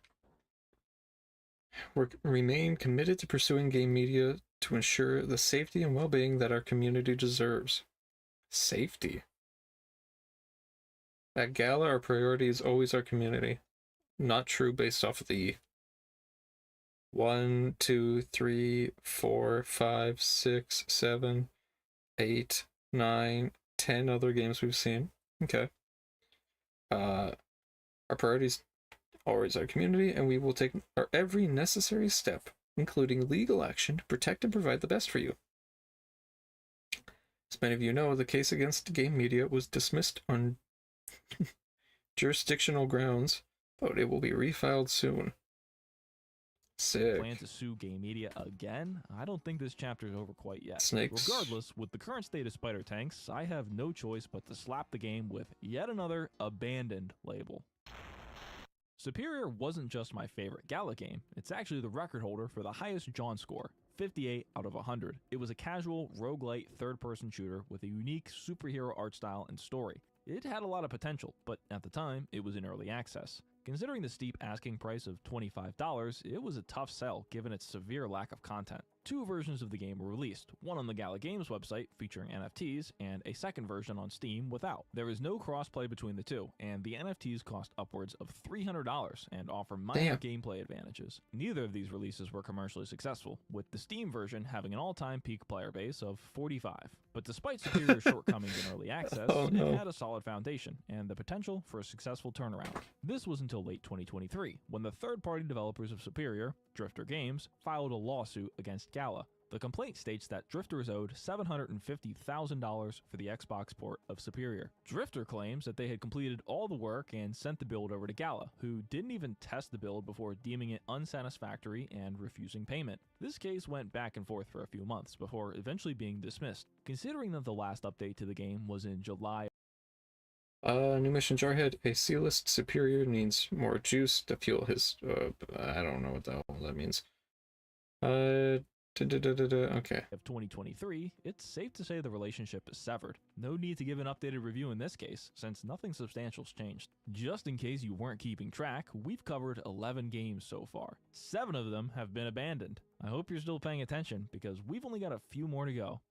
[SPEAKER 1] We remain committed to pursuing Game Media to ensure the safety and well-being that our community deserves. Safety? At Gala, our priority is always our community. Not true based off of the 1, 2, 3, 4, 5, 6, 7, 8, 9, 10 other games we've seen. Okay. Our priorities always our community, and we will take every necessary step, including legal action, to protect and provide the best for you. As many of you know, the case against Game Media was dismissed on jurisdictional grounds, but it will be refiled soon. Sick.
[SPEAKER 15] Plan to sue Game Media again? I don't think this chapter is over quite yet.
[SPEAKER 1] Snakes.
[SPEAKER 15] Regardless, with the current state of Spider Tanks, I have no choice but to slap the game with yet another abandoned label. Superior wasn't just my favorite Gala game, it's actually the record holder for the highest John score, 58 out of 100. It was a casual, roguelite third-person shooter with a unique superhero art style and story. It had a lot of potential, but at the time, it was in early access. Considering the steep asking price of $25, it was a tough sell given its severe lack of content. 2 versions of the game were released, one on the Gala Games website featuring NFTs, and a second version on Steam without. There is no crossplay between the two, and the NFTs cost upwards of $300 and offer minor gameplay advantages. Neither of these releases were commercially successful, with the Steam version having an all-time peak player base of 45. But despite Superior's shortcomings in early access, it had a solid foundation, and the potential for a successful turnaround. This was until late 2023, when the third-party developers of Superior, Drifter Games, filed a lawsuit against Gala. The complaint states that Drifter is owed $750,000 for the Xbox port of Superior. Drifter claims that they had completed all the work and sent the build over to Gala, who didn't even test the build before deeming it unsatisfactory and refusing payment. This case went back and forth for a few months before eventually being dismissed. Considering that the last update to the game was in July.
[SPEAKER 1] New mission Jarhead. A C-list Superior needs more juice to fuel his, I don't know what the hell that means. Okay.
[SPEAKER 15] Of 2023, it's safe to say the relationship is severed. No need to give an updated review in this case, since nothing substantial's changed. Just in case you weren't keeping track, we've covered 11 games so far. 7 of them have been abandoned. I hope you're still paying attention, because we've only got a few more to go.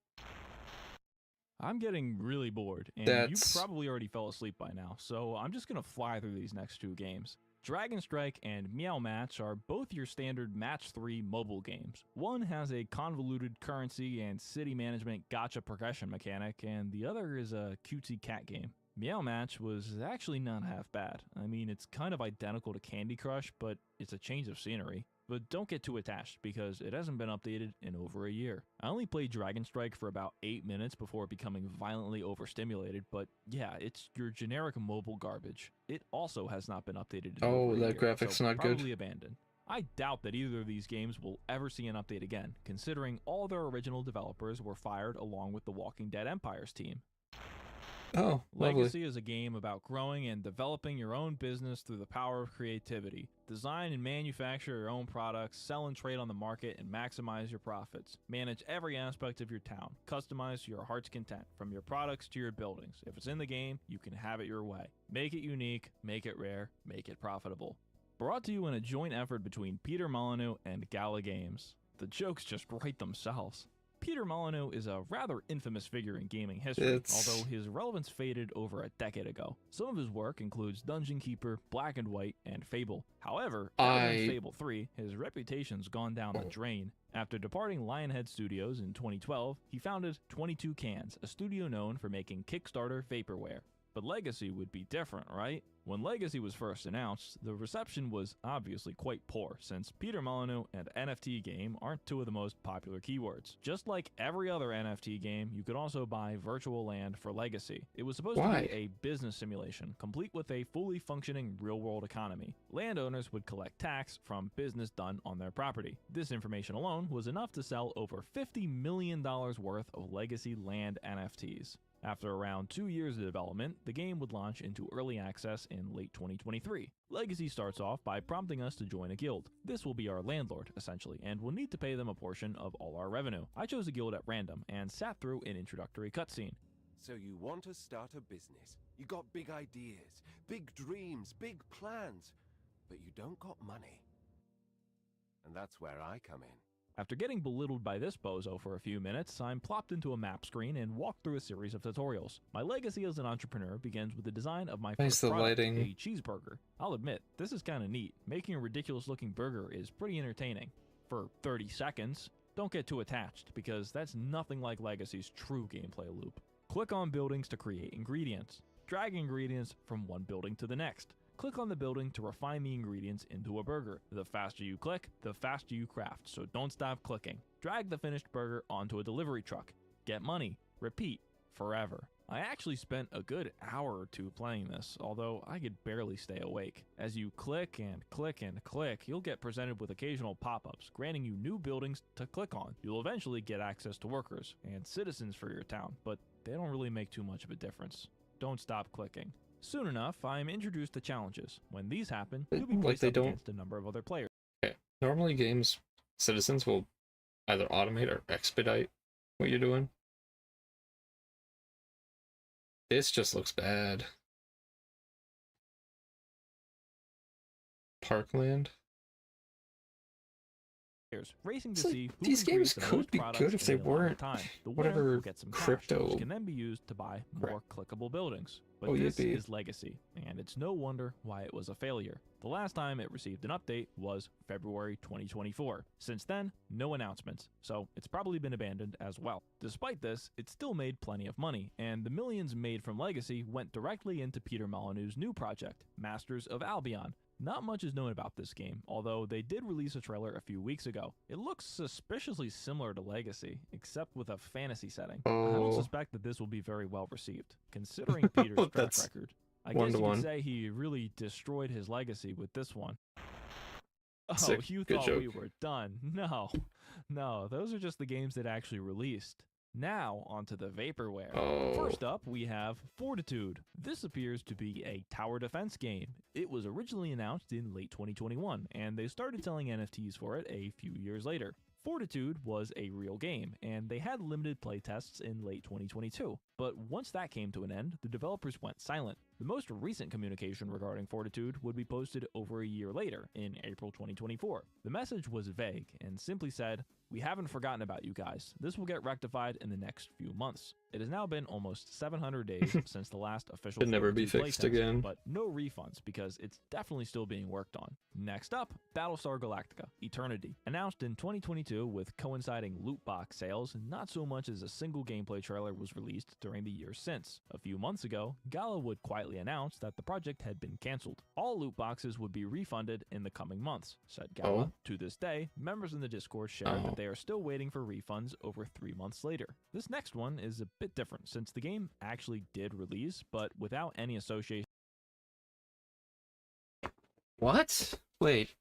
[SPEAKER 15] I'm getting really bored, and you probably already fell asleep by now, so I'm just gonna fly through these next 2 games. Dragon Strike and Meow Match are both your standard Match 3 mobile games. One has a convoluted currency and city management gacha progression mechanic, and the other is a cutesy cat game. Meow Match was actually not half bad. I mean, it's kind of identical to Candy Crush, but it's a change of scenery. But don't get too attached, because it hasn't been updated in over a year. I only played Dragon Strike for about 8 minutes before becoming violently overstimulated, but yeah, it's your generic mobile garbage. It also has not been updated in over a year,
[SPEAKER 1] graphics
[SPEAKER 15] so
[SPEAKER 1] not
[SPEAKER 15] probably
[SPEAKER 1] good.
[SPEAKER 15] Abandoned. I doubt that either of these games will ever see an update again, considering all their original developers were fired along with the Walking Dead Empire's team.
[SPEAKER 1] Oh, lovely.
[SPEAKER 15] Legacy is a game about growing and developing your own business through the power of creativity. Design and manufacture your own products, sell and trade on the market, and maximize your profits. Manage every aspect of your town. Customize to your heart's content, from your products to your buildings. If it's in the game, you can have it your way. Make it unique, make it rare, make it profitable. Brought to you in a joint effort between Peter Molyneux and Gala Games. The jokes just write themselves. Peter Molyneux is a rather infamous figure in gaming history, although his relevance faded over a decade ago. Some of his work includes Dungeon Keeper, Black and White, and Fable. However, ever since Fable 3, his reputation's gone down the drain. After departing Lionhead Studios in 2012, he founded 22 Cans, a studio known for making Kickstarter vaporware. But Legacy would be different, right? When Legacy was first announced, the reception was obviously quite poor, since Peter Molyneux and NFT game aren't two of the most popular keywords. Just like every other NFT game, you could also buy virtual land for Legacy. It was supposed to be a business simulation, complete with a fully functioning real-world economy. Landowners would collect tax from business done on their property. This information alone was enough to sell over $50 million worth of Legacy land NFTs. After around 2 years of development, the game would launch into early access in late 2023. Legacy starts off by prompting us to join a guild. This will be our landlord, essentially, and we'll need to pay them a portion of all our revenue. I chose a guild at random and sat through an introductory cutscene.
[SPEAKER 18] So you want to start a business. You got big ideas, big dreams, big plans, but you don't got money. And that's where I come in.
[SPEAKER 15] After getting belittled by this bozo for a few minutes, I'm plopped into a map screen and walked through a series of tutorials. My legacy as an entrepreneur begins with the design of my first product, a cheeseburger. I'll admit, this is kinda neat. Making a ridiculous looking burger is pretty entertaining. For 30 seconds. Don't get too attached, because that's nothing like Legacy's true gameplay loop. Click on buildings to create ingredients. Drag ingredients from one building to the next. Click on the building to refine the ingredients into a burger. The faster you click, the faster you craft, so don't stop clicking. Drag the finished burger onto a delivery truck. Get money. Repeat. Forever. I actually spent a good hour or two playing this, although I could barely stay awake. As you click and click and click, you'll get presented with occasional pop-ups, granting you new buildings to click on. You'll eventually get access to workers and citizens for your town, but they don't really make too much of a difference. Don't stop clicking. Soon enough, I'm introduced to challenges. When these happen, you'll be placed up against a number of other players.
[SPEAKER 1] Okay. Normally games, citizens will either automate or expedite what you're doing. This just looks bad. Parkland.
[SPEAKER 15] Racing to see who
[SPEAKER 1] these
[SPEAKER 15] can
[SPEAKER 1] games
[SPEAKER 15] create the
[SPEAKER 1] could
[SPEAKER 15] most
[SPEAKER 1] be
[SPEAKER 15] products
[SPEAKER 1] good if
[SPEAKER 15] in
[SPEAKER 1] they
[SPEAKER 15] a lot of
[SPEAKER 1] weren't
[SPEAKER 15] time. The winner
[SPEAKER 1] whatever
[SPEAKER 15] will get some
[SPEAKER 1] crypto
[SPEAKER 15] cash, which can then be used to buy more clickable buildings. But this is Legacy, and it's no wonder why it was a failure. The last time it received an update was February 2024. Since then, no announcements, so it's probably been abandoned as well. Despite this, it still made plenty of money, and the millions made from Legacy went directly into Peter Molyneux's new project, Masters of Albion. Not much is known about this game, although they did release a trailer a few weeks ago. It looks suspiciously similar to Legacy, except with a fantasy setting. I don't suspect that this will be very well received, considering Peter's track record. I guess you could say he really destroyed his legacy with this one. Oh,
[SPEAKER 1] Sick.
[SPEAKER 15] You
[SPEAKER 1] Good
[SPEAKER 15] thought
[SPEAKER 1] joke.
[SPEAKER 15] we were done. No, those are just the games that actually released. Now, onto the vaporware. First up, we have Fortitude. This appears to be a tower defense game. It was originally announced in late 2021, and they started selling NFTs for it a few years later. Fortitude was a real game, and they had limited playtests in late 2022. But once that came to an end, the developers went silent. The most recent communication regarding Fortitude would be posted over a year later, in April 2024. The message was vague, and simply said, "We haven't forgotten about you guys. This will get rectified in the next few months." It has now been almost 700 days since the last official
[SPEAKER 1] Could never be
[SPEAKER 15] Fortitude
[SPEAKER 1] fixed
[SPEAKER 15] playtest,
[SPEAKER 1] again.
[SPEAKER 15] but no refunds because it's definitely still being worked on. Next up, Battlestar Galactica: Eternity. Announced in 2022 with coinciding loot box sales, not so much as a single gameplay trailer was released during the years since. A few months ago, Gala would quietly announce that the project had been cancelled. All loot boxes would be refunded in the coming months, said Gala. To this day, members in the Discord shared that they are still waiting for refunds over 3 months later. This next one is a bit different since the game actually did release, but without any association.
[SPEAKER 1] What? Wait.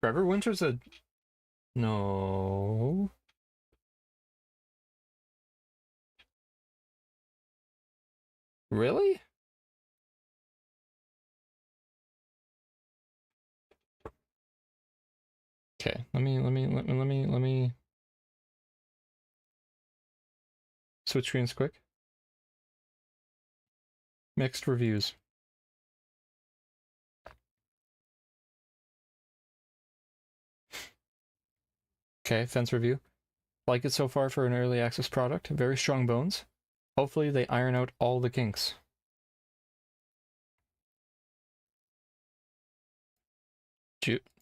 [SPEAKER 1] Trevor Winter's a... No... Really? Okay, let me switch screens quick. Mixed reviews. Okay, Fence review. Like it so far for an early access product. Very strong bones. Hopefully they iron out all the kinks.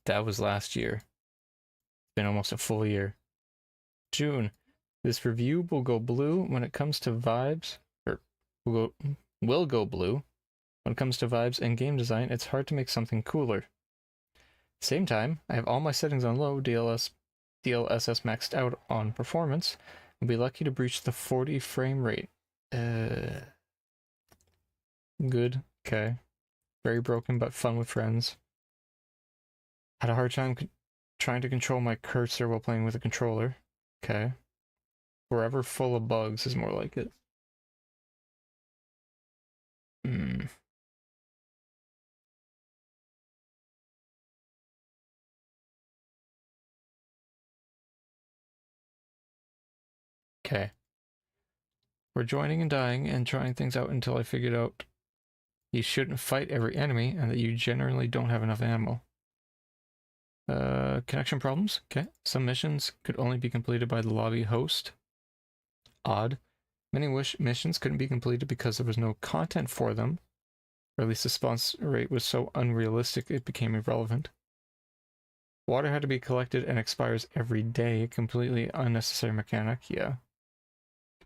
[SPEAKER 1] That was last year. It's been almost a full year. June. This review will go blue when it comes to vibes, or will go blue when it comes to vibes and game design. It's hard to make something cooler. Same time, I have all my settings on low, DLSS maxed out on performance. I'll be lucky to breach the 40 frame rate. Good. Okay. Very broken, but fun with friends. Had a hard time trying to control my cursor while playing with a controller. Okay. Forever full of bugs is more like it. Okay. We're joining and dying and trying things out until I figured out you shouldn't fight every enemy and that you generally don't have enough ammo. Connection problems. Okay. Some missions could only be completed by the lobby host. Odd. Many missions couldn't be completed because there was no content for them, or at least the response rate was so unrealistic it became irrelevant. Water had to be collected and expires every day. Completely unnecessary mechanic. Yeah.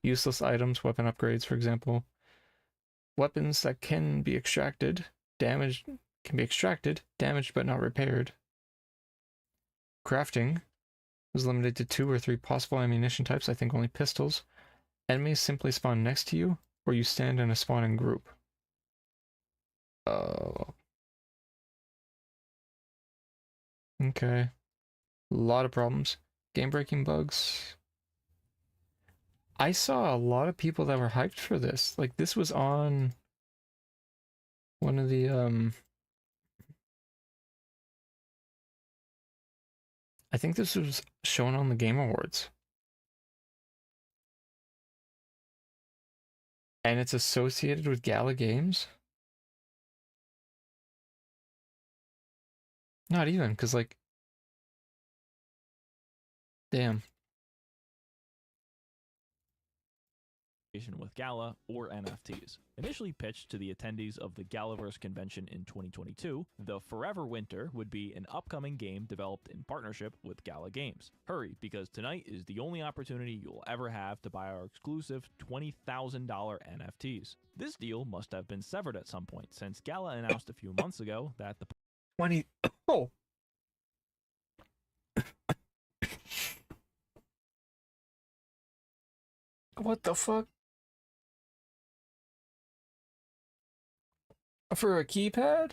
[SPEAKER 1] Useless items, weapon upgrades, for example. Weapons that can be extracted, damaged but not repaired. Crafting was limited to 2 or 3 possible ammunition types, I think only pistols. Enemies simply spawn next to you, or you stand in a spawning group. Okay. A lot of problems. Game-breaking bugs. I saw a lot of people that were hyped for this. Like, this was on one of the, I think this was shown on the Game Awards. And it's associated with Gala Games? Not even, because, like, damn.
[SPEAKER 15] With Gala or NFTs. Initially pitched to the attendees of the Galaverse convention in 2022, the Forever Winter would be an upcoming game developed in partnership with Gala Games. Hurry, because tonight is the only opportunity you'll ever have to buy our exclusive $20,000 NFTs. This deal must have been severed at some point, since Gala announced a few months ago that the
[SPEAKER 1] 20. Oh. What the fuck? For a keypad?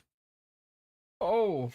[SPEAKER 1] Oh.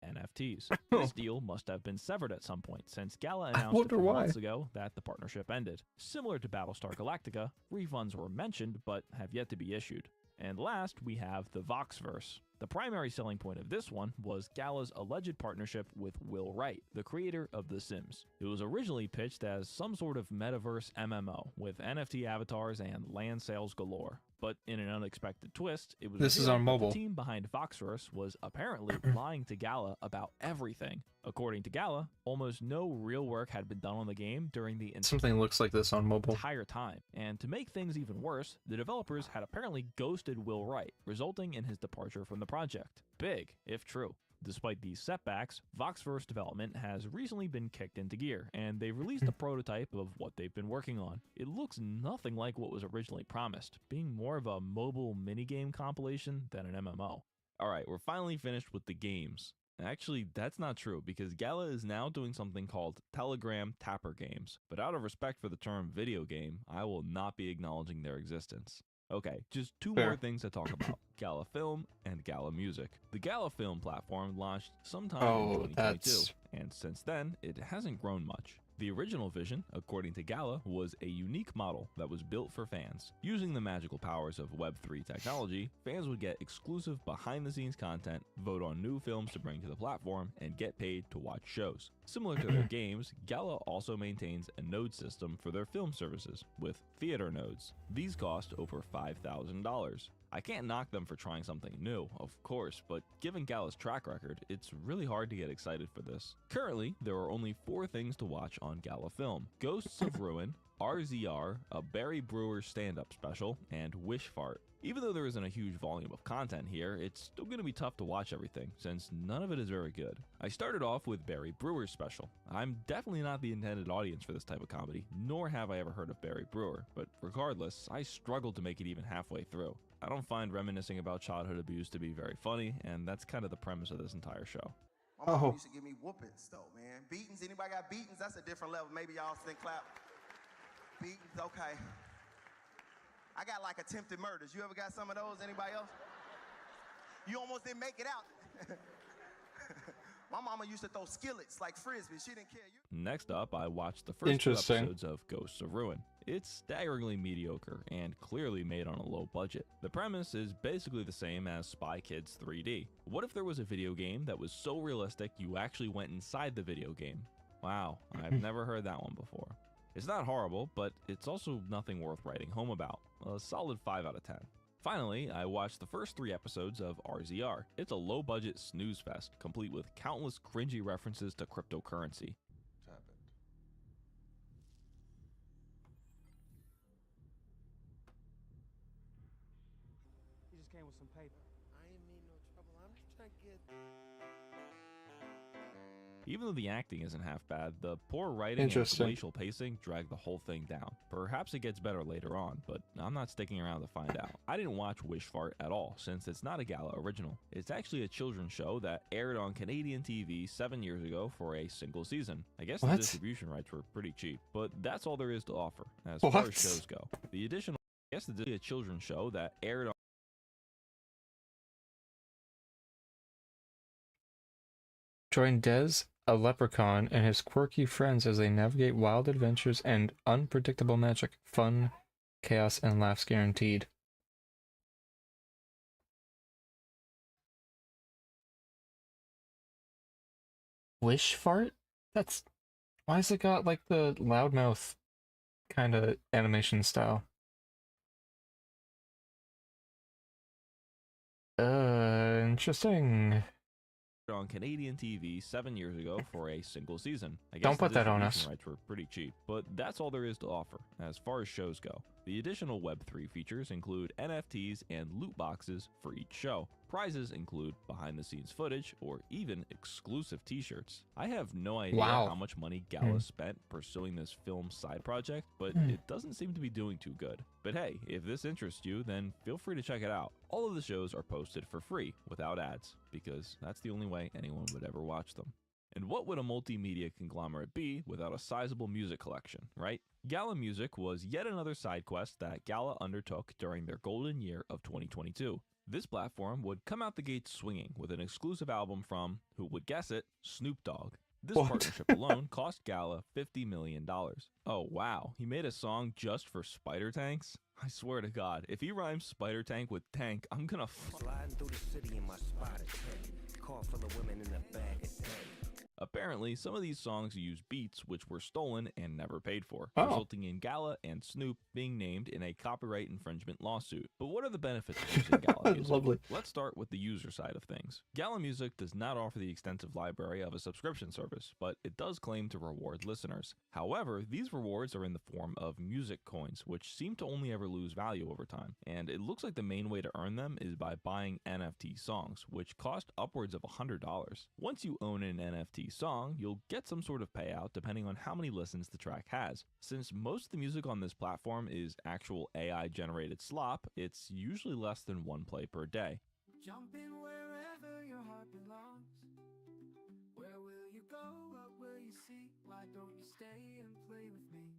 [SPEAKER 15] NFTs. This deal must have been severed at some point, since Gala announced a few months ago that the partnership ended. Similar to Battlestar Galactica, refunds were mentioned but have yet to be issued. And last, we have the Voxverse. The primary selling point of this one was Gala's alleged partnership with Will Wright, the creator of The Sims. It was originally pitched as some sort of metaverse MMO, with NFT avatars and land sales galore. But in an unexpected twist, it was
[SPEAKER 1] This is on mobile.
[SPEAKER 15] The team behind Voxverse was apparently lying to Gala about everything. According to Gala, almost no real work had been done on the game during the
[SPEAKER 1] Something looks like this on mobile.
[SPEAKER 15] entire time. And to make things even worse, the developers had apparently ghosted Will Wright, resulting in his departure from the project. Big, if true. Despite these setbacks, Voxverse development has recently been kicked into gear, and they've released a prototype of what they've been working on. It looks nothing like what was originally promised, being more of a mobile minigame compilation than an MMO. Alright, we're finally finished with the games. Actually, that's not true, because Gala is now doing something called Telegram Tapper Games, but out of respect for the term video game, I will not be acknowledging their existence. Okay, just 2 more things to talk about. Gala Film and Gala Music. The Gala Film platform launched sometime in 2022, and since then, it hasn't grown much. The original vision, according to Gala, was a unique model that was built for fans. Using the magical powers of Web3 technology, fans would get exclusive behind-the-scenes content, vote on new films to bring to the platform, and get paid to watch shows. Similar to their games, Gala also maintains a node system for their film services, with theater nodes. These cost over $5,000. I can't knock them for trying something new, of course, but given Gala's track record, it's really hard to get excited for this. Currently, there are only 4 things to watch on Gala Film: Ghosts of Ruin, RZR, a Barry Brewer stand-up special, and Wish Fart. Even though there isn't a huge volume of content here, it's still going to be tough to watch everything, since none of it is very good. I started off with Barry Brewer's special. I'm definitely not the intended audience for this type of comedy, nor have I ever heard of Barry Brewer, but regardless, I struggled to make it even halfway through. I don't find reminiscing about childhood abuse to be very funny, and that's kind of the premise of this entire show.
[SPEAKER 19] My mom used to give me whoopings, though, man. Beatings, anybody got beatings? That's a different level. Maybe y'all think clap. Beatings, okay. I got like attempted murders. You ever got some of those? Anybody else? You almost didn't make it out. My mama used to throw skillets like frisbee. She didn't care.
[SPEAKER 15] Next up, I watched the first 2 episodes of Ghosts of Ruin. It's staggeringly mediocre and clearly made on a low budget. The premise is basically the same as Spy Kids 3D. What if there was a video game that was so realistic you actually went inside the video game? Wow, I've never heard that one before. It's not horrible, but it's also nothing worth writing home about. A solid 5 out of 10. Finally, I watched the first 3 episodes of RZR. It's a low-budget snooze fest, complete with countless cringy references to cryptocurrency.
[SPEAKER 19] Tap it.
[SPEAKER 3] He just came with some paper.
[SPEAKER 18] I ain't mean no trouble. I'm just trying to get...
[SPEAKER 15] Even though the acting isn't half bad, the poor writing and glacial pacing drag the whole thing down. Perhaps it gets better later on, but I'm not sticking around to find out. I didn't watch Wish Fart at all, since it's not a Gala original. It's actually a children's show that aired on Canadian TV 7 years ago for a single season. I guess the distribution rights were pretty cheap, but that's all there is to offer, as far as shows go. The additional, I guess a children's show that aired on
[SPEAKER 1] Join Dez, a leprechaun, and his quirky friends as they navigate wild adventures and unpredictable magic. Fun, chaos, and laughs guaranteed. Wish Fart? That's... Why has it got like the loudmouth kind of animation style? Interesting.
[SPEAKER 15] On Canadian TV 7 years ago for a single season. I guess
[SPEAKER 1] Don't put that on us.
[SPEAKER 15] Rights were pretty cheap, but that's all there is to offer as far as shows go. The additional Web3 features include NFTs and loot boxes for each show. Prizes include behind-the-scenes footage or even exclusive t-shirts. I have no idea how much money Gala spent pursuing this film side project, but it doesn't seem to be doing too good. But hey, if this interests you, then feel free to check it out. All of the shows are posted for free without ads, because that's the only way anyone would ever watch them. And what would a multimedia conglomerate be without a sizable music collection, right? Gala Music was yet another side quest that Gala undertook during their golden year of 2022. This platform would come out the gate swinging with an exclusive album from, who would guess it, Snoop Dogg. This partnership alone cost Gala $50 million. Oh wow, he made a song just for spider tanks? I swear to God, if he rhymes spider tank with tank, I'm gonna
[SPEAKER 20] sliding through the city in my spider tank. Car full of women in a bag of tank.
[SPEAKER 15] Apparently, some of these songs use beats which were stolen and never paid for, resulting in Gala and Snoop being named in a copyright infringement lawsuit. But what are the benefits of using Gala Music?
[SPEAKER 1] Lovely.
[SPEAKER 15] Let's start with the user side of things. Gala Music does not offer the extensive library of a subscription service, but it does claim to reward listeners. However, these rewards are in the form of music coins, which seem to only ever lose value over time. And it looks like the main way to earn them is by buying NFT songs, which cost upwards of $100. Once you own an NFT song, you'll get some sort of payout depending on how many listens the track has. Since most of the music on this platform is actual AI generated slop, it's usually less than 1 play per day.
[SPEAKER 20] Jump in wherever your heart belongs. Where will you go? What will you see? Why don't you stay and play with me?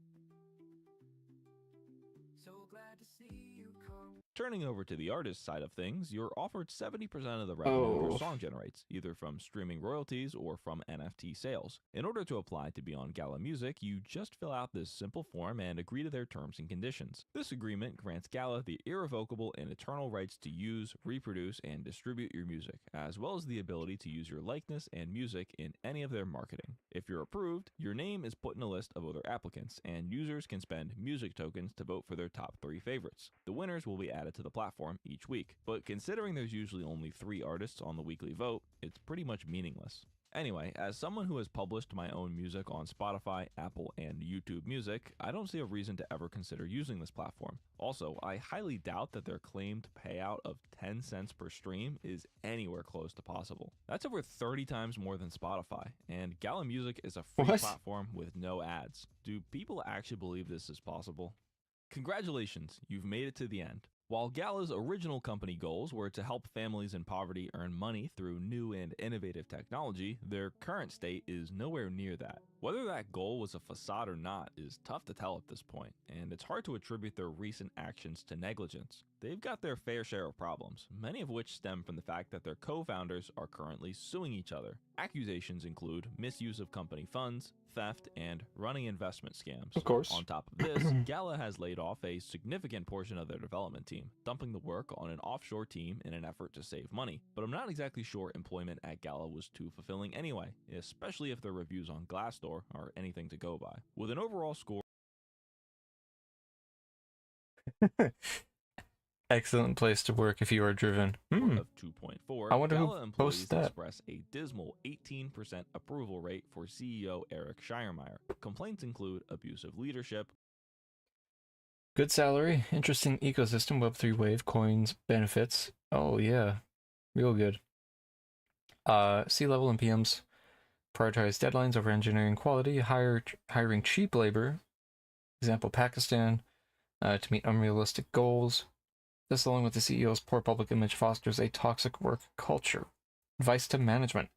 [SPEAKER 20] So glad to see you come.
[SPEAKER 15] Turning over to the artist side of things, you're offered 70% of the revenue your song generates, either from streaming royalties or from NFT sales. In order to apply to be on Gala Music, you just fill out this simple form and agree to their terms and conditions. This agreement grants Gala the irrevocable and eternal rights to use, reproduce, and distribute your music, as well as the ability to use your likeness and music in any of their marketing. If you're approved, your name is put in a list of other applicants, and users can spend music tokens to vote for their top 3 favorites. The winners will be added to the platform each week, but considering there's usually only 3 artists on the weekly vote, it's pretty much meaningless. Anyway, as someone who has published my own music on Spotify, Apple, and YouTube Music, I don't see a reason to ever consider using this platform. Also, I highly doubt that their claimed payout of 10 cents per stream is anywhere close to possible. That's over 30 times more than Spotify, and Gala Music is a free platform with no ads. Do people actually believe this is possible? Congratulations, you've made it to the end. While Gala's original company goals were to help families in poverty earn money through new and innovative technology, their current state is nowhere near that. Whether that goal was a facade or not is tough to tell at this point, and it's hard to attribute their recent actions to negligence. They've got their fair share of problems, many of which stem from the fact that their co-founders are currently suing each other. Accusations include misuse of company funds, theft, and running investment scams.
[SPEAKER 1] Of course.
[SPEAKER 15] On top of this, Gala has laid off a significant portion of their development team, dumping the work on an offshore team in an effort to save money. But I'm not exactly sure employment at Gala was too fulfilling anyway, especially if their reviews on Glassdoor are anything to go by. With an overall score
[SPEAKER 1] Excellent place to work if you are driven.
[SPEAKER 15] of 2.4,
[SPEAKER 1] I wonder who
[SPEAKER 15] Gala employees
[SPEAKER 1] posts that.
[SPEAKER 15] express a dismal 18% approval rate for CEO Eric Schiermeyer. Complaints include abusive leadership,
[SPEAKER 1] Good salary, interesting ecosystem, Web3 wave, coins, benefits. Oh yeah, real good. C-level and PMs prioritize deadlines over engineering quality, hiring cheap labor, example Pakistan, to meet unrealistic goals. This, along with the CEO's poor public image, fosters a toxic work culture. Advice to management.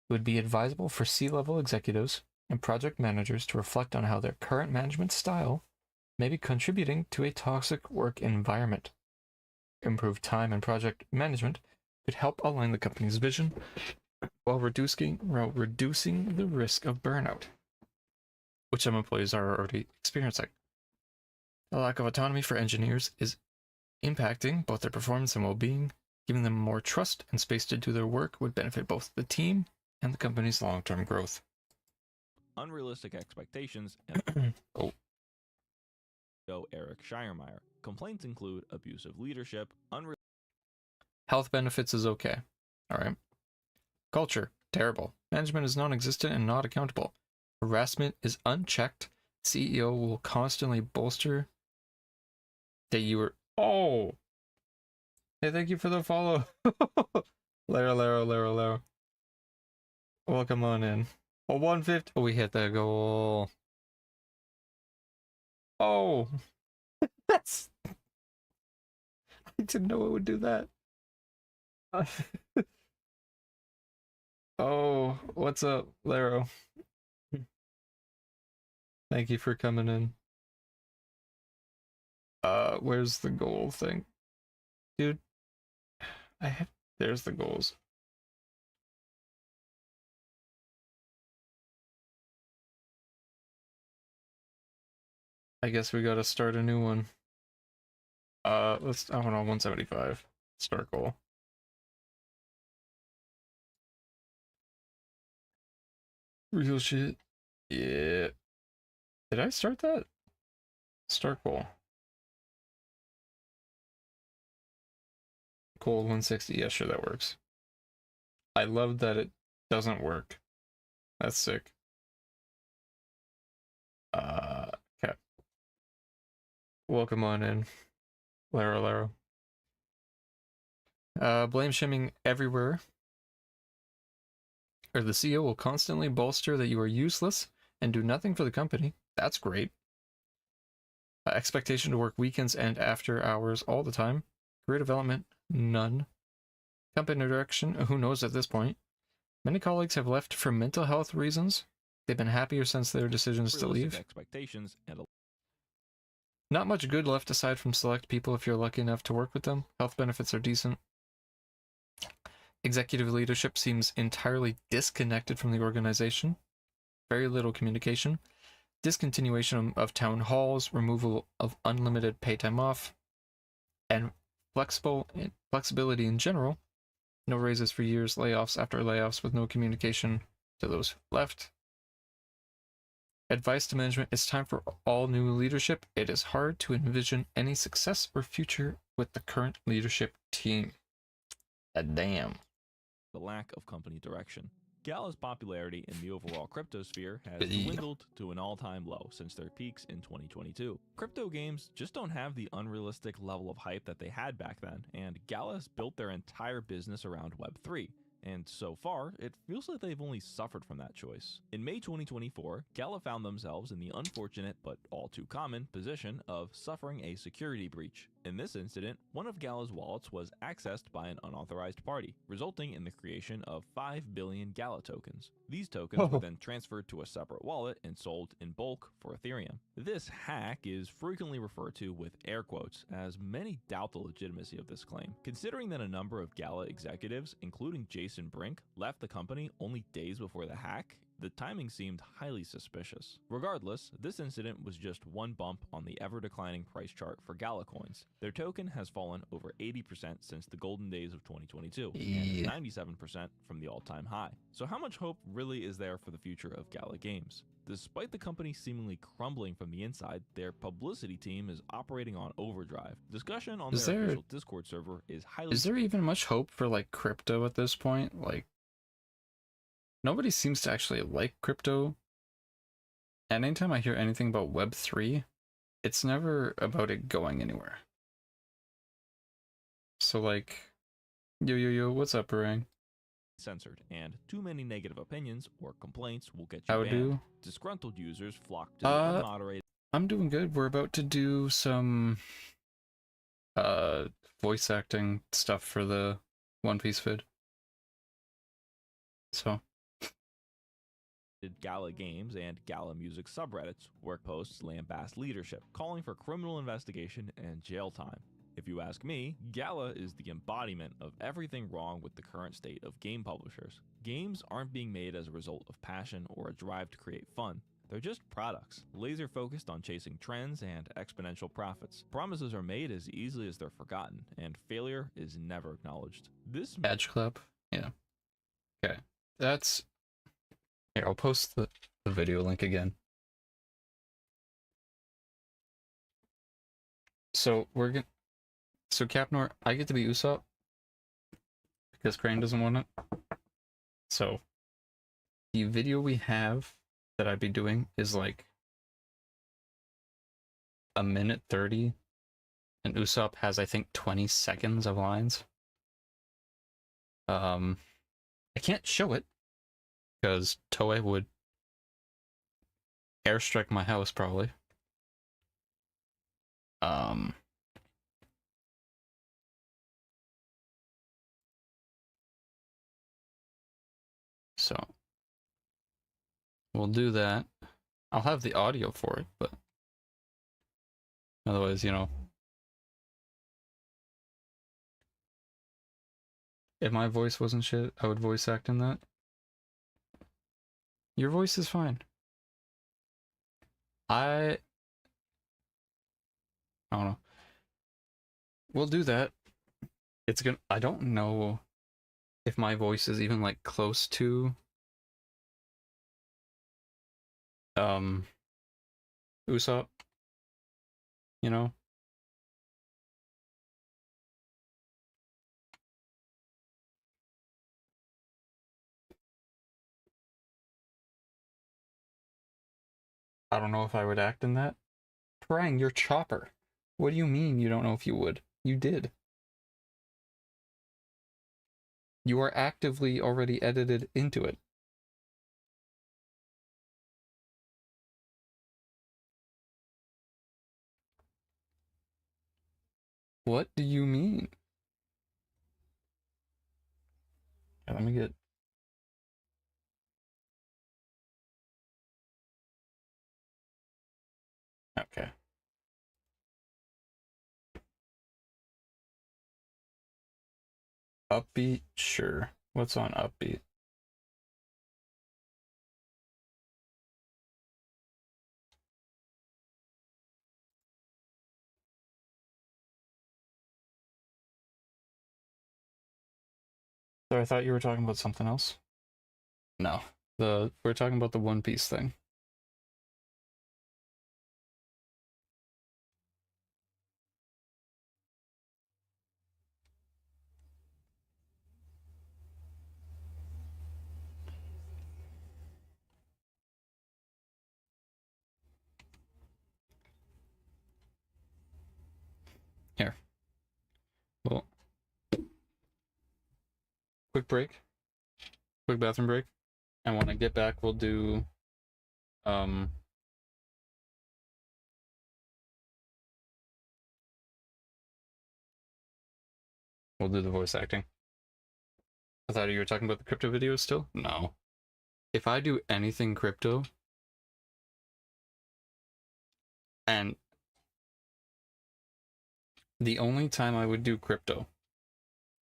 [SPEAKER 1] It would be advisable for C-level executives and project managers to reflect on how their current management style may be contributing to a toxic work environment. Improved time and project management could help align the company's vision while reducing the risk of burnout, which some employees are already experiencing. The lack of autonomy for engineers is impacting both their performance and well-being. Giving them more trust and space to do their work would benefit both the team and the company's long-term growth.
[SPEAKER 15] unrealistic expectations, and Eric Schiermeyer. Complaints include abusive leadership,
[SPEAKER 1] Health benefits is okay. Alright. Culture, terrible. Management is non-existent and not accountable. Harassment is unchecked. CEO will constantly bolster that you were... Oh! Hey, thank you for the follow. Lero. Welcome on in. Oh, 150. Oh, we hit that goal. Oh! That's... I didn't know it would do that. Oh, what's up, Lero? Thank you for coming in. Where's the goal thing? Dude, there's the goals. I guess we gotta start a new one. I went on 175. Start goal. Real shit. Yeah. Did I start that? Start goal. Goal 160. Yeah, sure, that works. I love that it doesn't work. That's sick. Okay. Welcome on in. Lero. Blame shaming everywhere. Or the CEO will constantly bolster that you are useless and do nothing for the company. That's great. Expectation to work weekends and after hours all the time. Career development, none. Company direction, who knows at this point. Many colleagues have left for mental health reasons. They've been happier since their decisions to leave.
[SPEAKER 15] Expectations and
[SPEAKER 1] Not much good left aside from select people if you're lucky enough to work with them. Health benefits are decent. Executive leadership seems entirely disconnected from the organization. Very little communication. Discontinuation of town halls, removal of unlimited pay time off, and flexibility in general. No raises for years, layoffs after layoffs with no communication to those left. Advice to management: it's time for all new leadership. It is hard to envision any success or future with the current leadership team. Damn.
[SPEAKER 15] The lack of company direction. Gala's popularity in the overall crypto sphere has dwindled to an all-time low since their peaks in 2022. Crypto games just don't have the unrealistic level of hype that they had back then, and Gala has built their entire business around Web3. And so far, it feels like they've only suffered from that choice. In May 2024, Gala found themselves in the unfortunate but all too common position of suffering a security breach. In this incident, one of Gala's wallets was accessed by an unauthorized party, resulting in the creation of 5 billion Gala tokens. These tokens were then transferred to a separate wallet and sold in bulk for Ethereum. This hack is frequently referred to with air quotes, as many doubt the legitimacy of this claim. Considering that a number of Gala executives, including Jason Brink, left the company only days before the hack, the timing seemed highly suspicious. Regardless, this incident was just one bump on the ever-declining price chart for Gala coins. Their token has fallen over 80% since the golden days of 2022, and 97% from the all-time high. So how much hope really is there for the future of Gala Games? Despite the company seemingly crumbling from the inside, their publicity team is operating on overdrive. Discussion on their official Discord server is highly...
[SPEAKER 1] Is there even much hope for, like, crypto at this point? Like, nobody seems to actually like crypto. And anytime I hear anything about Web3, it's never about it going anywhere. So, like, yo, what's up, Orang?
[SPEAKER 15] Censored, and too many negative opinions or complaints will get you
[SPEAKER 1] How
[SPEAKER 15] banned.
[SPEAKER 1] do?
[SPEAKER 15] Disgruntled users flock to the unmoderated...
[SPEAKER 1] I'm doing good. We're about to do some voice acting stuff for the One Piece vid. So
[SPEAKER 15] Gala Games and Gala Music subreddits where posts lambast leadership, calling for criminal investigation and jail time. If you ask me, Gala is the embodiment of everything wrong with the current state of game publishers. Games aren't being made as a result of passion or a drive to create fun. They're just products, laser focused on chasing trends and exponential profits. Promises are made as easily as they're forgotten, and failure is never acknowledged. This
[SPEAKER 1] badge club, yeah. Okay, that's here. I'll post the video link again. So we're gonna. So Capnor, I get to be Usopp because Crane doesn't want it. So the video we have that I'd be doing is like 1:30, and Usopp has, I think, 20 seconds of lines. I can't show it because Toei would airstrike my house probably. So we'll do that. I'll have the audio for it, but otherwise, you know, if my voice wasn't shit, I would voice act in that. Your voice is fine. I don't know. We'll do that. It's gonna. I don't know if my voice is even like close to Usopp. You know? I don't know if I would act in that. Prang, you're Chopper. What do you mean you don't know if you would? You did. You are actively already edited into it. What do you mean? Yeah, let me get... Okay. Upbeat? Sure. What's on Upbeat? So I thought you were talking about something else. No, we're talking about the One Piece thing. Here. Well, quick break. Quick bathroom break. And when I get back, we'll do we'll do the voice acting. I thought you were talking about the crypto videos still? No. If I do anything crypto, and the only time I would do crypto,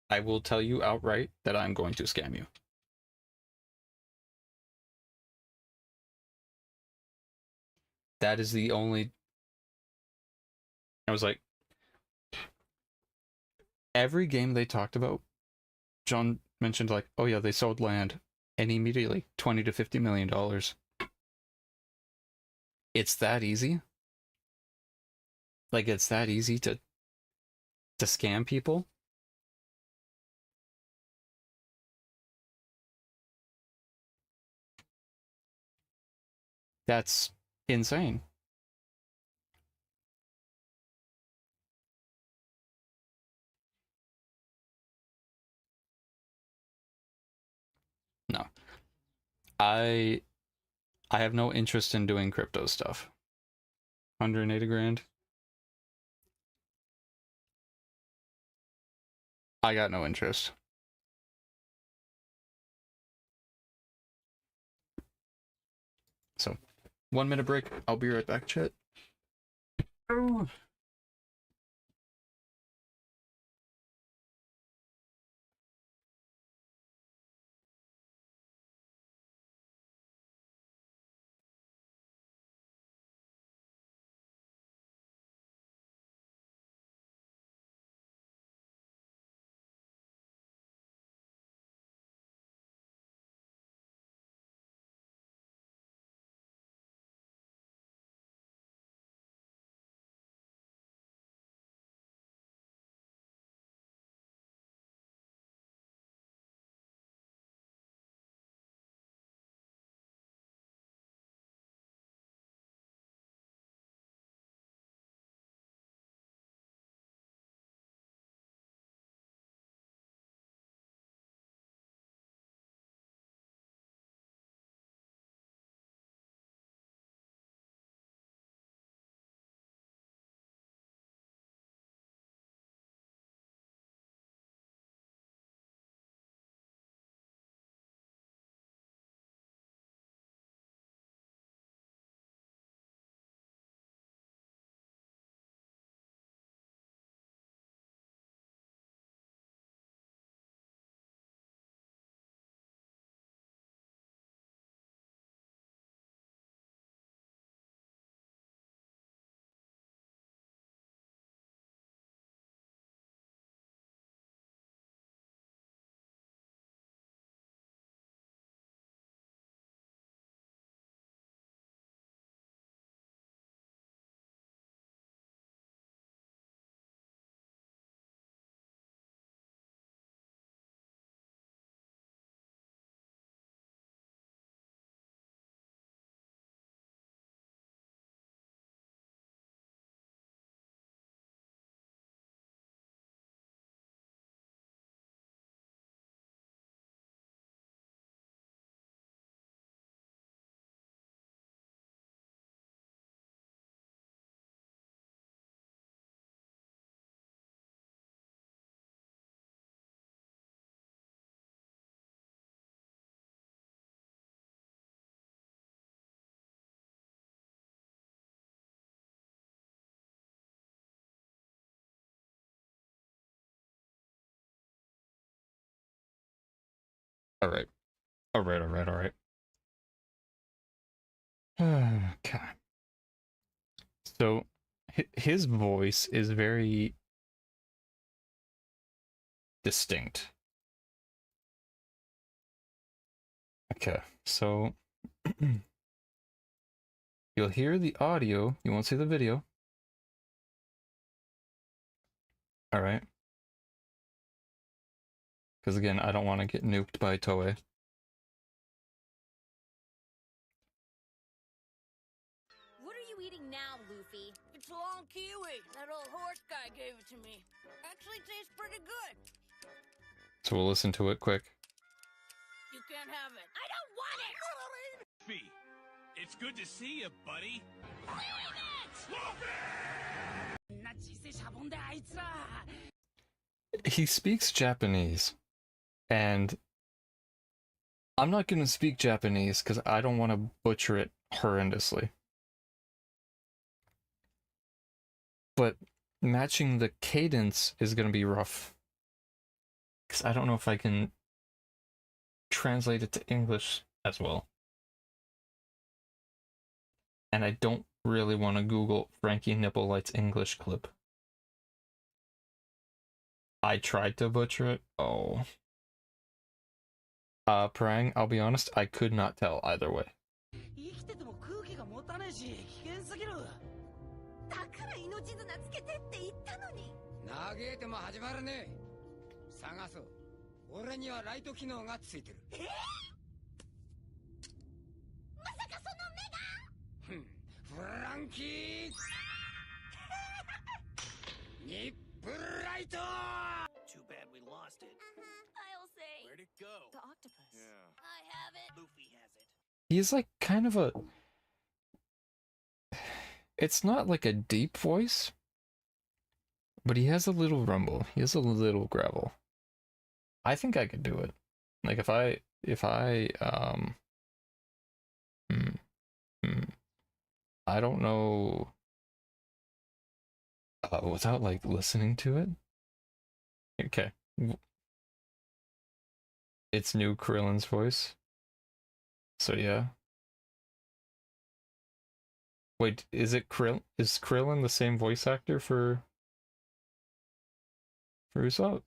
[SPEAKER 1] I will tell you outright that I'm going to scam you. That is the only... I was like, every game they talked about, John mentioned like, oh yeah, they sold land, and immediately $20 to $50 million. It's that easy. Like, it's that easy to scam people. That's insane. No. I have no interest in doing crypto stuff. 180 grand. I got no interest. So, 1 minute break. I'll be right back, chat. Oh. Alright. Alright. Okay. So, his voice is very distinct. Okay, so you'll hear the audio, you won't see the video. Alright. Because again, I don't want to get nuked by Toei.
[SPEAKER 3] What are you eating now, Luffy? It's a long kiwi. That old horse guy gave it to me. Actually tastes pretty good.
[SPEAKER 1] So we'll listen to it quick.
[SPEAKER 3] You can't have it. I don't want it!
[SPEAKER 21] Luffy, it's good to see you, buddy.
[SPEAKER 1] He speaks Japanese, and I'm not going to speak Japanese because I don't want to butcher it horrendously. But matching the cadence is going to be rough. Because I don't know if I can translate it to English as well. And I don't really want to Google Frankie Nipplelight's English clip. I tried to butcher it. Oh. Prang, I'll be honest, I could not tell either way.
[SPEAKER 3] Too bad we lost it. I'll say. Where'd it go? The octopus. Yeah. I have it. Luffy has it.
[SPEAKER 1] He's like kind of a... It's not like a deep voice, but he has a little rumble. He has a little gravel. I think I could do it. Like if I I don't know without like listening to it. Okay. It's new Krillin's voice. So yeah. Wait, is it is Krillin the same voice actor for Usopp?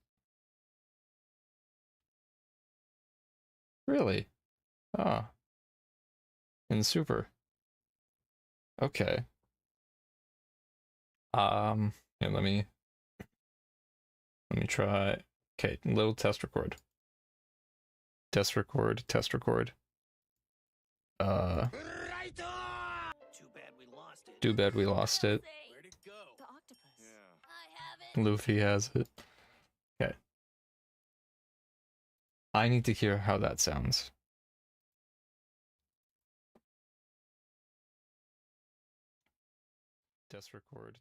[SPEAKER 1] Really? Ah. In Super. Okay. Yeah, let me try. Okay, little test record. Test record. Too bad we lost it.
[SPEAKER 3] Where'd it go? The octopus. Yeah. I have it.
[SPEAKER 1] Luffy has it. Okay. I need to hear how that sounds. Test record.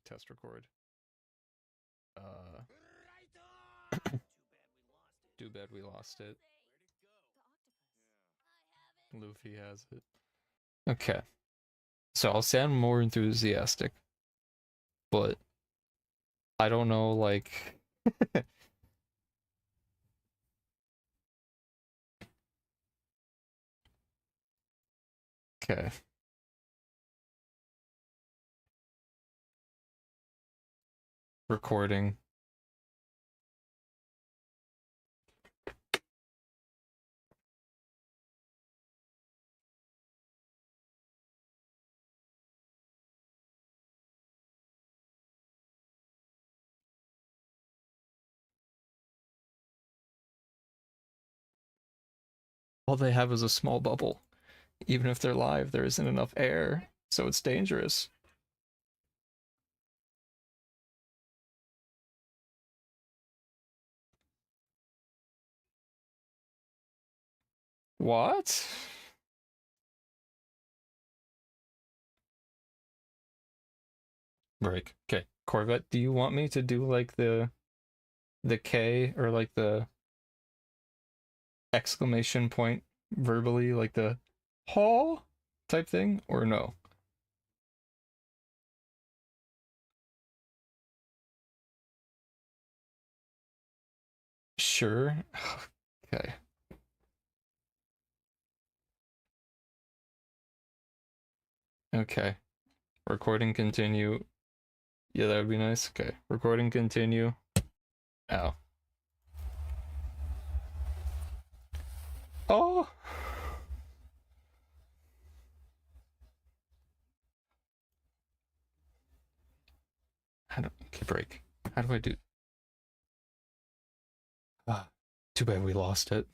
[SPEAKER 1] Too bad we lost it. Luffy has it. Okay. So I'll sound more enthusiastic. But I don't know, like... Okay. Recording. All they have is a small bubble. Even if they're live, there isn't enough air, so it's dangerous. What? Break. Okay, Corvette, do you want me to do like the K or like the exclamation point verbally, like the "haw" type thing, or no? Sure. Okay. Okay. Recording continue. Yeah, that would be nice. Okay. Recording continue. Ow. Oh! How do... Okay, break. How do I do... Ah, too bad we lost it.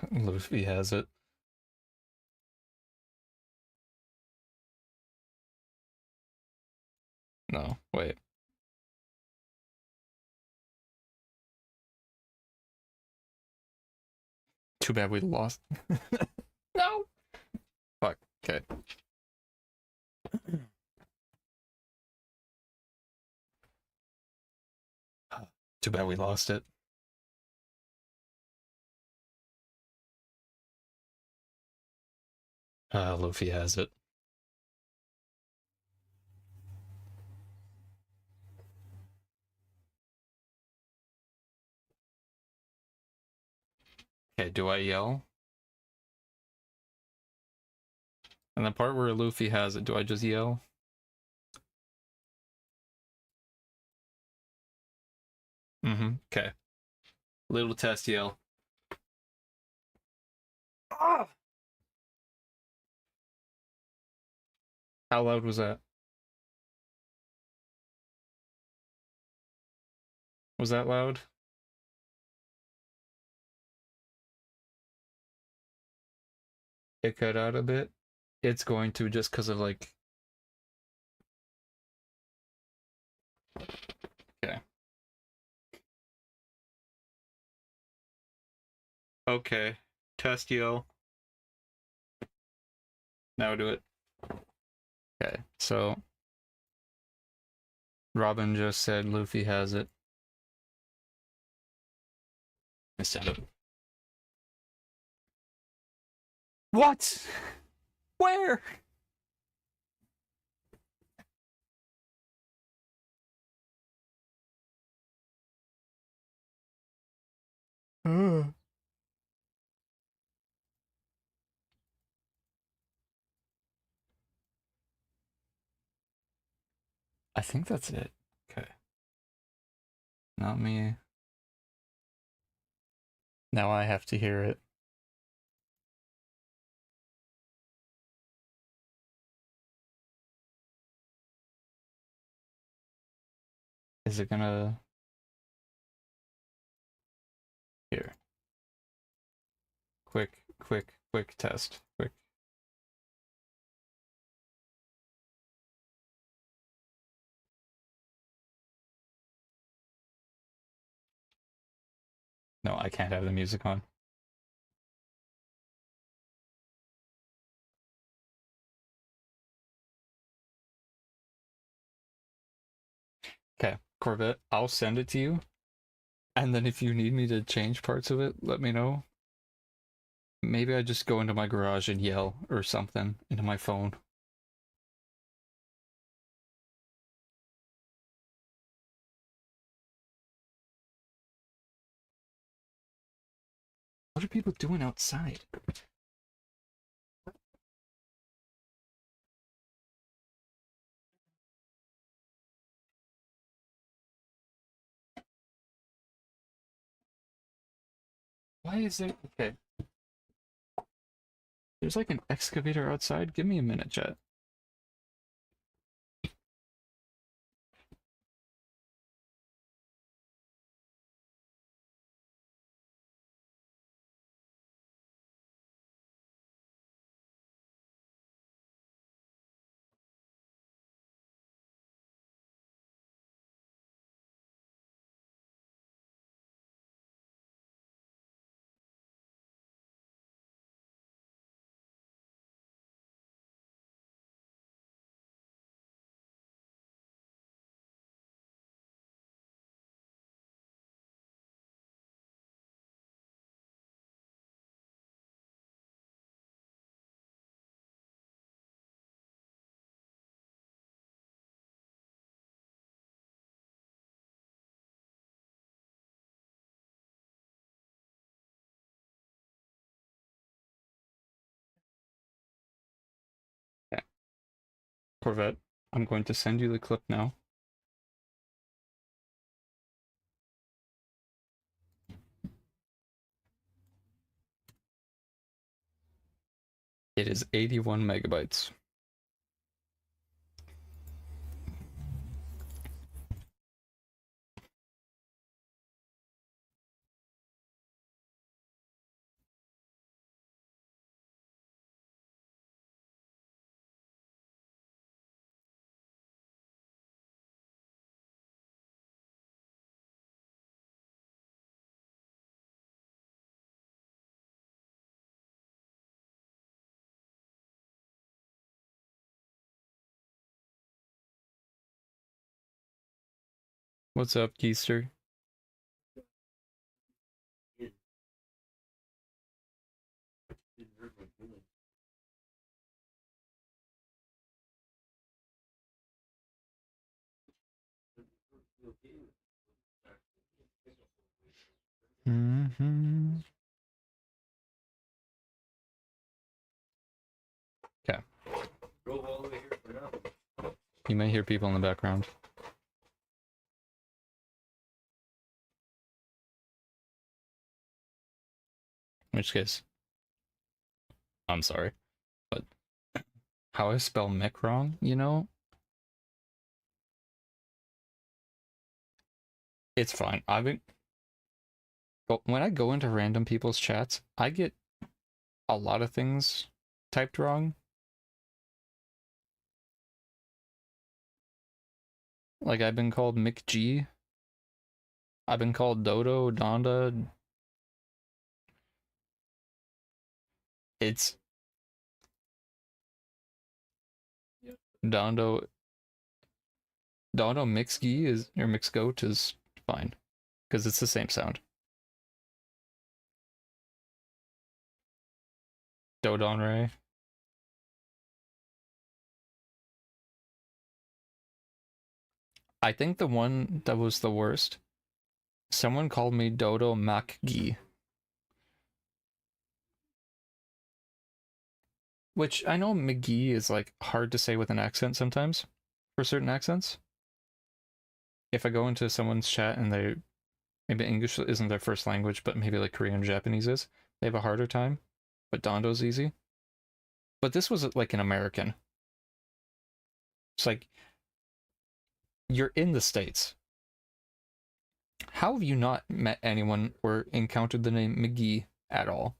[SPEAKER 1] Luffy has it. No, wait. Too bad we lost. No! Fuck, okay. Too bad we lost it. Luffy has it. Okay, do I yell? And the part where Luffy has it, do I just yell? Mm-hmm, okay. Little test yell. Ah! How loud was that? Was that loud? It cut out a bit. It's going to just because of like... Okay. Okay. Test yell. Now do it. Okay, so... Robin just said Luffy has it. I said it. What? Where? I think that's it. Okay. Not me. Now I have to hear it. Is it gonna... Here. Quick test. Quick. No, I can't have the music on. Okay, Corvette, I'll send it to you. And then if you need me to change parts of it, let me know. Maybe I just go into my garage and yell or something into my phone. What are people doing outside? Why is there... Okay. There's like an excavator outside. Give me a minute, chat. Corvette, I'm going to send you the clip now. It is 81 megabytes. What's up, Keister? Mm-hmm. Okay. You may hear people in the background. In which case, I'm sorry. But how I spell Mick wrong, you know? It's fine. But when I go into random people's chats, I get a lot of things typed wrong. Like, I've been called Mick G. I've been called Dodo, Donda. It's Dondo Mixgi is, or Mixgoat is fine. Because it's the same sound. Dodon Ray. I think the one that was the worst, someone called me Dodo Makgi. Which I know McGee is like hard to say with an accent sometimes, for certain accents. If I go into someone's chat and they, maybe English isn't their first language, but maybe like Korean or Japanese is, they have a harder time. But Dondo's easy. But this was like an American. It's like, you're in the States. How have you not met anyone or encountered the name McGee at all?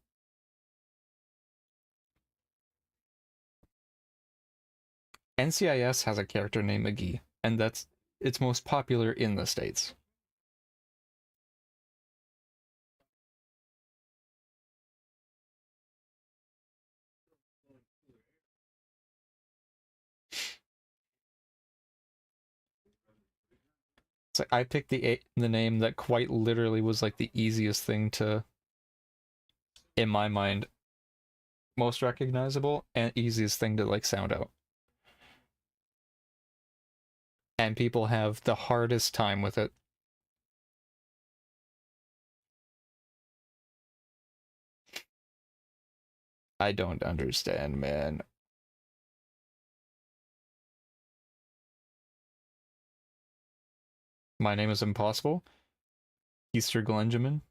[SPEAKER 1] NCIS has a character named McGee, and it's most popular in the States. It's like I picked the name that quite literally was like the easiest thing to, in my mind, most recognizable and easiest thing to like sound out. And people have the hardest time with it. I don't understand, man. My name is Impossible. Easter Glenjamin.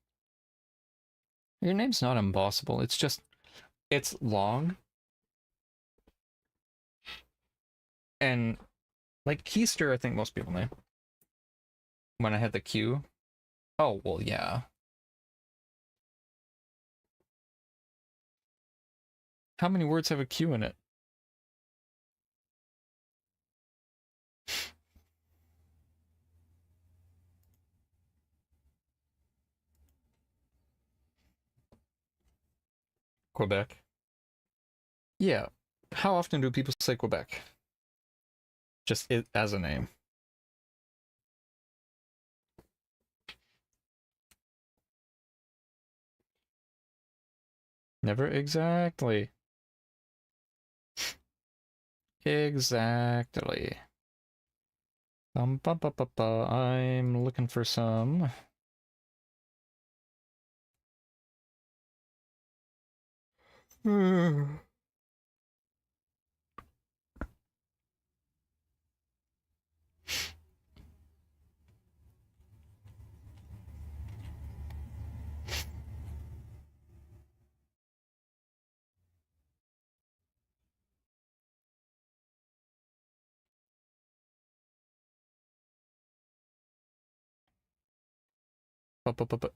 [SPEAKER 1] Your name's not impossible. It's just, it's long. And like Keister, I think most people name. When I had the Q. Oh, well, yeah. How many words have a Q in it? Quebec. Yeah. How often do people say Quebec? Just it as a name. Never exactly. Exactly. I'm looking for some. But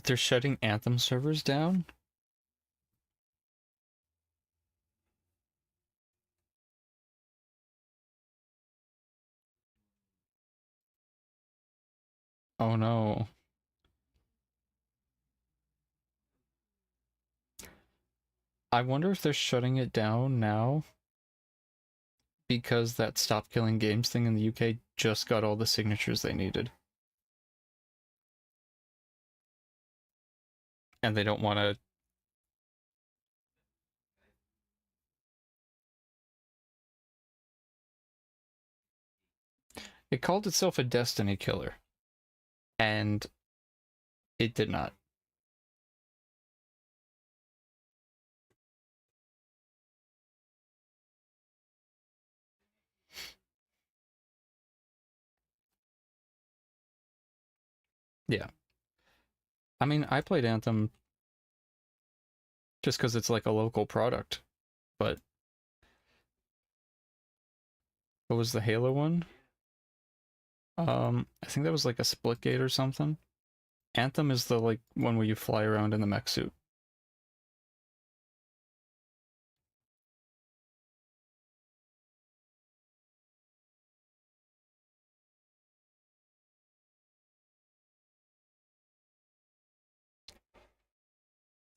[SPEAKER 1] they're shutting Anthem servers down? Oh no. I wonder if they're shutting it down now because that Stop Killing Games thing in the UK just got all the signatures they needed. And they don't want to... It called itself a Destiny killer. And it did not. Yeah. I mean, I played Anthem just because it's like a local product, but what was the Halo one? I think that was like a Splitgate or something. Anthem is the like one where you fly around in the mech suit.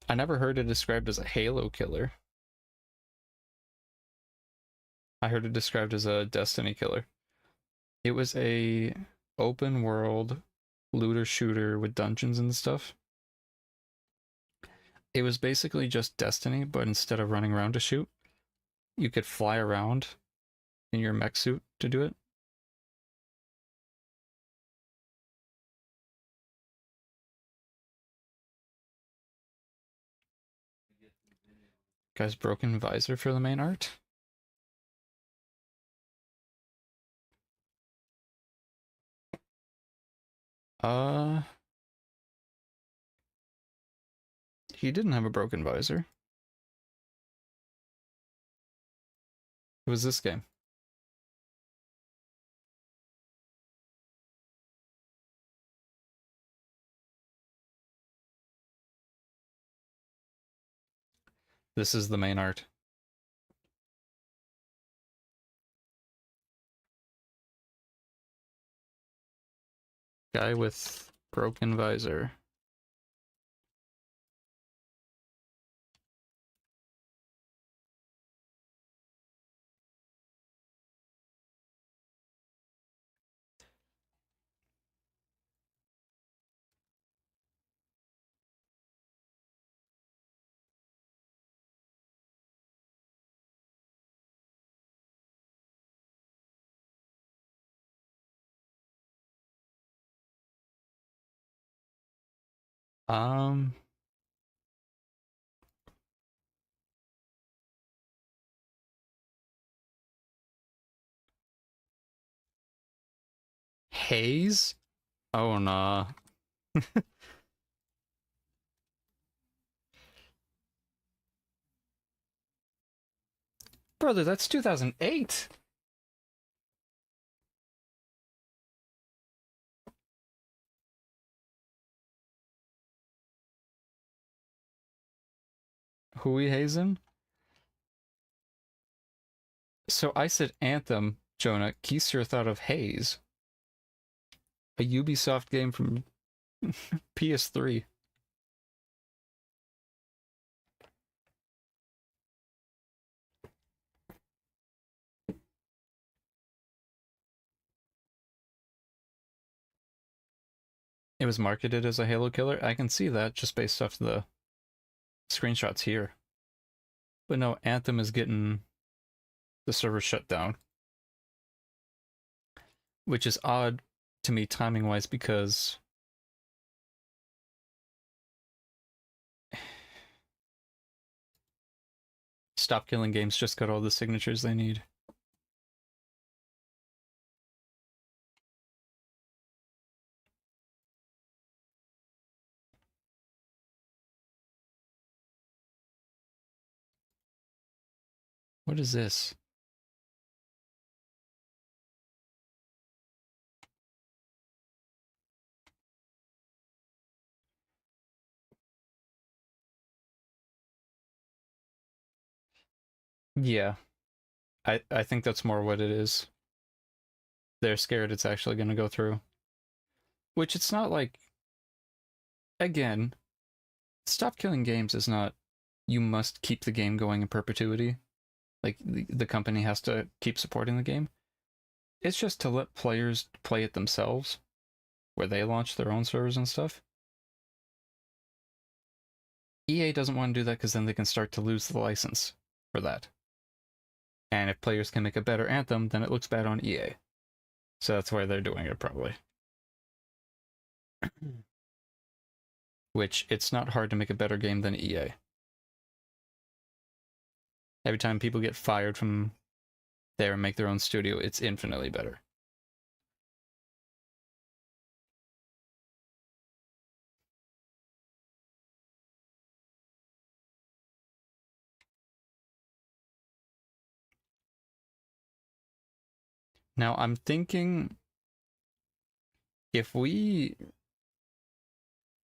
[SPEAKER 1] I never heard it described as a Halo killer. I heard it described as a Destiny killer. It was a open world looter shooter with dungeons and stuff. It was basically just Destiny, but instead of running around to shoot, you could fly around in your mech suit to do it. Guy's broken visor for the main art. He didn't have a broken visor. It was this game. This is the main art. Guy with broken visor. Haze? Oh, nah. Brother, that's 2008. Who we hazing? So I said Anthem, Jonah. Keister thought of Haze. A Ubisoft game from PS3. It was marketed as a Halo killer. I can see that just based off the screenshots here. But no, Anthem is getting the server shut down. Which is odd to me timing-wise because Stop Killing Games just got all the signatures they need. What is this? Yeah. I think that's more what it is. They're scared it's actually going to go through. Which it's not like... Again, Stop Killing Games is not you must keep the game going in perpetuity. Like, the company has to keep supporting the game. It's just to let players play it themselves, where they launch their own servers and stuff. EA doesn't want to do that because then they can start to lose the license for that. And if players can make a better Anthem, then it looks bad on EA. So that's why they're doing it, probably. Which, it's not hard to make a better game than EA. Every time people get fired from there and make their own studio, it's infinitely better. Now, I'm thinking... If we...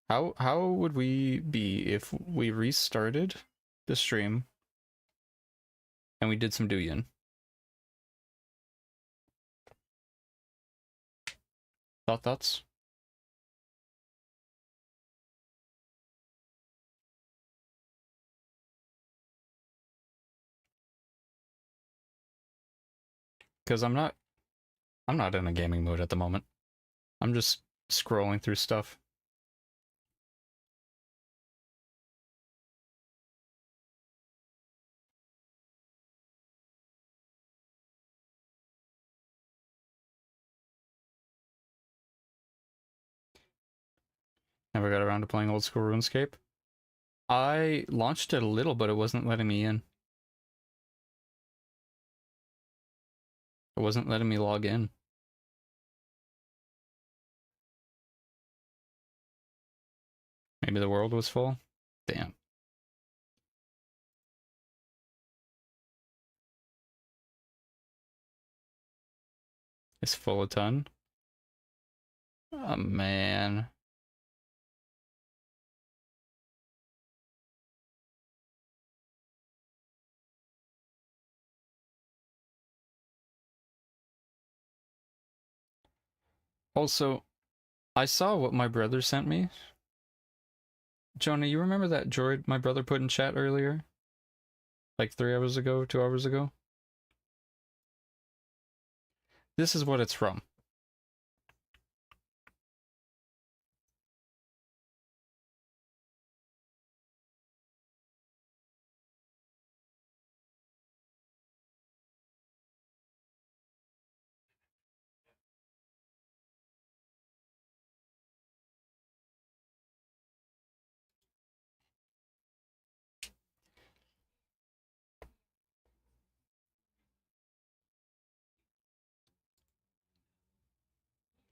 [SPEAKER 1] How would we be if we restarted the stream and we did some Douyin? Thoughts? Because I'm not in a gaming mood at the moment. I'm just scrolling through stuff. Never got around to playing old school RuneScape. I launched it a little, but it wasn't letting me in. It wasn't letting me log in. Maybe the world was full? Damn. It's full a ton? Oh, man. Also, I saw what my brother sent me. Jonah, you remember that droid my brother put in chat earlier? Like 3 hours ago, 2 hours ago? This is what it's from.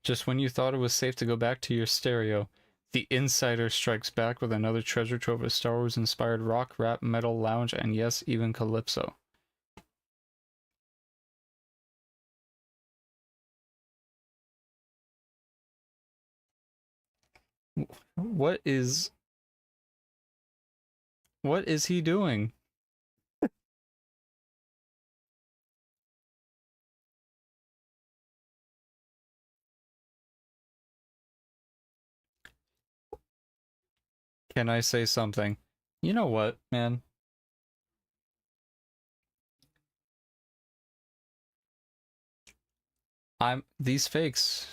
[SPEAKER 1] Just when you thought it was safe to go back to your stereo, the Insider strikes back with another treasure trove of Star Wars-inspired rock, rap, metal, lounge, and yes, even calypso. What is he doing? Can I say something? You know what, man? These fakes.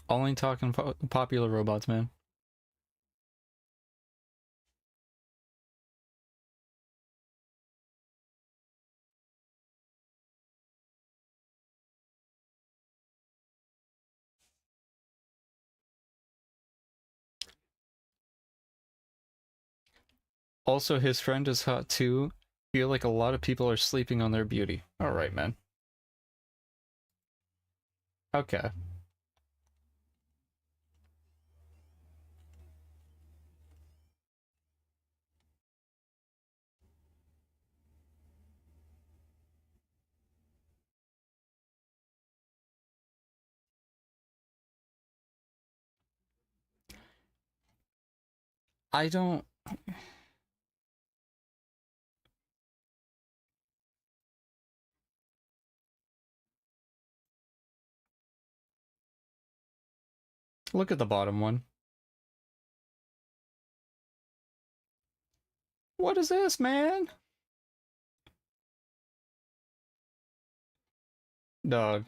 [SPEAKER 1] Only talking popular robots, man. Also, his friend is hot too. Feel like a lot of people are sleeping on their beauty. Alright, man. Okay. I don't... Look at the bottom one. What is this, man? Dog.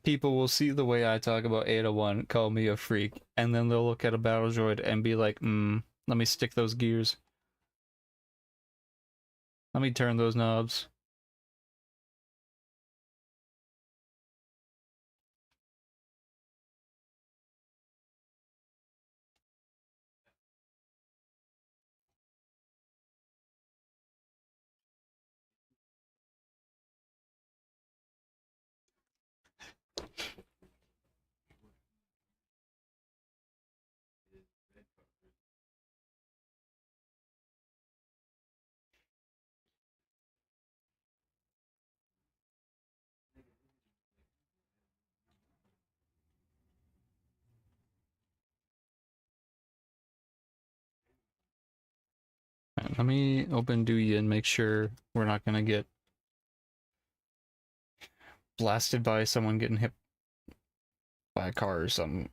[SPEAKER 1] People will see the way I talk about Ada 1, call me a freak, and then they'll look at a battle droid and be like, let me stick those gears. Let me turn those knobs. Let me open Dewey and make sure we're not gonna get blasted by someone getting hit by a car or something.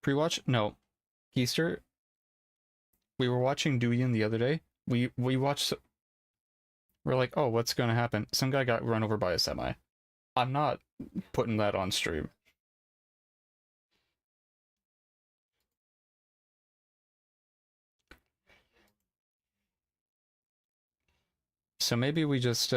[SPEAKER 1] Pre-watch? No. Keister, we were watching Duyan the other day. We watched... We're like, oh, what's gonna happen? Some guy got run over by a semi. I'm not putting that on stream. So maybe we just,